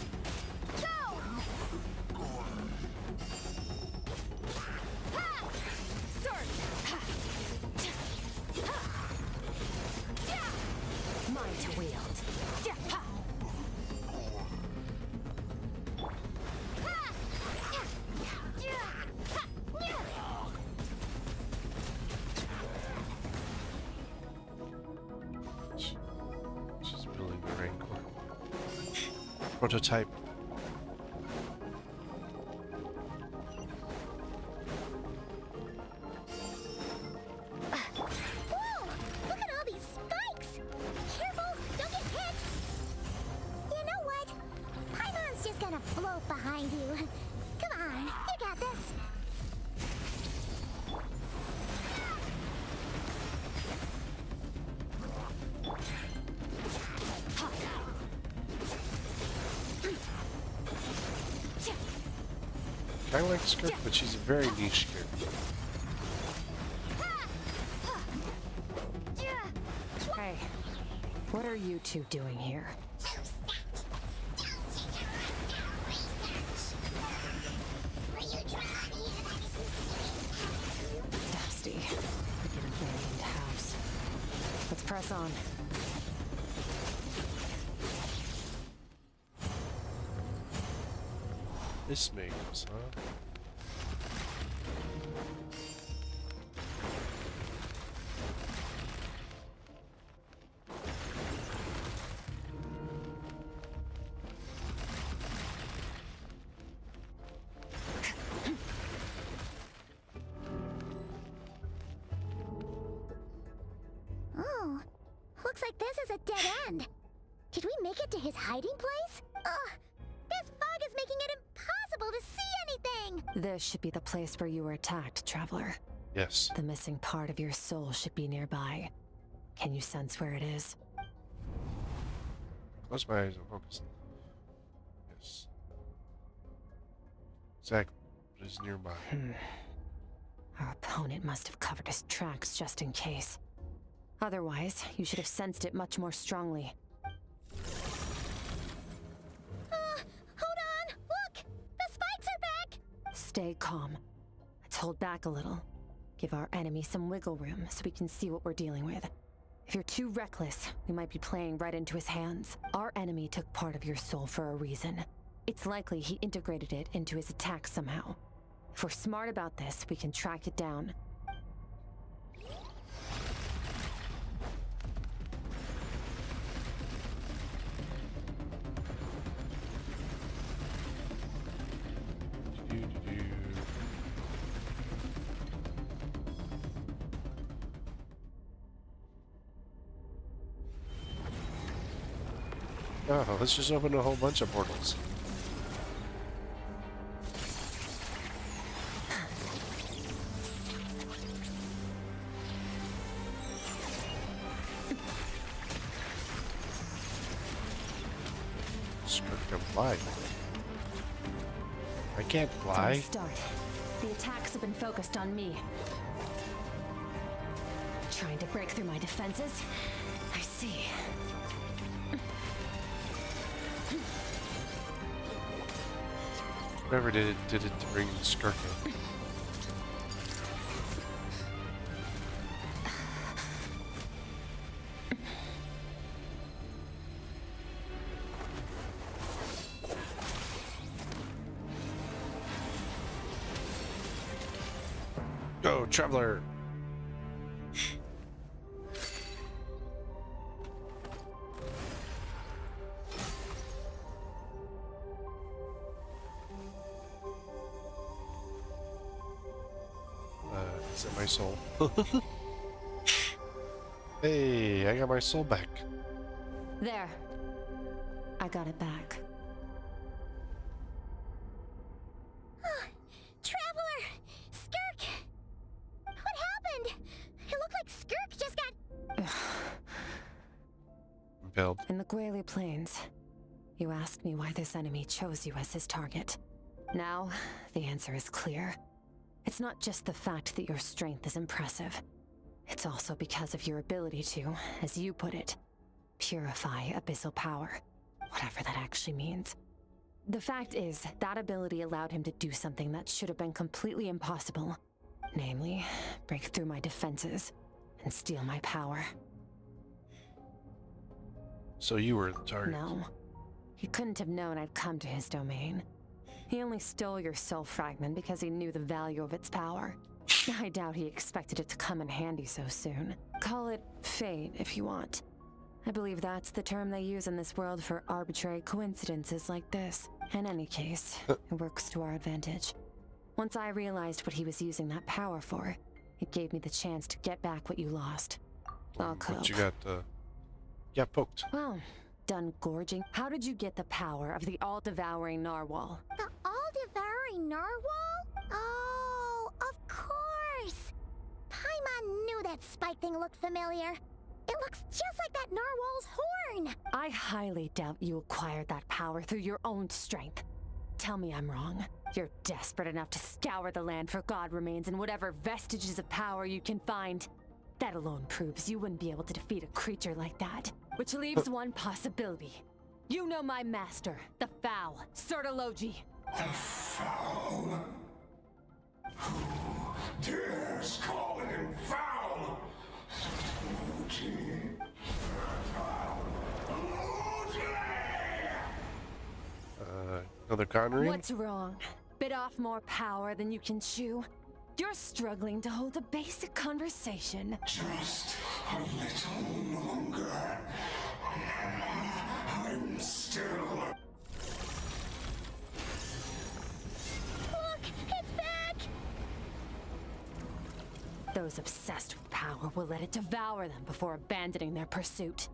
Mine to wield. She's building the Rancor. Prototype. Whoa! Look at all these spikes! Careful! Don't get hit! You know what? Paimon's just gonna float behind you. Come on, you got this. Kind of like Skirk, but she's a very niche character. Hey, what are you two doing here? Dusty. Like an abandoned house. Let's press on. This makes, huh? Oh, looks like this is a dead end. Did we make it to his hiding place? Ugh, this fog is making it impossible impossible to see anything! This should be the place where you were attacked, Traveler. Yes. The missing part of your soul should be nearby. Can you sense where it is? Close my eyes and focus. Yes. Exactly. What is nearby? Our opponent must have covered his tracks just in case. Otherwise, you should have sensed it much more strongly. Hold on! Look! The spikes are back! Stay calm. Let's hold back a little. Give our enemy some wiggle room so we can see what we're dealing with. If you're too reckless, we might be playing right into his hands. Our enemy took part of your soul for a reason. It's likely he integrated it into his attack somehow. If we're smart about this, we can track it down. Oh, let's just open a whole bunch of portals. Script can fly. I can't fly. Don't start. The attacks have been focused on me. Trying to break through my defenses? I see. Whoever did it to bring Skirk in. Go, Traveler! Is it my soul? Hey, I got my soul back. There. I got it back. Traveler! Skirk! What happened? It looked like Skirk just got... Impaled. In the Guili Plains, you asked me why this enemy chose you as his target. Now, the answer is clear. It's not just the fact that your strength is impressive. It's also because of your ability to, as you put it, purify abyssal power. Whatever that actually means. The fact is, that ability allowed him to do something that should have been completely impossible. Namely, break through my defenses and steal my power. So you were the target. No. He couldn't have known I'd come to his domain. He only stole your soul fragment because he knew the value of its power. I doubt he expected it to come in handy so soon. Call it fate if you want. I believe that's the term they use in this world for arbitrary coincidences like this. In any case, it works to our advantage. Once I realized what he was using that power for, it gave me the chance to get back what you lost. I'll cope. But you got, poked. Well, done gorging. How did you get the power of the all-devouring narwhal? The all-devouring narwhal? Oh, of course! Paimon knew that spike thing looked familiar. It looks just like that narwhal's horn! I highly doubt you acquired that power through your own strength. Tell me I'm wrong. You're desperate enough to scour the land for god remains and whatever vestiges of power you can find. That alone proves you wouldn't be able to defeat a creature like that. Which leaves one possibility. You know my master, the Foul, Sertologi. The Foul? Who dares call him foul? Another con ring? What's wrong? Bit off more power than you can chew? You're struggling to hold a basic conversation. Just a little longer. I'm still... Look! It's back! Those obsessed with power will let it devour them before abandoning their pursuit.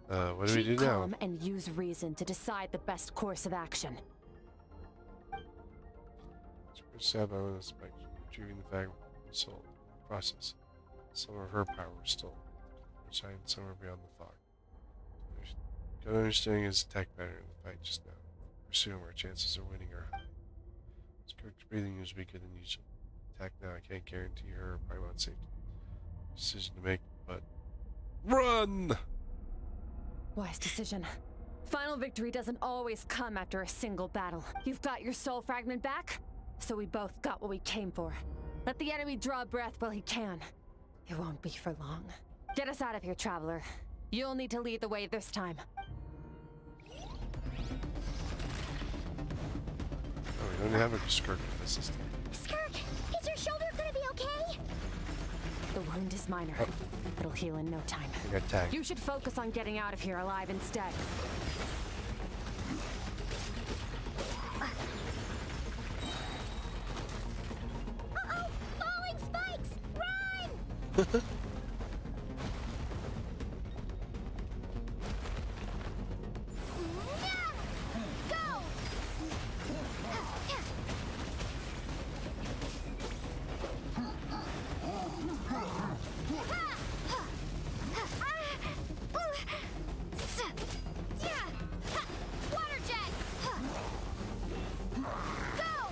What do we do Keep now? calm and use reason to decide the best course of action. stabbed by one of the spikes, retrieving the fragment from the soul. In the process, some of her power was stolen, residing somewhere beyond the fog. Good understanding his attack pattern in the fight just now. Pursue him, our chances of winning are high. Skirk's breathing is weaker than usual. Attack now, I can't guarantee her or Paimon safety. Decision to make, but run! Wise decision. Final victory doesn't always come after a single battle. You've got your soul fragment back, so we both got what we came for. Let the enemy draw breath while he can. It won't be for long. Get us out of here, Traveler. You'll need to lead the way this time. Oh, we don't have a Skirk in this system. Skirk, is your shoulder gonna be okay? The wound is minor. It'll heal in no time. I got tagged. You should focus on getting out of here alive instead. Uh-oh! Falling spikes! Run! Go! Water jet! Go!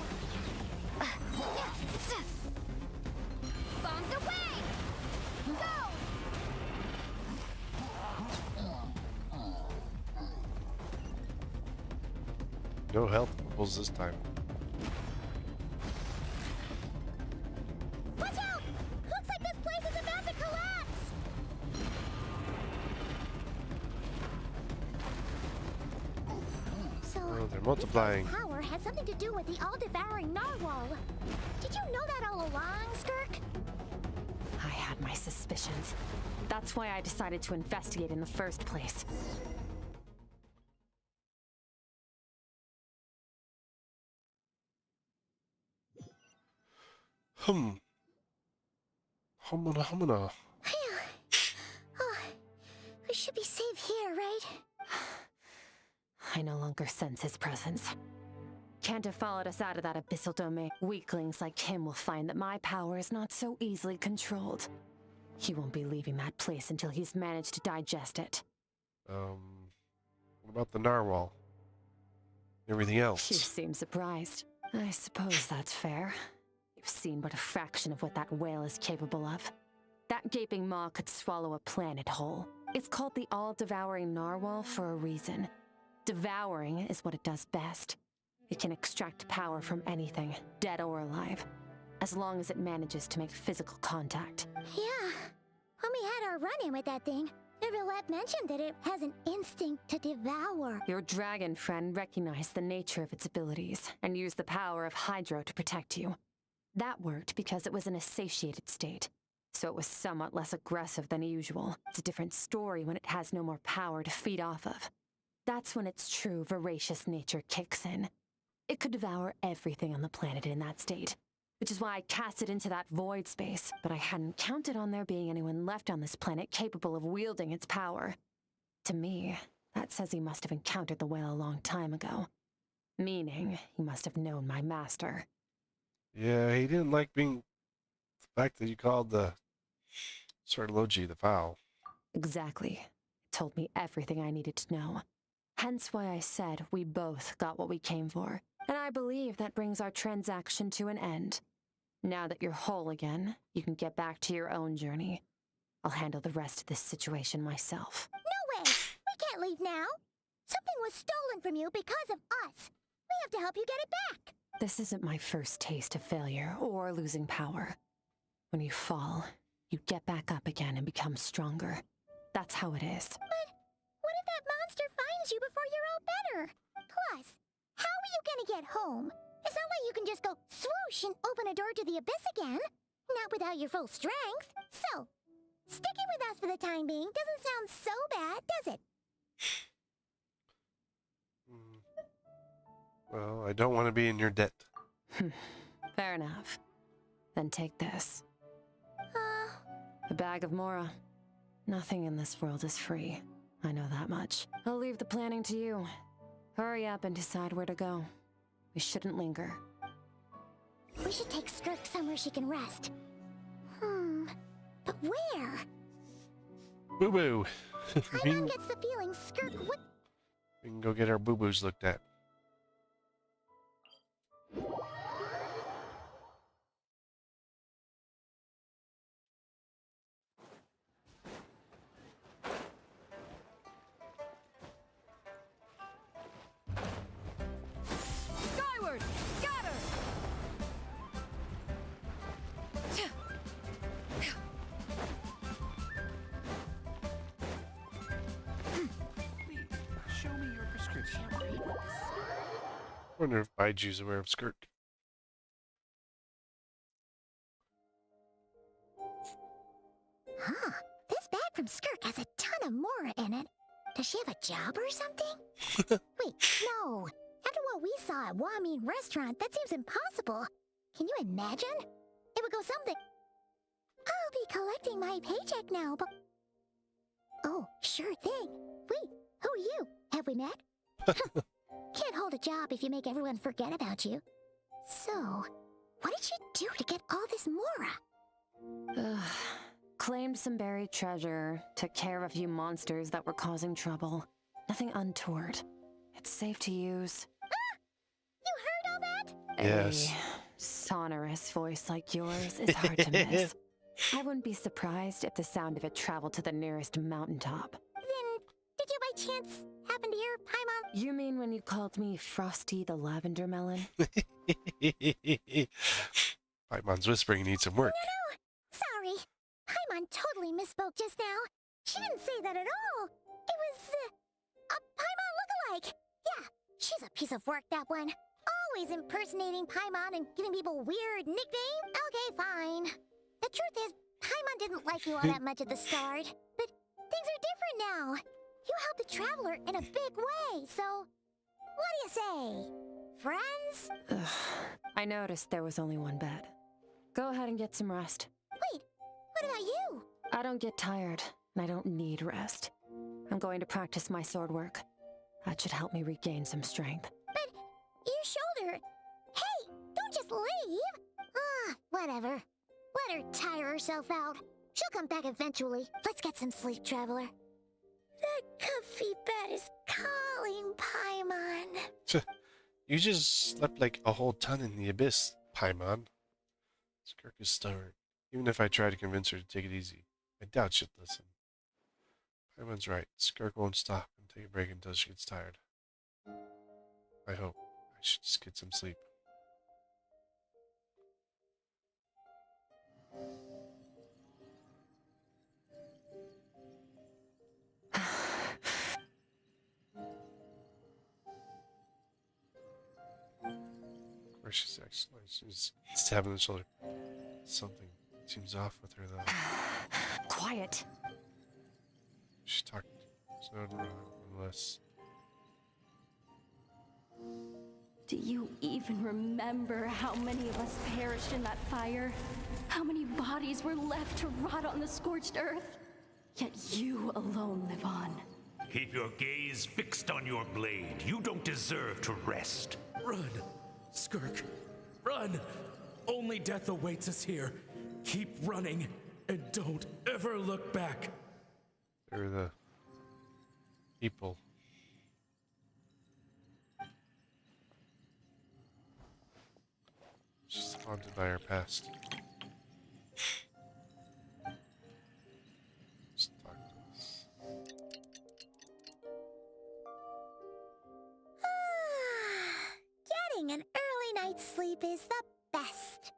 Bombs away! Go! No health bubbles this time. Watch out! Looks like this place is about to collapse! So, Oh, they're multiplying. this power has something to do with the all-devouring narwhal. Did you know that all along, Skirk? I had my suspicions. That's why I decided to investigate in the first place. Humana. Oh, we should be safe here, right? I no longer sense his presence. Can't have followed us out of that abyssal domain. Weaklings like him will find that my power is not so easily controlled. He won't be leaving that place until he's managed to digest it. What about the narwhal? Everything else? You seem surprised. I suppose that's fair. You've seen but a fraction of what that whale is capable of. That gaping maw could swallow a planet whole. It's called the all-devouring narwhal for a reason. Devouring is what it does best. It can extract power from anything, dead or alive, as long as it manages to make physical contact. Yeah. When we had our run-in with that thing, Riverlet mentioned that it has an instinct to devour. Your dragon friend recognized the nature of its abilities and used the power of Hydro to protect you. That worked because it was in a satiated state, so it was somewhat less aggressive than usual. It's a different story when it has no more power to feed off of. That's when its true voracious nature kicks in. It could devour everything on the planet in that state, which is why I cast it into that void space, but I hadn't counted on there being anyone left on this planet capable of wielding its power. To me, that says he must have encountered the whale a long time ago. Meaning, he must have known my master. Yeah, he didn't like being the fact that you called the Sarlogi the foul. Exactly. It told me everything I needed to know. Hence why I said we both got what we came for. And I believe that brings our transaction to an end. Now that you're whole again, you can get back to your own journey. I'll handle the rest of this situation myself. No way! We can't leave now! Something was stolen from you because of us! We have to help you get it back! This isn't my first taste of failure or losing power. When you fall, you get back up again and become stronger. That's how it is. But what if that monster finds you before you're all better? Plus, how are you gonna get home? It's not like you can just go swoosh and open a door to the abyss again. Not without your full strength. So, sticking with us for the time being doesn't sound so bad, does it? Well, I don't want to be in your debt. Fair enough. Then take this. A bag of Mora. Nothing in this world is free. I know that much. I'll leave the planning to you. Hurry up and decide where to go. We shouldn't linger. We should take Skirk somewhere she can rest. But where? Boo boo. My mom gets the feeling Skirk would. We can go get our boo boos looked at. Skyward! Scatter! Show me your prescription. Wonder if Baiju's aware of Skirk. Huh. This bag from Skirk has a ton of Mora in it. Does she have a job or something? Wait, no. After what we saw at Wamin Restaurant, that seems impossible. Can you imagine? It would go something. I'll be collecting my paycheck now, but... Oh, sure thing. Wait, who are you? Have we met? Can't hold a job if you make everyone forget about you. So, what did you do to get all this Mora? Claimed some buried treasure, took care of a few monsters that were causing trouble. Nothing untoward. It's safe to use. Ah! You heard all that? Yes. A sonorous voice like yours is hard to miss. I wouldn't be surprised if the sound of it traveled to the nearest mountaintop. Then, did you by chance happen to hear Paimon? You mean when you called me Frosty the Lavender Melon? Paimon's whispering needs some work. No, sorry. Paimon totally misspoke just now. She didn't say that at all. It was, a Paimon lookalike. Yeah, she's a piece of work, that one. Always impersonating Paimon and giving people weird nicknames. Okay, fine. The truth is, Paimon didn't like you all that much at the start. But things are different now. You helped the Traveler in a big way, so... What do you say? Friends? I noticed there was only one bed. Go ahead and get some rest. Wait, what about you? I don't get tired, and I don't need rest. I'm going to practice my sword work. That should help me regain some strength. But your shoulder... Hey, don't just leave! Ah, whatever. Let her tire herself out. She'll come back eventually. Let's get some sleep, Traveler. That comfy bed is calling, Paimon. You just slept like a whole ton in the abyss, Paimon. Skirk is stubborn. Even if I try to convince her to take it easy, I doubt she'd listen. Paimon's right. Skirk won't stop and take a break until she gets tired. I hope. I should just get some sleep. Where she's actually, she's stabbing the shoulder. Something seems off with her though. Quiet. She's talking. There's no wrong unless. Do you even remember how many of us perished in that fire? How many bodies were left to rot on the scorched earth? Yet you alone live on. Keep your gaze fixed on your blade. You don't deserve to rest. Run! Skirk, run! Only death awaits us here. Keep running, and don't ever look back. They're the people. She's haunted by her past. Just talk to us. Getting an early night's sleep is the best.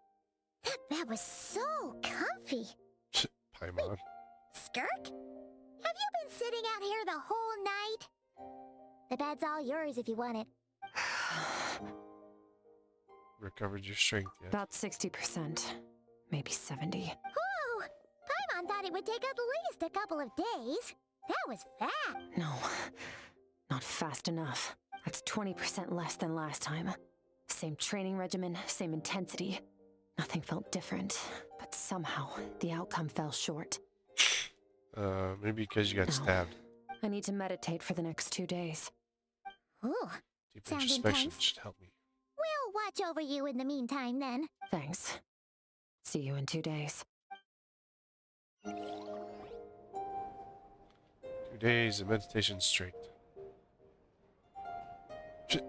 That bed was so comfy. Paimon. Skirk? Have you been sitting out here the whole night? The bed's all yours if you want it. Recovered your strength yet? About 60%. Maybe 70. Whew! Paimon thought it would take at least a couple of days. That was fast. No, not fast enough. That's 20% less than last time. Same training regimen, same intensity. Nothing felt different, but somehow the outcome fell short. Maybe because you got stabbed. I need to meditate for the next 2 days. Ooh, Deep sounds introspection intense. should help me. We'll watch over you in the meantime, then. Thanks. See you in 2 days. 2 days of meditation straight. Shit.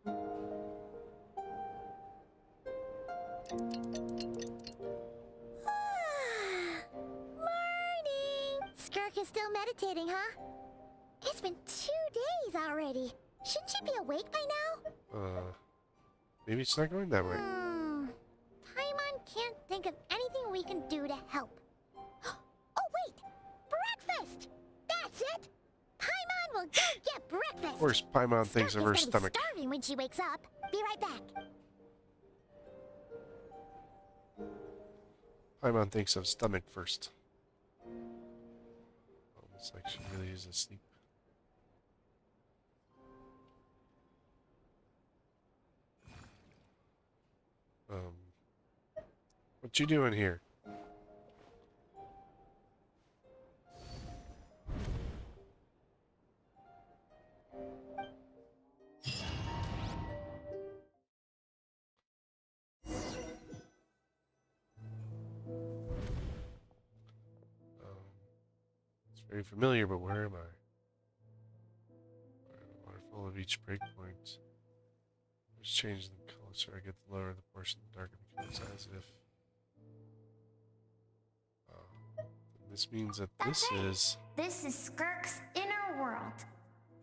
Morning! Skirk is still meditating, huh? It's been 2 days already. Shouldn't she be awake by now? Maybe it's not going that way. Paimon can't think of anything we can do to help. Oh, wait! Breakfast! That's it! Paimon will go get breakfast! Of course, Paimon thinks of her Skirk is stomach. gonna be starving when she wakes up. Be right back. Paimon thinks of stomach first. Almost like she really is asleep. What you doing here? It's very familiar, but where am I? Waterfall of each breakpoint. Just change the color so I get the lower the portion, the darker becomes as if. This means that this is. This is Skirk's inner world.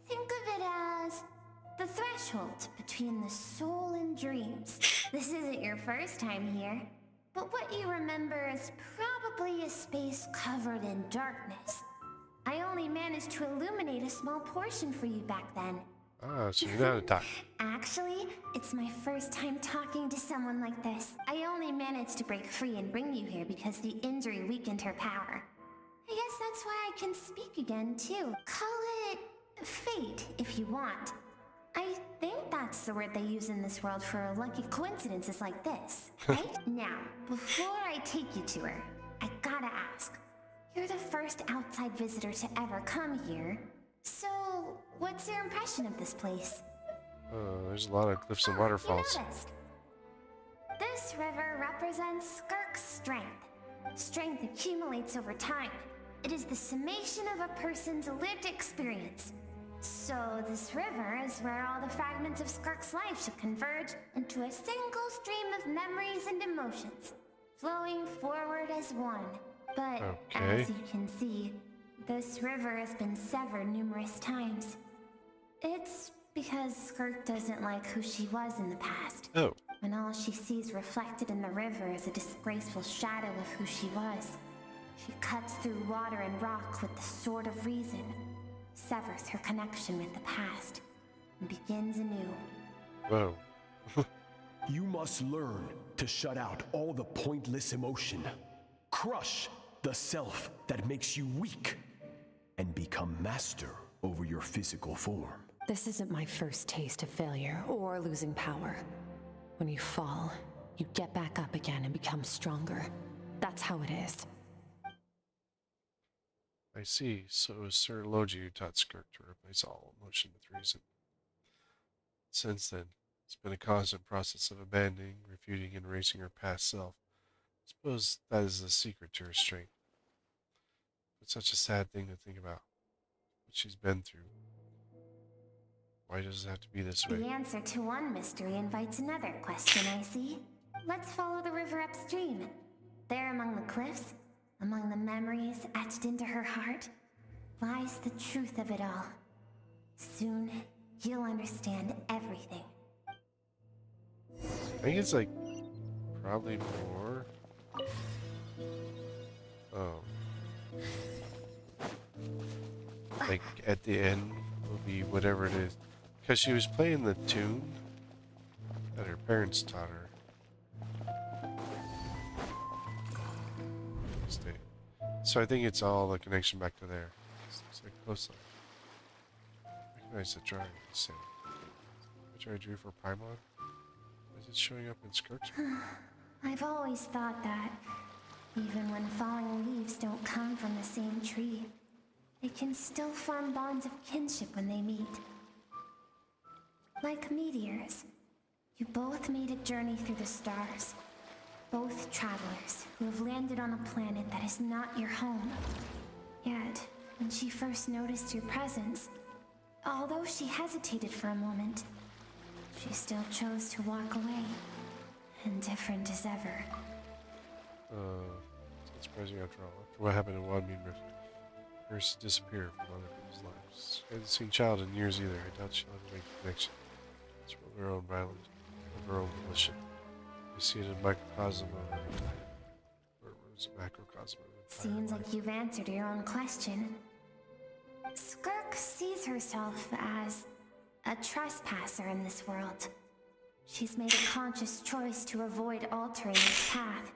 Think of it as the threshold between the soul and dreams. This isn't your first time here, but what you remember is probably a space covered in darkness. I only managed to illuminate a small portion for you back then. Ah, so you know how to talk. Actually, it's my first time talking to someone like this. I only managed to break free and bring you here because the injury weakened her power. I guess that's why I can speak again, too. Call it fate, if you want. I think that's the word they use in this world for lucky coincidences like this, right? Now, before I take you to her, I gotta ask. You're the first outside visitor to ever come here. So, what's your impression of this place? There's a lot of cliffs and waterfalls. You noticed. This river represents Skirk's strength. Strength accumulates over time. It is the summation of a person's lived experience. So this river is where all the fragments of Skirk's life should converge into a single stream of memories and emotions, flowing forward as one. But as you can see, this river has been severed numerous times. It's because Skirk doesn't like who she was in the past. Oh. And all she sees reflected in the river is a disgraceful shadow of who she was. She cuts through water and rock with the sword of reason, severs her connection with the past, and begins anew. Whoa. You must learn to shut out all the pointless emotion. Crush the self that makes you weak, and become master over your physical form. This isn't my first taste of failure or losing power. When you fall, you get back up again and become stronger. That's how it is. I see. So it was Sir Logi who taught Skirk to replace all emotion with reason. Since then, it's been a constant process of abandoning, refuting, and erasing her past self. I suppose that is the secret to her strength. It's such a sad thing to think about. What she's been through. Why does it have to be this way? The answer to one mystery invites another question, I see. Let's follow the river upstream. There among the cliffs, among the memories etched into her heart, lies the truth of it all. Soon, you'll understand everything. I think it's like probably more. Oh. Like at the end will be whatever it is. Because she was playing the tune that her parents taught her. So I think it's all the connection back to there. It's like close up. Recognize the drawing. Same. Which I drew for Paimon. Is it showing up in Skirk's? I've always thought that, even when falling leaves don't come from the same tree, they can still form bonds of kinship when they meet. Like meteors, you both made a journey through the stars. Both travelers who have landed on a planet that is not your home. Yet, when she first noticed your presence, although she hesitated for a moment, she still chose to walk away, indifferent as ever. It's surprising after all. After what happened in Wadmin Rift, hers disappeared from other people's lives. I haven't seen Child in years either. I doubt she'll ever make a connection. It's from her own violence, of her own volition. You see it in microcosm of her, or it was a macrocosm of her. Seems like you've answered your own question. Skirk sees herself as a trespasser in this world. She's made a conscious choice to avoid altering its path.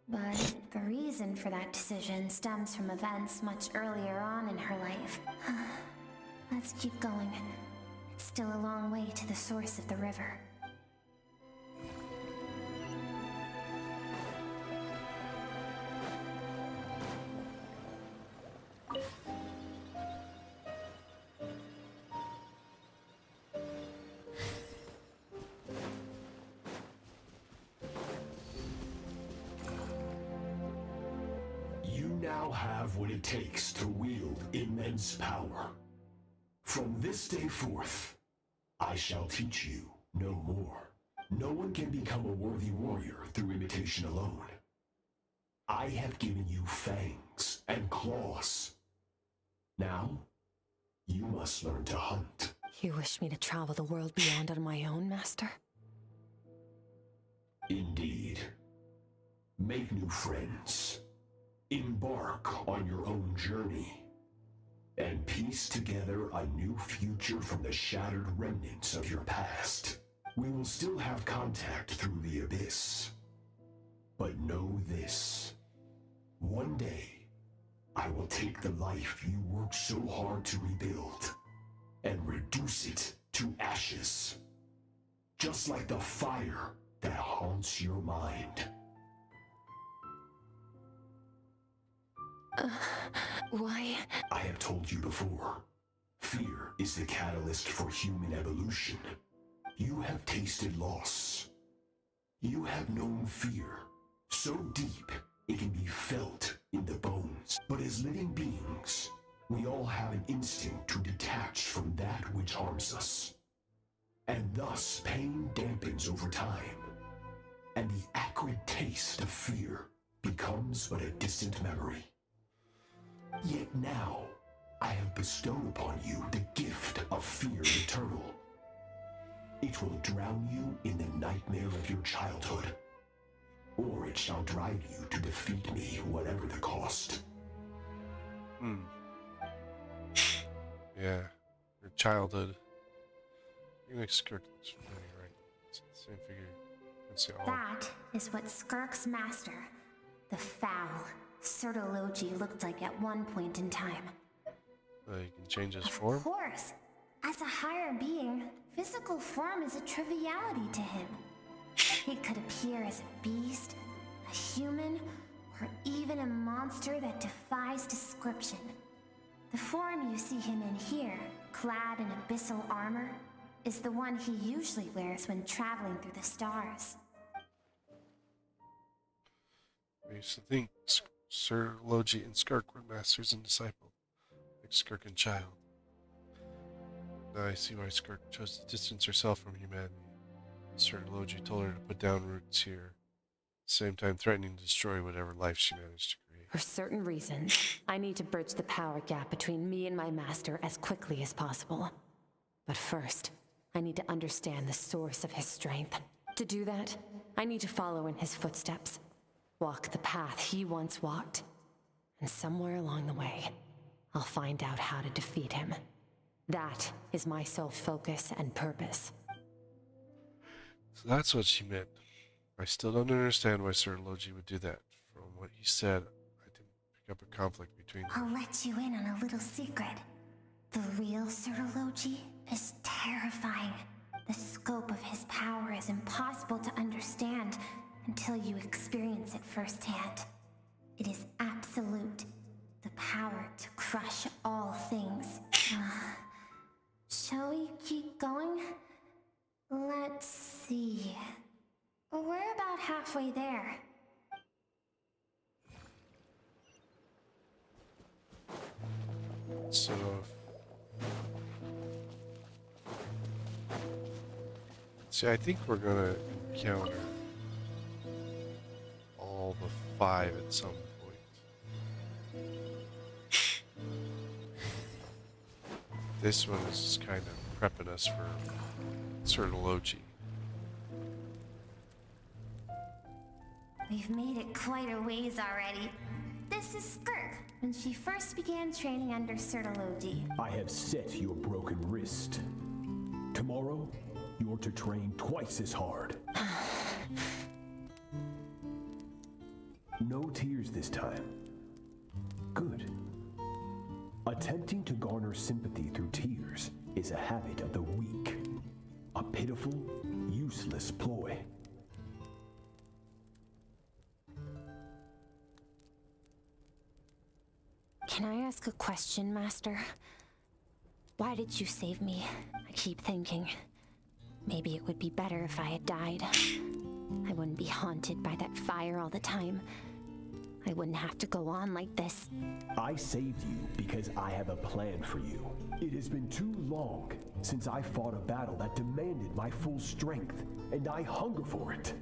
But the reason for that decision stems from events much earlier on in her life. Let's keep going. It's still a long way to the source of the river. Now have what it takes to wield immense power. From this day forth, I shall teach you no more. No one can become a worthy warrior through imitation alone. I have given you fangs and claws. Now, you must learn to hunt. You wish me to travel the world beyond on my own, Master? Indeed. Make new friends. Embark on your own journey, and piece together a new future from the shattered remnants of your past. We will still have contact through the abyss. But know this. One day, I will take the life you worked so hard to rebuild, and reduce it to ashes. Just like the fire that haunts your mind. Why? I have told you before. Fear is the catalyst for human evolution. You have tasted loss. You have known fear, so deep it can be felt in the bones. But as living beings, we all have an instinct to detach from that which harms us. And thus pain dampens over time, and the acrid taste of fear becomes but a distant memory. Yet now, I have bestowed upon you the gift of fear eternal. It will drown you in the nightmare of your childhood, or it shall drive you to defeat me, whatever the cost. Yeah, your childhood. You like Skirk looks familiar, right? It's the same figure. Let's see all. That is what Skirk's master, the foul Sertologi, looked like at one point in time. He can change his form? Of course. As a higher being, physical form is a triviality to him. He could appear as a beast, a human, or even a monster that defies description. The form you see him in here, clad in abyssal armor, is the one he usually wears when traveling through the stars. I used to think Sir Logi and Skirk were masters and disciples, like Skirk and Child. Now I see why Skirk chose to distance herself from humanity. Sir Logi told her to put down roots here, at the same time threatening to destroy whatever life she managed to create. For certain reasons, I need to bridge the power gap between me and my master as quickly as possible. But first, I need to understand the source of his strength. To do that, I need to follow in his footsteps. Walk the path he once walked. And somewhere along the way, I'll find out how to defeat him. That is my sole focus and purpose. So that's what she meant. I still don't understand why Sir Logi would do that. From what he said, I didn't pick up a conflict between them. I'll let you in on a little secret. The real Sertologi is terrifying. The scope of his power is impossible to understand until you experience it firsthand. It is absolute. The power to crush So see, I think we're gonna encounter all the 5 at some point. This one is just kind of prepping us for Certology. We've made it quite a ways already. This is Skirk, when she first began training under Certology. I have set your broken wrist. Tomorrow, you're to train twice as hard. No tears this time. Good. Attempting to garner sympathy through tears is a habit of the weak. A pitiful, useless ploy. Can I ask a question, Master? Why did you save me? I keep thinking, maybe it would be better if I had died. I wouldn't be haunted by that fire all the time. I wouldn't have to go on like this. I saved you because I have a plan for you. It has been too long since I fought a battle that demanded my full strength, and I hunger for it.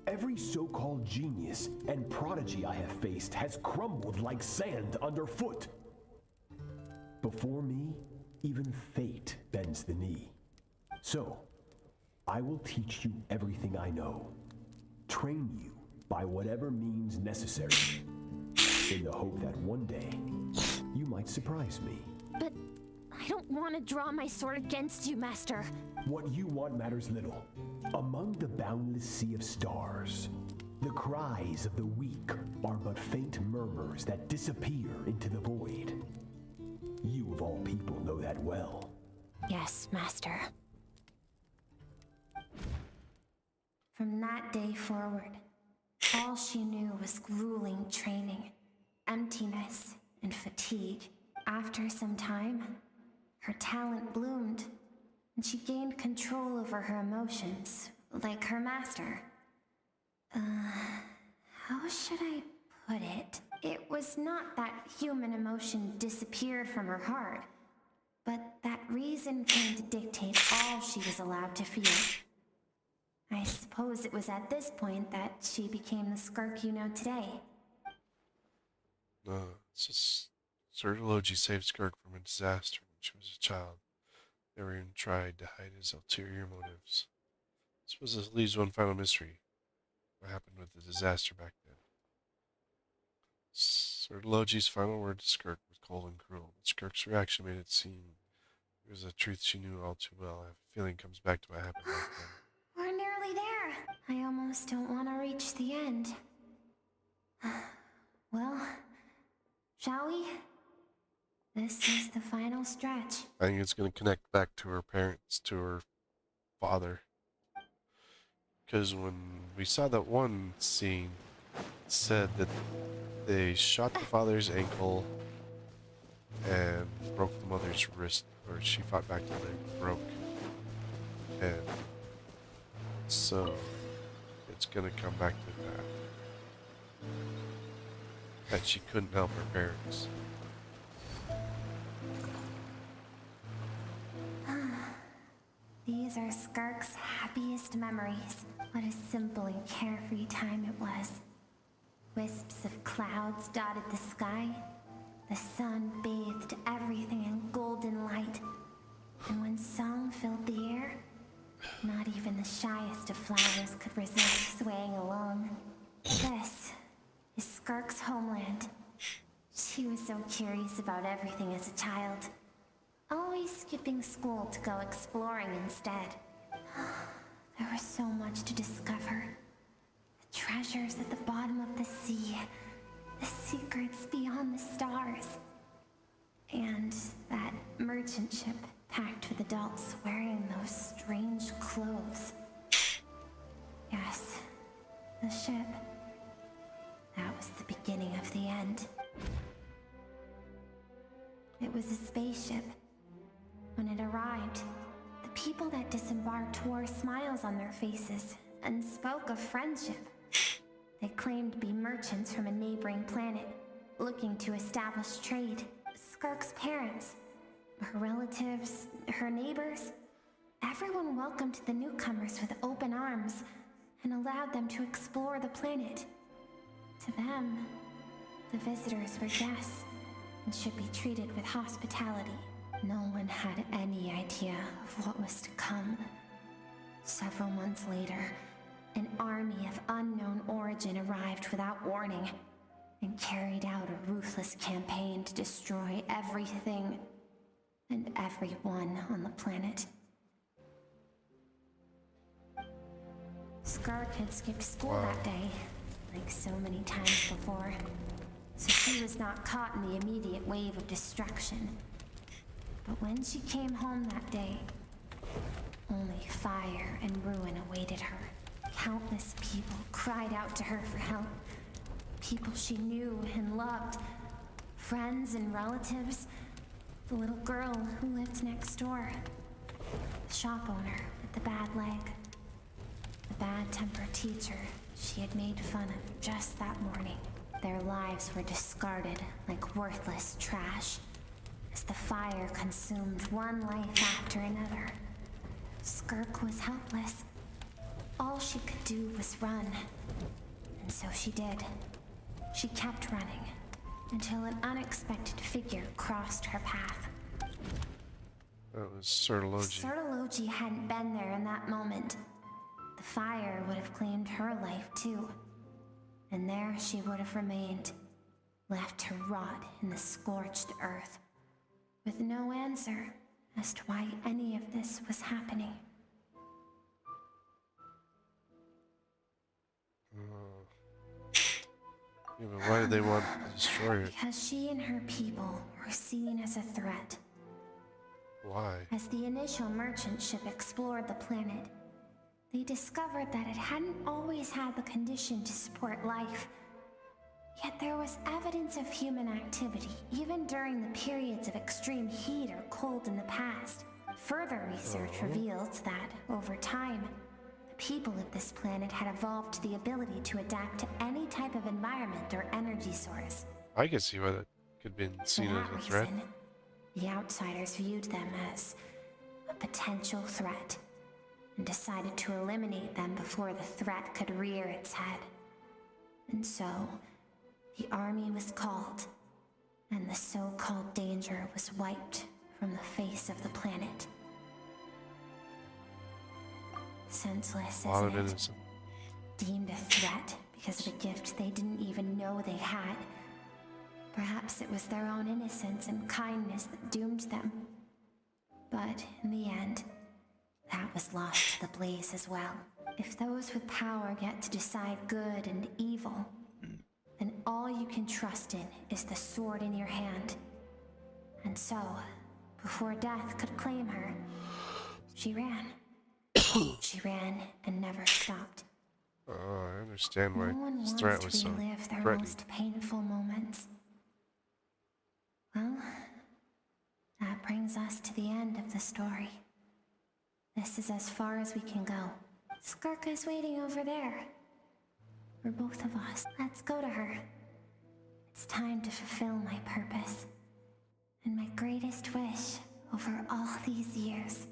Every so-called genius and prodigy I have faced has crumbled like sand underfoot. Before me, even fate bends the knee. So, I will teach you everything I know. Train you by whatever means necessary, in the hope that one day, you might surprise me. But I don't want to draw my sword against you, Master. What you want matters little. Among the boundless sea of stars, the cries of the weak are but faint murmurs that disappear into the void. You of all people know that well. Yes, Master. From that day forward, all she knew was grueling training, emptiness, and fatigue. After some time, her talent bloomed, and she gained control over her emotions, like her master. How should I put it? It was not that human emotion disappeared from her heart, but that reason came to dictate all she was allowed to feel. I suppose it was at this point that she became the Skirk you know today. No, it's just Certology saved Skirk from a disaster when she was a child. Never even tried to hide his ulterior motives. I suppose this leaves one final mystery. What happened with the disaster back then? Certology's final word to Skirk was cold and cruel, but Skirk's reaction made it seem it was a truth she knew all too well. I have a feeling it comes back to what happened back then. We're nearly there. I almost don't want to reach the end. Well, shall we? This is the final stretch. I think it's going to connect back to her parents, to her father. Because when we saw that one scene, it said that they shot the father's ankle and broke the mother's wrist, or she fought back to it, broke. And so it's going to come back to that. That she couldn't help her parents. These are Skirk's happiest memories. What a simple and carefree time it was. Wisps of clouds dotted the sky. The sun bathed everything in golden light. And when song filled the air, not even the shyest of flowers could resist swaying along. This is Skirk's homeland. She was so curious about everything as a child. Always skipping school to go exploring instead. There was so much to discover. The treasures at the bottom of the sea. The secrets beyond the stars. And that merchant ship packed with adults wearing those strange clothes. Yes, the ship. That was the beginning of the end. It was a spaceship. When it arrived, the people that disembarked wore smiles on their faces and spoke of friendship. They claimed to be merchants from a neighboring planet, looking to establish trade. Skirk's parents, her relatives, her neighbors. Everyone welcomed the newcomers with open arms and allowed them to explore the planet. To them, the visitors were guests and should be treated with hospitality. No one had any idea of what was to come. Several months later, an army of unknown origin arrived without warning and carried out a ruthless campaign to destroy everything and everyone on the planet. Skirk had skipped school that day, like so many times before, so she was not caught in the immediate wave of destruction. But when she came home that day, only fire and ruin awaited her. Countless people cried out to her for help. People she knew and loved. Friends and relatives. The little girl who lived next door. The shop owner with the bad leg. The bad-tempered teacher she had made fun of just that morning. Their lives were discarded like worthless trash as the fire consumed one life after another. Skirk was helpless. All she could do was run. And so she did. She kept running until an unexpected figure crossed her path. That was Sertology. Sertology hadn't been there in that moment. The fire would have claimed her life too. And there she would have remained, left to rot in the scorched earth, with no answer as to why any of this was happening. Yeah, but why did they want to destroy it? Because she and her people were seen as a threat. Why? As the initial merchant ship explored the planet, they discovered that it hadn't always had the condition to support life. Yet there was evidence of human activity, even during the periods of extreme heat or cold in the past. Further research revealed that, over time, the people of this planet had evolved to the ability to adapt to any type of environment or energy source. I can see why that could have been seen For as that a threat. reason, the outsiders viewed them as a potential threat and decided to eliminate them before the threat could rear its head. And so, the army was called, and the so-called danger was wiped from the face of the planet. Senseless, A lot of isn't it? innocent. Deemed a threat because of a gift they didn't even know they had. Perhaps it was their own innocence and kindness that doomed them. But in the end, that was lost to the blaze as well. If those with power get to decide good and evil, then all you can trust in is the sword in your hand. And so, before death could claim her, she ran. She ran and never stopped. Oh, I understand why No one this wants threat to was so relive their threatening. most painful moments. Well, that brings us to the end of the story. This is as far as we can go. Skirk is waiting over there. For both of us. Let's go to her. It's time to fulfill my purpose. And my greatest wish over all these years.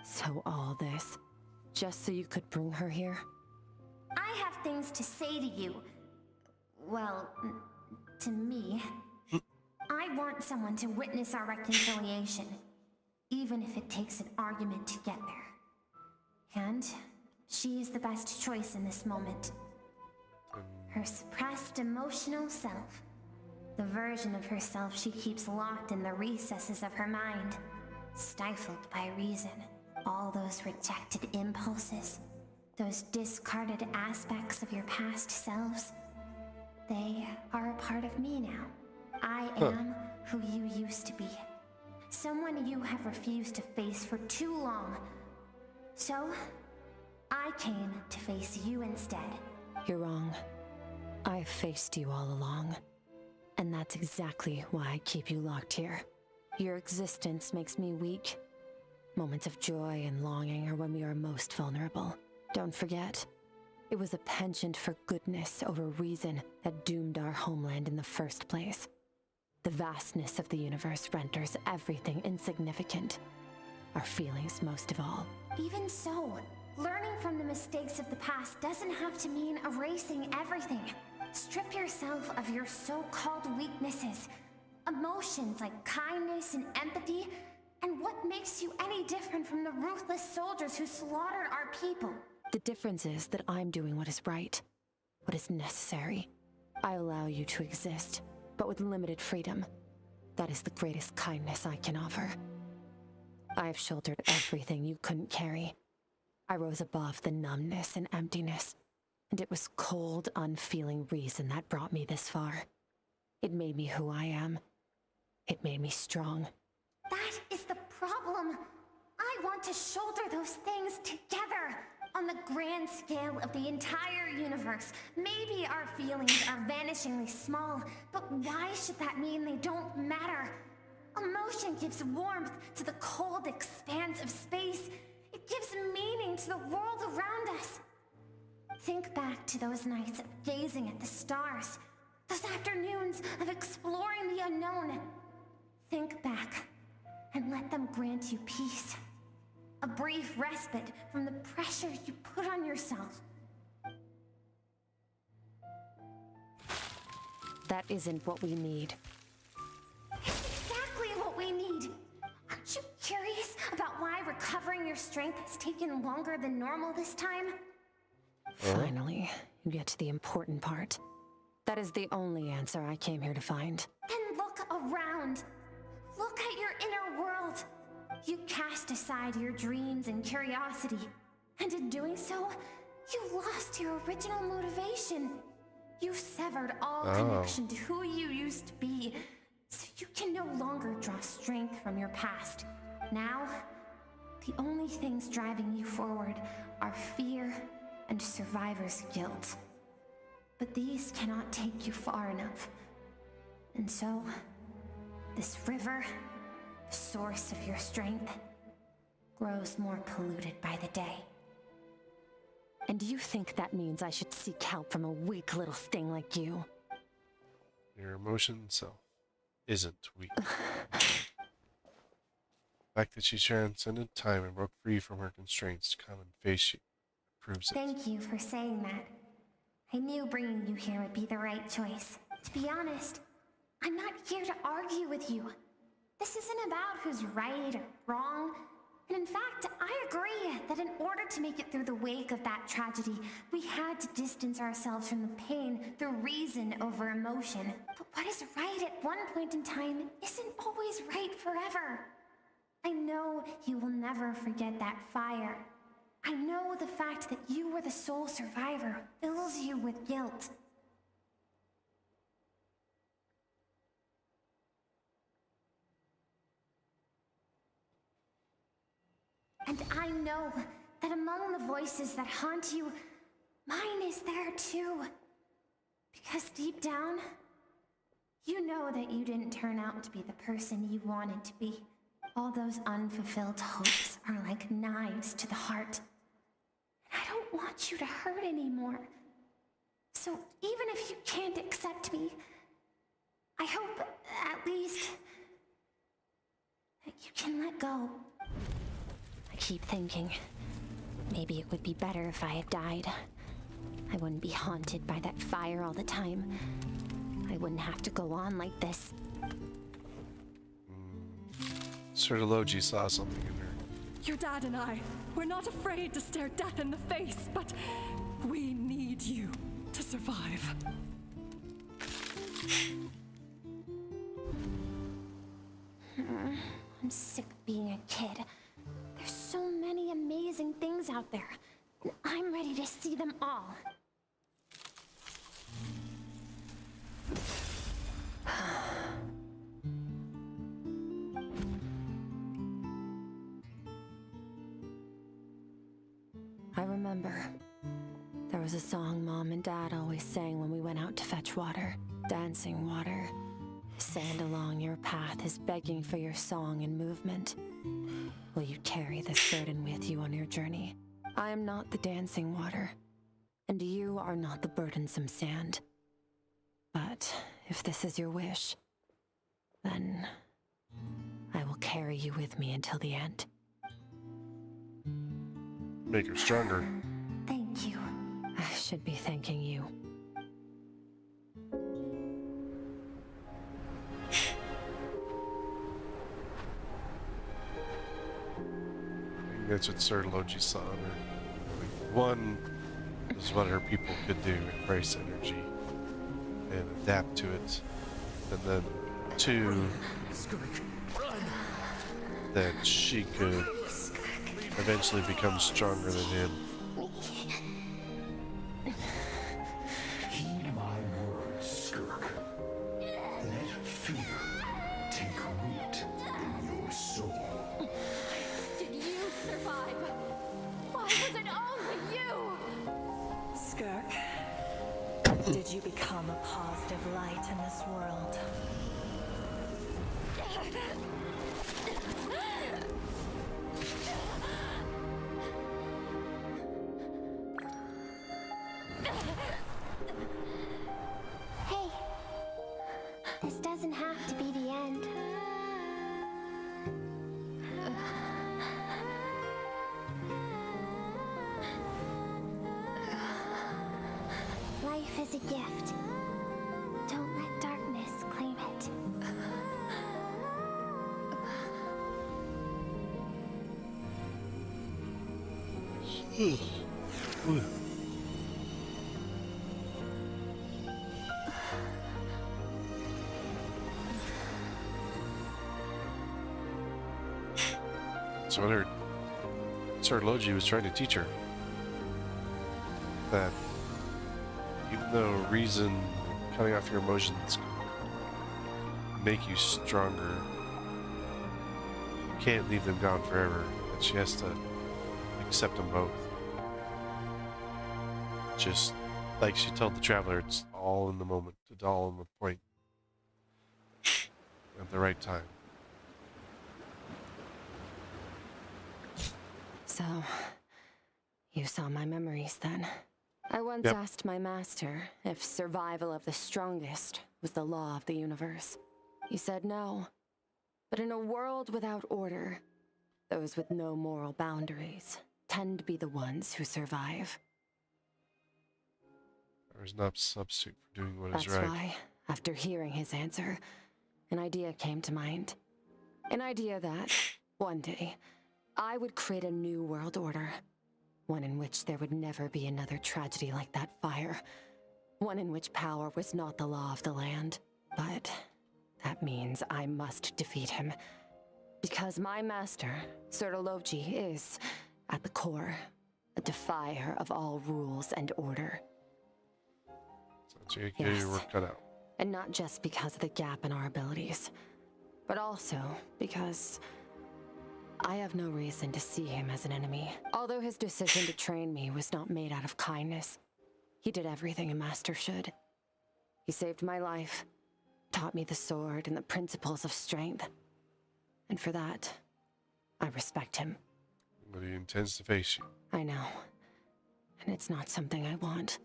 So all this, just so you could bring her here? I have things to say to you. Well, to me. I want someone to witness our reconciliation, even if it takes an argument to get there. And she is the best choice in this moment. Her suppressed emotional self. The version of herself she keeps locked in the recesses of her mind, stifled by reason. All those rejected impulses, those discarded aspects of your past selves, they are a part of me now. I am who you used to be. Someone you have refused to face for too long. So, I came to face you instead. You're wrong. I've faced you all along. And that's exactly why I keep you locked here. Your existence makes me weak. Moments of joy and longing are when we are most vulnerable. Don't forget, it was a penchant for goodness over reason that doomed our homeland in the first place. The vastness of the universe renders everything insignificant. Our feelings most of all. Even so, learning from the mistakes of the past doesn't have to mean erasing everything. Strip yourself of your so-called weaknesses, emotions like kindness and empathy, and what makes you any different from the ruthless soldiers who slaughtered our people? The difference is that I'm doing what is right, what is necessary. I allow you to exist, but with limited freedom. That is the greatest kindness I can offer. I have shouldered everything you couldn't carry. I rose above the numbness and emptiness, and it was cold, unfeeling reason that brought me this far. It made me who I am. It made me strong. That is the problem. I want to shoulder those things together. On the grand scale of the entire universe, maybe our feelings are vanishingly small, but why should that mean they don't matter? Emotion gives warmth to the cold expanse of space. It gives meaning to the world around us. Think back to those nights of gazing at the stars, those afternoons of exploring the unknown. Think back and let them grant you peace. A brief respite from the pressure you put on yourself. That isn't what we need. It's exactly what we need. Aren't you curious about why recovering your strength has taken longer than normal this time? Finally, you get to the important part. That is the only answer I came here to find. Then look around. Look at your inner world. You cast aside your dreams and curiosity, and in doing so, you lost your original motivation. You severed all connection to who you used to be, so you can no longer draw strength from your past. Now, the only things driving you forward are fear and survivor's guilt. But these cannot take you far enough. And so, this river, the source of your strength, grows more polluted by the day. And do you think that means I should seek help from a weak little thing like you? Your emotion self isn't weak. The fact that she transcended time and broke free from her constraints to come and face you proves it. Thank you for saying that. I knew bringing you here would be the right choice. To be honest, I'm not here to argue with you. This isn't about who's right or wrong. And in fact, I agree that in order to make it through the wake of that tragedy, we had to distance ourselves from the pain through reason over emotion. But what is right at one point in time isn't always right forever. I know you will never forget that fire. I know the fact that you were the sole survivor fills you with guilt. And I know that among the voices that haunt you, mine is there too. Because deep down, you know that you didn't turn out to be the person you wanted to be. All those unfulfilled hopes are like knives to the heart. And I don't want you to hurt anymore. So even if you can't accept me, I hope at least that you can let go. I keep thinking, maybe it would be better if I had died. I wouldn't be haunted by that fire all the time. I wouldn't have to go on like this. Sir Logi saw something in her. Your dad and I, we're not afraid to stare death in the face, but we need you to survive. I'm sick of being a kid. There's so many amazing things out there, and I'm ready to see them all. I remember. There was a song Mom and Dad always sang when we went out to fetch water. Dancing water. The sand along your path is begging for your song and movement. Will you carry this burden with you on your journey? I am not the dancing water, and you are not the burdensome sand. But if this is your wish, then I will carry you with me until the end. Make her stronger. Thank you. I should be thanking you. That's what Sir Logi saw in her. Like, one is what her people could do, embrace energy and adapt to it. And then two, that she could eventually become stronger than him. Heed my words, Skirk. Let fear take root in your soul. Did you survive? Why was it only you? Skirk, did you become a positive light in this world? Hey, this doesn't have to be the end. Life is a gift. Don't let darkness claim it. So what her Sir Logi was trying to teach her. That even though reason, cutting off your emotions can make you stronger, you can't leave them gone forever. And she has to accept them both. Just like she told the traveler, it's all in the moment. It's all in the point. At the right time. So, you saw my memories then. I once Yep. asked my master if survival of the strongest was the law of the universe. He said no. But in a world without order, those with no moral boundaries tend to be the ones who survive. There is no substitute for doing what is That's right. why, after hearing his answer, an idea came to mind. An idea that, one day, I would create a new world order. One in which there would never be another tragedy like that fire. One in which power was not the law of the land. But that means I must defeat him. Because my master, Sir Logi, is, at the core, a defier of all rules and order. So you get your work cut out. And not just because of the gap in our abilities, but also because I have no reason to see him as an enemy. Although his decision to train me was not made out of kindness, he did everything a master should. He saved my life, taught me the sword and the principles of strength. And for that, I respect him. But he intends to face you. I know. And it's not something I want.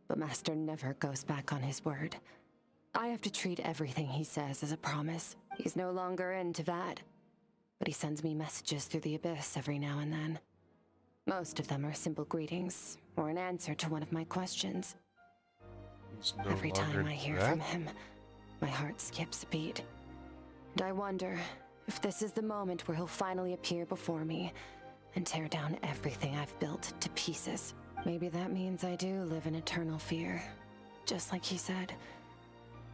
But Master never goes back on his word. I have to treat everything he says as a promise. He's no longer into that. But he sends me messages through the abyss every now and then. Most of them are simple greetings, or an answer to one of my questions. No Every time longer I hear that? from him, my heart skips a beat. And I wonder if this is the moment where he'll finally appear before me and tear down everything I've built to pieces. Maybe that means I do live in eternal fear, just like he said.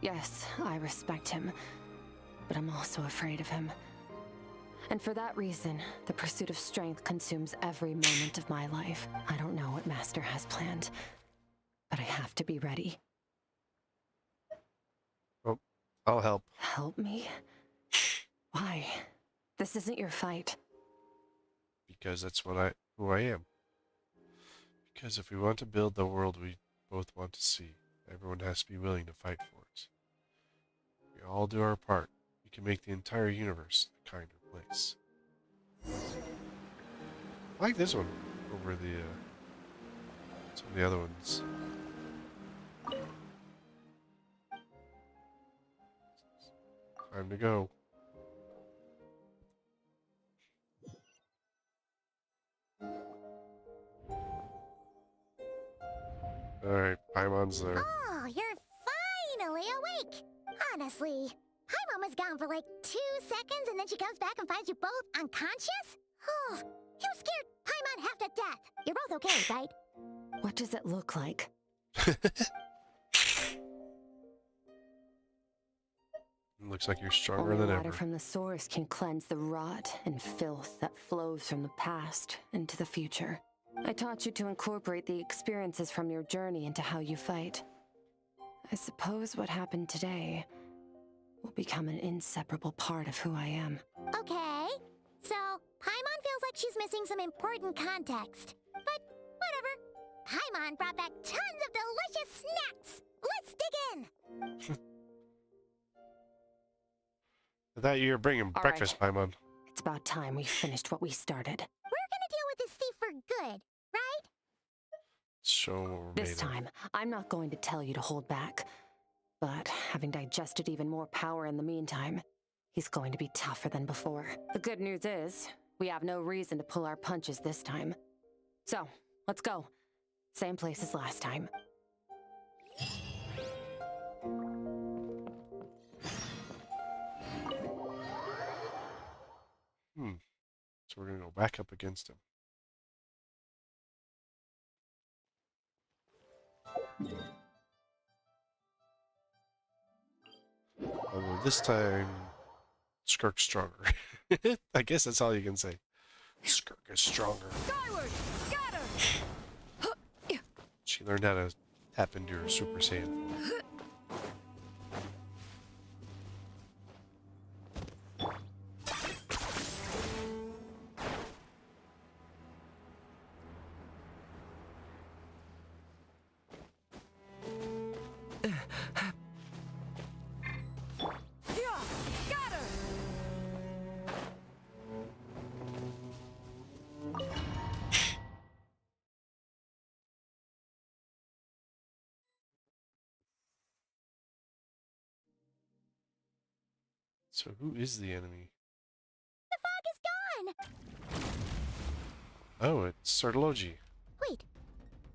Yes, I respect him, but I'm also afraid of him. And for that reason, the pursuit of strength consumes every moment of my life. I don't know what Master has planned, but I have to be ready. Oh, I'll help. Help me? Why? This isn't your fight. Because that's who I am. Because if we want to build the world we both want to see, everyone has to be willing to fight for it. We all do our part. We can make the entire universe a kinder place. I like this one over the some of the other ones. Time to go. Alright, Paimon's there. Oh, you're finally awake! Honestly, Paimon was gone for like 2 seconds and then she comes back and finds you both unconscious? Oh, you scared Paimon half to death. You're both okay, right? What does it look like? Looks like you're stronger Only than water ever. from the source can cleanse the rot and filth that flows from the past into the future. I taught you to incorporate the experiences from your journey into how you fight. I suppose what happened today will become an inseparable part of who I am. Okay, so Paimon feels like she's missing some important context. But whatever. Paimon brought back tons of delicious snacks. Let's dig in. I thought you were bringing All breakfast, Paimon. It's about time we finished what we started. We're gonna deal with this thief for good, right? Show what we're This made time, I'm not going to tell you to hold back. But having digested even more power in the meantime, he's going to be tougher than before. The good news is, we have no reason to pull our punches this time. So, let's go. Same place as last time. So we're gonna go back up against him. Although this time, Skirk's stronger. I guess that's all you can say. Skirk is stronger. Skyward! Scatter! She learned how to tap into her Super Saiyan form. So who is the enemy? The fog is gone! Oh, it's Sertology. Wait,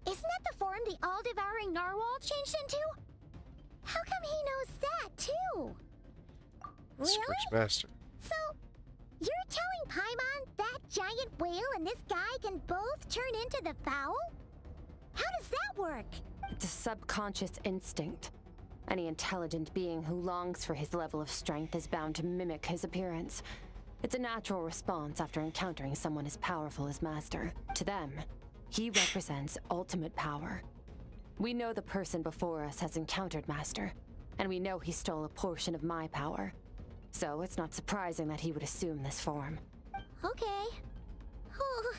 isn't that the form the all-devouring narwhal changed into? How come he knows that, too? Really? Skirk's master. So, you're telling Paimon that giant whale and this guy can both turn into the fowl? How does that work? It's a subconscious instinct. Any intelligent being who longs for his level of strength is bound to mimic his appearance. It's a natural response after encountering someone as powerful as Master. To them, he represents ultimate power. We know the person before us has encountered Master, and we know he stole a portion of my power. So it's not surprising that he would assume this form. Okay. Oh,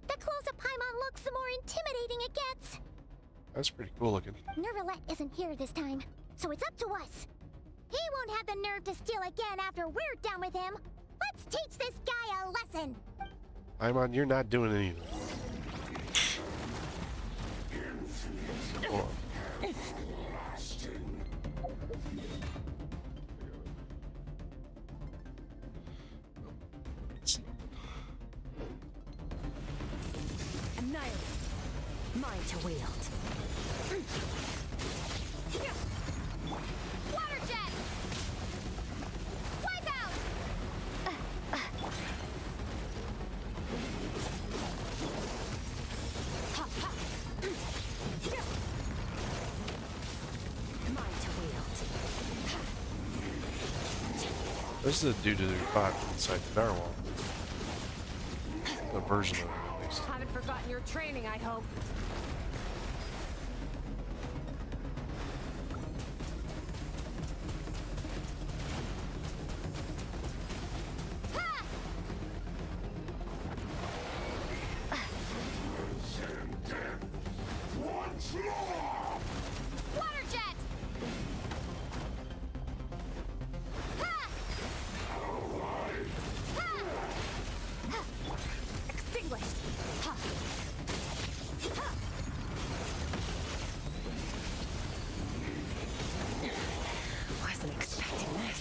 the closer Paimon looks, the more intimidating it gets. That's pretty cool looking. Nervalette isn't here this time, so it's up to us. He won't have the nerve to steal again after we're done with him. Let's teach this guy a lesson. Paimon, you're not doing anything. Hold on. Annihilate. Mine to wield. Water jet! Wipe out! Mine to wield. This is the dude who fought inside the narwhal. The version of it, at least. Haven't forgotten your training, I hope. Water jet! Ha! Ha! Ha! Extinguished! Ha! Ha! Wasn't expecting this.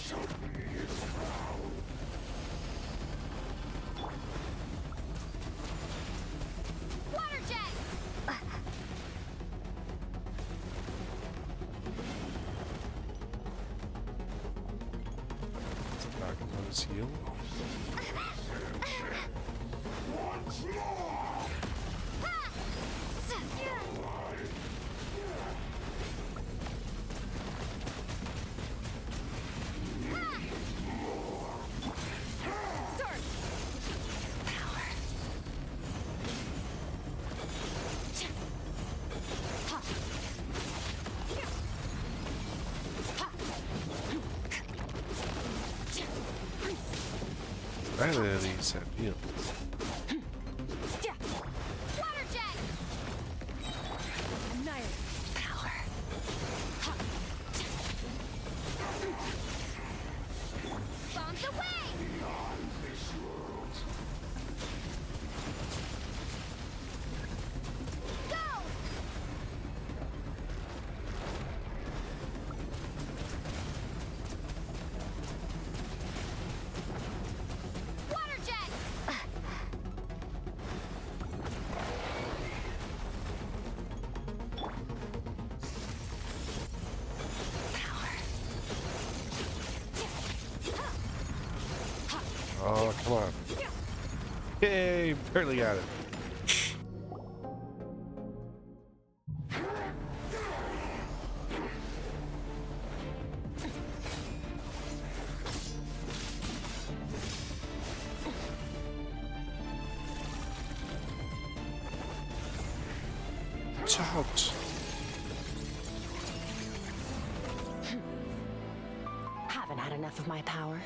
Water jet! Back on his heel. Rather these have healed. Water jet! Annihilate power. Bombs away! Go! Water jet! Oh, come on. Yay, barely got it. Watch out. Haven't had enough of my power.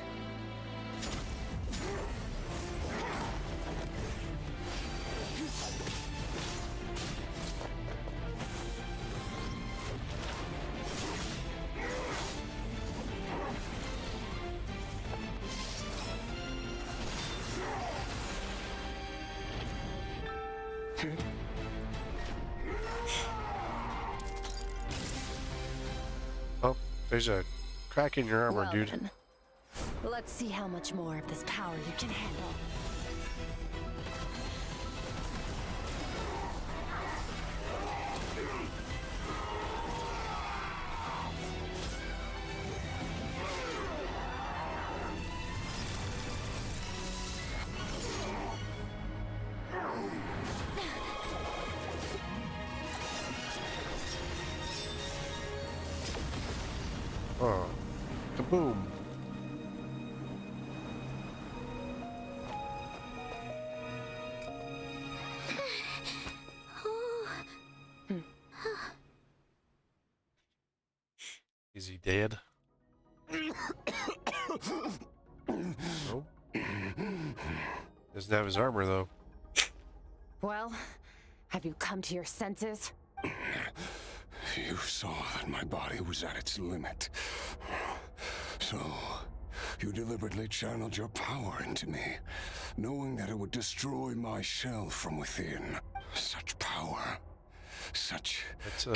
Oh, there's a crack in your armor, Well dude. then, let's see how much more of this power you can handle. Oh, kaboom. Is he dead? Nope. Doesn't have his armor though. Well, have you come to your senses? You saw that my body was at its limit. So, you deliberately channeled your power into me, knowing that it would destroy my shell from within. Such power. Such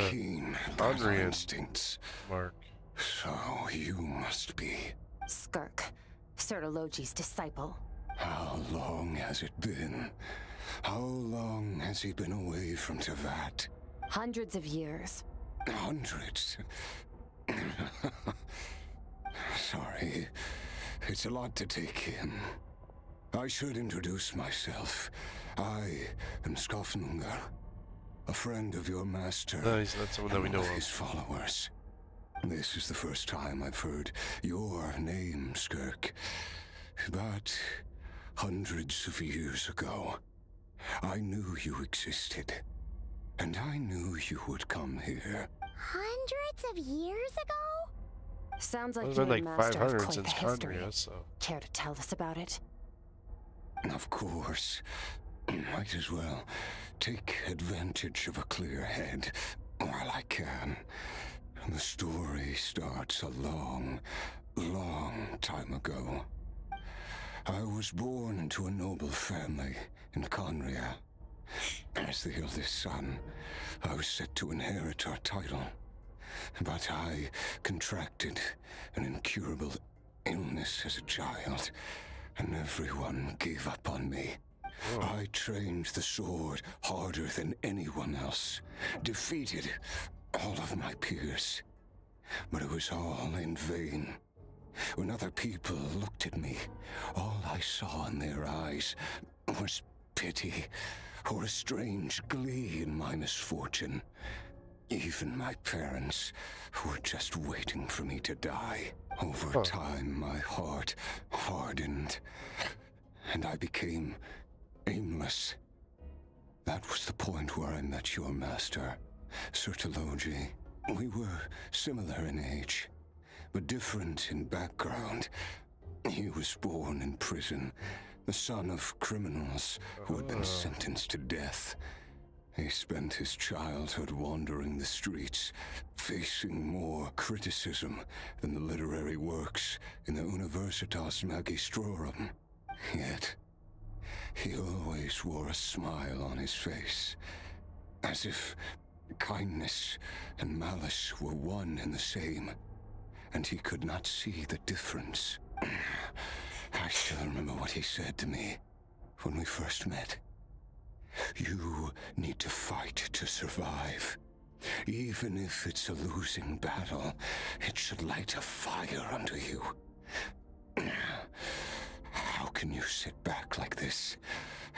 keen battle instincts. Mark. So, you must be. Skirk, Sertologi's disciple. How long has it been? How long has he been away from Tevat? Hundreds of years. Hundreds? Sorry. It's a lot to take in. I should introduce myself. I am Skofnungar, a friend of your master. No, he's not someone that we know of. His followers. This is the first time I've heard your name, Skirk. But hundreds of years ago, I knew you existed. And I knew you would come here. Hundreds of years ago? Sounds like It's you been and like Master have 500 quite since the history. Conria, so. Care to tell us about it? Of course. Might as well take advantage of a clear head while I can. The story starts a long, long time ago. I was born into a noble family in Conria. As the eldest son, I was set to inherit our title. But I contracted an incurable illness as a child, and everyone gave up on me. I trained the sword harder than anyone else, defeated all of my peers. But it was all in vain. When other people looked at me, all I saw in their eyes was pity or a strange glee in my misfortune. Even my parents were just waiting for me to die. Over time, my heart hardened, and I became aimless. That was the point where I met your master, Sir Taloji. We were similar in age, but different in background. He was born in prison, the son of criminals who had been sentenced to death. He spent his childhood wandering the streets, facing more criticism than the literary works in the Universitas Magistrorum. Yet, he always wore a smile on his face, as if kindness and malice were one and the same, and he could not see the difference. I still remember what he said to me when we first met. You need to fight to survive. Even if it's a losing battle, it should light a fire under you. How can you sit back like this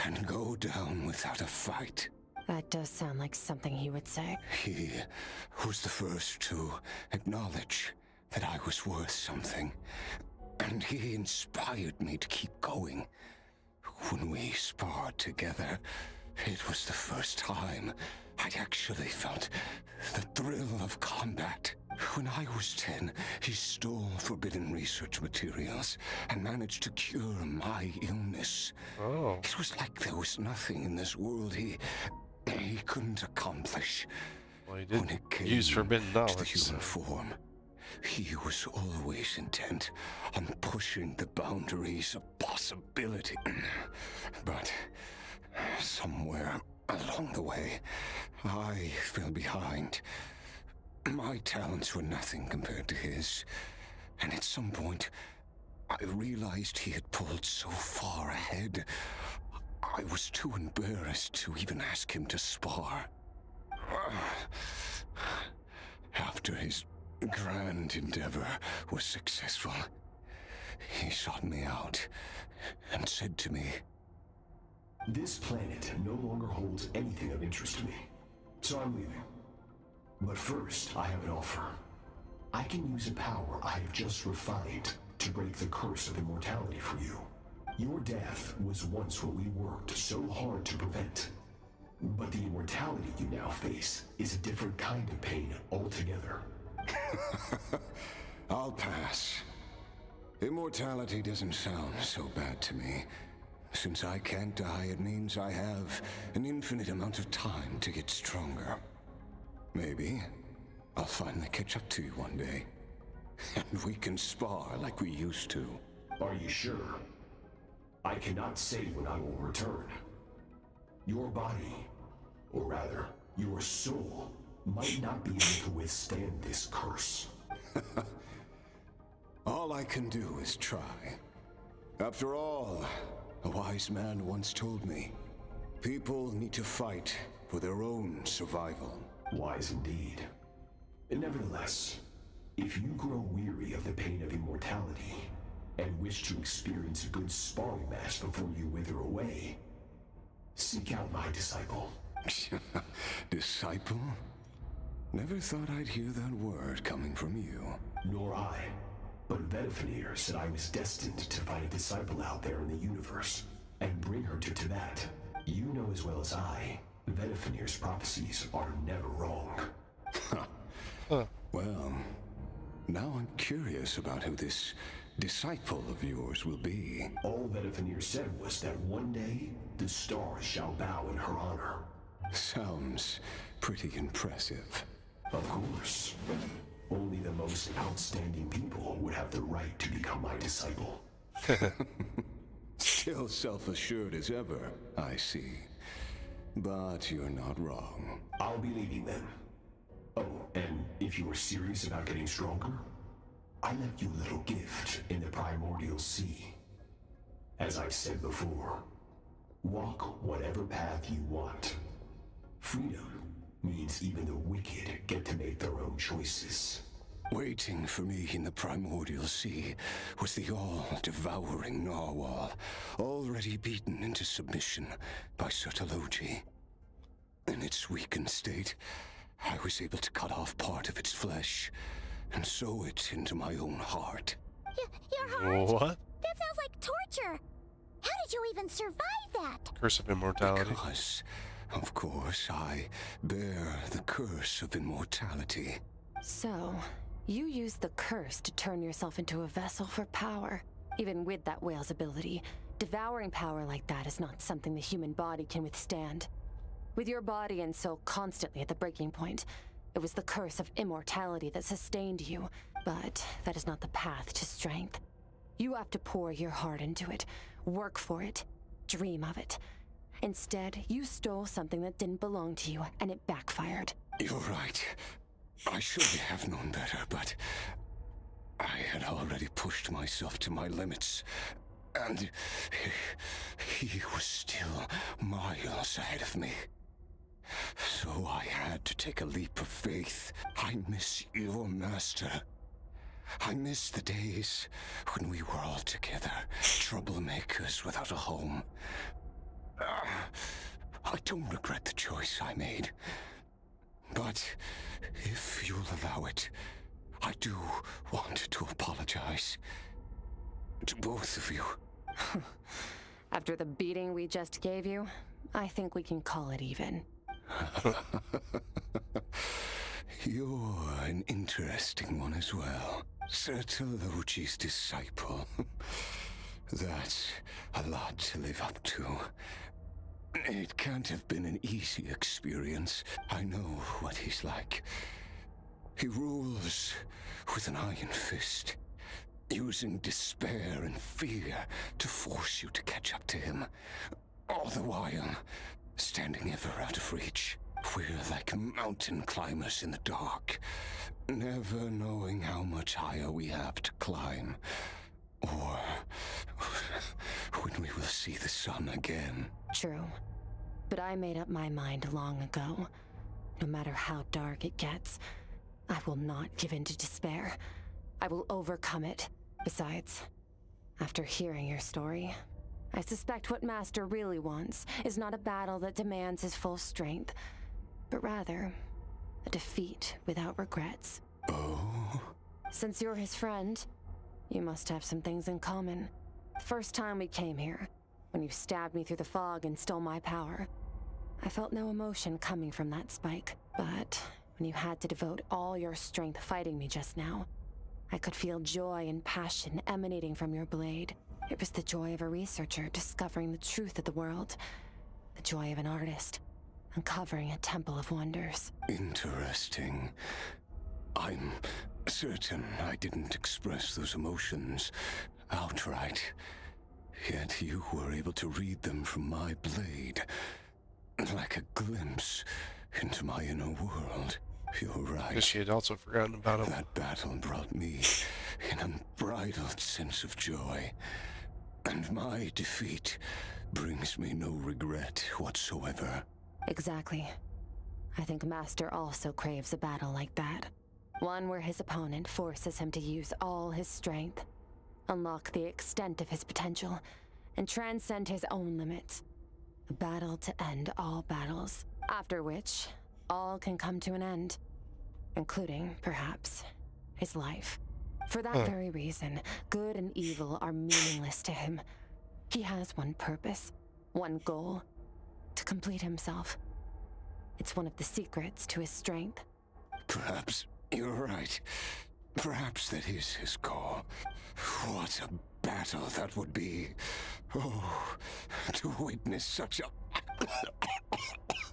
and go down without a fight? That does sound like something he would say. He was the first to acknowledge that I was worth something, and he inspired me to keep going. When we sparred together, it was the first time I'd actually felt the thrill of combat. When I was 10, he stole forbidden research materials and managed to cure my illness. It was like there was nothing in this world he couldn't accomplish. Well, he did when it came use forbidden to knowledge. the human form, he was always intent on pushing the boundaries of possibility. But somewhere along the way, I fell behind. My talents were nothing compared to his, and at some point, I realized he had pulled so far ahead, I was too embarrassed to even ask him to spar. After his grand endeavor was successful, he sought me out and said to me, "This planet no longer holds anything of interest to me, so I'm leaving. But first, I have an offer. I can use a power I have just refined to break the curse of immortality for you. Your death was once what we worked so hard to prevent. But the immortality you now face is a different kind of pain altogether." I'll pass. Immortality doesn't sound so bad to me. Since I can't die, it means I have an infinite amount of time to get stronger. Maybe I'll finally catch up to you one day, and we can spar like we used to. Are you sure? I cannot say when I will return. Your body, or rather, your soul, might not be able to withstand this curse. All I can do is try. After all, a wise man once told me, people need to fight for their own survival. Wise indeed. Nevertheless, if you grow weary of the pain of immortality and wish to experience a good sparring match before you wither away, seek out my disciple. Disciple? Never thought I'd hear that word coming from you. Nor I. But Vedifenir said I was destined to find a disciple out there in the universe and bring her to Tibet. You know as well as I, Vedifenir's prophecies are never wrong. Well, now I'm curious about who this disciple of yours will be. All Vedifenir said was that one day, the stars shall bow in her honor. Sounds pretty impressive. Of course. Only the most outstanding people would have the right to become my disciple. Still self-assured as ever, I see. But you're not wrong. I'll be leaving them. Oh, and if you are serious about getting stronger, I left you a little gift in the primordial sea. As I've said before, walk whatever path you want. Freedom means even the wicked get to make their own choices. Waiting for me in the primordial sea was the all-devouring narwhal, already beaten into submission by Sertologi. In its weakened state, I was able to cut off part of its flesh and sew it into my own heart. Your heart? What? That sounds like torture. How did you even survive that? Curse of immortality. Because, of course, I bear the curse of immortality. So, you used the curse to turn yourself into a vessel for power. Even with that whale's ability, devouring power like that is not something the human body can withstand. With your body and soul constantly at the breaking point, it was the curse of immortality that sustained you. But that is not the path to strength. You have to pour your heart into it, work for it, dream of it. Instead, you stole something that didn't belong to you, and it backfired. You're right. I should have known better, but I had already pushed myself to my limits, and he was still miles ahead of me. So I had to take a leap of faith. I miss your master. I miss the days when we were all together, troublemakers without a home. I don't regret the choice I made. But if you'll allow it, I do want to apologize. To both of you. After the beating we just gave you, I think we can call it even. You're an interesting one as well. Sertologi's disciple. That's a lot to live up to. It can't have been an easy experience. I know what he's like. He rules with an iron fist, using despair and fear to force you to catch up to him. All the while, standing ever out of reach. We're like mountain climbers in the dark, never knowing how much higher we have to climb, or when we will see the sun again. True. But I made up my mind long ago. No matter how dark it gets, I will not give in to despair. I will overcome it. Besides, after hearing your story, I suspect what Master really wants is not a battle that demands his full strength, but rather a defeat without regrets. Oh? Since you're his friend, you must have some things in common. The first time we came here, when you stabbed me through the fog and stole my power, I felt no emotion coming from that spike. But when you had to devote all your strength fighting me just now, I could feel joy and passion emanating from your blade. It was the joy of a researcher discovering the truth of the world, the joy of an artist uncovering a temple of wonders. Interesting. I'm certain I didn't express those emotions outright. Yet you were able to read them from my blade, like a glimpse into my inner world. You're right. Because she had also forgotten about him. That battle brought me an unbridled sense of joy, and my defeat brings me no regret whatsoever. Exactly. I think Master also craves a battle like that. One where his opponent forces him to use all his strength, unlock the extent of his potential, and transcend his own limits. A battle to end all battles, after which all can come to an end, including, perhaps, his life. For that very reason, good and evil are meaningless to him. He has one purpose, one goal: to complete himself. It's one of the secrets to his strength. Perhaps you're right. Perhaps that is his goal. What a battle that would be. Oh, to witness such a...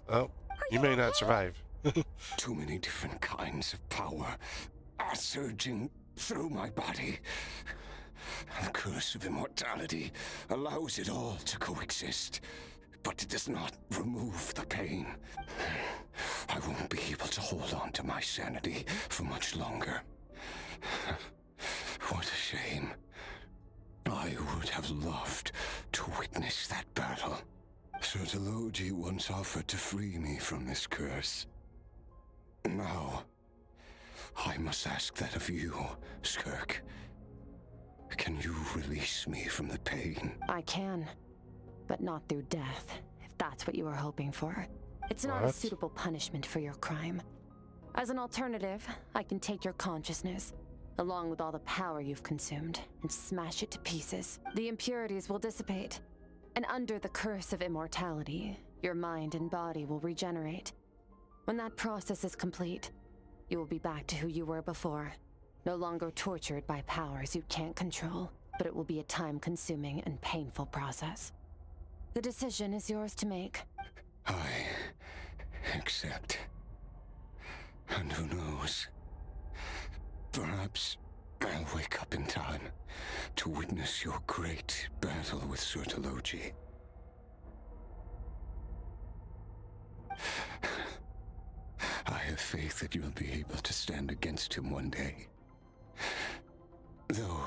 Oh, you may not survive. Too many different kinds of power are surging through my body. The curse of immortality allows it all to coexist, but it does not remove the pain. I won't be able to hold on to my sanity for much longer. What a shame. I would have loved to witness that battle. Sertologi once offered to free me from this curse. Now, I must ask that of you, Skirk. Can you release me from the pain? I can, but not through death, if that's what you were hoping for. It's not a suitable punishment for your crime. As an alternative, I can take your consciousness, along with all the power you've consumed, and smash it to pieces. The impurities will dissipate, and under the curse of immortality, your mind and body will regenerate. When that process is complete, you will be back to who you were before, no longer tortured by powers you can't control, but it will be a time-consuming and painful process. The decision is yours to make. I accept. And who knows? Perhaps I'll wake up in time to witness your great battle with Sertologi. I have faith that you'll be able to stand against him one day. Though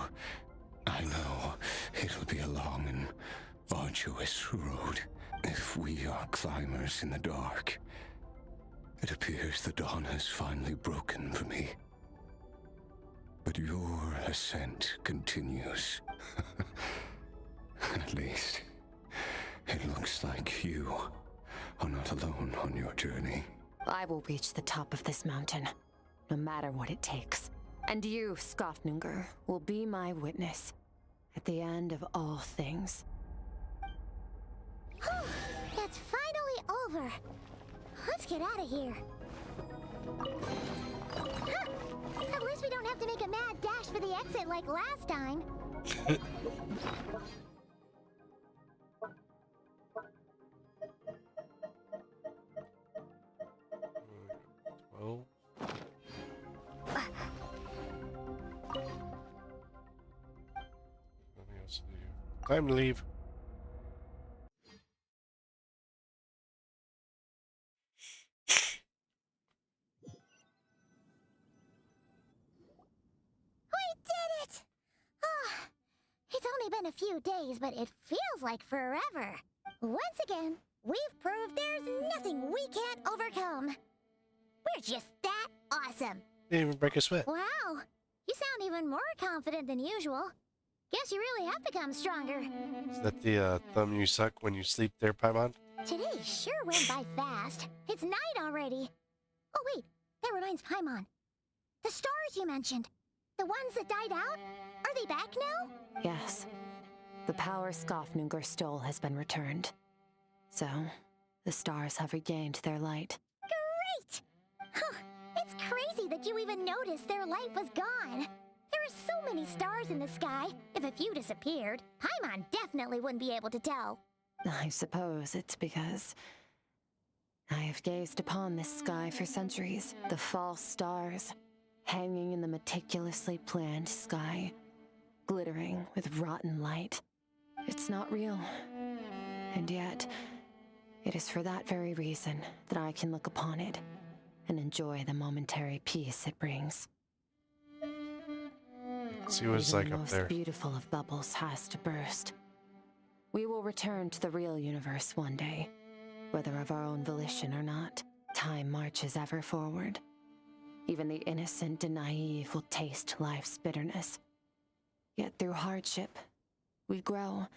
I know it'll be a long and arduous road. If we are climbers in the dark, it appears the dawn has finally broken for me. But your ascent continues. At least, it looks like you are not alone on your journey. I will reach the top of this mountain, no matter what it takes. And you, Skofnungur, will be my witness at the end of all things. It's finally over. Let's get out of here. At least we don't have to make a mad dash for the exit like last time. Well. Nothing else to do. Time to leave. It's only been a few days, but it feels like forever. Once again, we've proved there's nothing we can't overcome. We're just that awesome. Didn't even break a sweat. Wow, you sound even more confident than usual. Guess you really have become stronger. Is that the thumb you suck when you sleep there, Paimon? Today sure went by fast. It's night already. Oh wait, that reminds Paimon. The stars you mentioned, the ones that died out, are they back now? Yes. The power Skofnungur stole has been returned. So, the stars have regained their light. Great! Huh, it's crazy that you even noticed their light was gone. There are so many stars in the sky. If a few disappeared, Paimon definitely wouldn't be able to tell. I suppose it's because I have gazed upon this sky for centuries. The false stars, hanging in the meticulously planned sky, glittering with rotten light. It's not real. And yet, it is for that very reason that I can look upon it and enjoy the momentary peace it brings. See what it's like up there. The most beautiful of bubbles has to burst. We will return to the real universe one day, whether of our own volition or not. Time marches ever forward. Even the innocent and naive will taste life's bitterness. Yet through hardship, we grow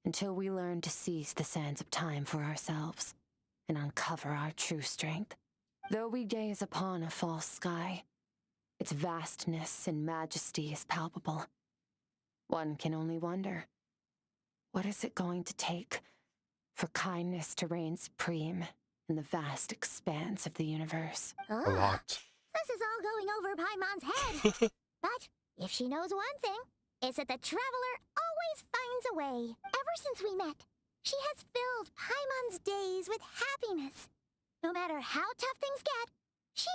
until we learn to seize the sands of time for ourselves and uncover our true strength. Though we gaze upon a false sky, its vastness and majesty is palpable. One can only wonder, what is it going to take for kindness to reign supreme in the vast expanse of the universe? A lot. This is all going over Paimon's head. But if she knows one thing, it's that the Traveler always finds a way. Ever since we met, she has filled Paimon's days with happiness. No matter how tough things get, she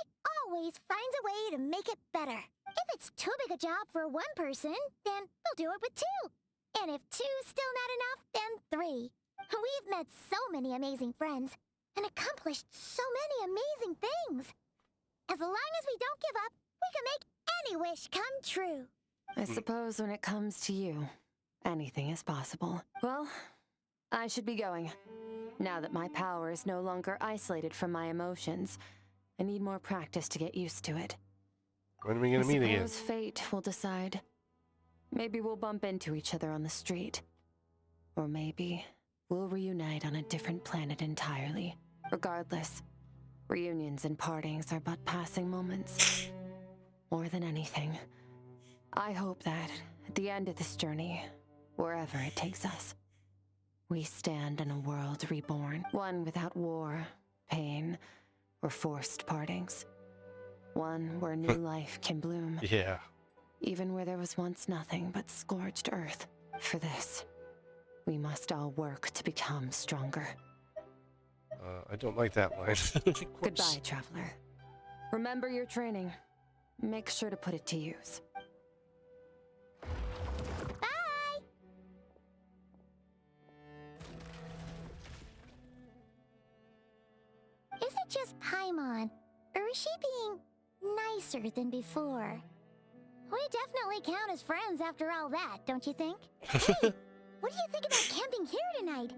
always finds a way to make it better. If it's too big a job for one person, then we'll do it with two. And if two's still not enough, then three. We've met so many amazing friends and accomplished so many amazing things. As long as we don't give up, we can make any wish come true. I suppose when it comes to you, anything is possible. Well, I should be going. Now that my power is no longer isolated from my emotions, I need more practice to get used to it. When are we gonna meet again? I suppose fate will decide. Maybe we'll bump into each other on the street. Or maybe we'll reunite on a different planet entirely. Regardless, reunions and partings are but passing moments. More than anything, I hope that at the end of this journey, wherever it takes us, we stand in a world reborn. One without war, pain, or forced partings. One where new life can bloom. Yeah. Even where there was once nothing but scorched earth. For this, we must all work to become stronger. I don't like that line. Goodbye, traveler. Remember your training. Make sure to put it to use. Bye! Is it just Paimon, or is she being nicer than before? We definitely count as friends after all that, don't you think? Hey, what do you think about camping here tonight?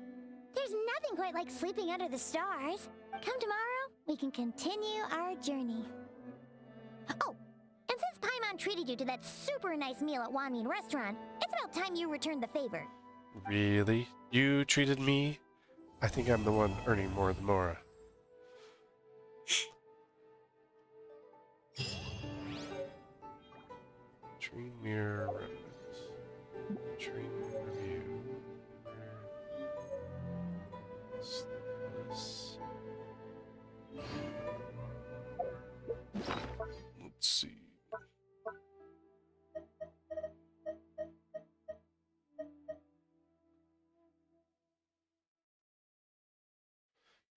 There's nothing quite like sleeping under the stars. Come tomorrow, we can continue our journey. Oh, and since Paimon treated you to that super nice meal at Wanmin Restaurant, it's about time you returned the favor. Really? You treated me? I think I'm the one earning more than Mora. Dream Mirror Remnant. Dream Review. Let's see.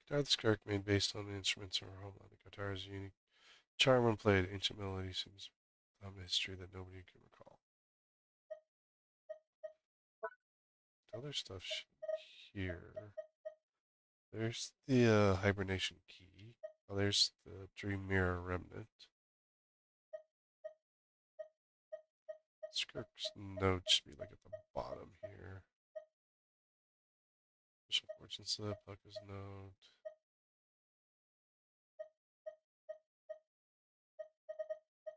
Guitar the Skark made based on the instruments of our homeland. The guitar is unique. Charm when played, ancient melody seems history that nobody can recall. Other stuff here. There's the hibernation key. Oh, there's the Dream Mirror Remnant. Skirk's note should be like at the bottom here. Special Fortune Slip, Pucka's note.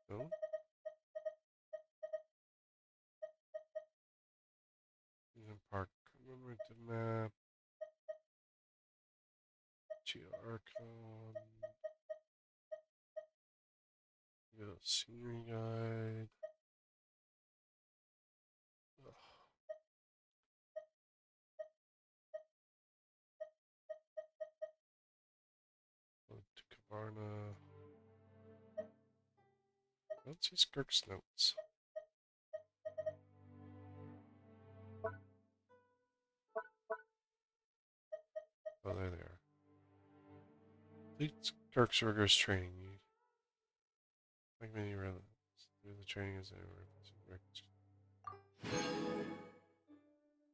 No? Park commemorative map. Geo Archon. Scenery guide. Ugh. Go to Kavarna. I don't see Skirk's notes. Oh, there they are. Complete Skirk's rigorous training. Like many relatives, through the training is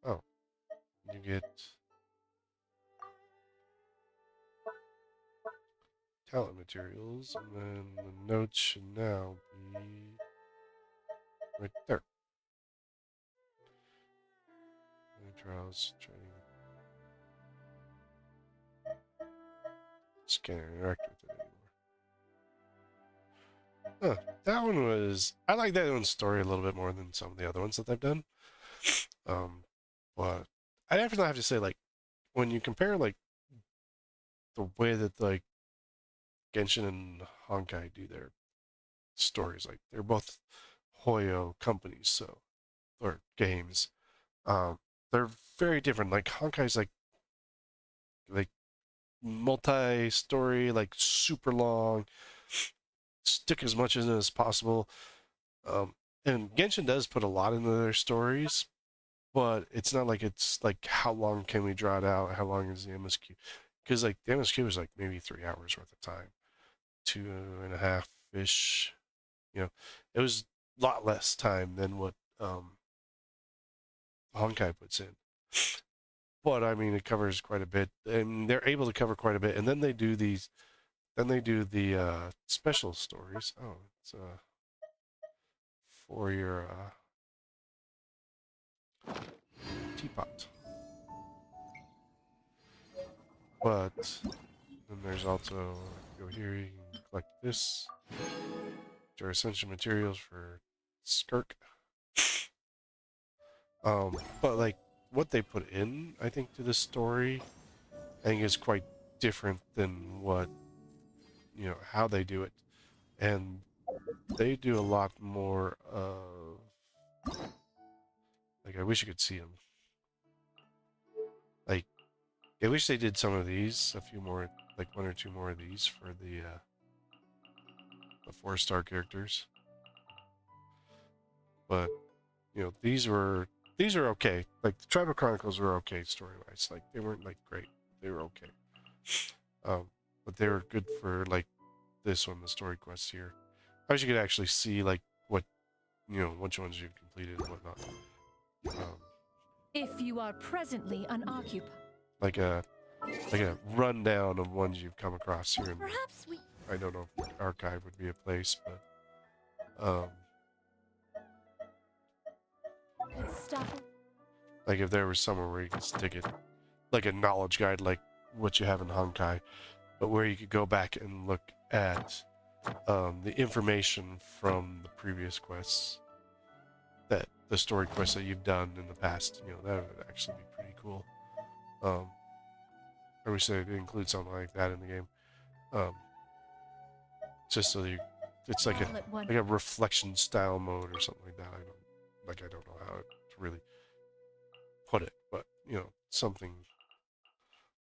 oh, you get talent materials, and then the notes should now be right there. Trials training. Just can't interact with it anymore. Huh, that one was... I like that one's story a little bit more than some of the other ones that they've done. But I definitely have to say, like, when you compare, like, the way that, like, Genshin and Honkai do their stories, like, they're both Hoyo companies, so, or games. They're very different. Like, Honkai's, like multi-story, like, super long, stick as much in it as possible. And Genshin does put a lot into their stories, but it's not like it's like, how long can we draw it out? How long is the MSQ? because like Damage Q was like maybe 3 hours worth of time, 2.5 ish. You know, it was a lot less time than what Honkai puts in. But I mean, it covers quite a bit, and they're able to cover quite a bit. And then they do these, then they do the special stories. Oh, it's for your teapot. But then there's also, go here, you can collect this, which are essential materials for Skirk. But like what they put in, I think, to the story, I think is quite different than what, you know, how they do it. And they do a lot more of, like, I wish you could see them. Like, I wish they did some of these, a few more, like 1 or 2 more of these for the 4-star characters. But, you know, these were okay. Like, the Tribal Chronicles were okay story-wise. Like, they weren't, like, great. They were okay. But they were good for, like, this one, the story quests here. I wish you could actually see, like, what, you know, which ones you've completed and whatnot. If you are presently unoccupied. Like a rundown of ones you've come across here. Perhaps we... I don't know if archive would be a place, but could stop. like if there was somewhere where you could stick it, like a knowledge guide, like what you have in Honkai, but where you could go back and look at the information from the previous quests, that the story quests that you've done in the past. You know, that would actually be pretty cool. I wish they'd include something like that in the game. Just so you, it's like a reflection style mode or something like that. I don't know how to really put it, but you know, something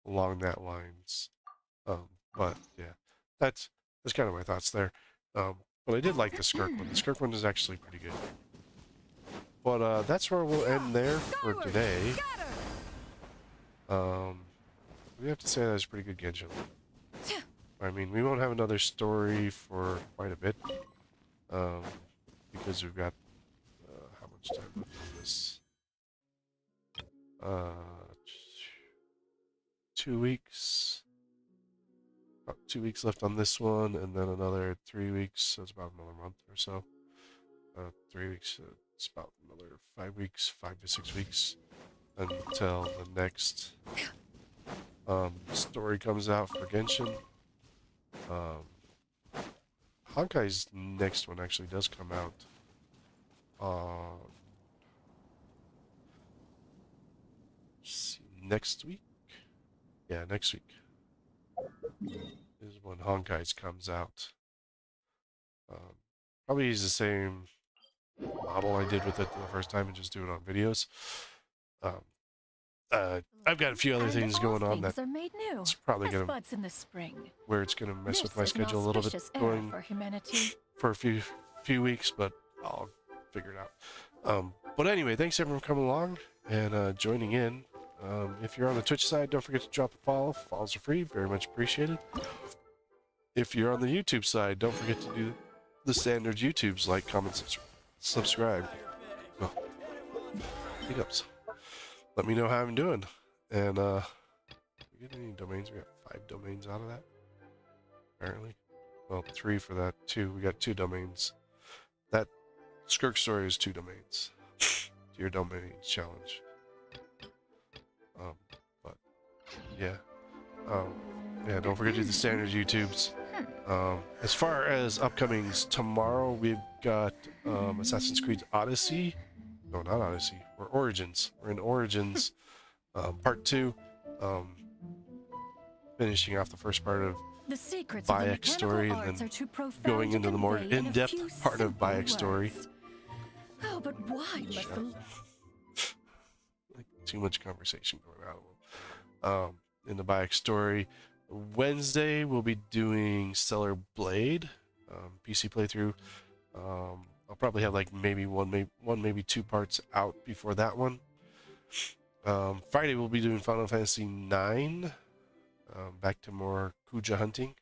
along that lines. But yeah, that's kind of my thoughts there. But I did like the Skirk one. The Skirk one is actually pretty good. But that's where we'll end there for today. We have to say that was pretty good Genshin. I mean, we won't have another story for quite a bit, because we've got how much time left on this? 2 weeks. About 2 weeks left on this one, and then another 3 weeks. So it's about another month or so. 3 weeks. It's about another 5 weeks, 5 to 6 weeks, until the next story comes out for Genshin. Honkai's next one actually does come out next week. Yeah, next week is when Honkai's comes out. Probably use the same model I did with it the first time and just do it on videos. I've got a few other things going on that it's probably gonna where it's gonna mess with my schedule a little bit going for a few weeks, but I'll figure it out. But anyway, thanks everyone for coming along and joining in. If you're on the Twitch side, don't forget to drop a follow. Follows are free, very much appreciated. If you're on the YouTube side, don't forget to do the standard YouTubes, like, comment, subscribe. Oh, hiccups. Let me know how I'm doing. And we get any domains? We got 5 domains out of that, apparently. Well, 3 for that, 2. We got 2 domains. That Skirk story is 2 domains. To your domains challenge. But yeah. Yeah, don't forget to do the standard YouTubes. As far as upcomings, tomorrow we've got Assassin's Creed Odyssey. No, not Odyssey. We're Origins. We're in Origins Part 2. Finishing off the first part of Bayek's story, and then going into the more in-depth part of Bayek's story. Oh, but why must the... Like, too much conversation going on. In the Bayek story. Wednesday we'll be doing Stellar Blade, PC playthrough. I'll probably have like maybe one, maybe 2 parts out before that one. Friday we'll be doing Final Fantasy 9. back to more Kuja hunting.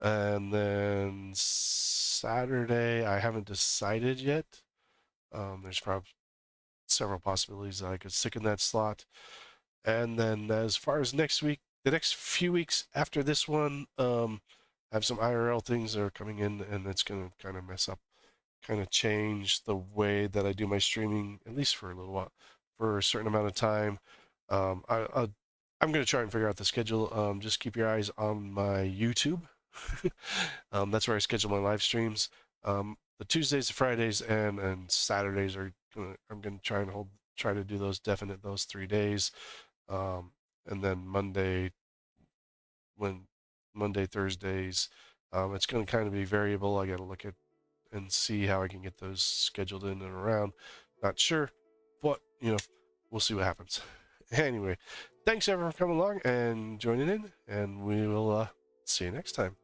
And then Saturday, I haven't decided yet. There's probably several possibilities that I could stick in that slot. And then as far as next week, the next few weeks after this one, I have some IRL things that are coming in, and it's going to kind of mess up, kind of change the way that I do my streaming, at least for a little while, for a certain amount of time. I'm going to try and figure out the schedule. Just keep your eyes on my YouTube. That's where I schedule my live streams. The Tuesdays, Fridays, and Saturdays I'm going to try to do those 3 days. And then Monday, Thursdays, it's going to kind of be variable. I got to look at and see how I can get those scheduled in and around. Not sure, but we'll see what happens. Anyway, thanks everyone for coming along and joining in, and we will see you next time.